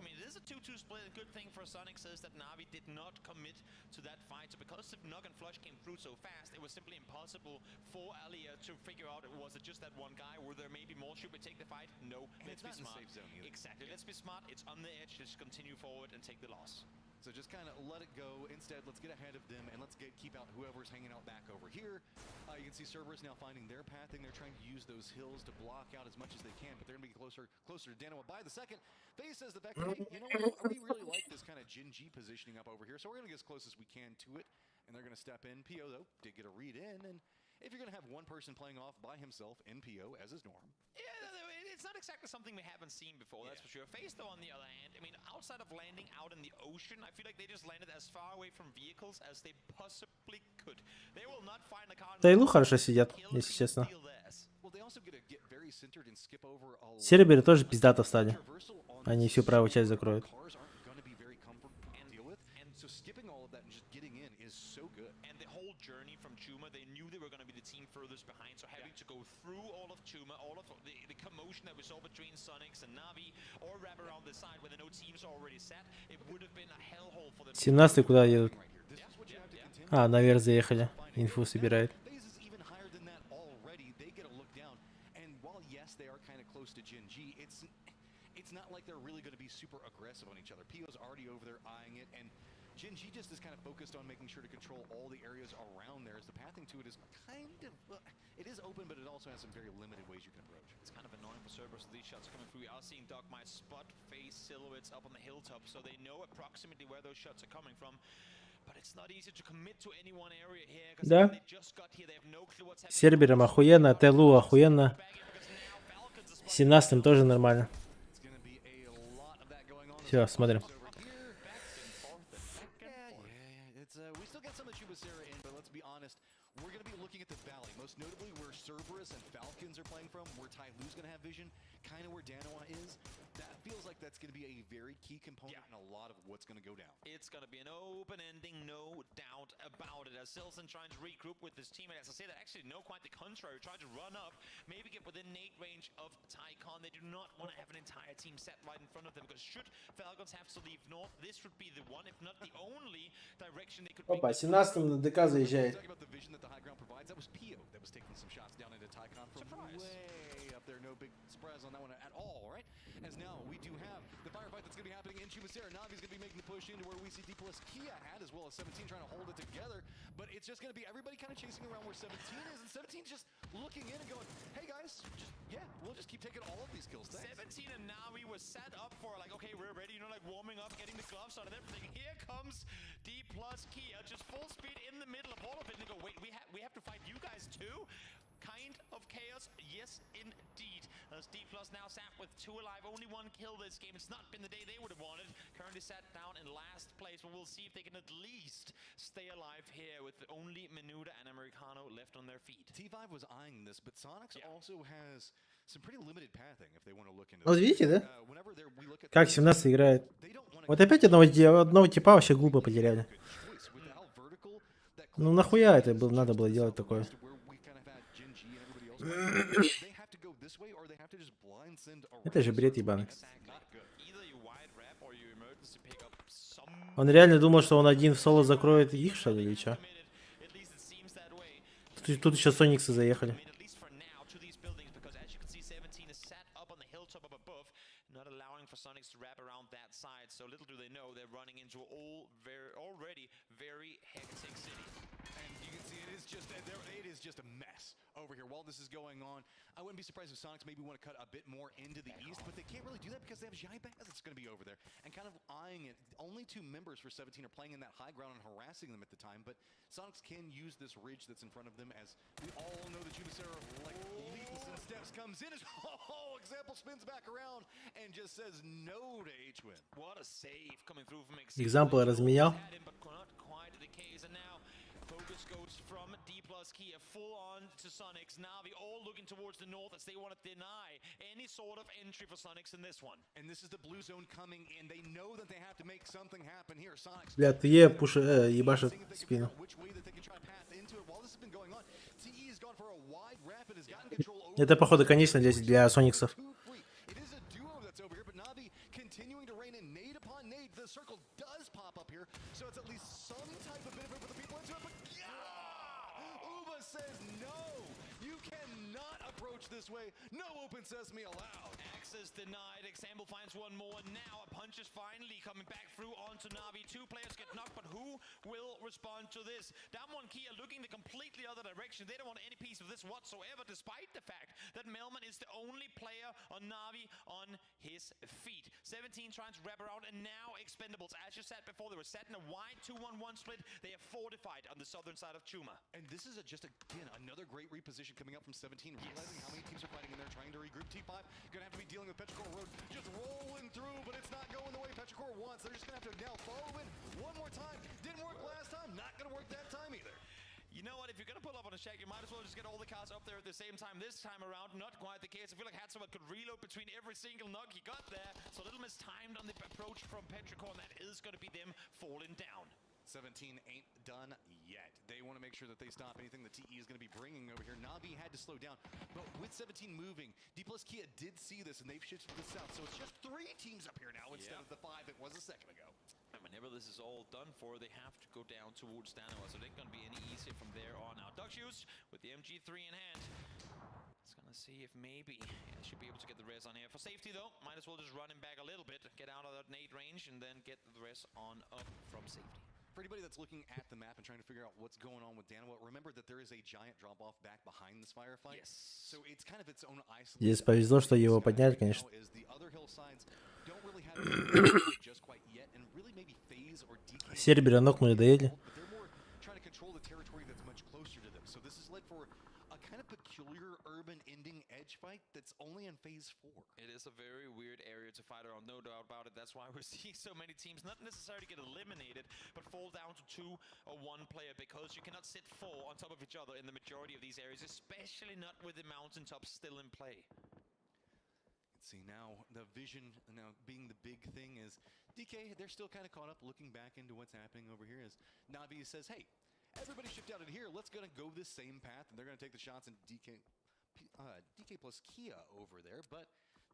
Because the knock and flush came through so fast, it was simply impossible for Alia to figure out, was it just that one guy? Were there maybe more? Should we take the fight? No, let's be smart. Exactly, let's be smart. It's on the edge. Let's continue forward and take the loss. So just kind of let it go. Instead, let's get ahead of them and let's keep out whoever's hanging out back over here. You can see Cerberus now finding their pathing. They're trying to use those hills to block out as much as they can, but they're going to be closer to Danoa by the second. FaZe says the fact that, hey, you know what, we really like this kind of GNG positioning up over here, so we're going to get as close as we can to it, and they're going to step in. PO, though, did get a read in, and if you're going to have one person playing off by himself in PO, as is norm. Yeah, it's not exactly something we haven't seen before, that's for sure. FaZe, though, on the other hand, I mean, outside of landing out in the ocean, I feel like they just landed as far away from vehicles as they possibly could. They will not find a car. Тайлу хорошо сидят, если честно. Серберы тоже пиздато встали. Они всю правую часть закроют. Journey from Chuma, they knew they were going to be the team furthest behind, so having to go through all of Chuma, all of the commotion that we saw between Sonics and Navi, or wrap around the side where the no teams are already set, it would have been a hellhole for them. 17-й куда едут? А, наверх заехали. Инфу собирает. It's not like they're really going to be super aggressive on each other. PO's already over there eyeing it, and GNG just is kind of focused on making sure to control all the areas around there, as the pathing to it is kind of, it is open, but it also has some very limited ways you can approach. It's kind of annoying for Cerberus with these shots coming through. We are seeing Dogmite spot FaZe silhouettes up on the hilltop, so they know approximately where those shots are coming from. But it's not easy to commit to any one area here, because they just got here, they have no clue what's happening. Серберам охуенно, Телу охуенно. 17-м тоже нормально. Все, смотрим. We're going to be looking at the valley, most notably where Cerberus and Falcons are playing from, where Tyloo's going to have vision, kind of where Danoa is. That feels like that's going to be a very key component in a lot of what's going to go down. It's going to be an open ending, no doubt about it. As Silson trying to regroup with his teammates. I say that actually, no, quite the contrary. Trying to run up, maybe get within nade range of Tycon. They do not want to have an entire team set right in front of them, because should Falcons have to leave north, this would be the one, if not the only direction they could. Опа, 17-м на ДК заезжает. High ground provides. That was PO that was taking some shots down into Tycon from way up there. No big surprise on that one at all, right? As now we do have the firefight that's going to be happening in Chumacera. Navi's going to be making the push into where we see D plus Kia at, as well as 17 trying to hold it together. But it's just going to be everybody kind of chasing around where 17 is, and 17's just looking in and going, hey guys, just, yeah, we'll just keep taking all of these kills. Thanks. 17 and Navi was set up for, like, okay, we're ready, you know, like warming up, getting the gloves on and everything. Here comes D plus Kia, just full speed in the middle of all of it, and they go, wait, we have to fight you guys too? Kind kind of chaos? Yes, indeed. As D Plus now sat with 2 alive, only 1 kill this game. It's not been the day they would have wanted. Currently sat down in last place, but we'll see if they can at least stay alive here with only Menuda and Americano left on their feet. T5 was eyeing this, but Sonics also has some pretty limited pathing if they want to look into Вот this. видите, да? Как 17 играет. Вот опять одного типа вообще глупо потеряли. Ну нахуя это было, надо было делать такое? Это же бред ебаный. Он реально думал, что он один в соло закроет их, что ли, или что? Тут еще Сониксы заехали. Not allowing for Sonics to wrap around that side, so little do they know they're running into already very hectic city. And you can see it is just a mess over here while this is going on. I wouldn't be surprised if Sonics maybe want to cut a bit more into the east, but they can't really do that because they have Jaibaz that's going to be over there and kind of eyeing it. Only 2 members for 17 are playing in that high ground and harassing them at the time, but Sonics can use this ridge that's in front of them, as we all know that Jubicera, like lethal steps, comes in as Example spins back around and just says no to H-Win. What a save coming through from Example разменял. Focus goes from D plus Kia full on to Sonics. Navi all looking towards the north as they want to deny any sort of entry for Sonics in this one. And this is the blue zone coming in. They know that they have to make something happen here. Sonics. Бля, ты пуша ебашит спину. Это походу конечно для Сониксов. Continuing to rain in nade upon nade. The circle does pop up here, so it's at least some type of benefit for the people into it. But Uba says no, you cannot approach this way. No open sesame allowed. Access denied. Example finds one more. Now a punch is finally coming back through onto Navi. 2 players get knocked, but who will respond to this? Damwon Kia looking the completely other direction. They don't want any piece of this whatsoever, despite the fact that Melman is the only player on Navi on his feet. 17 trying to wrap around, and now Expendables. As you said before, they were set in a wide 2-1-1 split. They are fortified on the southern side of Chuma. And this is just again another great reposition coming up from 17, realizing how many teams are fighting in there, trying to regroup. T5 gonna have to be dealing with Petrichor Road, just rolling through, but it's not going the way Petrichor wants. They're just gonna have to now follow in one more time. Didn't work last time, not gonna work that time either. You know what, if you're gonna pull up on a shack, you might as well just get all the cars up there at the same time. This time around, not quite the case. I feel like Hatsuba could reload between every single knock he got there, so a little mistimed on the approach from Petrichor, and that is gonna be them falling down. 17 ain't done yet. They want to make sure that they stop anything the TE is going to be bringing over here. Navi had to slow down, but with 17 moving, D plus Kia did see this, and they've shifted to the south. So it's just 3 teams up here now instead of the 5 it was a second ago. And whenever this is all done for, they have to go down towards Danoa, so they're going to be any easier from there on out. Duck Shoes with the MG3 in hand. It's going to see if maybe should be able to get the res on here. For safety though, might as well just run him back a little bit, get out of that nade range, and then get the res on up from safety. For anybody that's looking at the map and trying to figure out what's going on with Danoa, remember that there is a giant drop-off back behind this firefight. Yes. So it's kind of its own isolated. Здесь повезло, что его подняли, конечно. Сербера нокнули, доели. So this has led for a kind of peculiar urban ending edge fight that's only in phase 4. It is a very weird area to fight around, no doubt about it. That's why we're seeing so many teams not necessarily get eliminated, but fall down to 2 or 1 player, because you cannot sit 4 on top of each other in the majority of these areas, especially not with the mountaintops still in play. See, now the vision now being the big thing is DK, they're still kind of caught up looking back into what's happening over here as Navi says, hey, everybody shift out in here. Let's go this same path, and they're going to take the shots in DK plus Kia over there. But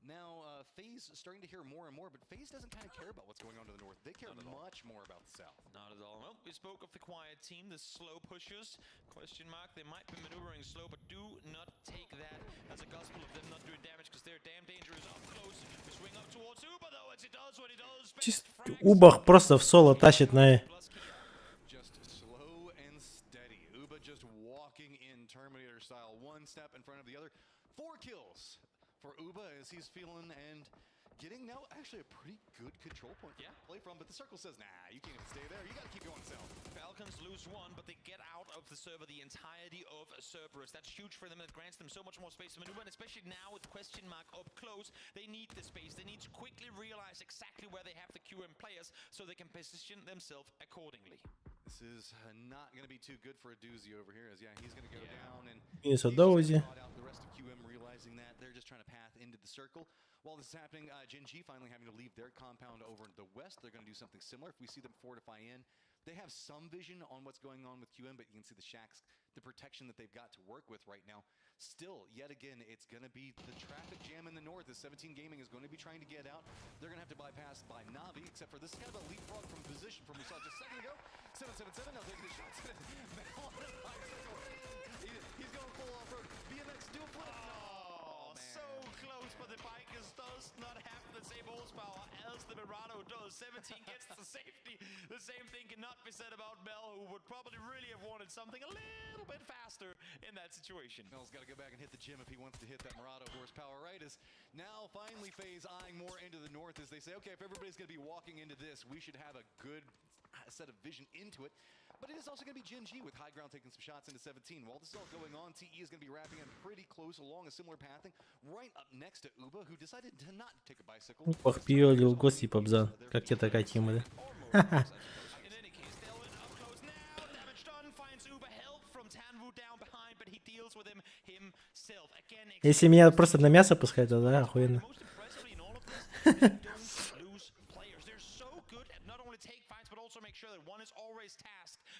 now FaZe starting to hear more and more, but FaZe doesn't kind of care about what's going on to the north. They care much more about the south. Not at all. Well, we spoke of the quiet team, the slow pushers. Question mark. They might be maneuvering slow, but do not take that as a gospel of them not doing damage, because they're damn dangerous up close. We swing up towards Uba though, as he does what he does. Чисто Убах просто в соло тащит на... Just walking in Terminator style, 1 step in front of the other. 4 kills for Uba as he's feeling and getting now actually a pretty good control point to play from, but the circle says, nah, you can't even stay there. You got to keep going south. Falcon opponents lose one, but they get out of the server the entirety of Cerberus. That's huge for them. It grants them so much more space to maneuver, and especially now with question mark up close, they need the space. They need to quickly realize exactly where they have the QM players so they can position themselves accordingly. This is not going to be too good for a doozy over here, as he's going to go down, and Minus Dozy. the rest of QM realizing that they're just trying to path into the circle. While this is happening, Gen G finally having to leave their compound over in the west. They're going to do something similar. If we see them fortify in, they have some vision on what's going on with QM, but you can see the shacks, the protection that they've got to work with right now. Still, yet again, it's going to be the traffic jam in the north as 17 Gaming is going to be trying to get out. They're going to have to bypass by Navi, except for this is kind of a leapfrog from position from we saw just a second ago. 777 now taking the shots. He's going full off-road. BMX do a flip. Oh, so close, but the bike does not have the same horsepower as the Murano does. 17 gets the safety. The same thing cannot be said about Mel, who would probably really have wanted something a little bit faster in that situation. Mel's got to go back and hit the gym if he wants to hit that Murano horsepower, right? As now finally FaZe eyeing more into the north as they say, okay, if everybody's going to be walking into this, we should have a good set of vision into it. But it is also going to be Gen G with high ground taking some shots into 17. While this is all going on, TE is going to be wrapping in pretty close along a similar pathing. Right up next to Uba, who decided to not take a bicycle. Похпиолил гости PAPZAN. Как тебе такая тема, да? Если меня просто на мясо пускать, то да, охуенно.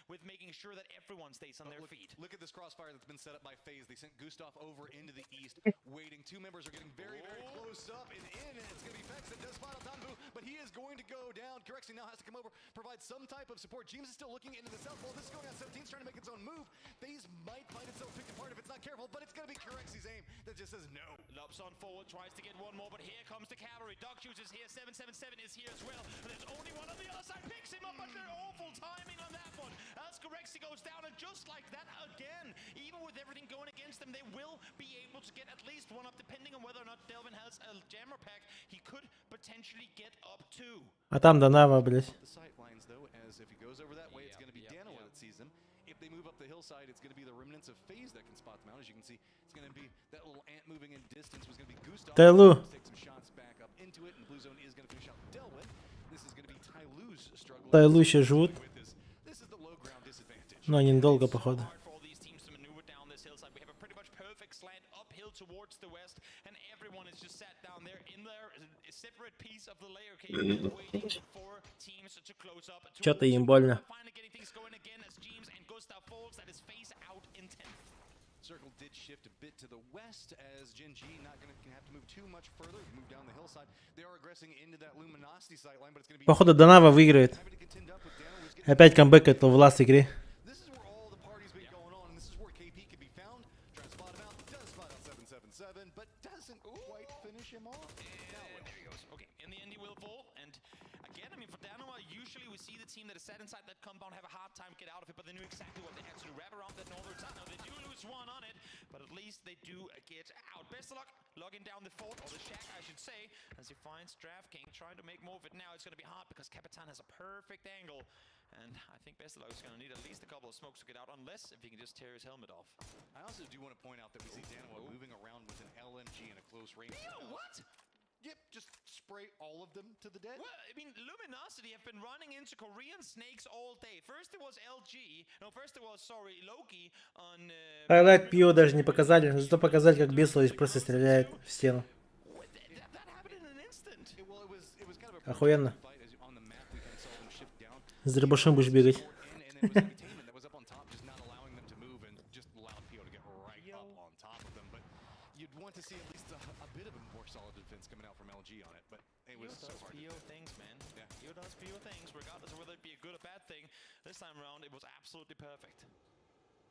With making sure that everyone stays on their feet. Look at this crossfire that's been set up by FaZe. They sent Gustav over into the east, waiting. Two members are getting very, very close up and in, and it's going to be Fex that does spot on Tanbu, but he is going to go down. Kirexi now has to come over, provide some type of support. James is still looking into the south wall. This is going on 17, trying to make its own move. FaZe might find itself picked apart if it's not careful, but it's going to be Kirexi's aim that just says no. Lops on forward, tries to get one more, but here comes the cavalry. Doc Hughes is here, 777 is here as well. And there's only one on the other side, picks him up, but they're awful timing on that one. As Kirexi goes down, and just like that again, even with everything going against them, they will be able to get at least one up, depending on whether or not Delvin has a jammer pack. He could potentially get up to. А там Дарова, блядь. The sight lines though, as if he goes over that way, it's going to be Darova that sees him. If they move up the hillside, it's going to be the remnants of FaZe that can spot them out. As you can see, it's going to be that little ant moving in distance was going to be Gustav. Take some shots back up into it, and Blue Zone is going to finish out Delwin. This is going to be Tyloo's struggle. Тайлу еще живут. Но они недолго, походу. Towards the west, and everyone is just sat down there in their separate piece of the layer cake, waiting for teams to close up. Что-то им больно. Finally getting things going again as James and Gustav falls. That is FaZe out in 10th. Circle did shift a bit to the west as Gen G not going to have to move too much further. Move down the hillside. They are aggressing into that Luminosity sight line, but it's going to be. Походу Дарова выиграет. Опять камбэк этого в ласт игре. But doesn't quite finish him off. And there he goes. Okay, in the end he will fall. And again, I mean, for Darova, usually we see the team that is sat inside that compound have a hard time get out of it, but they knew exactly what they had to do. Wrap around that northern side. Now they do lose one on it, but at least they do get out. Best of luck logging down the fort, or the shack, I should say, as he finds DraftKings trying to make more of it. Now it's going to be hard because Capitan has a perfect angle. And I think Bestelog is going to need at least a couple of smokes to get out, unless if he can just tear his helmet off. I also do want to point out that we see Darova moving around with an LMG in a close range. What? Yep, just spray all of them to the dead. Well, I mean, Luminosity have been running into Korean snakes all day. First it was Loki on... Highlight PO даже не показали, зато показали, как Беслович просто стреляет в стену. Охуенно. С дробашом будешь бегать.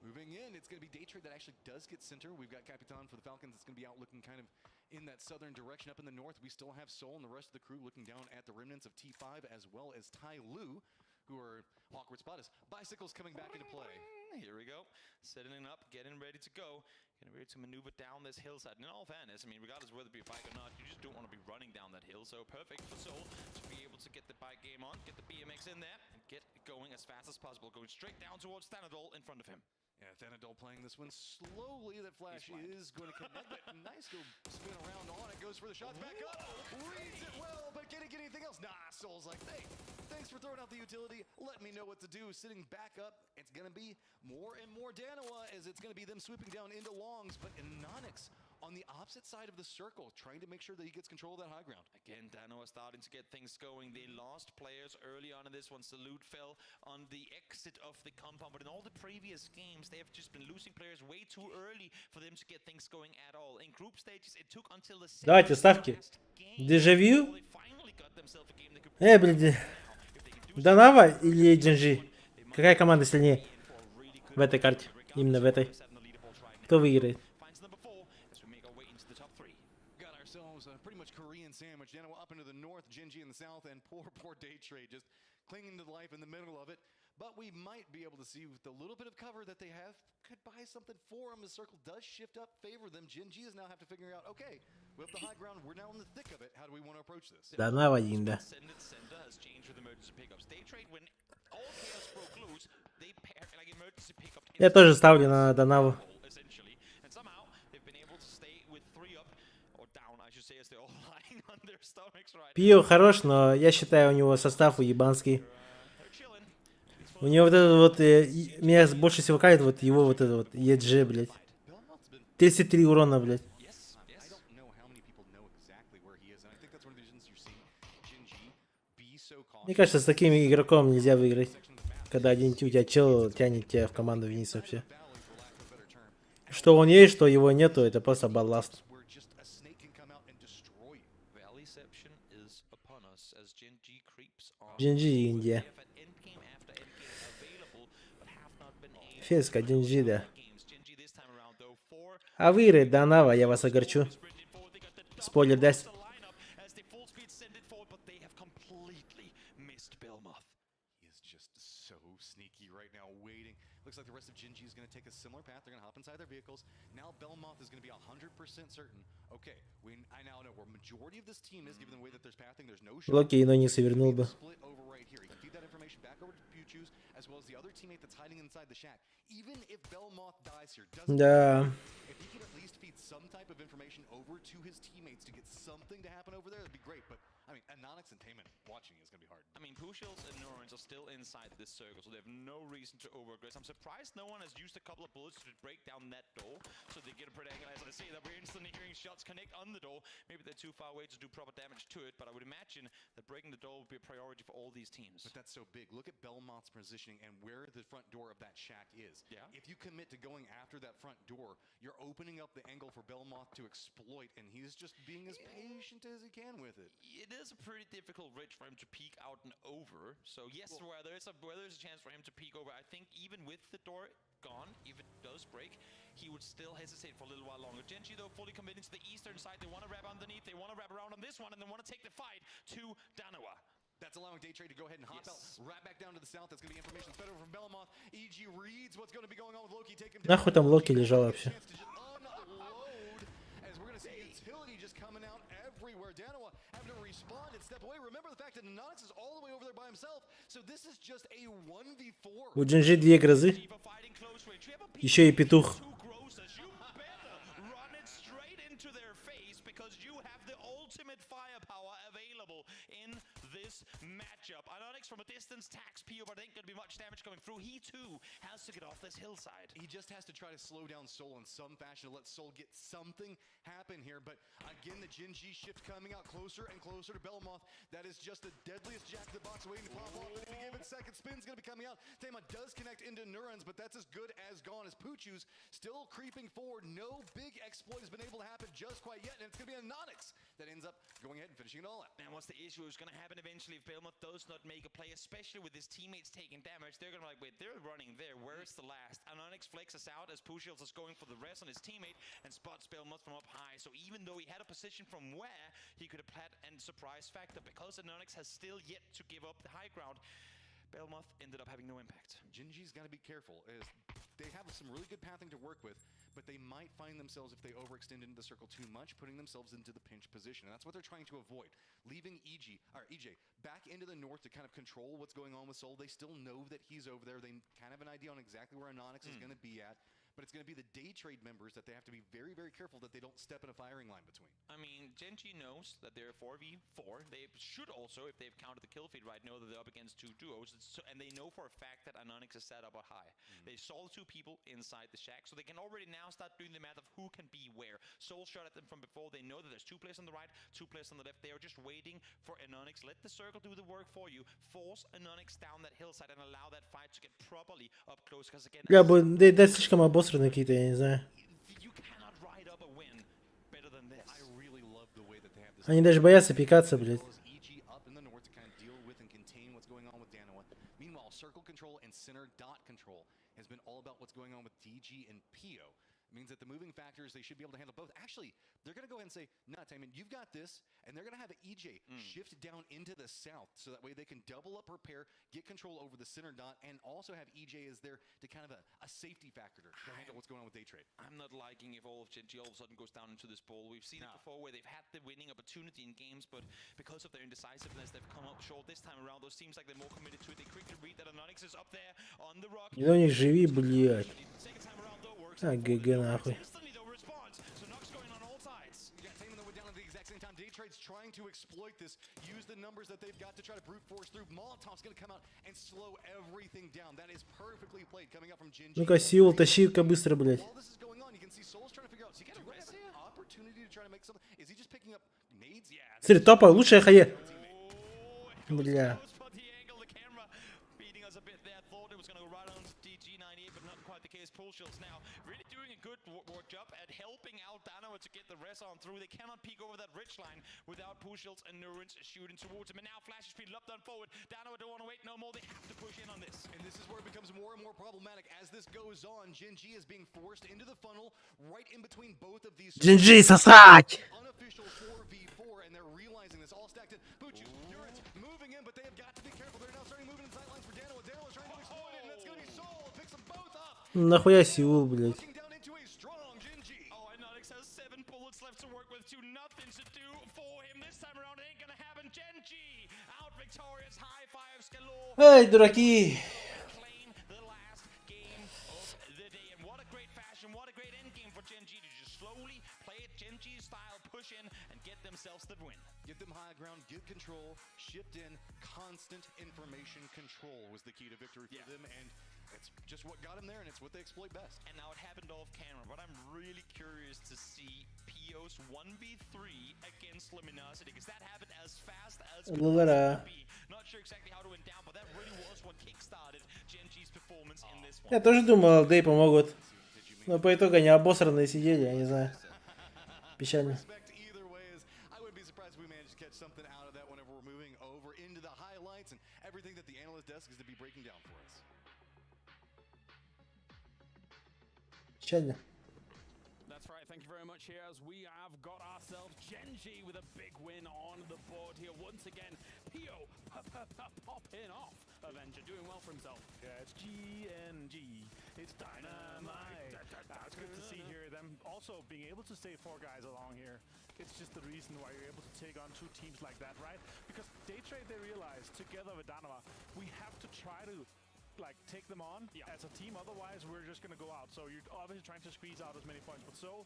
Moving in, it's going to be Daytrade that actually does get center. We've got Capitan for the Falcons. It's going to be out looking kind of in that southern direction. Up in the north, we still have Soul and the rest of the crew looking down at the remnants of T5 as well as Tyloo, who are awkward spot is bicycles coming back into play. Here we go. Settling up, getting ready to go. Getting ready to maneuver down this hillside. And in all fairness, I mean, regardless of whether it be a bike or not, you just don't want to be running down that hill. So perfect for Soul to be able to get the bike game on, get the BMX in there, and get going as fast as possible. Going straight down towards Thanadol in front of him. Yeah, Thanadol playing this one slowly. That flash is going to connect, but nice go spin around on it. Goes for the shots back up. Reads it well, but can he get anything else? Nah, Soul's like, hey, thanks for throwing out the utility. Let me know what to do. Sitting back up, it's going to be more and more Danawa as it's going to be them sweeping down into longs, but Anonix on the opposite side of the circle, trying to make sure that he gets control of that high ground. Again, Danawa starting to get things going. They lost players early on in this one. Salute fell on the exit of the compound, but in all the previous games, they have just been losing players way too early for them to get things going at all. In group stages, it took until the Давайте ставки. Дежавю. Блин. Данава или Джинжи? Какая команда сильнее в этой карте? Именно в этой. Кто выиграет? Pretty much Korean sandwich. Danawa up into the north, Jinji in the south, and poor day trade just clinging to life in the middle of it. But we might be able to see with the little bit of cover that they have, could buy something for them. The circle does shift up, favor them. Jinji is now have to figure out, okay, we have the high ground, we're now in the thick of it. How do we want to approach this? Данава один, да. Has changed with emergency pickups. Day trade when all chaos broke loose, they paired like emergency pickup. Я тоже ставлю на Данаву. And somehow they've been able to stay with 3 up or down, I should say, as they're all lying on their stomachs right. Пио хорош, но я считаю, у него состав уебанский. У него вот это вот, меня больше всего кайфит вот его вот это вот EG, блядь. 33 урона, блядь. Мне кажется, с таким игроком нельзя выиграть. Когда один-у тебя чел тянет тебя в команду вниз вообще. Что он есть, что его нету, это просто балласт. Джинджи Индия. Феска, Джинджи, да. А выиграет Данава, я вас огорчу. Спойлер даст. Looks like the rest of Jinji is going to take a similar path. They're going to hop inside their vehicles. Now Belmoth is going to be 100% certain. Okay, I now know where majority of this team is, given the way that there's pathing. There's no shot. Локи, но не совернул бы. Split over right here. He can feed that information back over to Puchus, as well as the other teammate that's hiding inside the shack. Even if Belmoth dies here, doesn't matter. If he can at least feed some type of information over to his teammates to get something to happen over there, that'd be great. But I mean, Anonix and Taman watching is going to be hard. I mean, Pushils and Norans are still inside this circle, so they have no reason to over-aggress. I'm surprised no one has used a couple of bullets to break down that door, so they get a pretty angle. As I say that we're instantly hearing shots connect on the door. Maybe they're too far away to do proper damage to it, but I would imagine that breaking the door would be a priority for all these teams. But that's so big. Look at Belmont's positioning and where the front door of that shack is. Yeah. If you commit to going after that front door, you're opening up the angle for Belmont to exploit, and he's just being as patient as he can with it. It is a pretty difficult ridge for him to peek out and over. So yes, where there's a chance for him to peek over, I think even with the door gone, if it does break, he would still hesitate for a little while longer. Genji though fully committed to the eastern side. They want to wrap underneath, they want to wrap around on this one, and they want to take the fight to Danawa. That's allowing Day Trade to go ahead and hop out, right back down to the south. That's going to be information fed over from Belmont. EG reads what's going to be going on with Loki. Take him down. Нахуй там Локи лежал вообще? As we're going to see utility just coming out everywhere. Danawa having to respond and step away. Remember the fact that Nonix is all the way over there by himself. So this is just a 1v4. У Джинжи 2 грозы. Еще и петух. Matchup. Anonix from a distance tacks Pio, but ain't gonna be much damage coming through. He too has to get off this hillside. He just has to try to slow down Soul in some fashion to let Soul get something happen here. But again, the Jinji shift coming out closer and closer to Belmoth. That is just the deadliest jack in the box waiting to pop off. Any given second, Spin's gonna be coming out. Tama does connect into Neurons, but that's as good as gone as Puchus still creeping forward. No big exploit has been able to happen just quite yet, and it's gonna be Anonix that ends up going ahead and finishing it all out. And what's the issue? It's gonna happen eventually if Belmoth does not make a play, especially with his teammates taking damage. They're gonna be like, wait, they're running there. Where's the last? Anonix flexes out as Pushils is going for the rest on his teammate and spots Belmoth from up high. So even though he had a position from where he could have had a surprise factor, because Anonix has still yet to give up the high ground, Belmoth ended up having no impact. Gen.G's got to be careful, as they have some really good pathing to work with, but they might find themselves, if they overextend into the circle too much, putting themselves into the pinch position. And that's what they're trying to avoid. Leaving EJ back into the north to kind of control what's going on with Seoul. They still know that he's over there. They kind of have an idea on exactly where Anonix is going to be at. But it's going to be the day trade members that they have to be very, very careful that they don't step in a firing line between. I mean, Gen.G knows that they're 4v4. They should also, if they've counted the kill feed right, know that they're up against two duos. And they know for a fact that Anonix is set up a high. They saw the two people inside the shack, so they can already now start doing the math of who can be where. Soul shot at them from before. They know that there's two players on the right, two players on the left. They are just waiting for Anonix. Let the circle do the work for you. Force Anonix down that hillside and allow that fight to get properly up close. Because again, Бля, да слишком обосраны какие-то, я не знаю. Они даже боятся пикаться, блядь. Meanwhile, circle control and center dot control has been all about what's going on with DG and PO. It means that the moving factors, they should be able to handle both. Actually, they're going to go ahead and say, nah, Taemin, you've got this. And they're going to have EJ shift down into the south. So that way they can double up repair, get control over the center dot, and also have EJ as there to kind of a safety factor to handle what's going on with day trade. I'm not liking if all of Gen.G all of a sudden goes down into this bowl. We've seen it before where they've had the winning opportunity in games, but because of their indecisiveness, they've come up short this time around. Those seems like they're more committed to it. They quickly read that Anonix is up there on the rock. Не у них живи, блядь. А, ГГ нахуй. Trying to exploit this, use the numbers that they've got to try to brute force through. Molotov's going to come out and slow everything down. That is perfectly played coming up from Gen.G. Ну-ка, Сиул, тащи-ка быстро, блядь. While this is going on, you can see Soul's trying to figure out, is he going to have an opportunity to try to make something? Is he just picking up nades? Yeah. Смотри, топа, лучшая хае. Бля. Pull shields now, really doing a good work job at helping out Darova to get the rest on through. They cannot peek over that ridge line without pull shields and Nurans shooting towards him. And now Flash is speed up down forward. Darova don't want to wait no more. They have to push in on this. And this is where it becomes more and more problematic as this goes on. Gen.G is being forced into the funnel right in between both of these. Gen.G сосать! Unofficial 4v4, and they're realizing this all stacked in. Buchu, Nurans moving in, but they have got to be careful. They're now starting moving in sidelines for Darova. Darova's trying to exploit it, and that's going to be Soul. Picks them both up. Нахуя Сиул, блядь. Oh, Anonix has 7 bullets left to work with, nothing to do for him this time around. It ain't gonna happen. Gen.G out victorious. High fives galore. Эй, дураки. Claim the last game of the day, and what a great fashion, what a great end game for Gen.G to just slowly play it Gen.G style, push in and get themselves the win. Get them high ground, get control, shift in, constant information control was the key to victory for them, and it's just what got them there, and it's what they exploit best. And now it happened off camera, but I'm really curious to see PO's 1v3 against Luminosity, because that happened as fast as be. Not sure exactly how to went down, but that really was what kickstarted Gen.G's performance in this one. Я тоже думал, Дэй помогут. Но по итогу они обосранные сидели, я не знаю. Печально. Something out of that whenever we're moving over into the highlights and everything that the analyst desk is to be breaking down for us. Печально. That's right, thank you very much here as we have got ourselves Gen.G with a big win on the board here. Once again, PO popping off. Avenger doing well for himself. Yeah, it's G&G. It's dynamite. It's good to see here them also being able to stay 4 guys along here. It's just the reason why you're able to take on 2 teams like that, right? Because day trade, they realize together with Darova, we have to try to like take them on as a team. Otherwise, we're just gonna go out. So you're obviously trying to squeeze out as many points. But so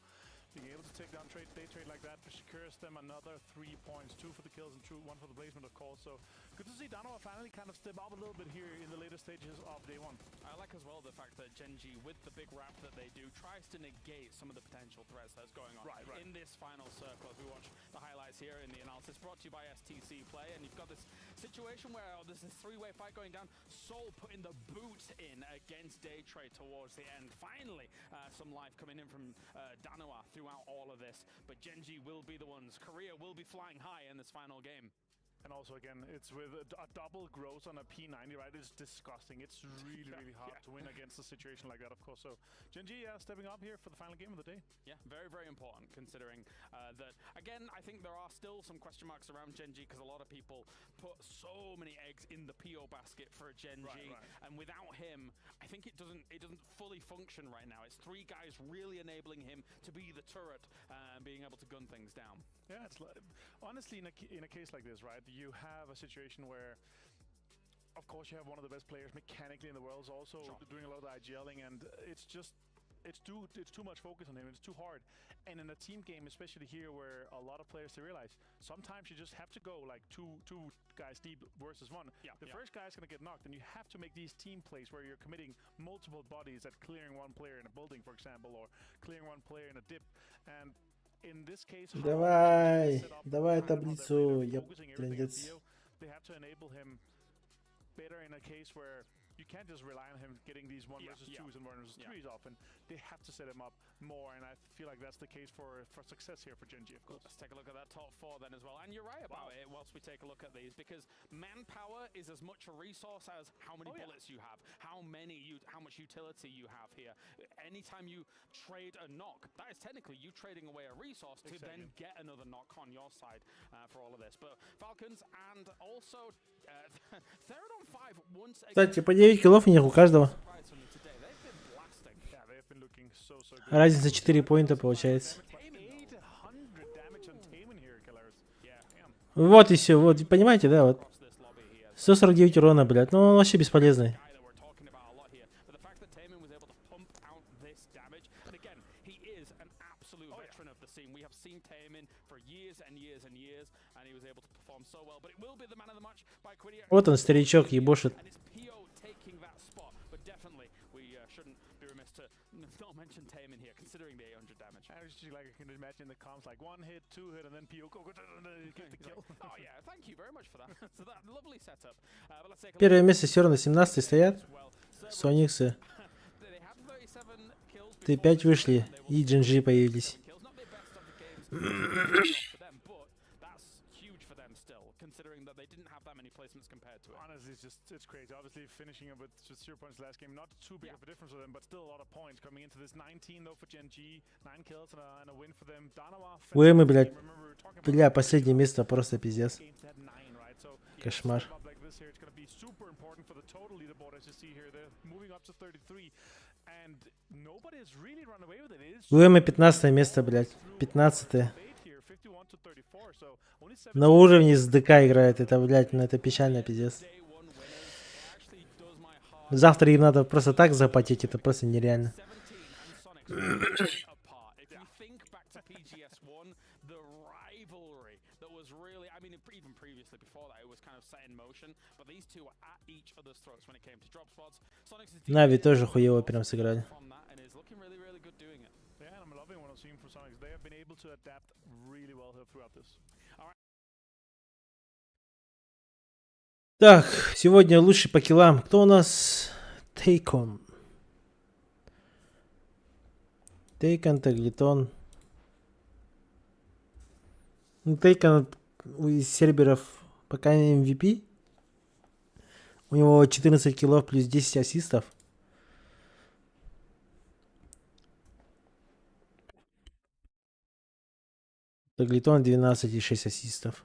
being able to take down day trade like that secures them another 3 points, 2 for the kills and 1 for the placement, of course. So good to see Darova finally kind of step up a little bit here in the later stages of day 1. I like as well the fact that Gen.G, with the big wrap that they do, tries to negate some of the potential threats that's going on in this final circle. As we watch the highlights here in the analysis, brought to you by STC Play, and you've got this situation where there's this 3-way fight going down. Soul putting the boot in against day trade towards the end. Finally, some life coming in from Darova throughout all of this, but Gen.G will be the ones. Korea will be flying high in this final game. And also, again, it's with a double growth on a P90, right? It's disgusting. It's really, really hard to win against a situation like that, of course. So, Gen G stepping up here for the final game of the day. Yeah, very, very important considering that, again, I think there are still some question marks around Gen G because a lot of people put so many eggs in the PO basket for Gen G. And without him, I think it doesn't fully function right now. It's three guys really enabling him to be the turret and being able to gun things down. Yeah, it's like, honestly, in a case like this, right, you have a situation where, of course, you have one of the best players mechanically in the world also doing a lot of the IGLing, and it's too much focus on him. It's too hard. And in a team game, especially here, where a lot of players to realize sometimes you just have to go like two guys deep versus one. The first guy is going to get knocked, and you have to make these team plays where you're committing multiple bodies at clearing one player in a building, for example, or clearing one player in a dip. And in this case, давай таблицу, я трендец. They have to enable him better in a case where you can't just rely on him getting these 1 versus 2s and 1 versus 3s often. They have to set him up more, and I feel like that's the case for success here for Gen G, of course. Let's take a look at that top 4 then as well. And you're right about it whilst we take a look at these, because manpower is as much a resource as how many bullets you have, how much utility you have here. Anytime you trade a knock, that is technically you trading away a resource to then get another knock on your side for all of this. But Falcons and also third on 5 once again. Кстати, по 9 киллов у них у каждого. Разница 4 поинта получается. Вот и все, вот, понимаете, да, вот. 149 урона, блядь, ну он вообще бесполезный. Вот он, старичок, ебошит. Like I can imagine the comms like 1 hit, 2 hit, and then PO get the kill. Oh yeah, thank you very much for that. So that lovely setup. But let's take a Первое место все равно 17 стоят. Сониксы. Т5 вышли и Gen G появились. Considering that they didn't have that many placements compared to it. Honestly, it's crazy. Obviously, finishing up with just 0 points last game, not too big of a difference for them, but still a lot of points coming into this. 19 though for Gen G, 9 kills and a win for them. Darova. Уэмы, блядь. Бля, последнее место просто пиздец. Кошмар. Уэмы 15 место, блядь. 15-е. На уровне с ДК играет, это, блядь, ну это печально, пиздец. Завтра им надо просто так запотеть, это просто нереально. Нави тоже хуево прям сыграли. Так, сегодня лучший по киллам. Кто у нас? Тейкон. Тейкон, Таглитон. Ну, Тейкон из серверов пока не MVP. У него 14 киллов плюс 10 ассистов. Таглитон 12 и 6 ассистов.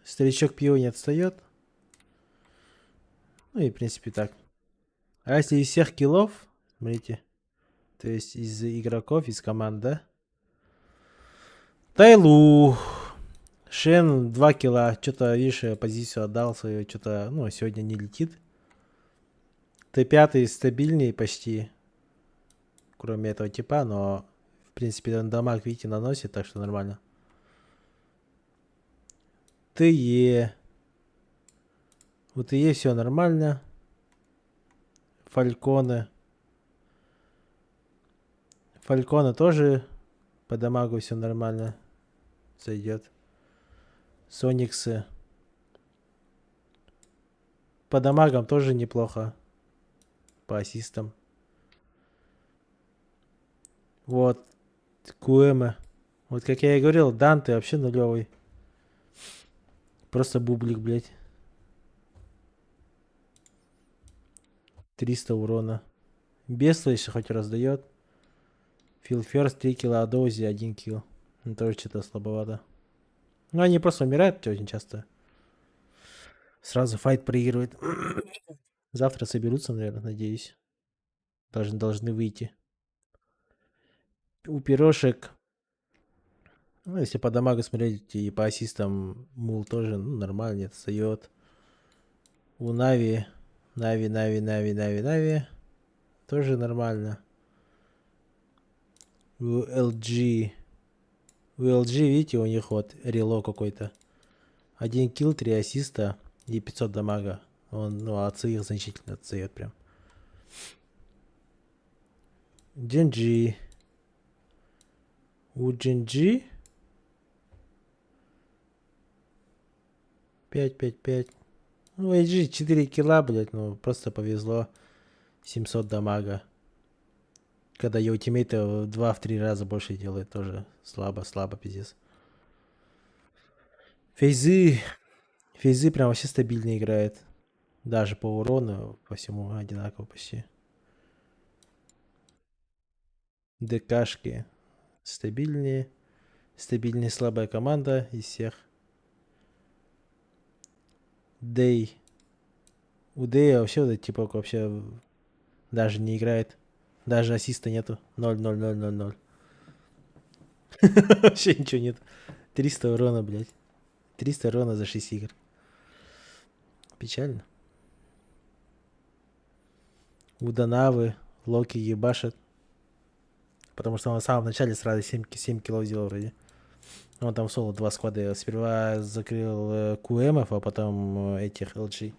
Старичок Пио не отстает. Ну и в принципе так. А если из всех киллов, смотрите, то есть из игроков, из команд, да? Тайлу. Шен 2 килла. Что-то, видишь, позицию отдал свою. Что-то, ну, сегодня не летит. Т5 стабильный почти. Кроме этого типа, но в принципе он дамаг, видите, наносит, так что нормально. ТЕ. У ТЕ все нормально. Фальконы. Фальконы тоже по дамагу все нормально. Зайдет. Сониксы. По дамагам тоже неплохо. По ассистам. Вот. Куэмы. Вот как я и говорил, Данте вообще нулевый. Просто бублик, блядь. 300 урона. Бесло еще хоть раздает. Фил Ферст 3 килла, а Доузи 1 килл. Ну, тоже что-то слабовато. Ну, они просто умирают очень часто. Сразу файт проигрывает. Завтра соберутся, наверное, надеюсь. Должны выйти. У пирожек, ну, если по дамагу смотреть и по ассистам, Мул тоже, ну, нормально, нет, отстает. У Нави тоже нормально. У LG, видите, у них вот рело какой-то. 1 килл, 3 ассиста и 500 дамага. Он, ну, ACER значительно отстает прям. Genji. У Genji 5. Ну, AG 4 килла, блядь, ну, просто повезло. 700 дамага. Когда ее ультимейты в 2-3 раза больше делает, тоже слабо, пиздец. Фейзы прям вообще стабильно играет. Даже по урону, по всему одинаково почти. ДКшки стабильнее. Стабильнее слабая команда из всех. Дэй. У Дэя вообще вот этот типок вообще даже не играет. Даже ассиста нету. 0. Вообще ничего нет. 300 урона, блядь. 300 урона за 6 игр. Печально. У Данавы Локи ебашит. Потому что он на самом начале сразу 7 килов сделал вроде. Он там в соло 2 сквада. Сперва закрыл QM-ов, а потом этих LG.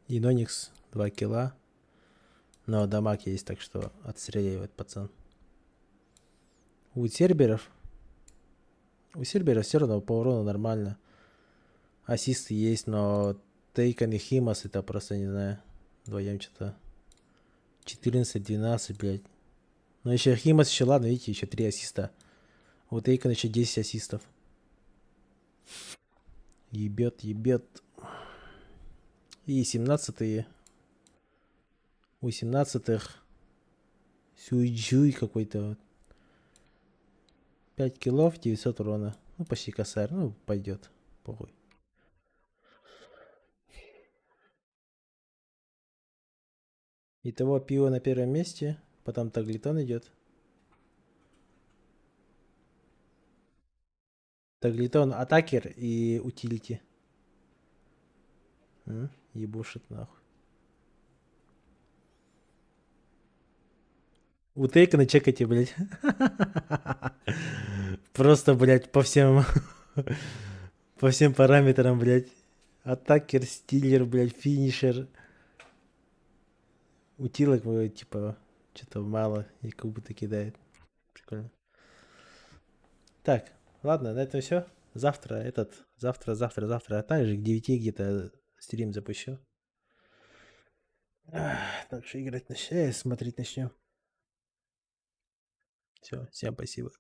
И Ноникс 2 килла. Но дамаг есть, так что отстреливает пацан. У Церберов все равно по урону нормально. Ассисты есть, но Тейкон и Химас это просто, не знаю, вдвоем что-то 14-12, блядь. Но еще Химас еще, ладно, видите, еще 3 ассиста. У Тейкон еще 10 ассистов. Ебет. И 17-е. У 17-х Сюйджуй какой-то вот. 5 киллов, 900 урона. Ну, почти косарь. Ну, пойдет. Похуй. Итого пиво на первом месте. Потом Таглитон идет. Таглитон, атакер и утилити. Ебушит нахуй. У Тейкона чекайте, блядь. Просто, блядь, по всем параметрам, блядь. Атакер, стиллер, блядь, финишер. Утилок, типа, что-то мало и как будто кидает. Прикольно. Так, ладно, на этом все. Завтра, а также к 9 где-то стрим запущу. Так что играть начнем, смотреть начнем. Все, всем спасибо.